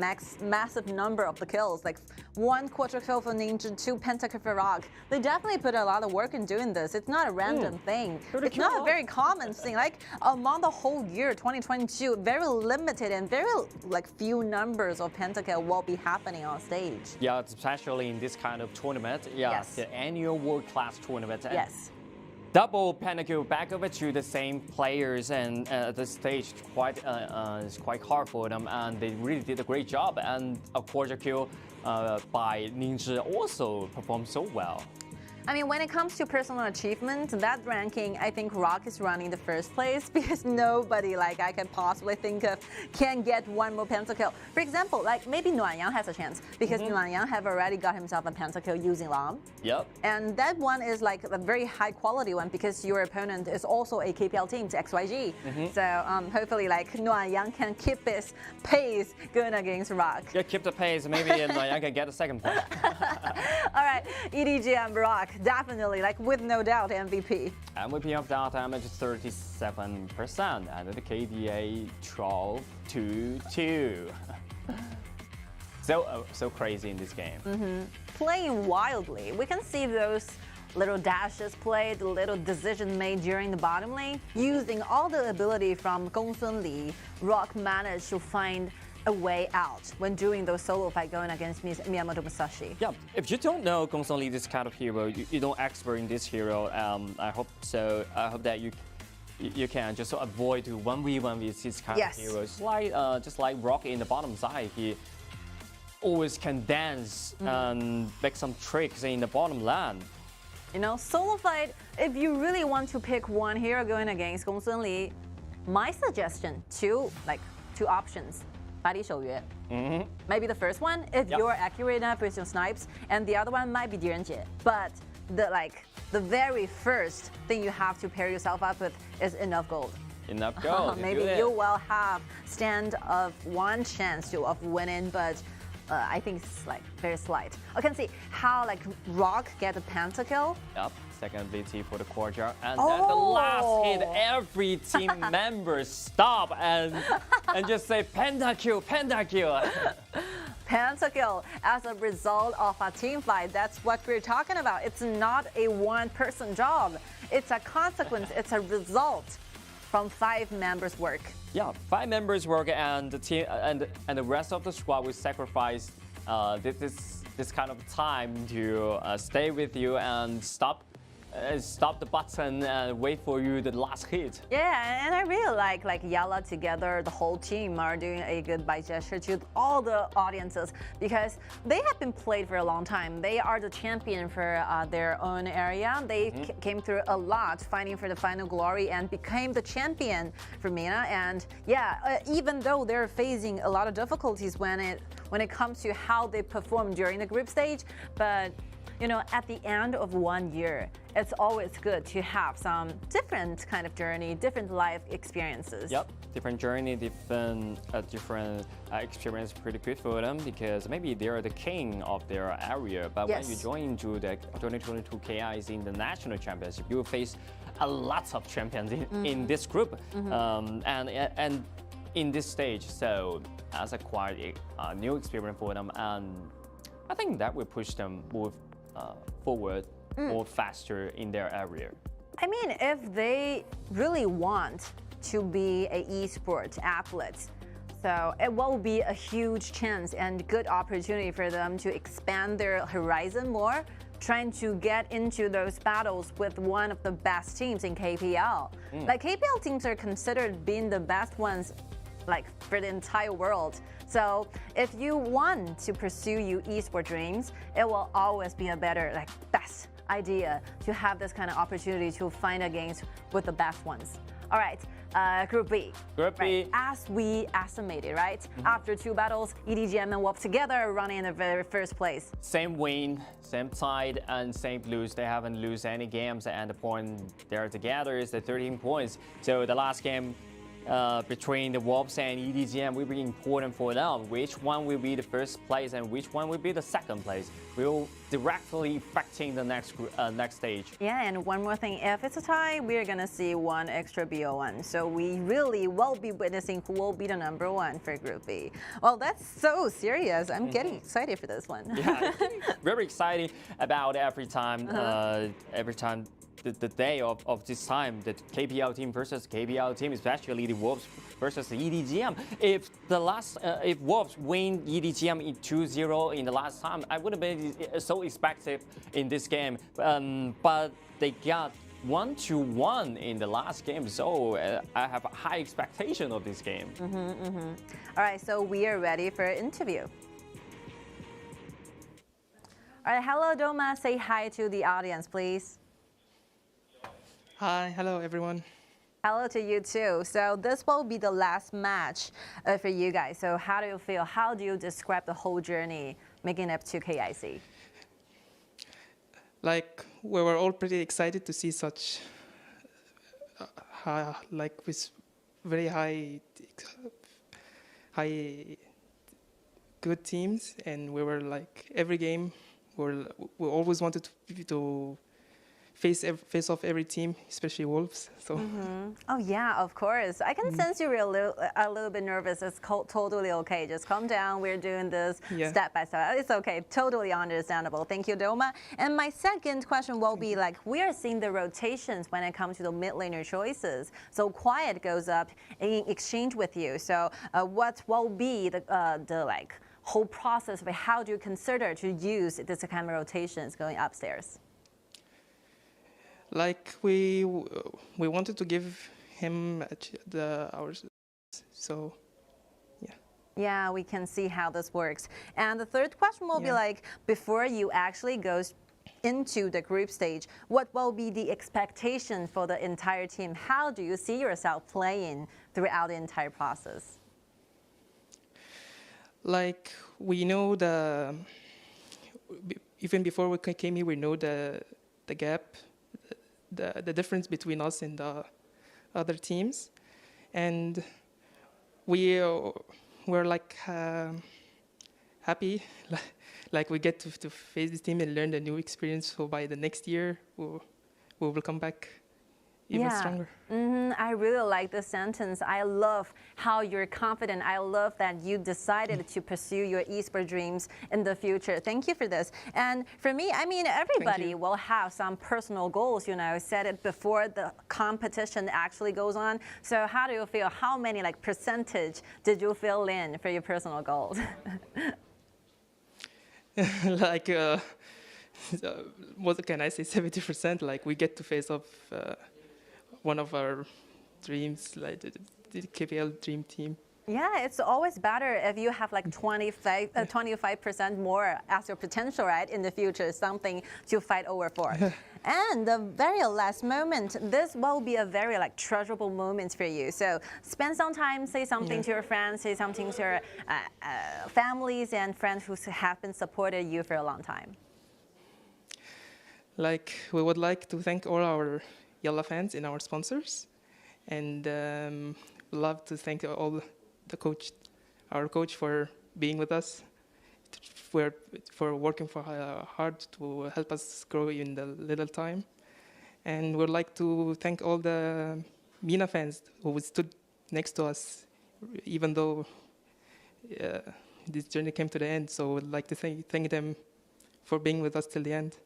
massive number of the kills, like 1 quarter kill for Ninja, 2 pentakill for Rock. They definitely put a lot of work in doing this. It's not a random thing. It's not a very common thing. Like among the whole year 2022, very limited and very few numbers of pentakill will be happening on stage. Yeah, especially in this kind of tournament. Yeah, Yes. the annual world-class tournament. And Yes. double pentakill back over to the same players, and the stage is quite hard for them, and they really did a great job. And a quarter kill by Ninja also performed so well. I mean, when it comes to personal achievement, that ranking, I think Rock is running the first place because nobody I can possibly think of can get 1 more pentakill. For example, maybe Yang has a chance because Yang have already got himself a pentakill using Lam. Yep. And that one is a very high quality one because your opponent is also a KPL team, it's XYG. So hopefully Yang can keep his pace going against Rock. Yeah, keep the pace. Maybe Yang can get a second place. All right, EDG.m Rock, definitely, with no doubt, MVP. MVP of that damage 37%, and the KDA 12-2. So crazy in this game. Playing wildly. We can see those little dashes played, little decision made during the bottom lane. Using all the ability from Gongsun Li, Rock managed to find a way out when doing those solo fight going against Miyamoto Musashi. Yeah, if you don't know Gongsun Li, this kind of hero, you don't expert in this hero. I hope so. I hope that you can just avoid to 1v1 with this kind of heroes. Just like Rock in the bottom side, he always can dance and make some tricks in the bottom lane. You know, solo fight, if you really want to pick one hero going against Gongsun Li, my suggestion, two options. Maybe the first one, if you're accurate enough with your snipes, and the other one might be DRG.GK. But the very first thing you have to pair yourself up with is enough gold. Enough gold. Maybe you will have stand of one chance of winning, but I think it's very slight. I can see how Rock get a pentakill. Yep. Second ability for the courtyard, and then the last hit, every team member stop and just say pentakill, pentakill. Pentakill as a result of a team fight. That's what we're talking about. It's not a one-person job. It's a consequence. It's a result from 5 members' work. Yeah, 5 members' work, and the team and the rest of the squad will sacrifice this kind of time to stay with you and stop the button and wait for you the last hit. Yeah, and I really like YaLLa together, the whole team are doing a good by gesture to all the audiences because they have been played for a long time. They are the champion for their own area. They came through a lot fighting for the final glory and became the champion for Pena. And yeah, even though they're facing a lot of difficulties when it comes to how they perform during the group stage, but you know, at the end of 1 year, it's always good to have some different kind of journey, different life experiences. Yep, different journey, different experience, pretty good for them because maybe they're the king of their area. But when you join to the 2022 KIC International Championship, you will face a lot of champions in this group, and in this stage. So as quite a new experience for them, and I think that will push them move forward more faster in their area. I mean, if they really want to be an esports athlete, so it will be a huge chance and good opportunity for them to expand their horizon more, trying to get into those battles with one of the best teams in KPL. Like KPL teams are considered being the best ones like for the entire world. So if you want to pursue your esports dreams, it will always be a better, like best idea to have this kind of opportunity to find against with the best ones. All right, Group B. Group B. As we estimated, right? After 2 battles, EDG.m and YaLLa together running in the very first place. Same win, same tied, and same lose. They haven't lose any games, and the point they're together is the 13 points. So the last game between the Wolves and EDG.m will be important for them. Which one will be the first place and which one will be the second place will directly affecting the next stage. Yeah, and one more thing, if it's a tie, we're gonna see one extra BO1. So we really will be witnessing who will be the #1 for Group B. Well, that's so serious. I'm getting excited for this one. Yeah, very exciting about every time the day of this time, the KPL team versus KPL team, especially the Wolves versus the EDG.m. If if Wolves win EDG.m in 2-0 in the last time, I would have been so expected in this game. But they got 1-1 in the last game, so I have a high expectation of this game. All right, so we are ready for an interview. All right, hello, Doma. Say hi to the audience, please. Hi, hello everyone. Hello to you too. So this will be the last match for you guys. So how do you feel? How do you describe the whole journey making up to KIC? Like, we were all pretty excited to see such, like with very high good teams, and we were like every game, we always wanted to face off every team, especially Wolves. So. Oh yeah, of course. I can sense you're a little bit nervous. It's totally okay. Just calm down. We're doing this step by step. It's okay. Totally understandable. Thank you, Doma. And my second question will be like, we are seeing the rotations when it comes to the mid laner choices. So Quiet goes up in exchange with you. So what will be the like whole process of how do you consider to use this kind of rotations going upstairs? Like we wanted to give him ours, so yeah. Yeah, we can see how this works. And the third question will be like, before you actually goes into the group stage, what will be the expectation for the entire team? How do you see yourself playing throughout the entire process? Like we know even before we came here, we know the gap. The difference between us and the other teams, and we're like happy, like we get to face this team and learn the new experience. So by the next year, we will come back even stronger. I really like this sentence. I love how you're confident. I love that you decided to pursue your esports dreams in the future. Thank you for this. And for me, I mean, everybody will have some personal goals, you know, set it before the competition actually goes on. So how do you feel? How many like percentage did you fill in for your personal goals? Like, what can I say, 70%? Like we get to face off one of our dreams, like the KPL dream team. Yeah, it's always better if you have like 25% more as your potential, right, in the future, something to fight over for. And the very last moment, this will be a very like treasurable moment for you. So spend some time, say something to your friends, say something to your families and friends who have been supported you for a long time. Like, we would like to thank all our YaLLa fans and our sponsors, and love to thank all our coach for being with us, for working hard to help us grow in the little time, and we'd like to thank all the Pena fans who stood next to us, even though this journey came to the end. So we'd like to thank them for being with us till the end.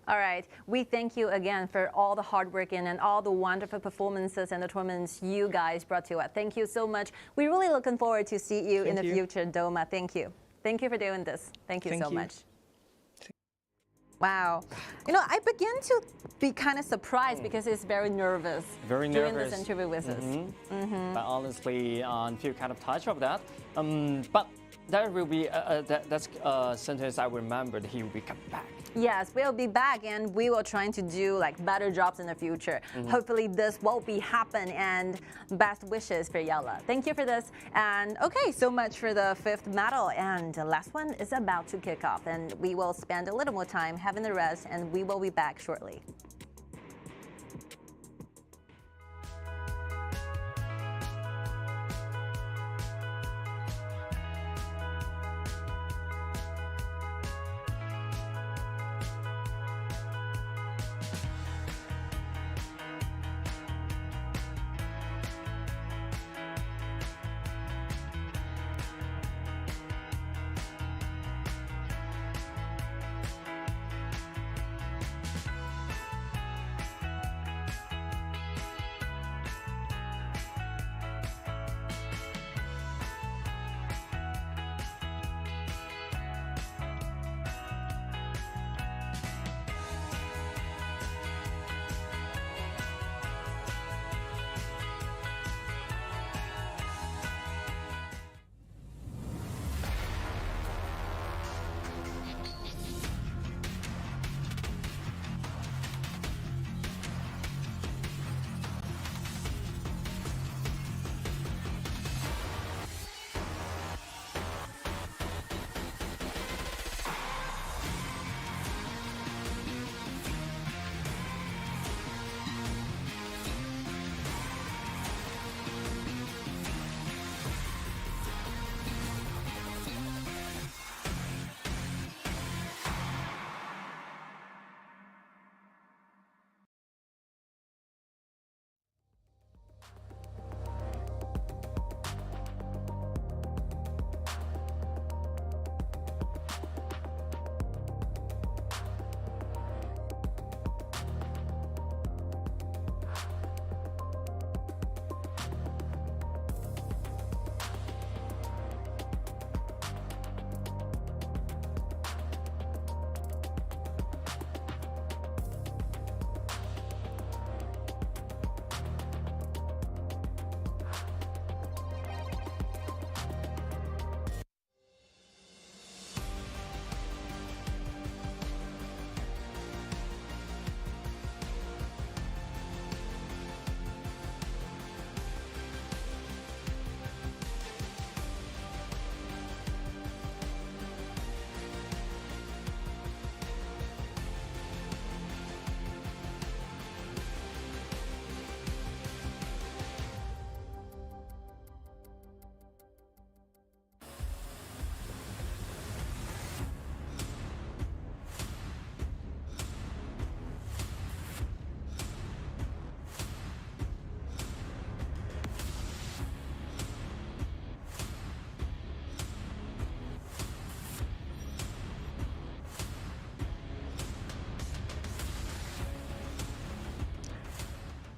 All right, we thank you again for all the hard work and all the wonderful performances and the tournaments you guys brought to us. Thank you so much. We're really looking forward to see you in the future, Doma. Thank you. Thank you for doing this. Thank you so much. Wow. You know, I began to be kind of surprised because he's very nervous Very during nervous. this interview with us. But honestly, I feel kind of touched of that. But that will be that's a sentence I remembered. He will be come back. Yes, we'll be back and we will try to do like better jobs in the future. Hopefully this will be happen and best wishes for YaLLa. Thank you for this. And okay, so much for the 5th medal, and the last one is about to kick off, and we will spend a little more time having the rest, and we will be back shortly.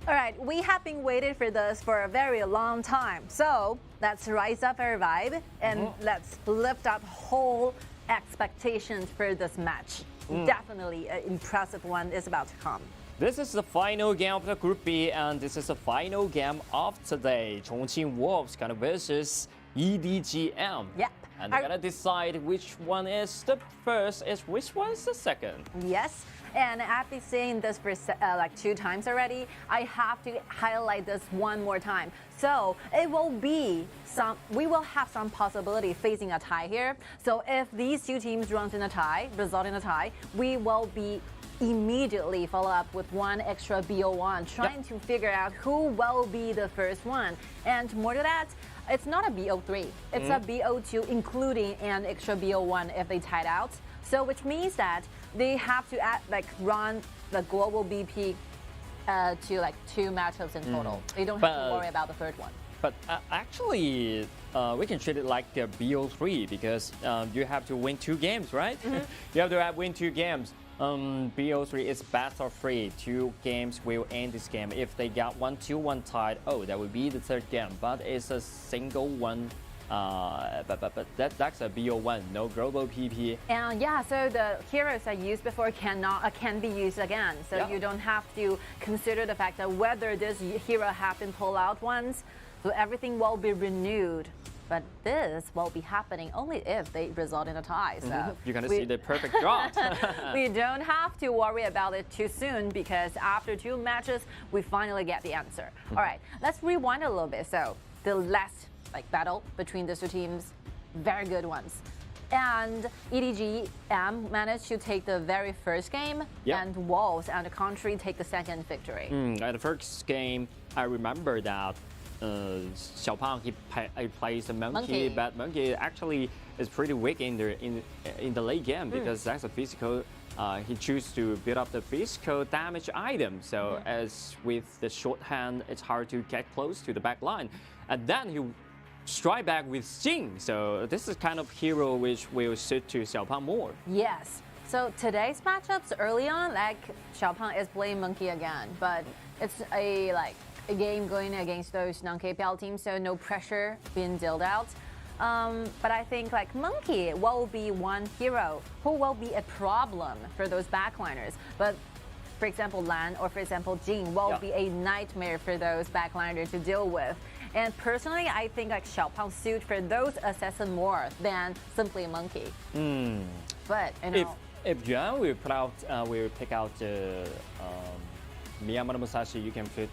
All right, we have been waiting for this for a very long time. So let's rise up our vibe and let's lift up whole expectations for this match. Definitely an impressive one is about to come. This is the final game of the Group B, and this is the final game of today. Chongqing Wolves kind of versus EDG.m. Yep. And they're gonna decide which one is the first, is which one is the second. Yes. And I've been saying this for like 2 times already. I have to highlight this one more time. So it will be we will have some possibility facing a tie here. So if these 2 teams result in a tie, we will be immediately follow up with one extra BO1, trying to figure out who will be the first one. And more to that, it's not a BO3, it's a BO2, including an extra BO1 if they tied out. So which means that they have to run the global BP to like 2 matchups in total. They don't have to worry about the third one. But actually, we can treat it like a BO3 because you have to win 2 games, right? You have to win 2 games. BO3 is best of 3. 2 games will end this game. If they got 1-2, 1 tied, that would be the 3rd game. But it's a single one But that's a BO1, no global PP. And yeah, so the heroes I used before can be used again. So Yeah. you don't have to consider the fact that whether this hero have been pulled out once, so everything will be renewed. But this will be happening only if they result in a tie. So You're gonna see the perfect draw. we don't have to worry about it too soon because after 2 matches, we finally get the answer. All right, let's rewind a little bit. So the last battle between the 2 teams, very good ones. And EDG.m managed to take the very first game, Yep. and Wolves and the country take the second victory. At the first game, I remember that Xiao he plays the monkey, but monkey actually is pretty weak in the late game because that's a physical. He chooses to build up the physical damage item. So as with the short hand, it's hard to get close to the back line, and then he strike back with Jing. So this is kind of hero which will suit to Xiao more. Yes. So today's matchups early on, Xiao is playing monkey again, but it's a game going against those non-KPL teams, so no pressure being dealt out. But I think monkey will be one hero who will be a problem for those backliners. But for example, Lan or for example, Jing will be a nightmare for those backliners to deal with. And personally, I think Xiao suit for those assassins more than simply a monkey. But if Yuan will pick out the Miyamada Musashi, you can put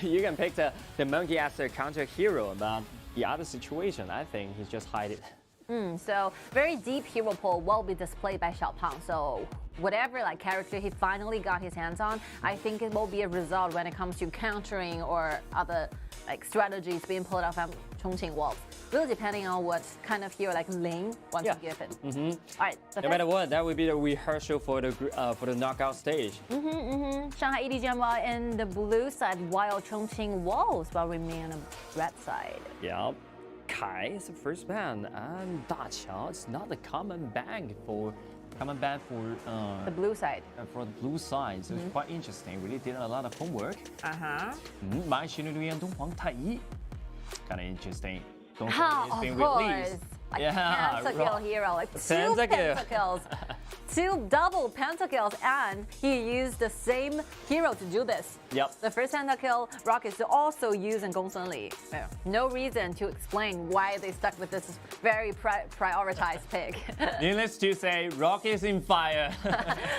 you can pick the monkey as a counter hero. But the other situation, I think he's just hide it. So very deep hero pool will be displayed by Xiao. So whatever character he finally got his hands on, I think it will be a result when it comes to countering or other strategies being pulled out from Chongqing Wolves. Really depending on what kind of hero Ling wants to give it. All right. No matter what, that will be the rehearsal for the knockout stage. Shanghai EDG.m will in the blue side, while Chongqing Wolves will remain on the red side. Yeah. Kai is the first ban, and Da Qiao is not the common ban for the blue side. For the blue side, so it's quite interesting. Really did a lot of homework. My Donghuang kind of interesting. Of course. Pentakill hero, 2 pentakills, 2 double pentakills, and he used the same hero to do this. Yep. The first pentakill, Rock is also using Gongsun Li. No reason to explain why they stuck with this very prioritized pick. Needless to say, Rock is in fire.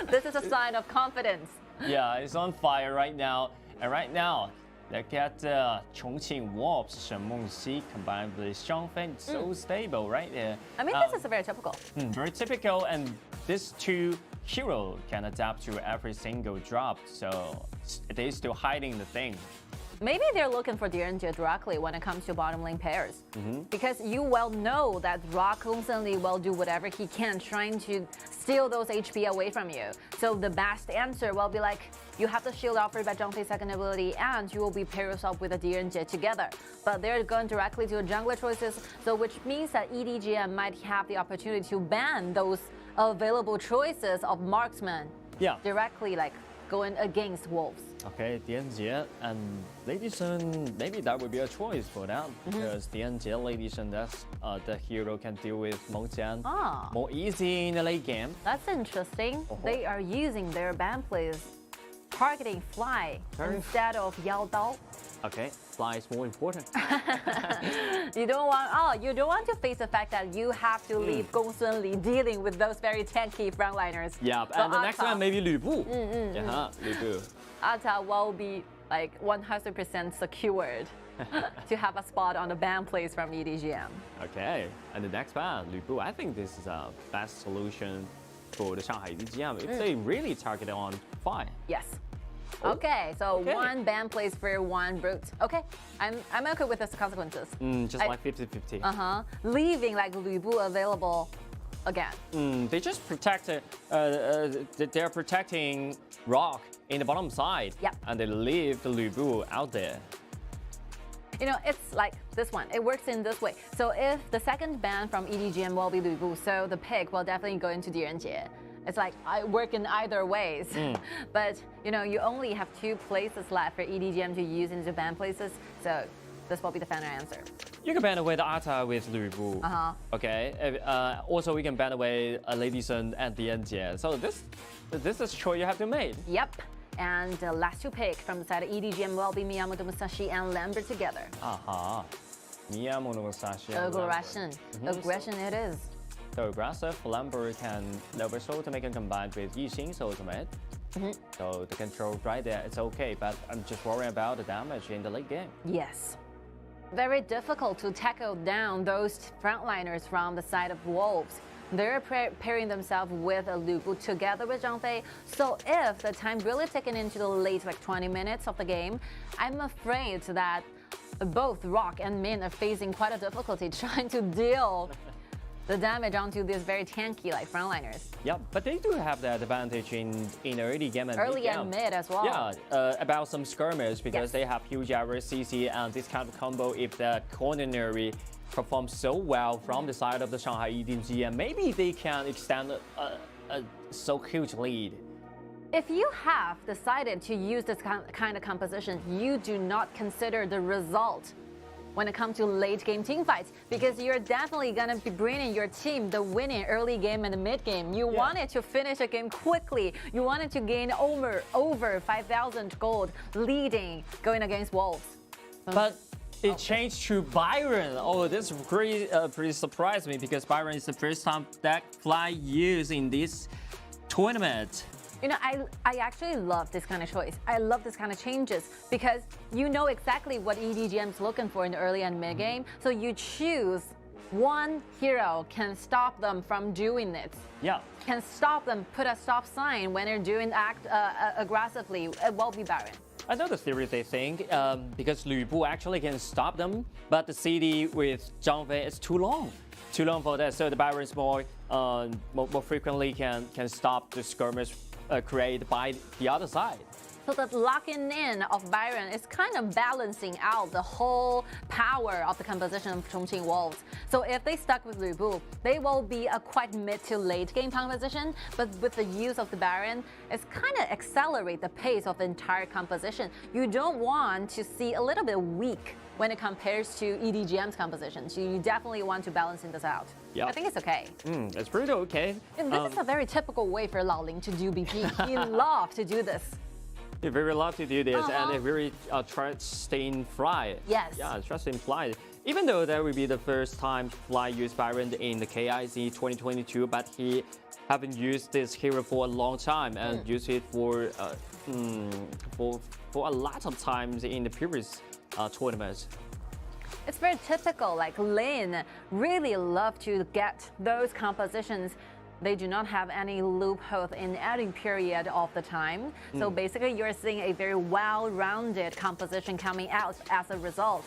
This is a sign of confidence. Yeah, it's on fire right now. And right now, look at Chongqing Wolves, Shen Mengxi combined with Xiangfen. It's so stable right there. I mean, this is very typical. Very typical, and these 2 heroes can adapt to every single drop, so they're still hiding the thing. Maybe they're looking for DRG directly when it comes to bottom lane pairs. Because you well know that Rock constantly will do whatever he can trying to steal those HP away from you. So the best answer will be you have the shield offered by Zhangfei's second ability and you will be pair yourself with a DRG together. But they're going directly to jungler choices, so which means that EDG.m might have the opportunity to ban those available choices of marksmen directly going against Wolves. Okay, DRG and Lady Shen, maybe that would be a choice for them because DRG Lady Shen, that's the hero can deal with Meng Jian more easy in the late game. That's interesting. They are using their ban plays targeting Fly instead of YaLLa. Okay, Fly is more important. You don't want to face the fact that you have to leave Gongsun Li dealing with those very tanky frontliners. Yeah, so and the next one maybe Lu Bu. Lu Bu. Ata will be 100% secured to have a spot on the ban plays from EDG.m. Okay, and the next ban, Lu Bu. I think this is a best solution for the Shanghai EDG.m if they really target on Fly. Yes. Okay, so 1 ban plays for 1 brute. Okay, I'm okay with the consequences. Just 50-50. Leaving Lu Bu available again. They just protect they're protecting Rock in the bottom side. Yep. And they leave the Lu Bu out there. It's like this one. It works in this way. So if the second ban from EDG.m will be Lu Bu, so the pick will definitely go into DRG. It's I work in either ways. But you only have 2 places left for EDG.m to use into ban places. So This will be the final answer. You can ban away the Ata with Lu Bu. Okay. Also, we can ban away Lady Sun and the DRG.GK. So this is a choice you have to make. Yep. And the last two pick from the side of EDG.m will be Miyamoto Musashi and Lambert together. Miyamoto Musashi. Aggression. Aggression it is. So aggressive, Lambert can never so to make a combined with Yixing's ultimate. So the control right there, it's okay, but I'm just worried about the damage in the late game. Yes. Very difficult to tackle down those frontliners from the side of Wolves. They're pairing themselves with Lu Bu together with Zhang Fei. So if the time really taken into the late 20 minutes of the game, I'm afraid that both Rock and Min are facing quite a difficulty trying to deal the damage onto these very tanky frontliners. Yeah, but they do have the advantage in early game and early and mid as well. Yeah, about some skirmish because they have huge average CC and this kind of combo. If the coronary performs so well from the side of the Shanghai EDG, and maybe they can extend a so huge lead. If you have decided to use this kind of composition, you do not consider the result when it comes to late game team fights, because you're definitely going to be bringing your team the winning early game and the mid game. You wanted to finish a game quickly. You wanted to gain over 5,000 gold leading going against Wolves. But it changed to Byron. Oh, this pretty surprised me because Byron is the first time that Fly used in this tournament. You know, I actually love this kind of choice. I love this kind of changes because you know exactly what EDG.m is looking for in the early and mid game. So you choose one hero can stop them from doing it. Yeah. Can stop them, put a stop sign when they're doing aggressively. It will be Byron. I know the theory they think because Lu Bu actually can stop them, but the CD with Zhang Fei is too long for that. So the Byron's more frequently can stop the skirmish created by the other side. So the locking in of Byron is kind of balancing out the whole power of the composition of Chongqing Wolves. So if they stuck with Lu Bu, they will be a quite mid to late game composition, but with the use of the Baron, it's kind of accelerate the pace of the entire composition. You don't want to see a little bit weak when it compares to EDG.m's composition. So you definitely want to balance this out. I think it's okay. It's pretty okay. And this is a very typical way for Ling to do BP. He loves to do this. They very love to do this, and they very try to stay in fly. Yes. Yeah, trust in fly. Even though that will be the first time Fly used Byron in the KIC2022, but he haven't used this hero for a long time and used it for a lot of times in the previous tournaments. It's very typical, like Ling really love to get those compositions. They do not have any loopholes in any period of the time. So basically you're seeing a very well-rounded composition coming out as a result.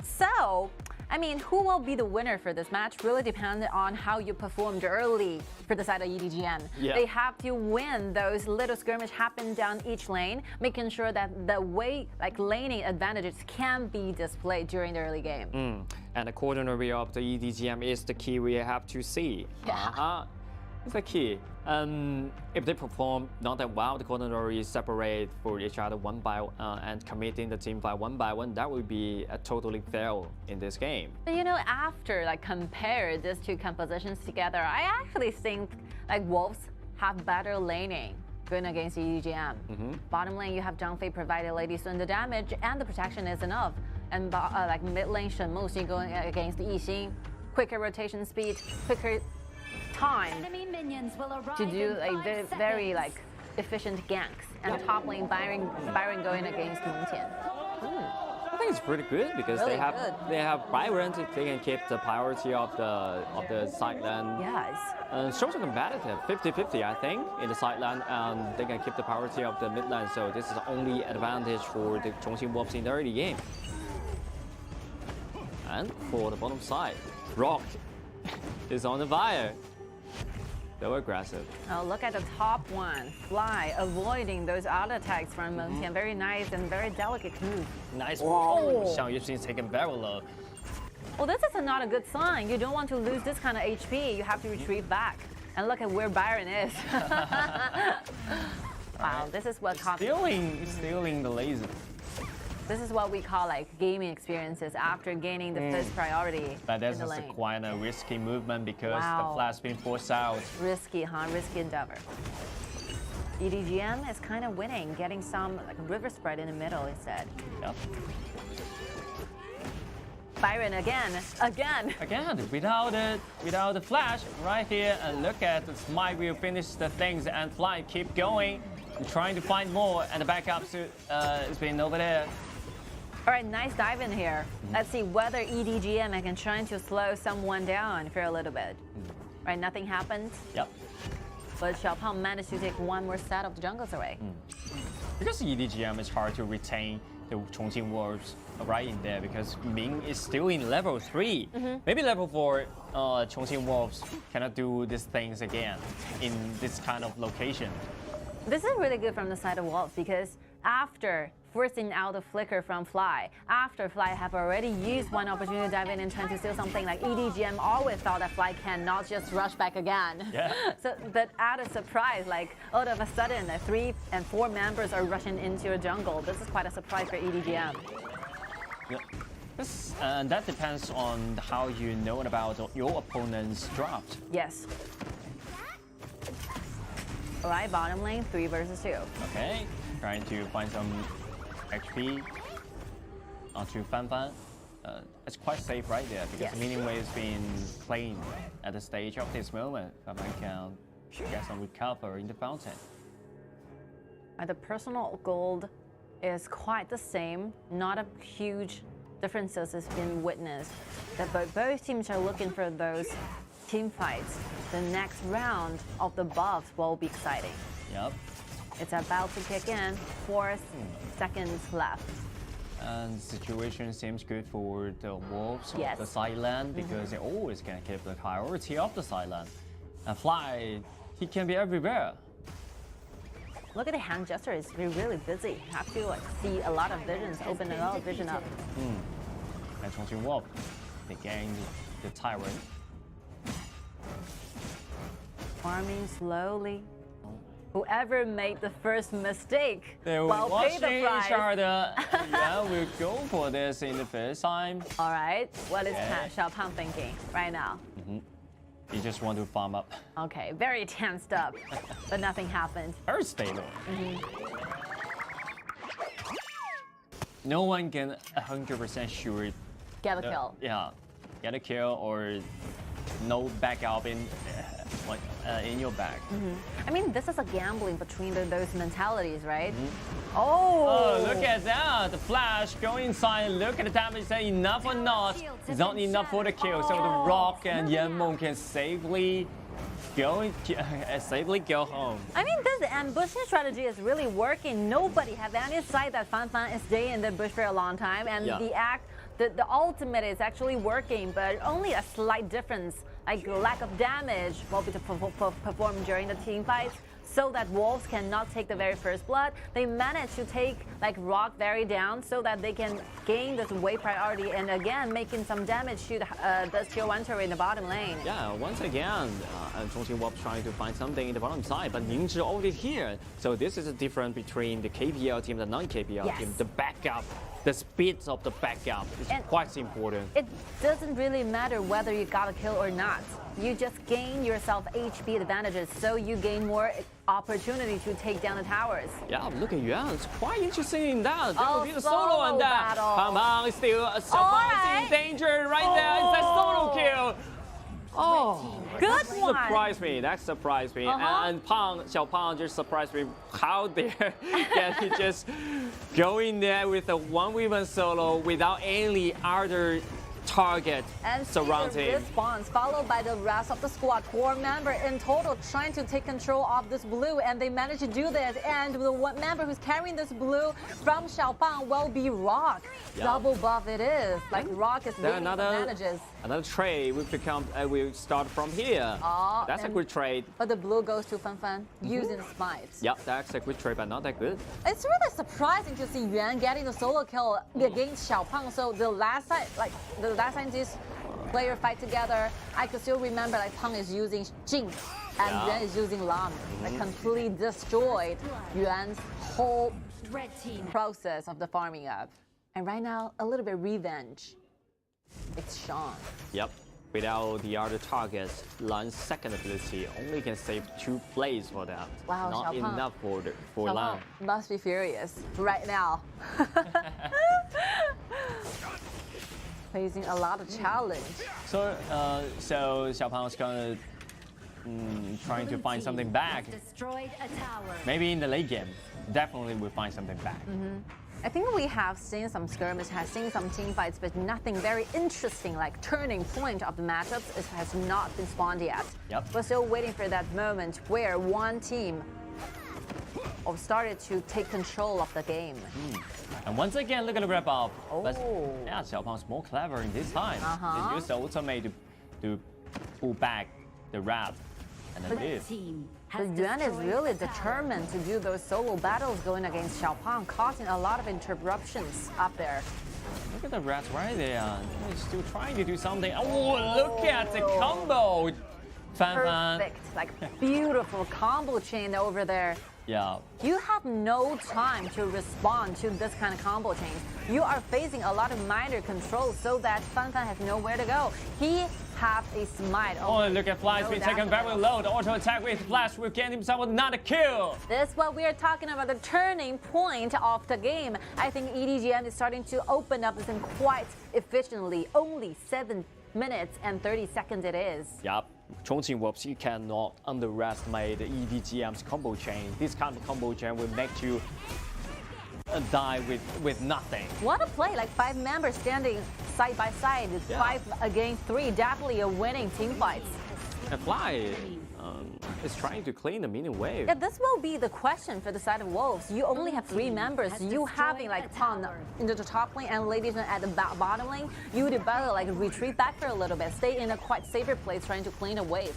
So, I mean, who will be the winner for this match really depends on how you performed early for the side of EDG.m. They have to win those little skirmish happen down each lane, making sure that the way, laning advantages can be displayed during the early game. And the coordinary of the EDG.m is the key we have to see. It's the key. If they perform not that well, the coordinary separate for each other one by and committing the team by one, that would be a totally fail in this game. You know, after compare these two compositions together, I actually think Wolves have better laning going against EDG.m. Bottom lane, you have Zhang Fei provided Lady Sun the damage and the protection is enough. And mid lane, Shen Muxi going against Yixing, quicker rotation speed, quicker time to do very efficient ganks, and top lane Byron going against Meng Tian. I think it's pretty good because Really they have Byron. They can keep the priority of the side lane. Yes. Shows are competitive, 50-50 I think in the side lane, and they can keep the priority of the mid lane. So this is only advantage for the Chongqing Wolves in the early game. And for the bottom side, Rock is on the fire. So aggressive. Oh, look at the top one. Fly, avoiding those auto attacks from Meng Tian. Very nice and very delicate move. Nice. Whoa. Xiao Yu's taken very low. Well, this is not a good sign. You don't want to lose this kind of HP. You have to retrieve back. And look at where Byron is. Wow, this is what stealing the laser. This is what we call like gaming experiences after gaining the first priority. But this in the is lane. quite a risky movement because Wow. the flash being forced out. Risky, huh? Risky endeavor. EDG.m is kind of winning, getting some like river spread in the middle instead. Yep. Byron again. Again, without the flash right here, and look at the Smite will finish the things and Fly keep going, and trying to find more, and the backup is being over there. All right, nice dive in here. Let's see whether EDG.m can try to slow someone down for a little bit. Right, nothing happened. Yep. But Xiao managed to take one more set of the jungles away. Because EDG.m is hard to retain the Chongqing Wolves right in there because Ming is still in level 3. Maybe level 4 Chongqing Wolves cannot do these things again in this kind of location. This is really good from the side of Wolves because after forcing out the flicker from Fly, after Fly have already used one opportunity to dive in and trying to steal something, like EDG.m always thought that Fly cannot just rush back again. Yeah. So that added surprise, like all of a sudden, 3 and 4 members are rushing into a jungle. This is quite a surprise for EDG.m. Yep. And that depends on how you know about your opponent's draft. Yes. All right, bottom lane, 3 versus 2. Okay, trying to find some HP onto Fan. It's quite safe right there because Yes. Minion Wave is being claimed at the stage of this moment. Fan can get some recover in the fountain. The personal gold is quite the same. Not a huge differences has been witnessed. But both teams are looking for those team fights. The next round of the buffs will be exciting. Yep. It's about to kick in. 4 seconds left. And the situation seems good for the Wolves Yes. of the side lane because they always can keep the priority of the side lane. And Fly, he can be everywhere. Look at the hand gesture. It's really busy. Have to like see a lot of visions, open a lot of vision up. And Chongqing Wolf, they gained the Tyrant. Farming slowly. Whoever made the first mistake They were will pay the watching price. each other. Yeah, we'll go for this in the first time. All right, what is Okay. Xiao thinking right now? He just want to farm up. Okay, very tensed up, but nothing happened. Very stable. No one can 100% sure. Get a kill. Yeah, get a kill or no backup in your back. I mean, this is a gambling between those mentalities, right? Oh, look at that! The flash going inside. Look at the damage. Say enough or not? It's not enough for the kill. So the Rock and YaLLa can safely go home. I mean, this ambushing strategy is really working. Nobody has any sight that Fan is staying in the bush for a long time, and the ultimate is actually working, but only a slight difference, like lack of damage, will be performed during the team fights. So that Wolves cannot take the very first blood. They managed to take like Rock very down so that they can gain this wave priority and again making some damage to the Tier 1 turret in the bottom lane. Yeah, once again, Chongqing Wolf trying to find something in the bottom side, but Ningzhi already here. So this is the difference between the KPL team and the non-KPL team. The backup, the speed of the backup is quite important. It doesn't really matter whether you got a kill or not. You just gain yourself HP advantages, so you gain more opportunity to take down the towers. Yeah, look at Yuan. It's quite interesting in that. There Oh, will be the solo on that. battle. Pang is still surprising danger right there. It's a solo kill. Oh, good that one. surprised me. That surprised me. And Xiao Pang just surprised me. How dare can he just go in there with a 1v1 solo without any other target And surrounding the response followed by the rest of the squad, 4 members in total trying to take control of this blue, and they managed to do this. And the one member who's carrying this blue from Xiaopang will be Rock. Yeah. Double buff it is. Like Rock is Then leading the advantages. another trade will start from here. Oh, That's a good trade. But the blue goes to Fan using Smite. Yeah, that's a good trade, but not that good. It's really surprising to see Yuan getting the solo kill against Xiaopang. So the last time this player fight together, I could still remember like Pang is using Jing and Yuan is using Lam. Like completely destroyed Yuan's whole process of the farming up. And right now, a little bit revenge. It's Sean. Yep. Without the other targets, Lan's second ability only can save 2 plays for that. Wow, not Xiao enough for Xiao Lan. must be furious right now. Facing a lot of challenge. So, Xiao Pang's gonna trying to find something back. Destroyed a tower. Maybe in the late game, definitely we'll find something back. I think we have seen some skirmish, has seen some team fights, but nothing very interesting, like turning point of the matchups, it has not been spawned yet. Yep. We're still waiting for that moment where one team started to take control of the game. And once again, look at the wrap up. Oh. But yeah, Xiao Pang's more clever in this time. They use the ultimate to pull back the wrap and then leave. But Yuan is really determined to do those solo battles going against Xiao Pang, causing a lot of interruptions up there. Look at the rats right there. They're still trying to do something. Oh, look at the combo. Fan. Perfect, like beautiful combo chain over there. Yeah. You have no time to respond to this kind of combo chain. You are facing a lot of minor controls so that Fan has nowhere to go. He has a smite. Oh, look at Flash being taken very low. The auto attack with Flash will get himself another kill. This is what we are talking about, the turning point of the game. I think EDG.m is starting to open up this thing quite efficiently. Only 7 minutes and 30 seconds it is. Yup. Chongqing Wolves, you cannot underestimate the EDG.m's combo chain. This kind of combo chain will make you die with nothing. What a play, like 5 members standing side by side, 5 against 3, definitely a winning team fight. And Fly is trying to clean the minion wave. Yeah, this will be the question for the side of Wolves. You only have 3 members. You having like Pang into the top lane and ladies at the bottom lane, you would better like retreat back for a little bit, stay in a quite safer place trying to clean a wave.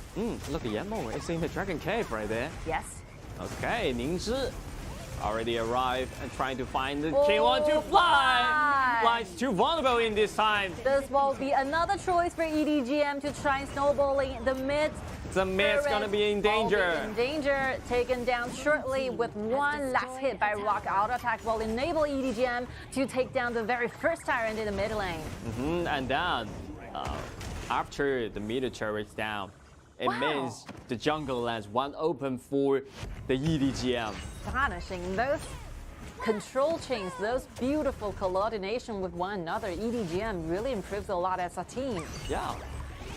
Look at YaLLa, it's in the Dragon Cave right there. Yes. Okay, Ningzhi already arrived and trying to find the K1 to fly. Fly's too vulnerable in this time. This will be another choice for EDG.m to try snowballing the mid. The mid's gonna be in danger. In danger, taken down shortly with one last hit by Rock. Auto attack will enable EDG.m to take down the very first tyrant in the mid lane. And then, after the middle turret's down, it means the jungle lands one open for the EDG.m. Astonishing. Those control chains, those beautiful coordination with one another, EDG.m really improved a lot as a team. Yeah.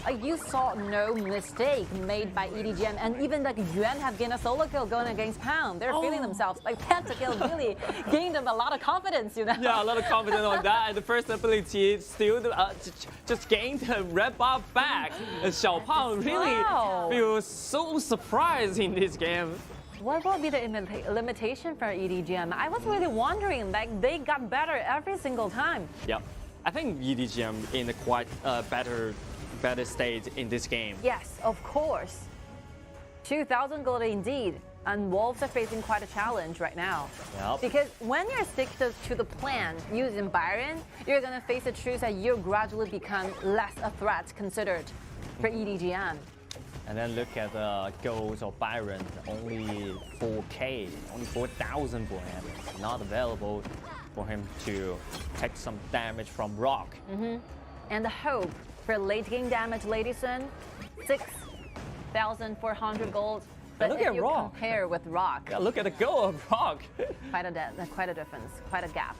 Like you saw no mistake made by EDG.m, and even like Yuan have gained a solo kill going against Pound. They're feeling themselves like pentakill really gained them a lot of confidence, you know. Yeah, a lot of confidence on that. And the first ability still just gained the red buff back. And Xiao Pang really feels so surprised in this game. What will be the limitation for EDG.m? I was really wondering, like they got better every single time. Yeah, I think EDG.m in a quite better state in this game. Yes, of course. 2,000 gold indeed. And Wolves are facing quite a challenge right now. Yep. Because when you're sticking to the plan using Byron, you're going to face the truth that you gradually become less a threat considered for EDG.m. And then look at the goals of Byron, only 4K, only 4,000 for him. It's not available for him to take some damage from Rock. And the hope for late game damage, Ladyson, 6,400 gold. But look if at you Rock. compare with Rock, Yeah, look at the goal of Rock. quite a difference, quite a gap.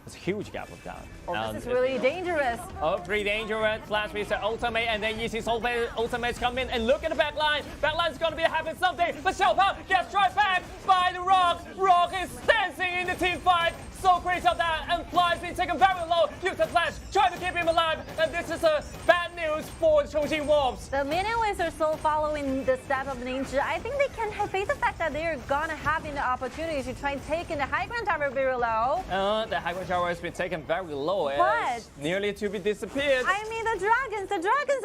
It's a huge gap of that. Oh, this is really dangerous. Oh, pretty dangerous. Flash with the ultimate, and then Easy's ultimates come in, and look at the backline. Backline's gonna be having something, but Xiao Pang gets right back by the Rock. Rock is dancing in the team fight. So crazy of that, and Fly's been taken very low. Use the Flash, try to keep him alive, and this is a bad news for the Chongqing Wolves. The minion waves are still following the step of Ningzhi. I think they can face the fact that they're gonna have the opportunity to try and take in the high ground tower very low. The high ground tower has been taken very low. But It's nearly to be disappeared. I mean, the dragons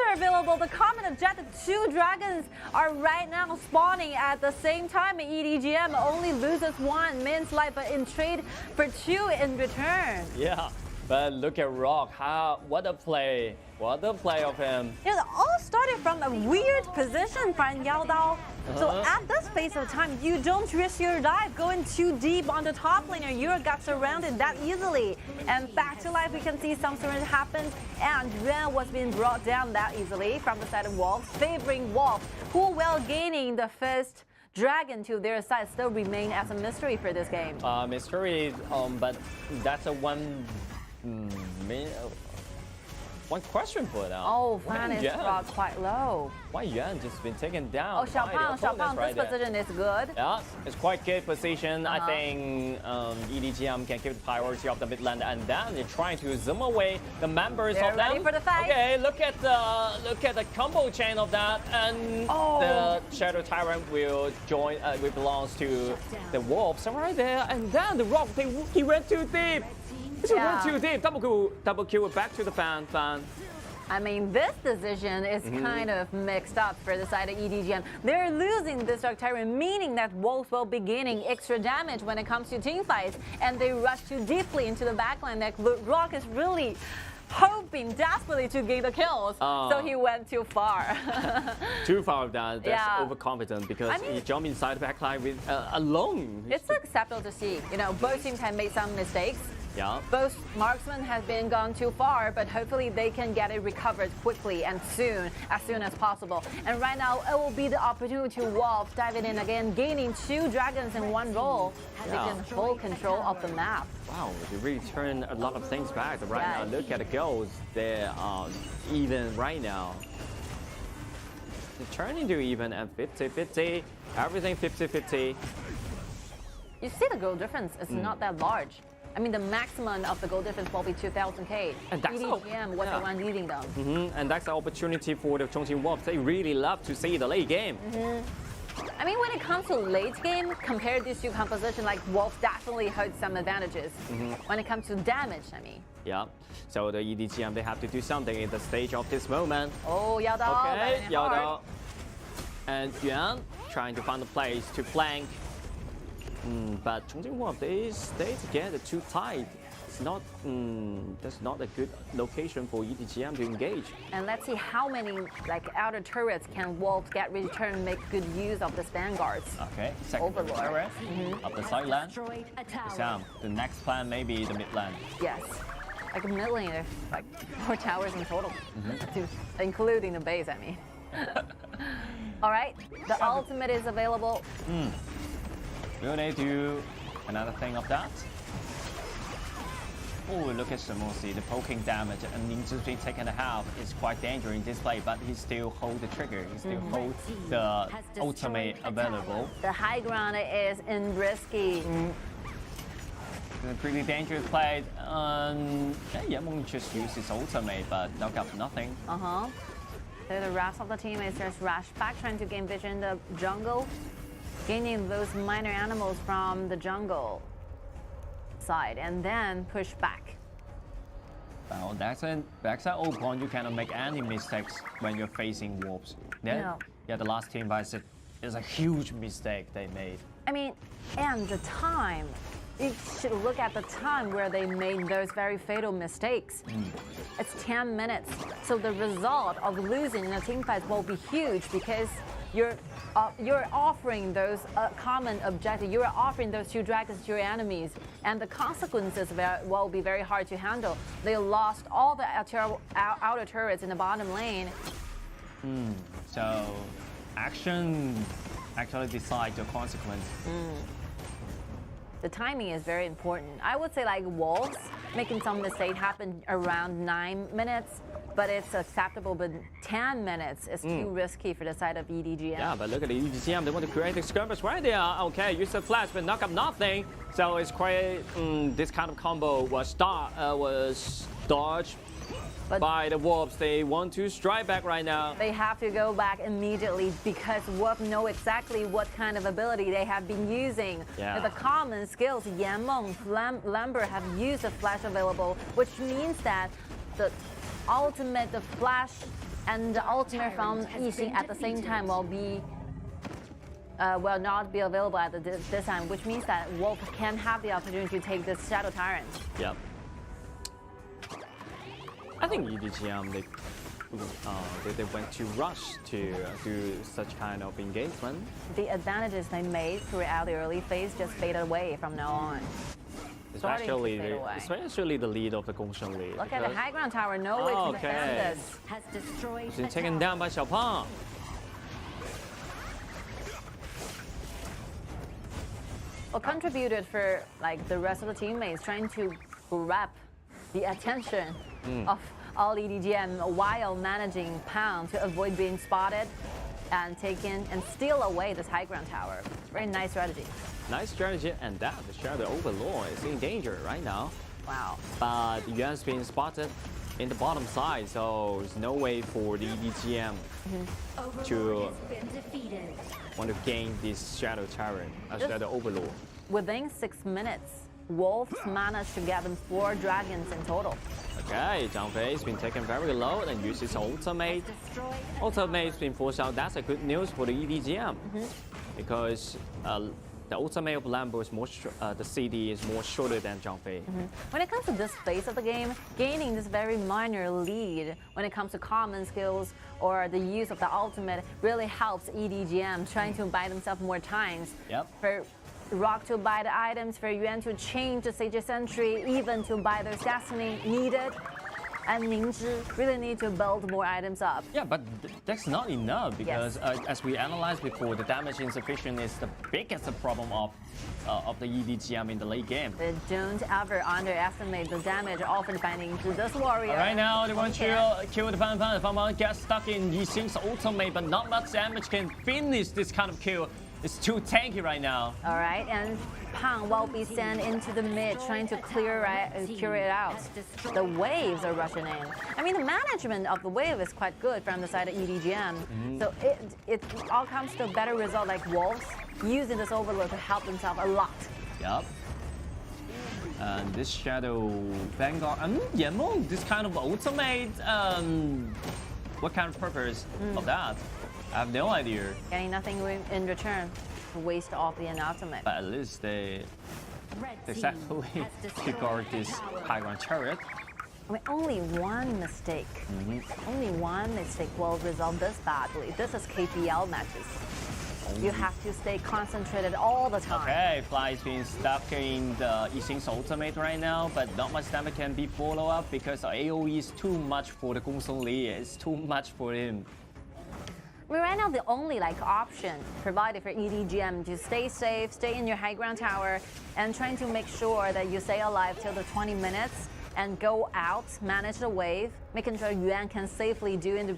are available. The Comet of Jet, the 2 dragons are right now spawning at the same time. EDG.m only loses 1 man's life, but in trade for 2 in return. Yeah, But look at Rock, what a play of him. Yeah, it all started from a weird position from YaLLa. So at this phase of time, you don't risk your dive going too deep on the top laner. You got surrounded that easily. And back to life, we can see some surrender happened. And Yuan was being brought down that easily from the side of Wolves, favoring Wolves, who while gaining the first dragon to their side still remain as a mystery for this game. Mystery, but that's a one question for now. Oh, Fan is brought quite low. YaLLa just been taken down. Oh, Xiao, right this position is good. Yeah, it's quite good position. I think EDG.m can keep the priority of the mid lane, and then they're trying to zoom away the members They're of them. ready for the fight. Okay, look at the combo chain of that, and the Shadow Tyrant will join. Will belongs to the Wolves. So right there, and then the Rock. He went too deep. He went too deep. Double kill back to the fan. I mean, this decision is kind of mixed up for the side of EDG.m. They're losing this Dark Tyrant, meaning that Wolves will be gaining extra damage when it comes to team fights, and they rush too deeply into the backline. That Rock is really hoping desperately to gain the kills, so he went too far. Too far of that. That's overconfident because he jumped inside the backline with alone. It's acceptable to see. You know, both teams have made some mistakes. Yeah. Both marksmen have been gone too far, but hopefully they can get it recovered quickly and as soon as possible. And right now, it will be the opportunity to Wolves diving in again, gaining 2 dragons in one roll, taking full control of the map. Wow, they really turn a lot of things back. Right now, look at the goals. They're even right now. They turn into even at 50-50. Everything 50-50. You see the goal difference is not that large. I mean, the maximum of the goal difference will be 2,000K. And that's EDG.m was the one leading them. And that's the opportunity for the Chongqing Wolves. They really love to see the late game. I mean, when it comes to late game, compared these two compositions, like Wolves definitely holds some advantages. When it comes to damage, I mean. Yeah. So the EDG.m, they have to do something in the stage of this moment. Oh, YaLLa. Okay, YaLLa. And Yuan trying to find a place to flank. But Chongqing Wolves, they stay together too tight. It's not, that's not a good location for EDG.m to engage. And let's see how many outer turrets can Wolves get returned, make good use of the vanguards. Okay, second turret of the side lane. The next plan may be the mid lane. Yes, like a mid lane, there's like 4 towers in total, including the base, I mean. All right, the ultimate is available. Will they do another thing of that? Oh, look at Samusi, the poking damage, and Ling just being taken a half is quite dangerous in this play, but he still holds the trigger, he still holds the ultimate available. The high ground is in risky. It's a pretty dangerous play. YaLLa just used his ultimate, but knock up nothing. So the rest of the team is just rush back, trying to gain vision in the jungle, gaining those minor animals from the jungle side, and then push back. Well, that's an old point. You cannot make any mistakes when you're facing Wolves. Yeah, the last team by is a huge mistake they made. I mean, and the time. You should look at the time where they made those very fatal mistakes. It's 10 minutes. So the result of losing in a team fight will be huge because you're offering those common objectives. You're offering those 2 dragons to your enemies, and the consequences will be very hard to handle. They lost all the outer turrets in the bottom lane. So action actually decides the consequence. The timing is very important. I would say like Wolves making some mistake happened around 9 minutes, but it's acceptable. But 10 minutes is too risky for the side of EDG.m. Yeah, but look at the EDG.m. They want to create the skirmish right there. Okay, use the flash, but knock up nothing. So it's quite this kind of combo was dodged by the Wolves. They want to strike back right now. They have to go back immediately because Wolves know exactly what kind of ability they have been using. The common skills, Yanmeng, Lambert have used the flash available, which means that the ultimate, the flash, and the ultimate from Yixing at the same time will not be available at this time, which means that Wolf can have the opportunity to take this Shadow Tyrant. Yep. I think EDG.m they went too rush to do such kind of engagement. The advantages they made throughout the early phase just faded away from now on. Especially the lead of the Gongsheng lead. Look at the high ground tower, no way to defend this. Has destroyed Been taken down by Xiao. What contributed for like the rest of the teammates trying to grab the attention of all EDG.m while managing Pound to avoid being spotted and taken and steal away this high ground tower. Very nice strategy. Nice strategy, and that the Shadow Overlord is in danger right now. Wow. But Yuan's being spotted in the bottom side, so there's no way for the EDG.m to want to gain this Shadow Tower, Shadow Overlord. Within 6 minutes, Wolves managed to get them 4 dragons in total. Okay, Zhang Fei's been taken very low and uses ultimate. Ultimate's been forced out. That's a good news for the EDG.m because the ultimate of Lambo is more, the CD is more shorter than Zhang Fei. When it comes to this phase of the game, gaining this very minor lead when it comes to common skills or the use of the ultimate really helps EDG.m trying to buy themselves more times. Yep. For Rock to buy the items, for Yuan to change the Sage Sentry, even to buy their Destiny needed. And Ningzhi really need to build more items up. Yeah, but that's not enough because as we analyzed before, the damage insufficient is the biggest problem of the EDG.m in the late game. But don't ever underestimate the damage offered by Ningzhi. This warrior. Right now, they want to kill the Fan Fan. The Fan Fan gets stuck in Yixing's ultimate, but not much damage can finish this kind of kill. It's too tanky right now. All right, and Pang will be sent into the mid, trying to clear it out. The waves are rushing in. I mean, the management of the wave is quite good from the side of EDG.m. So it all comes to a better result, like Wolves using this Overlord to help themselves a lot. Yup. And this Shadow Vanguard, Yamong, this kind of ultimate, what kind of purpose of that? I have no idea. Getting nothing in return. Waste off the ultimate. But at least they successfully guard this high ground turret. I mean, only one mistake. Only one mistake will resolve this badly. This is KPL matches. You have to stay concentrated all the time. Okay, Fly is being stuck in the Yixing's ultimate right now, but not much damage can be follow up because AoE is too much for the Gongsun Li. It's too much for him. I mean, right now, the only option provided for EDG.m to stay safe, stay in your high ground tower, and trying to make sure that you stay alive till the 20 minutes and go out, manage the wave, making sure Yuan can safely do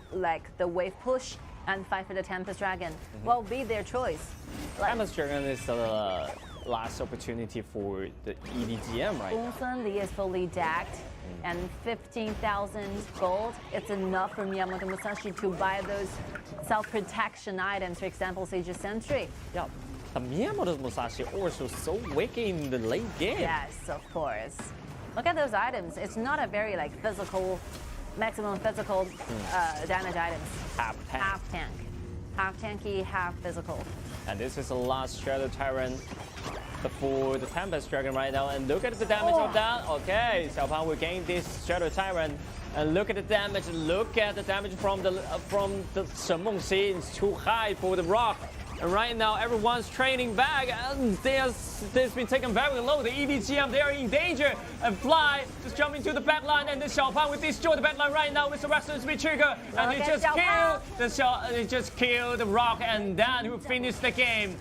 the wave push and fight for the Tempest Dragon. Will be their choice. Tempest Dragon is the last opportunity for the EDG.m, right? Gongsun Li is fully decked. And 15,000 gold, it's enough for Miyamoto Musashi to buy those self-protection items, for example, Sage Sentry. Yeah, but Miyamoto Musashi also so weak in the late game. Yes, of course. Look at those items. It's not a very physical, maximum physical damage items. Half tank. Half tanky, half physical. And this is the last Shadow Tyrant for the Tempest Dragon right now, and look at the damage of that. Okay, Xiao Pan will gain this Shadow Tyrant, and look at the damage. Look at the damage from the Shenmeng Xi. It's too high for the rock. And right now, everyone's training back, and they've been taken very low. The EDG.m, they are in danger. And Fly just jumping to the backline, and the Xiao Pan will destroy the backline right now with the Restless Speed Trigger. And he just killed the rock, and then he will finish the game.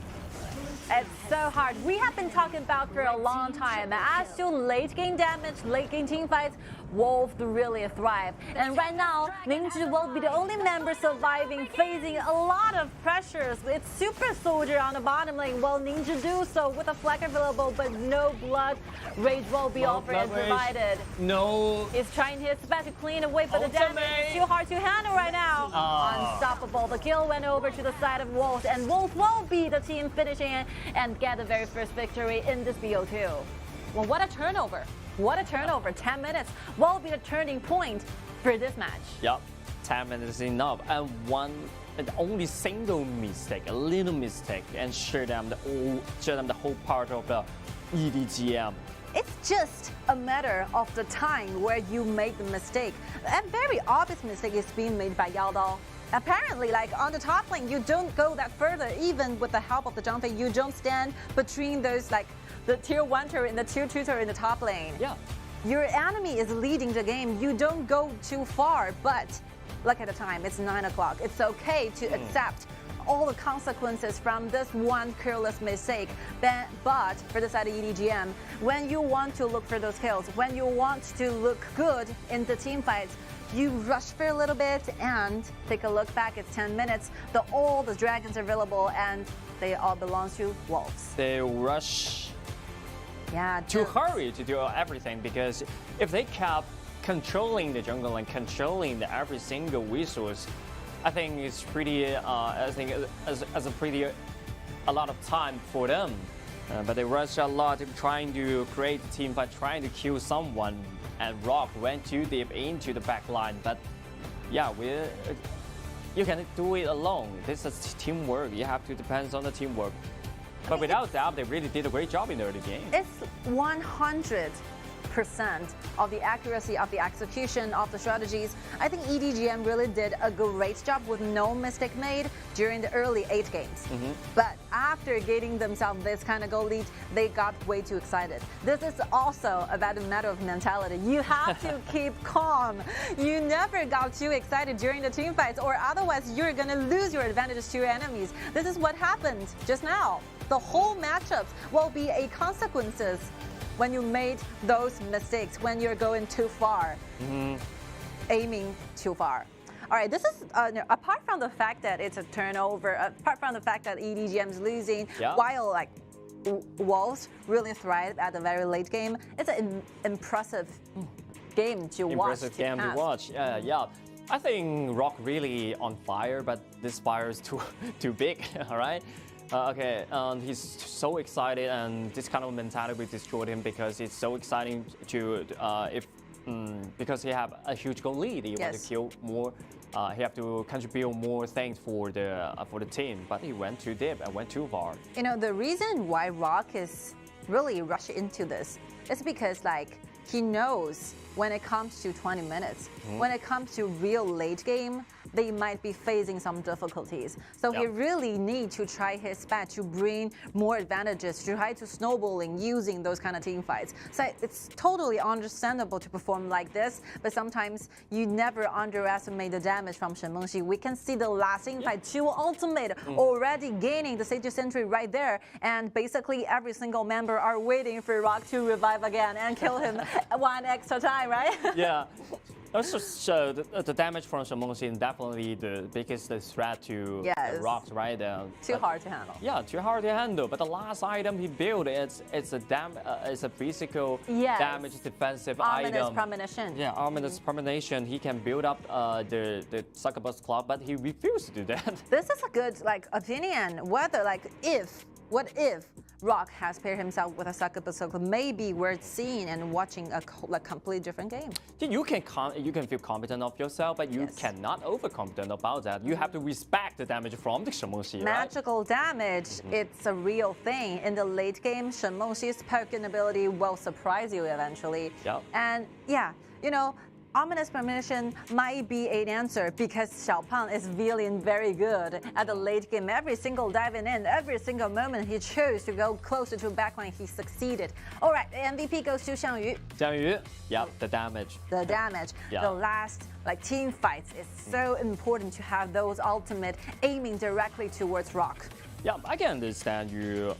It's so hard. We have been talking about for a long time. As to late game damage, late game team fights, Wolf really thrive. And right now, Ningzhi will be the only member surviving, facing a lot of pressures. It's Super Soldier on the bottom lane. Well, Ningzhi do so with a flag available, but no blood. Rage will be offered and provided. No. He's trying his best to clean away, but the damage is too hard to handle right now. Unstoppable. The kill went over to the side of Wolf, and Wolf will be the team finishing it and get the very first victory in this BO2. Well, what a turnover. What a turnover. 10 minutes will be the turning point for this match. Yep, 10 minutes is enough. And only single mistake, a little mistake, and show them the whole part of the EDG.m. it's just a matter of the time where you make the mistake. A very obvious mistake is being made by YaLLa. Apparently, like on the top lane, you don't go that further, even with the help of the Zhang, you don't stand between those, like the tier 1 turret and the tier 2 turret in the top lane. Yeah. Your enemy is leading the game, you don't go too far, but look at the time, it's 9 o'clock. It's okay to accept all the consequences from this one careless mistake. But for the side of EDG.m, when you want to look for those kills, when you want to look good in the team fights, you rush for a little bit and take a look back. It's 10 minutes. All the dragons are available and they all belong to wolves. They rush to hurry to do everything, because if they kept controlling the jungle and controlling every single resource, I think it's pretty. I think as a lot of time for them. But they rushed a lot, trying to create a team fight, trying to kill someone. And Rock went too deep into the back line. But yeah, you can do it alone. This is teamwork. You have to depend on the teamwork. But without that, they really did a great job in the early game. It's 100% of the accuracy of the execution of the strategies. I think EDG.m really did a great job with no mistake made during the early 8 games. But after getting themselves this kind of goal lead, they got way too excited. This is also about a matter of mentality. You have to keep calm. You never got too excited during the team fights, or otherwise you're going to lose your advantage to your enemies. This is what happened just now. The whole matchups will be a consequences when you made those mistakes, when you're going too far, aiming too far. All right, this is, apart from the fact that it's a turnover, apart from the fact that EDG.m is losing, while like Wolves really thrive at the very late game, it's an impressive game to watch. Impressive game to watch, yeah. I think Rock really on fire, but this fire is too big, all right? Okay, he's so excited, and this kind of mentality destroyed him, because it's so exciting to because he have a huge goal lead. He want to kill more. He have to contribute more things for the team, but he went too deep and went too far. You know, the reason why Rock is really rushing into this is because like he knows when it comes to 20 minutes, when it comes to real late game, they might be facing some difficulties. So he really needs to try his best to bring more advantages, to try to snowballing using those kind of team fights. So it's totally understandable to perform like this, but sometimes you never underestimate the damage from Shen Mengxi. We can see the last team fight, 2 ultimate already gaining the Sage Sentry right there, and basically every single member are waiting for Rock to revive again and kill him one extra time, right? Yeah. Also, so the damage from Shen Mengxi is definitely the biggest threat to Rocks, right? Too hard to handle. Yeah, too hard to handle. But the last item he built, it's a physical damage defensive item. Ominous premonition. Yeah, ominous premonition. He can build up the succubus clock, but he refused to do that. This is a good opinion. Whether what if Rock has paired himself with a succubus clock, maybe we're seeing and watching a completely different game. You can feel confident of yourself, but you cannot overconfident about that. You have to respect the damage from the Shen Mengxi, Magical damage, it's a real thing. In the late game, Shen Mengxi's poking ability will surprise you eventually. And yeah, you know, ominous premonition might be an answer, because Xiao is feeling very good at the late game. Every single diving in, every single moment he chose to go closer to backline, he succeeded. All right, the MVP goes to Xiang Yu. Xiang Yu, the damage. The damage. The last team fights is so important to have those ultimate aiming directly towards Rock. Yeah, I can understand you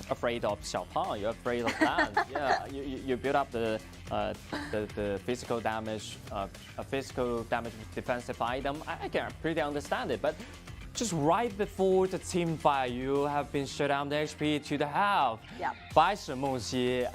afraid of Xiao. You're afraid of that. Yeah, you build up the physical damage, a physical damage defensive item. I can pretty understand it, but just right before the team fight, you have been shut down the HP to the half by Shen Mengxi.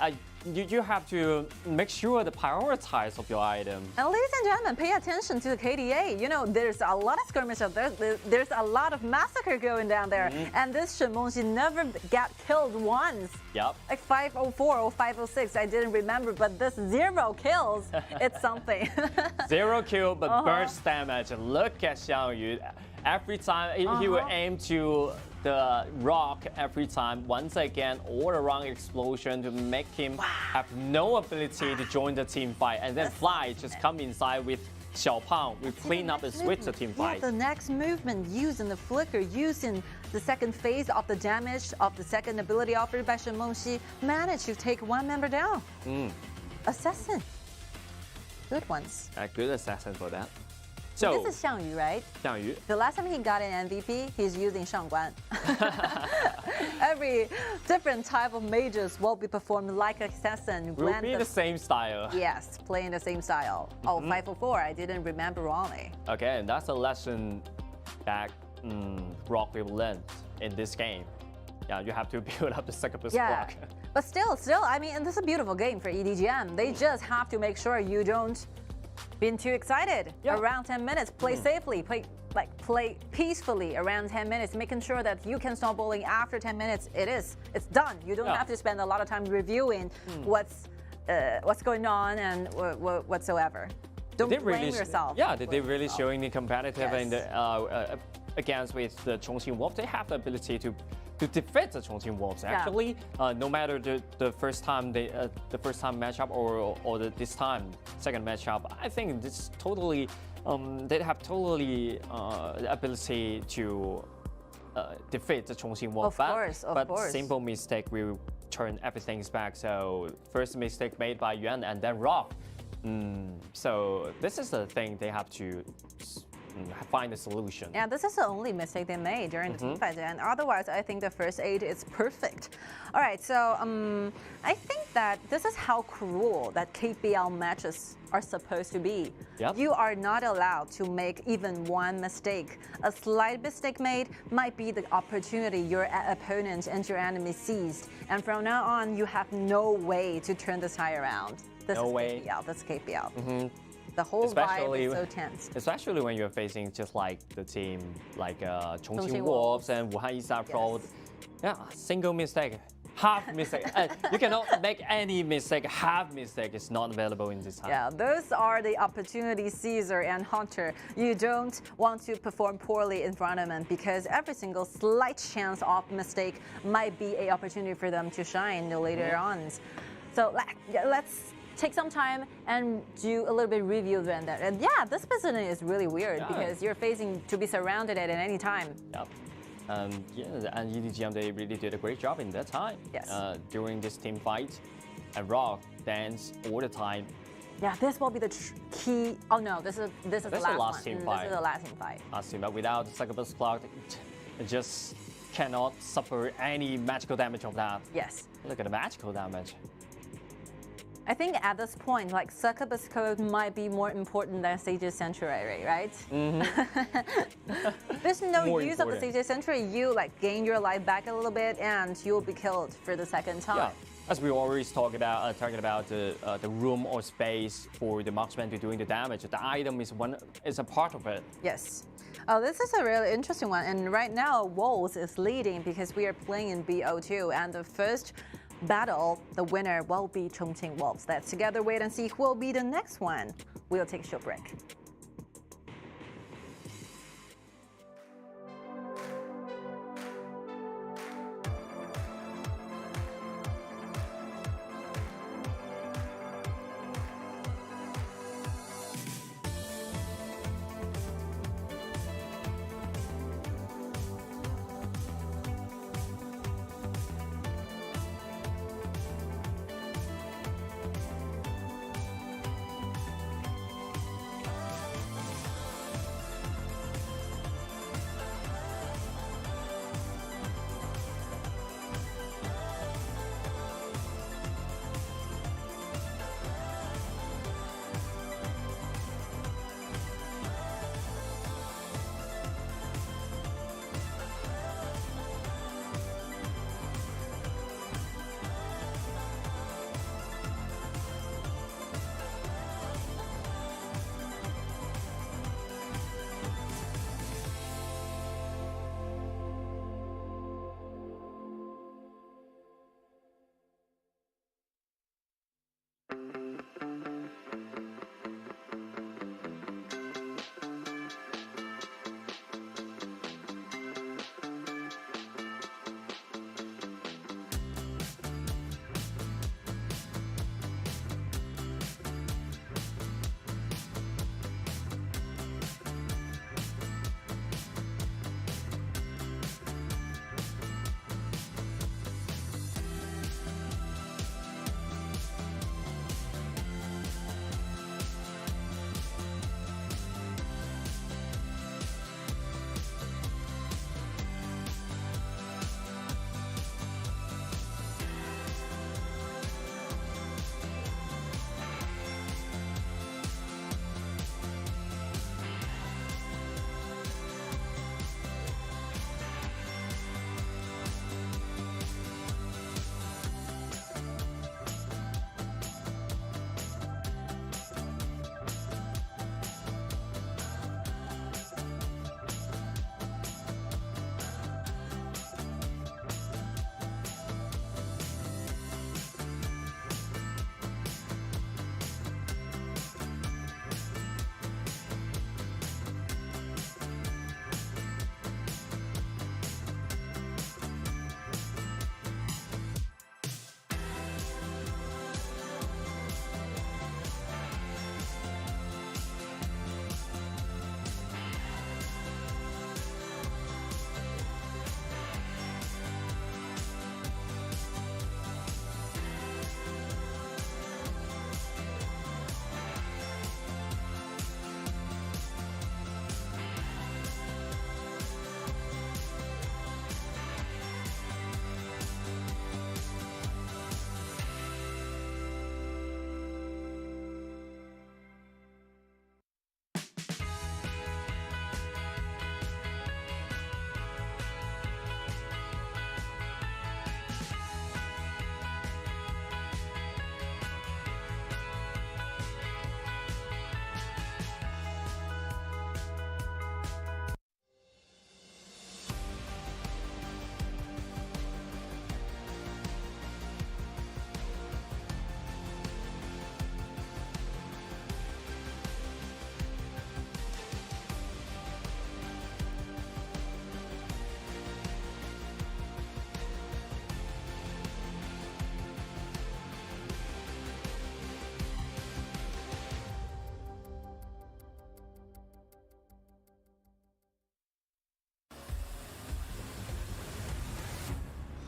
You have to make sure to prioritize of your item. And ladies and gentlemen, pay attention to the KDA. You know, there's a lot of skirmish out there. There's a lot of massacre going down there. And this Shen Mengxi never got killed once. Like 504 or 506, I didn't remember, but this 0 kills, it's something. 0 kill, but burst damage. Look at Xiang Yu. Every time he will aim to the rock every time. Once again, all around explosion to make him have no ability to join the team fight. And then Fly just come inside with Xiao. We clean up and switch the team fight. Yeah, the next movement using the flicker, using the second phase of the damage of the second ability offered by Shen Mengxi, managed to take one member down. Assassin. Good ones. A good assassin for that. So this is Xiang Yu, right? Xiang Yu. The last time he got an MVP, he's using Shangguan. Every different type of mages will be performed like assassin. Will be the same style. Yes, playing the same style. Oh, 544, I didn't remember wrongly. Okay, and that's a lesson that Rock will learn in this game. Yeah, you have to build up the succubus block. But still, I mean, and this is a beautiful game for EDG.m. They just have to make sure you don't be too excited. Around 10 minutes, play safely, play peacefully around 10 minutes, making sure that you can snowballing after 10 minutes. It's done. You don't have to spend a lot of time reviewing what's going on and whatsoever. Don't blame yourself. Yeah, they really showing the competitive in the against with the Chongqing Wolves. They have the ability to defeat the Chongqing Wolves. Actually, no matter the first time matchup or this time second matchup, I think this totally they have totally the ability to defeat the Chongqing Wolves. Of course. Simple mistake will turn everything back. So first mistake made by Yuan and then Rock. So this is the thing they have to find a solution. Yeah, this is the only mistake they made during the team fight, and otherwise I think the first 8 is perfect. All right, so I think that this is how cruel that KBL matches are supposed to be. You are not allowed to make even one mistake. A slight mistake made might be the opportunity your opponent and your enemy seized, and from now on you have no way to turn this tie around. This is KBL. That's KBL. The whole vibe is so tense. Especially when you're facing just like the team like Chongqing Wolves and Wuhan East Pro. Yeah, single mistake, half mistake. You cannot make any mistake. Half mistake is not available in this time. Yeah, those are the opportunity seizer and hunter. You don't want to perform poorly in front of them because every single slight chance of mistake might be an opportunity for them to shine later on. So let's take some time and do a little bit review then. And yeah, this positioning is really weird because you're facing to be surrounded at any time. And EDG.m, they really did a great job in that time. During this team fight, and Rock dance all the time. Yeah, this will be the key. Oh no, this is the last team fight. This is the last team fight. Last team, but without the succubus clock, it just cannot suffer any magical damage of that. Yes. Look at the magical damage. I think at this point, like succubus code might be more important than Sage's Sanctuary, right? There's no use of the Sage's Sanctuary. You like gain your life back a little bit, and you'll be killed for the second time. Yeah, as we always talking about the room or space for the marksman to doing the damage. The item is a part of it. Yes. Oh, this is a really interesting one. And right now, Wolves is leading because we are playing in BO2, and the first battle, the winner will be Chongqing Wolves. Let's together wait and see who will be the next one. We'll take a short break.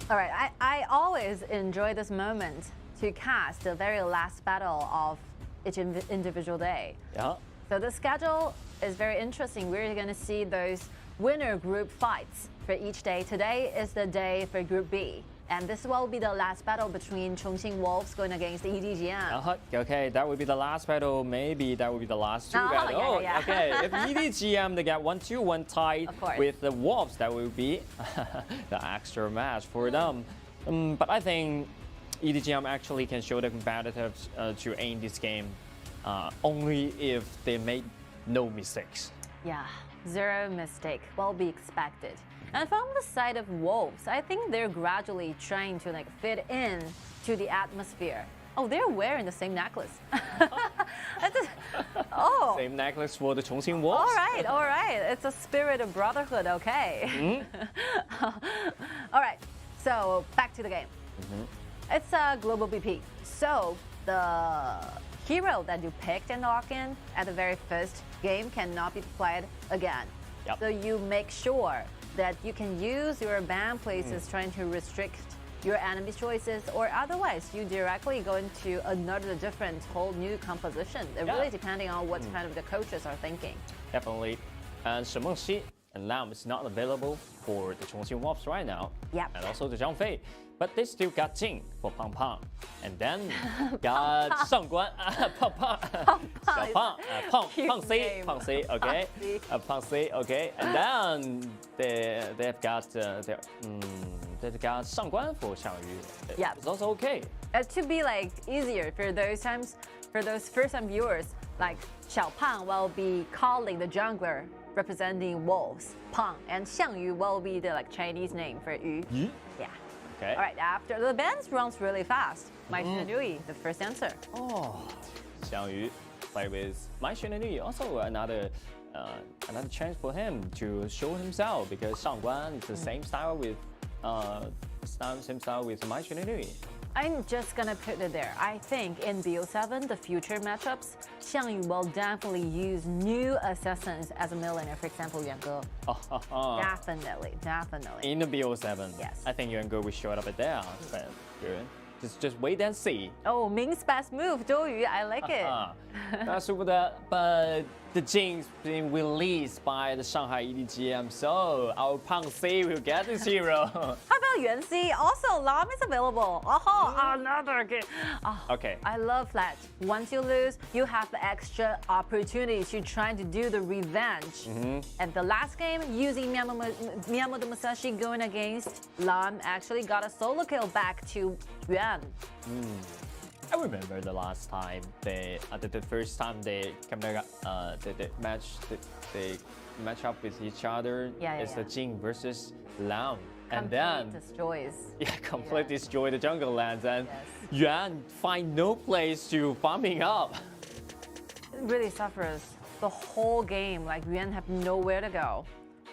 All right, I always enjoy this moment to cast the very last battle of each individual day. Yeah. So the schedule is very interesting. We're going to see those winner group fights for each day. Today is the day for Group B. And this will be the last battle between Chongqing Wolves going against EDG.m. Okay, that would be the last battle. Maybe that would be the last two battles. Yeah. Okay, if EDG.m they get 1-2-1 tied with the Wolves, that will be the extra match for them. But I think EDG.m actually can show the competitors to end this game only if they make no mistakes. Yeah, zero mistake will be expected. And from the side of Wolves, I think they're gradually trying to fit in to the atmosphere. Oh, they're wearing the same necklace. Same necklace for the Chongqing Wolves. All right. It's a spirit of brotherhood, okay. All right, so back to the game. It's a global BP. So the hero that you picked and locked in at the very first game cannot be played again. So you make sure that you can use your ban places trying to restrict your enemy's choices, or otherwise you directly go into another different whole new composition. It really depending on what kind of the coaches are thinking. Definitely. And Shimengxi and Lam is not available for the Chongqing Wolves right now. And also the Zhang Fei. But they still got Jing for Pang Pang. And then got Shangguan, Pang Pang, Xiao Pang C, okay? Pang C, okay. And then they've got Shangguan for Xiaoyu. Yeah. It's also okay. To be easier for those times, for those first-time viewers, Xiao Pang will be calling the jungler representing wolves, Pang, and Xiangyu will be the Chinese name for Yu. Yeah. Okay. All right, after the bans runs really fast. My Nui, the first answer. Xiangyu play with My Nui, also another chance for him to show himself, because Shangguan is the same style with My Nui. I'm just gonna put it there. I think in BO7, the future matchups, Xiangyu will definitely use new assassins as a millionaire, for example, Yuan. Definitely. In the BO7, yes. I think Yuan will show up at there. But just wait and see. Oh, Ming's best move, Zhou Yu. I like it. But the Jing's being released by the Shanghai EDG.m, so our Pang C will get this hero. How about Yuan C? Also, Lam is available. Another game. Okay. I love that. Once you lose, you have the extra opportunity to try to do the revenge. And the last game, using Miyamoto Musashi going against Lam, actually got a solo kill back to Yuan. I remember the last time the first time they match up with each other. It's the Jing versus Lam, and then destroys. Destroy the jungle lands, and Yuan find no place to farming up. It really suffers the whole game. Yuan have nowhere to go.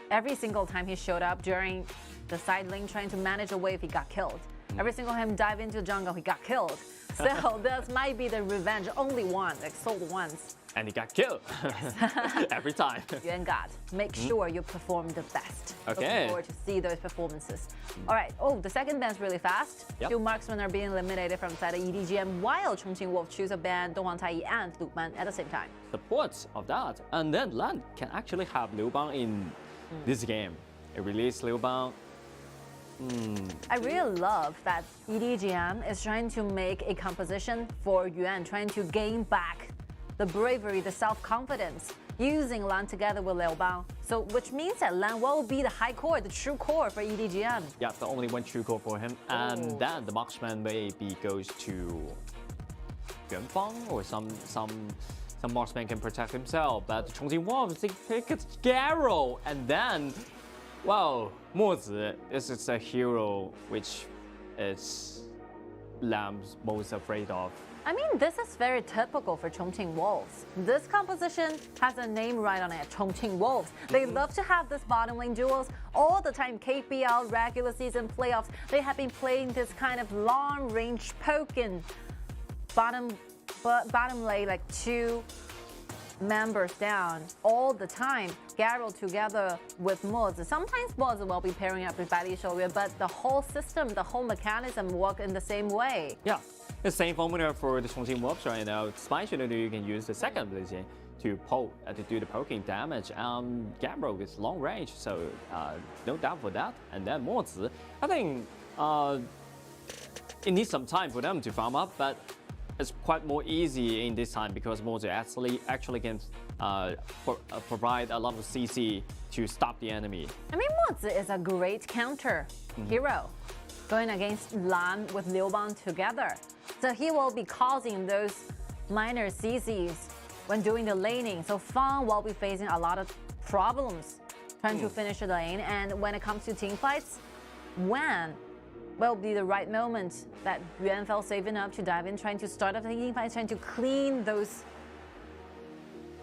Every single time he showed up during the side lane trying to manage a wave, he got killed. Every single time dive into the jungle, he got killed. So this might be the revenge only one, sold once. And he got killed. Every time. Yuan got. Make sure you perform the best. Okay. Looking forward to see those performances. All right. Oh, the second ban's really fast. Two marksmen are being eliminated from side of EDG.m, while Chongqing Wolf choose a ban Donghuang Taiyi and Lu Ban at the same time. The points of that. And then Lan can actually have Liu Bang in this game. It released Liu Bang. I really love that EDG.m is trying to make a composition for Yuan, trying to gain back the bravery, the self-confidence, using Lan together with Liu Bang. So, which means that Lan will be the high core, the true core for EDG.m. Yeah, the only one true core for him. And then the marksman maybe goes to Yuanfang, or some marksman can protect himself. But Chongqing Wolves, they pick Garrow, and then, wow, Mozi, this is a hero which is Lam's most afraid of. I mean, this is very typical for Chongqing Wolves. This composition has a name right on it, Chongqing Wolves. They love to have this bottom lane duels all the time. KPL, regular season playoffs, they have been playing this kind of long-range poking bottom lane, two members down all the time. Garo together with Mozi. Sometimes Mozi will be pairing up with Bali Shouyu, but the whole system, the whole mechanism work in the same way. Yeah, the same formula for the Chongqing Wolves right now. Especially you can use the second ability to poke, to do the poking damage. Garo is long range, so no doubt for that. And then Mozi, I think it needs some time for them to farm up, but it's quite more easy in this time because Mozi actually can provide a lot of CC to stop the enemy. I mean, Mozi is a great counter hero going against Lan with Liu Bang together. So he will be causing those minor CCs when doing the laning. So Fang will be facing a lot of problems trying to finish the lane. And when it comes to team fights, when will be the right moment that Yuan felt safe enough to dive in, trying to start up the team fight, trying to clean those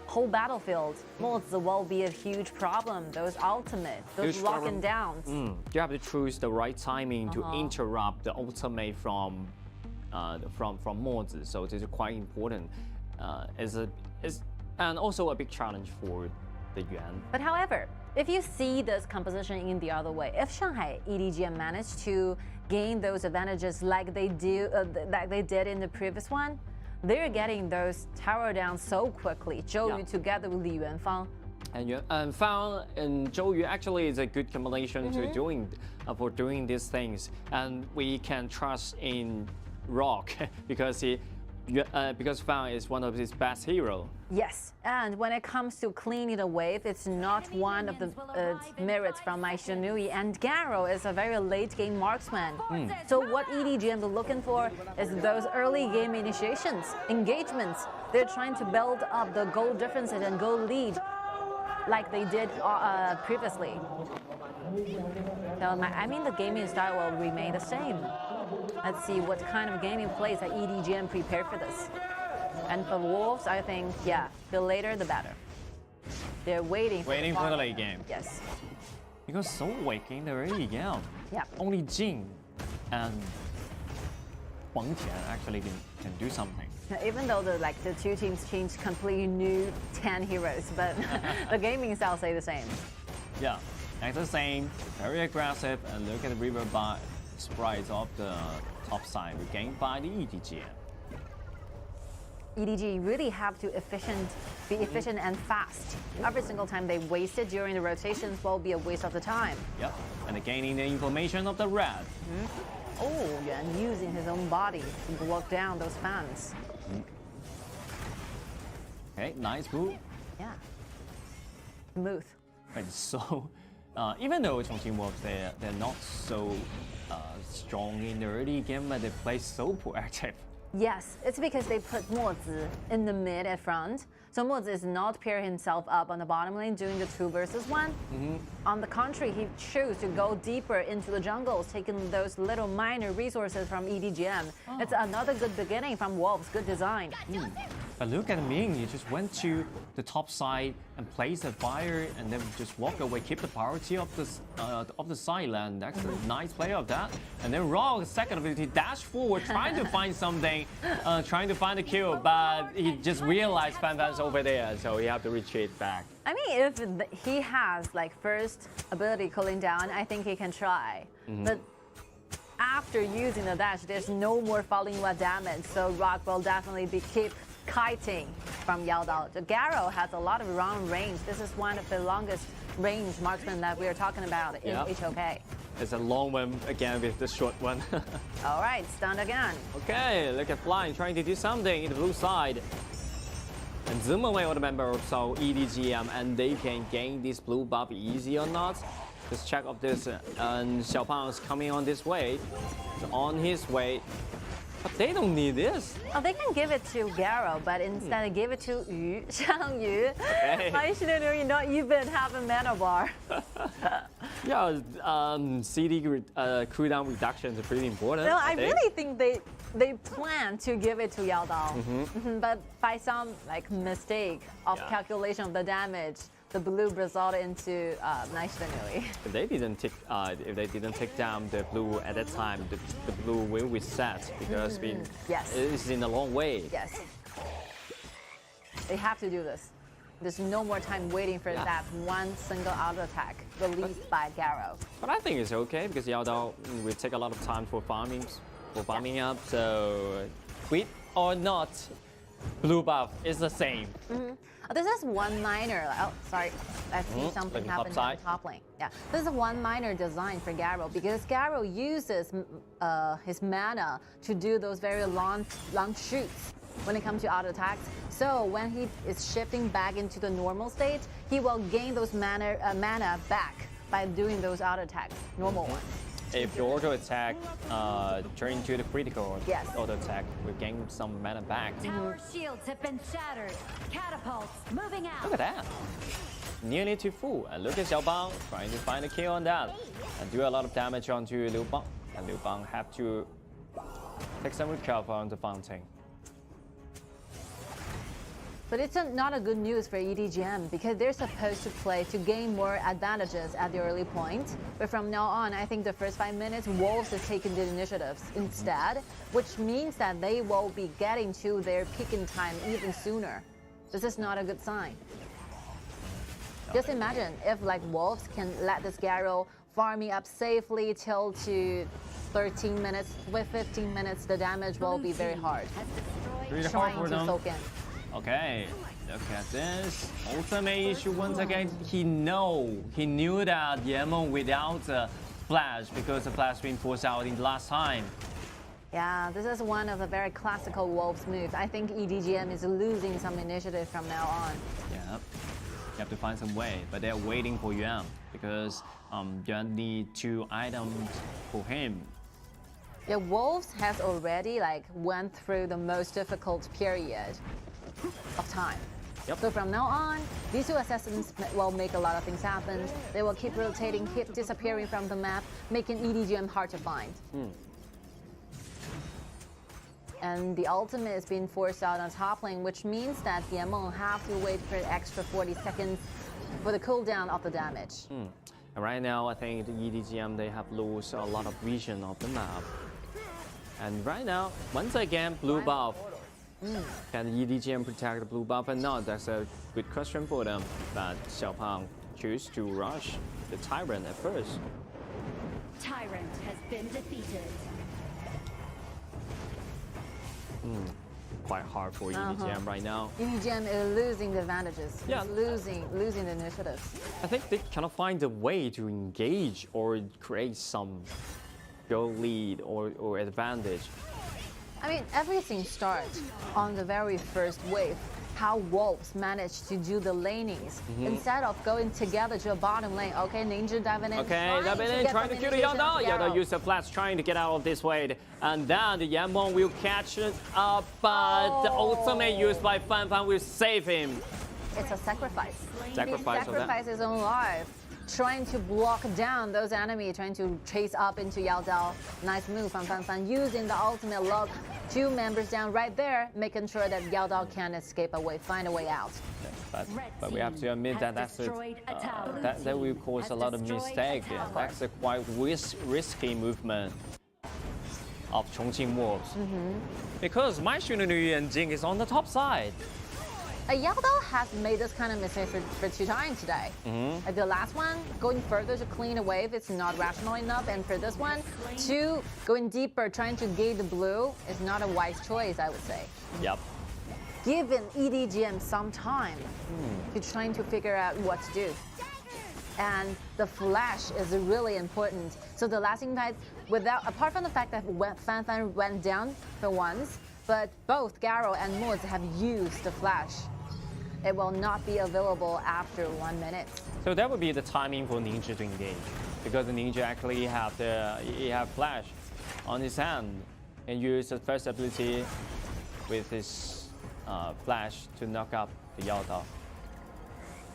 whole battlefield. Mozi will be a huge problem. Those ultimate, those locking downs. You have to choose the right timing to interrupt the ultimate from Mozi. So this is quite important. And also a big challenge for the Yuan. But however, if you see this composition in the other way, if Shanghai EDG.m managed to gain those advantages like they did in the previous one, they're getting those tower down so quickly. Zhou Yu together with Li Yuanfang. And Fang and Zhou Yu actually is a good combination to for doing these things, and we can trust in Rock because Fang is one of his best heroes. Yes, and when it comes to cleaning the wave, it's not one of the merits from my Shanui, and Garo is a very late game marksman. So what EDG.m is looking for is those early game initiations, engagements. They're trying to build up the goal differences and goal lead like they did previously. So I mean the gaming style will remain the same. Let's see what kind of gaming plays that EDG.m prepared for this. And for Wolves, I think, yeah, the later the better. They're waiting for the late game. Yes. Because so weak in the early game. Yeah. Only Jing and Wang actually can do something. Even though the two teams changed completely new 10 heroes, but the gaming style stay the same. Yeah, it's the same, very aggressive, and look at the river by sprites of the top side regained by the EDG. EDG really have to be efficient and fast. Every single time they waste it during the rotations will be a waste of the time. Yep, and gaining the information of the red. Oh, Yuan using his own body to block down those fans. Okay, nice move. Yeah. Smooth. And so, even though Chongqing Wolves, they're not so strong in the early game, but they play so proactive. Yes, it's because they put Mozi in the mid at front. So Mozi is not pair himself up on the bottom lane doing the 2 versus 1. On the contrary, he chose to go deeper into the jungles, taking those little minor resources from EDG.m. It's another good beginning from Wolves, good design. But look at Ling, he just went to the top side and placed a fire and then just walk away, keep the priority of the side land. That's a nice play of that. And then Rock, second ability, dash forward, trying to find something, trying to find a kill, but he just realized Fan's over there, so he have to retreat back. I mean, if he has first ability cooling down, I think he can try. But after using the dash, there's no more falling wet damage, so Rock will definitely keep kiting from YaLLa. The Garo has a lot of round range. This is one of the longest range marksmen that we are talking about in HOK. It's a long one again with the short one. All right, stunned again. Okay, look at Flying trying to do something in the blue side. And zoom away all the members of EDG.m and they can gain this blue buff easy or not. Just check of this, and Xiao is coming on this way. It's on his way. But they don't need this. Oh, they can give it to Garo, but instead they give it to Yu, Zhang Yu. I shouldn't know you not even have a mana bar. Yeah, CD cooldown reduction is pretty important. No, I really think they plan to give it to YaLLa, but by some mistake of calculation of the damage, the blue resulted into nice Shanui. If they didn't take down the blue at that time, the blue will reset because it's in a long way. Yes. They have to do this. There's no more time waiting for that one single auto attack released by Garo. But I think it's okay because YaLLa will take a lot of time for farming up. So, quit or not, blue buff is the same. This is one minor. Oh, sorry. I see something happening on the top lane. Yeah, this is one minor design for Garo because Garo uses his mana to do those very long shoots when it comes to auto attacks. So when he is shifting back into the normal state, he will gain those mana back by doing those auto attacks, normal ones. If your auto attack turn into the critical auto attack, we gain some mana back. Tower shields have been shattered. Catapults moving out. Look at that. Nearly to full. And look at Xiao trying to find a kill on that. And do a lot of damage onto Liu Bang. And Liu Bang have to take some recover on the fountain. But it's not a good news for EDG.m because they're supposed to play to gain more advantages at the early point. But from now on, I think the first 5 minutes, Wolves is taking the initiatives instead, which means that they will be getting to their peaking time even sooner. This is not a good sign. Just imagine if like Wolves can let this Garo farming up safely till to 13 minutes. With 15 minutes, the damage will be very hard. Trying to soak in. Okay, look at this. Ultimate issue once again. He knew that YaLLa without the flash because the flash being forced out in the last time. Yeah, this is one of the very classical Wolves moves. I think EDG.m is losing some initiative from now on. Yeah, you have to find some way, but they're waiting for Yuan because Yuan need 2 items for him. Yeah, Wolves has already went through the most difficult period of time. So from now on, these 2 assassins will make a lot of things happen. They will keep rotating, keep disappearing from the map, making EDG.m hard to find. And the ultimate is being forced out on top lane, which means that YaLLa will have to wait for an extra 40 seconds for the cooldown of the damage. And right now, I think the EDG.m they have lost a lot of vision of the map. And right now, once again, blue buff. Can EDG.m protect the blue buff or not? That's a good question for them. But Xiao choose to rush the Tyrant at first. Tyrant has been defeated. Quite hard for EDG.m right now. EDG.m is losing the advantages. Yeah. It's losing the initiatives. I think they cannot find a way to engage or create some goal lead or advantage. I mean, everything starts on the very first wave. How Wolves managed to do the lanings instead of going together to a bottom lane. Okay, Ninja diving in. Okay, diving in, trying to kill the YaLLa. YaLLa use the flash, trying to get out of this way. And then the YaLLa will catch it up, but the ultimate used by Fan will save him. It's a sacrifice. Sacrifice his own life. Trying to block down those enemies, trying to chase up into YaLLa. Nice move from Fan, using the ultimate lock. 2 members down right there, making sure that YaLLa can escape away, find a way out. But we have to admit that that will cause a lot of mistakes. That's a quite risky movement of Chongqing Wolves. Because my Xunnu and Jing is on the top side. YaLLa has made this kind of mistake for 2 times today. The last one, going further to clean a wave, it's not rational enough. And for this one, 2, going deeper, trying to gate the blue is not a wise choice, I would say. Given EDG.m some time to trying to figure out what to do. And the flash is really important. So the lasting fight, apart from the fact that Fan went down for once, but both Garo and Mods have used the flash. It will not be available after 1 minute. So that would be the timing for Ninja to engage, because the Ninja actually have flash on his hand and use the first ability with his flash to knock up the YaLLa.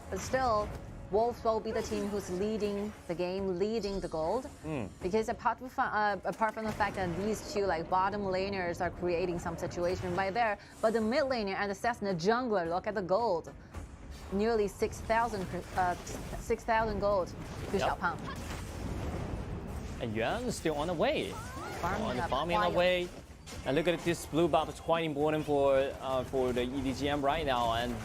But still, Wolves will be the team who's leading the game, leading the gold. Because apart from the fact that these 2 bottom laners are creating some situation right there, but the mid laner and the Cessna jungler, look at the gold. Nearly 6,000 gold to Xiao. And Yuan is still on the way. Farming away. And look at this blue buff, it's quite important for the EDG.m right now. And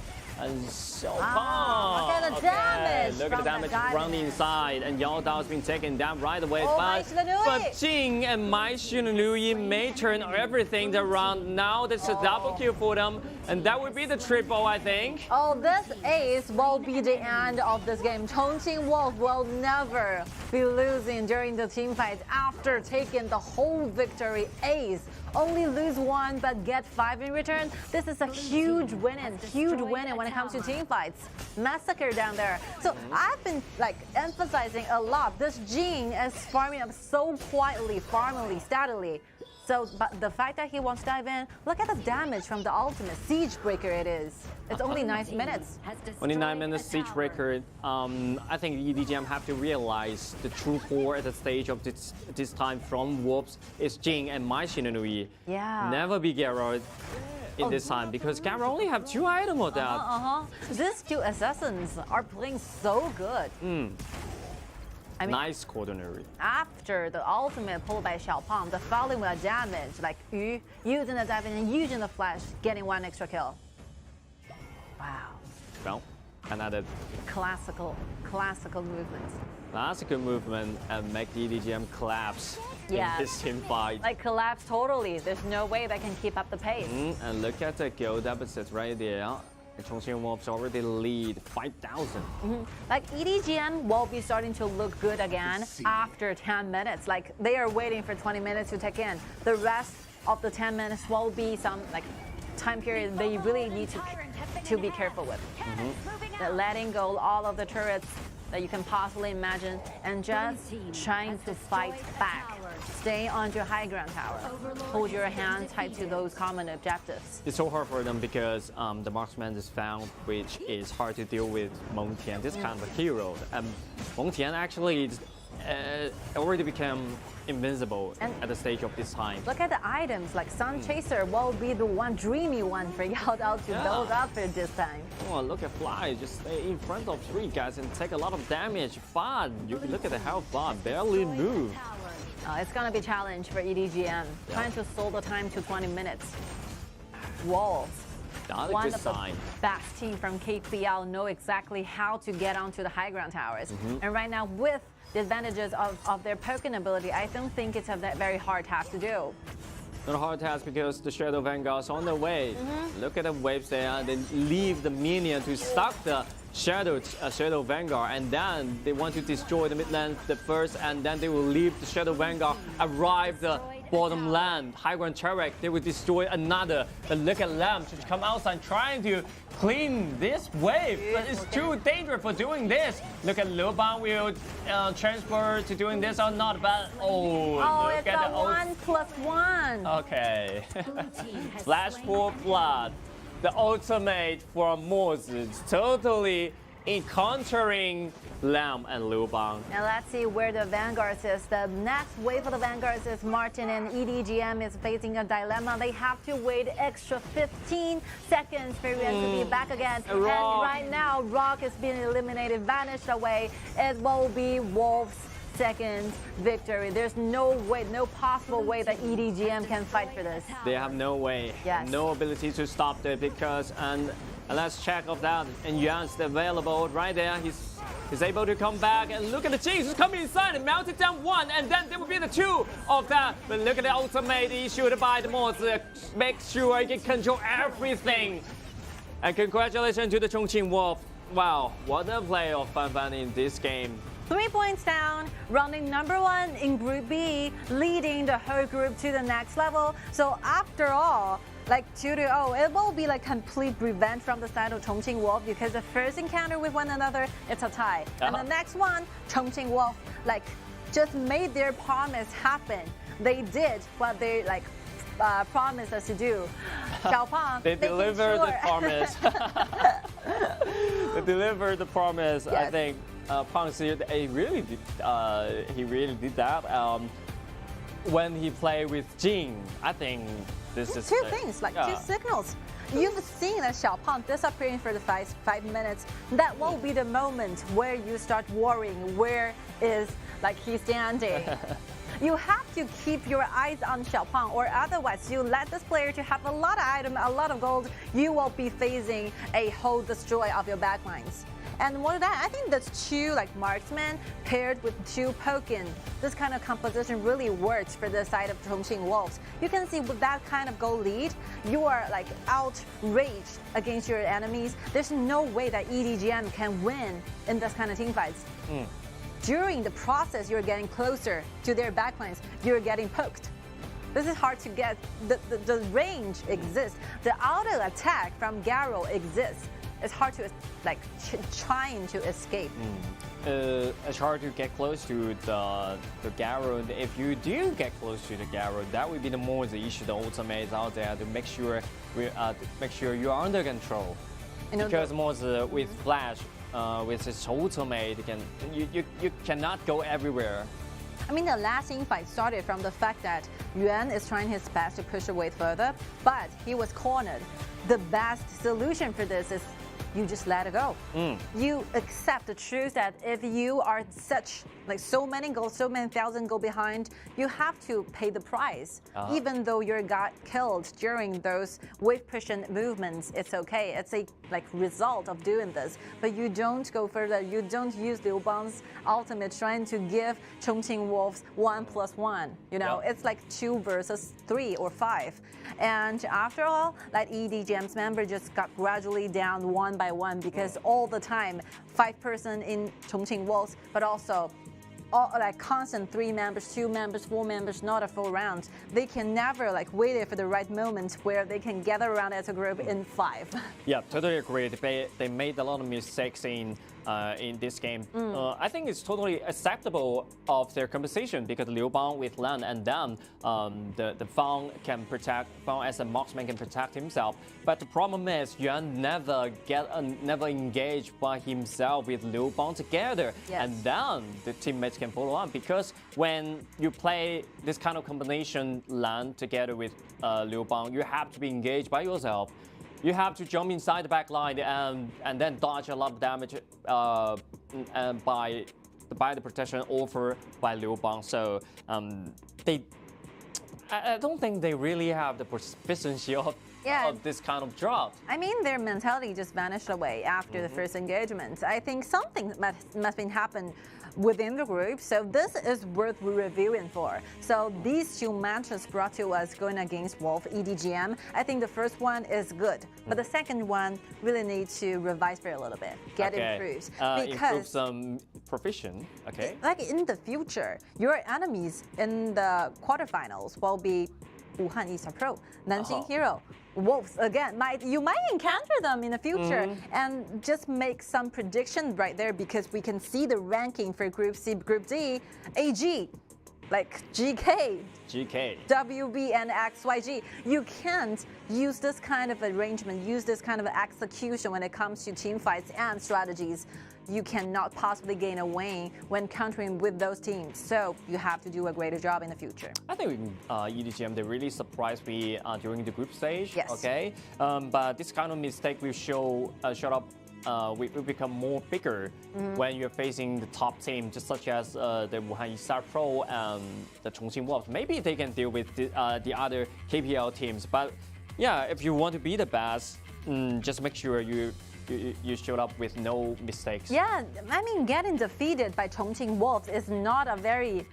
And Xiao Look at the damage. Look at the damage from the inside, and YaLLa has been taken down right away. But Jing and Mai Xunlui may turn everything around. Now there's a double kill for them, and that would be the triple, I think. Oh, this ace will be the end of this game. Chongqing Wolf will never be losing during the team fight after taking the whole victory ace. Only lose 1 but get 5 in return. This is a huge winning when it comes to team fights. Massacre down there. So I've been emphasizing a lot. This Jing is farming up so quietly, farmingly, steadily. So, but the fact that he wants to dive in, look at the damage from the ultimate siege breaker it is. It's only 9 minutes. Only 9 minutes siege breaker. I think EDG.m have to realize the true core at the stage of this time from Wolves is Jing and Mai Xunlui. Yeah. Never be Garo in this time because Garo only have 2 items of that. These 2 assassins are playing so good. I mean, nice coordinary. After the ultimate pulled by Xiao, the following will damage, like Yu, using the dive and using the flash, getting 1 extra kill. Wow. Well, another classical movement. Classical movement and make the EDG.m collapse in this team fight. Like collapse totally. There's no way they can keep up the pace. And look at the goal deficit right there. Chongqing Wolves already lead 5,000. Like EDG.m will be starting to look good again after 10 minutes. Like they are waiting for 20 minutes to take in. The rest of the 10 minutes will be some time period they really need to be careful with. Letting go all of the turrets that you can possibly imagine and just trying to fight back. Stay on your high ground tower. Hold your hand tight to those common objectives. It's so hard for them because the marksman is found, which is hard to deal with Meng Tian, this kind of a hero. Meng Tian actually already became invincible at the stage of this time. Look at the items, like Sun Chaser will be the one dreamy one for YaLLa to build up for this time. Oh, look at Fly, just stay in front of 3 guys and take a lot of damage. Fun, you can look at the health bar, barely move. It's gonna be a challenge for EDG.m, trying to slow the time to 20 minutes. Wolves, one of the best team from KPL, know exactly how to get onto the high ground towers. And right now, with the advantages of their poking ability, I don't think it's a very hard task to do. Not a hard task because the Shadow Vanguard is on their way. Look at the waves there. They leave the minion to stop the Shadow Vanguard, and then they want to destroy the mid lane first, and then they will leave the Shadow Vanguard, arrive the bottom lane, high ground turret. They will destroy another. But look at Lam to come outside trying to clean this wave, but it's too dangerous for doing this. Look at Luban will transfer to doing this or not, but look it's at a 1+1. Okay. Flash for blood. The ultimate for Moses, totally encountering Lam and Luban. And let's see where the Vanguards is. The next wave of the Vanguards is Martin, and EDG.m is facing a dilemma. They have to wait extra 15 seconds for Yuan to be back again. And right now, Rock is being eliminated, vanished away. It will be Wolves' second victory. There's no way, no possible way that EDG.m can fight for this. They have no way, no ability to stop it because, and let's check of that. And Yuan's available right there. He's able to come back, and look at the Jinx who's coming inside and melted down 1, and then there will be the 2 of that. But look at the ultimate issued by the Moses. Make sure he can control everything. And congratulations to the Chongqing Wolf. Wow, what a play of Fan in this game. 3 points down, running #1 in Group B, leading the whole group to the next level. So after all, like 2-0, it will be like complete revenge from the side of Chongqing Wolf because the first encounter with one another, it's a tie. And the next one, Chongqing Wolf, like just made their promise happen. They did what they promised us to do. Xiao, they delivered the promise. They delivered the promise. Yes. I think Pang he really did that. When he played with Jing, I think this is 2 things, like 2 signals. You've seen that Xiao disappearing for the 5 minutes. That will be the moment where you start worrying. Where is he standing? You have to keep your eyes on Xiaopang, or otherwise you let this player to have a lot of item, a lot of gold, you will be facing a whole destroy of your backlines. And more than that, I think that's two like marksmen paired with two Pokken. This kind of composition really works for the side of Chongqing Wolves. You can see with that kind of goal lead, you are like outraged against your enemies. There's no way that EDG.m can win in this kind of team fights. During the process, you're getting closer to their backlines. You're getting poked. This is hard to get. The range exists. The auto attack from Garrow exists. It's hard to like trying to escape. It's hard to get close to the Garrow. If you do get close to the Garrow, that would be the more the issue. The ultimates out there to make sure you are under control. Because more with Flash, with its ultimate, you cannot go everywhere. I mean, the last team fight started from the fact that Yuan is trying his best to push away further, but he was cornered. The best solution for this is you just let it go. You accept the truth that if you are such like so many goals, so many thousand go behind, you have to pay the price. Even though you got killed during those wave pushing movements, it's okay. It's a like result of doing this. But you don't go further. You don't use Liu Bang's ultimate trying to give Chongqing Wolves 1+1. You know, it's like 2 versus 3 or 5. And after all, like EDG.m's member just got gradually down 1 by 1 because all the time 5-person in Chongqing Wolves, but also all, like constant 3 members, 2 members, 4 members, not a full round. They can never like wait there for the right moment where they can gather around as a group in 5. Yeah, totally agree. They made a lot of mistakes in this game. I think it's totally acceptable of their composition because Liu Bang with Lan and then the Fang as a marksman can protect himself. But the problem is Yuan never engaged by himself with Liu Bang together, and then the teammates can follow on because when you play this kind of combination Lan together with Liu Bang, you have to be engaged by yourself. You have to jump inside the back line and then dodge a lot of damage and by the protection offered by Liu Bang. So I don't think they really have the proficiency of this kind of drop. I mean, their mentality just vanished away after the first engagement. I think something must have happened within the group, so this is worth reviewing for. So these 2 matches brought to us going against Wolf, EDG.m, I think the first one is good, but the second one really needs to revise for a little bit, get improved. Because improve some proficiency, like in the future, your enemies in the quarterfinals will be Wuhan East Pro, Nanjing Hero, Wolves again. You might encounter them in the future and just make some prediction right there because we can see the ranking for Group C, Group D, AG, like GK, WB, and XYG. You can't use this kind of arrangement, use this kind of execution when it comes to team fights and strategies. You cannot possibly gain a win when countering with those teams. So you have to do a greater job in the future. I think EDG.m, they really surprised me during the group stage. Yes. But this kind of mistake will show up. Will become more bigger when you're facing the top team, just such as the Wuhan East Pro and the Chongqing Wolves. Maybe they can deal with the other KPL teams. But yeah, if you want to be the best, just make sure you showed up with no mistakes. Yeah, I mean, getting defeated by Chongqing Wolves is not a very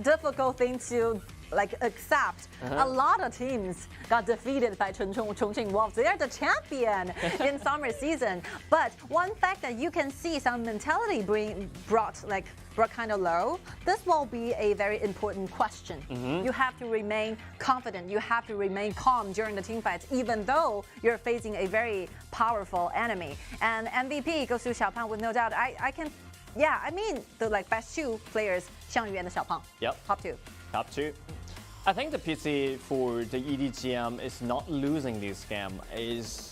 difficult thing to like accept. A lot of teams got defeated by Chongqing Wolves. They're the champion in summer season. But one fact that you can see some mentality brought kind of low. This will be a very important question. You have to remain confident. You have to remain calm during the team fights, even though you're facing a very powerful enemy. And MVP goes to Xiaopang with no doubt. I mean the best 2 players, Xiang Yu and Xiaopang. Top 2. Top 2. I think the pity for the EDG.m is not losing this game. Is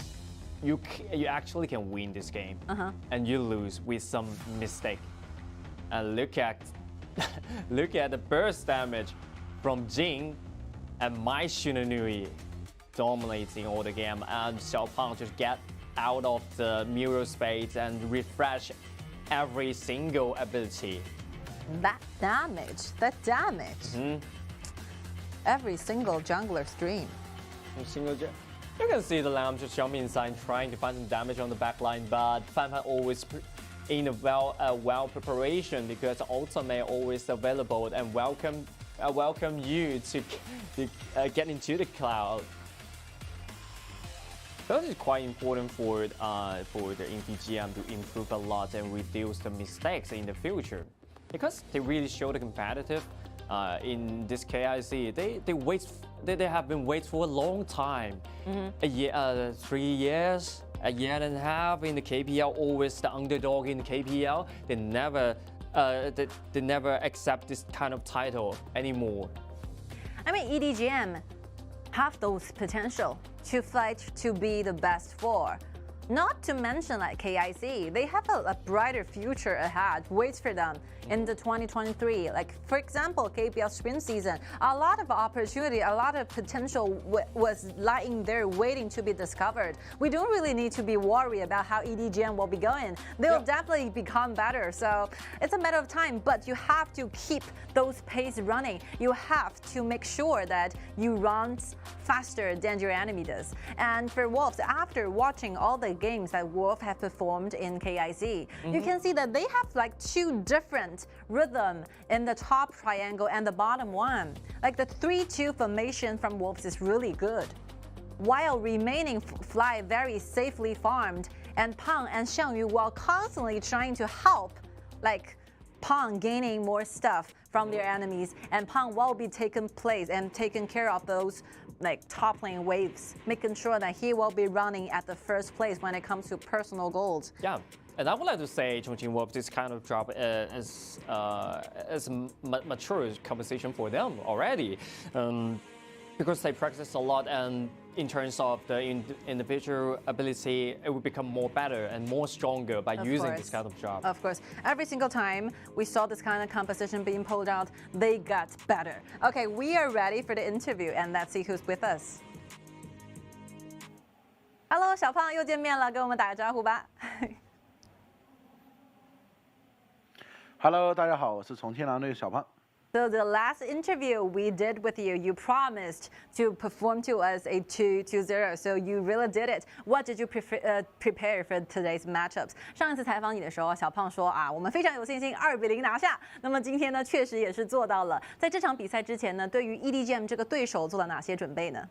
you actually can win this game and you lose with some mistake. And look at the burst damage from Jing and Mai Shunanui dominating all the game, and Xiaopang just get out of the mirror space and refresh every single ability. That damage. Every single jungler's dream. You can see the Lamb just jumping inside trying to find some damage on the backline, but Fan always in a well preparation because ultimate always available and welcome you to get into the cloud. That is quite important for the EDG.m to improve a lot and reduce the mistakes in the future, because they really show the competitive in this KIC. They have been waiting for a long time, a year, 3 years, a year and a half in the KPL. Always the underdog in the KPL. They never accept this kind of title anymore. I mean, EDG.m have those potential to fight to be the best four. Not to mention like KIC, they have a brighter future ahead waits for them in the 2023. Like for example, KPL spring season, a lot of opportunity, a lot of potential was lying there waiting to be discovered. We don't really need to be worried about how EDG.m will be going. They'll definitely become better. So it's a matter of time, but you have to keep those pace running. You have to make sure that you run faster than your enemy does. And for Wolves, after watching all the games that Wolf have performed in KIC, you can see that they have like 2 different rhythm in the top triangle and the bottom one. Like the 3-2 formation from Wolves is really good, while remaining fly very safely farmed, and Peng and Xiao while constantly trying to help like Peng gaining more stuff from their enemies, and Peng will be taking place and taking care of those like top lane waves, making sure that he will be running at the first place when it comes to personal goals. Yeah, and I would like to say Chongqing Wolf, this kind of job is mature conversation for them already, because they practice a lot, and in terms of the individual ability, it will become more better and more stronger by using this kind of job. Of course, every single time we saw this kind of composition being pulled out, they got better. Okay, we are ready for the interview, and let's see who's with us. Hello， 小胖又见面了，跟我们打个招呼吧。Hello， 大家好，我是重庆狼队小胖。So the last interview we did with you, you promised to perform to us a 2-0. So you really did it. What did you prepare for today's matchups? 上一次采访你的时候，小胖说啊，我们非常有信心2-0拿下。那么今天呢，确实也是做到了。在这场比赛之前呢，对于 EDG.m 这个对手做了哪些准备呢？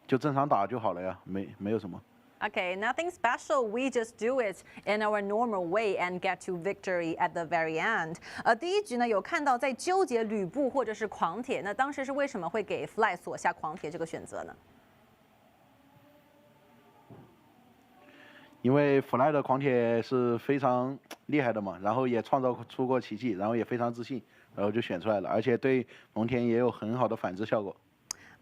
就正常打就好了呀，没有什么。Okay, nothing special. We just do it in our normal way and get to victory at the very end. 第一局呢有看到在纠结吕布或者是狂铁，那当时是为什么会给 Fly 锁下狂铁这个选择呢？因为 Fly 的狂铁是非常厉害的嘛，然后也创造出过奇迹，然后也非常自信，然后就选出来了，而且对蒙恬也有很好的反制效果。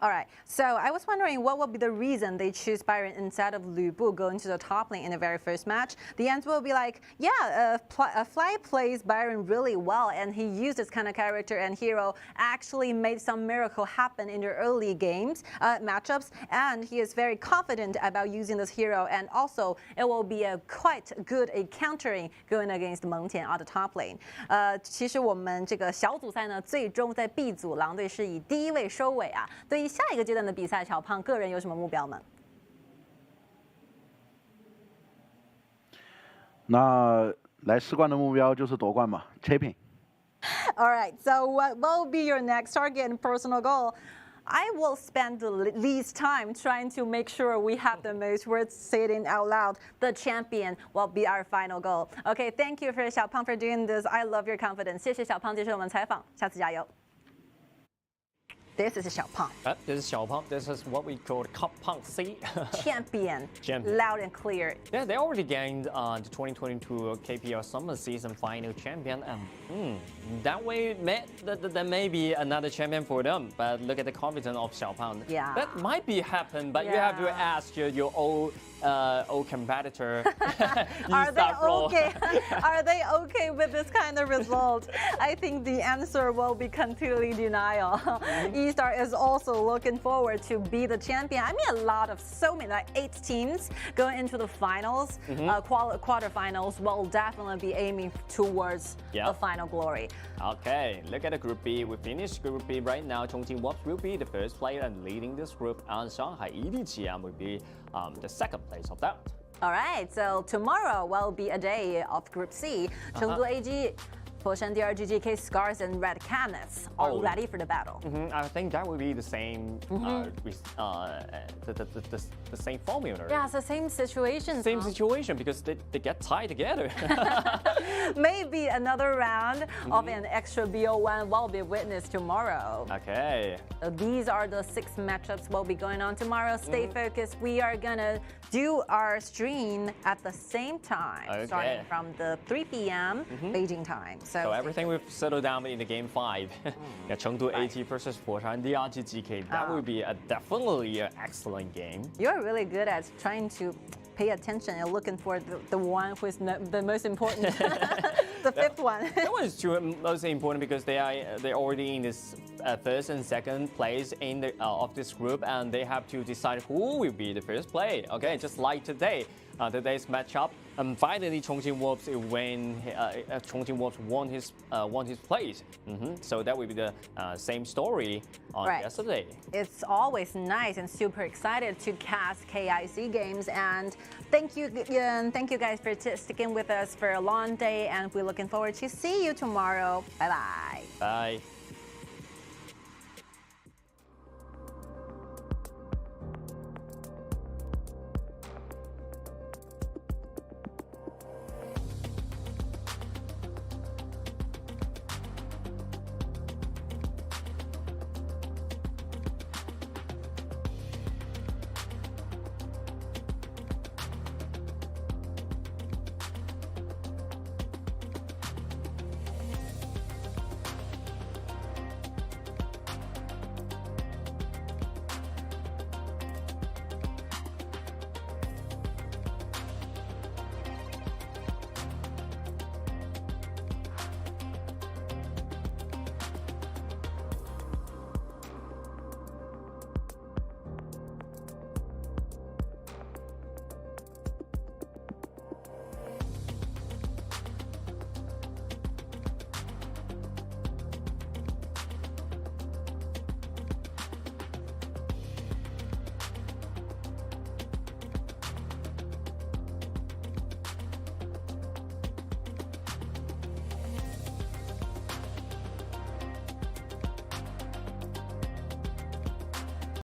All right, so I was wondering what would be the reason they choose Byron instead of Lu Bu going to the top lane in the very first match. The answer will be like, yeah, Fly plays Byron really well, and he used this kind of character and hero, actually made some miracle happen in the early games, matchups, and he is very confident about using this hero, and also it will be a quite good a countering going against 蒙恬 on the top lane. 其实我们这个小组赛呢，最终在 B 组狼队是以第1位收尾啊。对于下一个阶段的比赛，小胖个人有什么目标吗？那来4冠的目标就是夺冠嘛 ，Champion。All right, so what will be your next target and personal goal? I will spend the least time trying to make sure we have the most words saying out loud. The champion will be our final goal. Okay, thank you for 小胖 for doing this. I love your confidence. 谢谢小胖接受我们采访，下次加油。This is 小胖。This is 小胖. This is what we call Cup Punk C. Champion. Loud and clear. Yeah, they already gained the 2022 KPL Summer Season Final Champion, and that way there may be another champion for them. But look at the confidence of 小胖. Yeah. That might be happen, but you have to ask your old old competitor. Are they okay? Are they okay with this kind of result? I think the answer will be completely denial. E-Star is also looking forward to be the champion. I mean, so many, like 8 teams going into the finals, quarterfinals will definitely be aiming towards the final glory. Okay, look at the Group B. We finished Group B right now. Chongqing Wolves will be the first player and leading this group, and Shanghai EDG.m will be the second place of that. All right, so tomorrow will be a day of Group C. Chengdu AG, Foshan DRG.GK, Scars, and Red Canids are ready for the battle. I think that will be the same, the same formula. Yeah, it's the same situation. Same situation because they get tied together. Maybe another round of an extra BO1 will be witnessed tomorrow. Okay. So these are the 6 matchups will be going on tomorrow. Stay focused. We are gonna do our stream at the same time, starting from the 3 p.m. Beijing time. So everything we've settled down in the game 5. Chengdu AT versus Foshan DRG.GK. That will be definitely an excellent game. You're really good at trying to pay attention and looking for the one who is the most important, the 5th one. That one is most important because they're already in this first and second place in the of this group, and they have to decide who will be the first play. Okay, just like today. Today's matchup, and finally Chongqing Wolves Chongqing Wolves won his place. So that will be the same story on yesterday. It's always nice and super excited to cast KIC games, and thank you guys for sticking with us for a long day, and we're looking forward to see you tomorrow. Bye bye. Bye.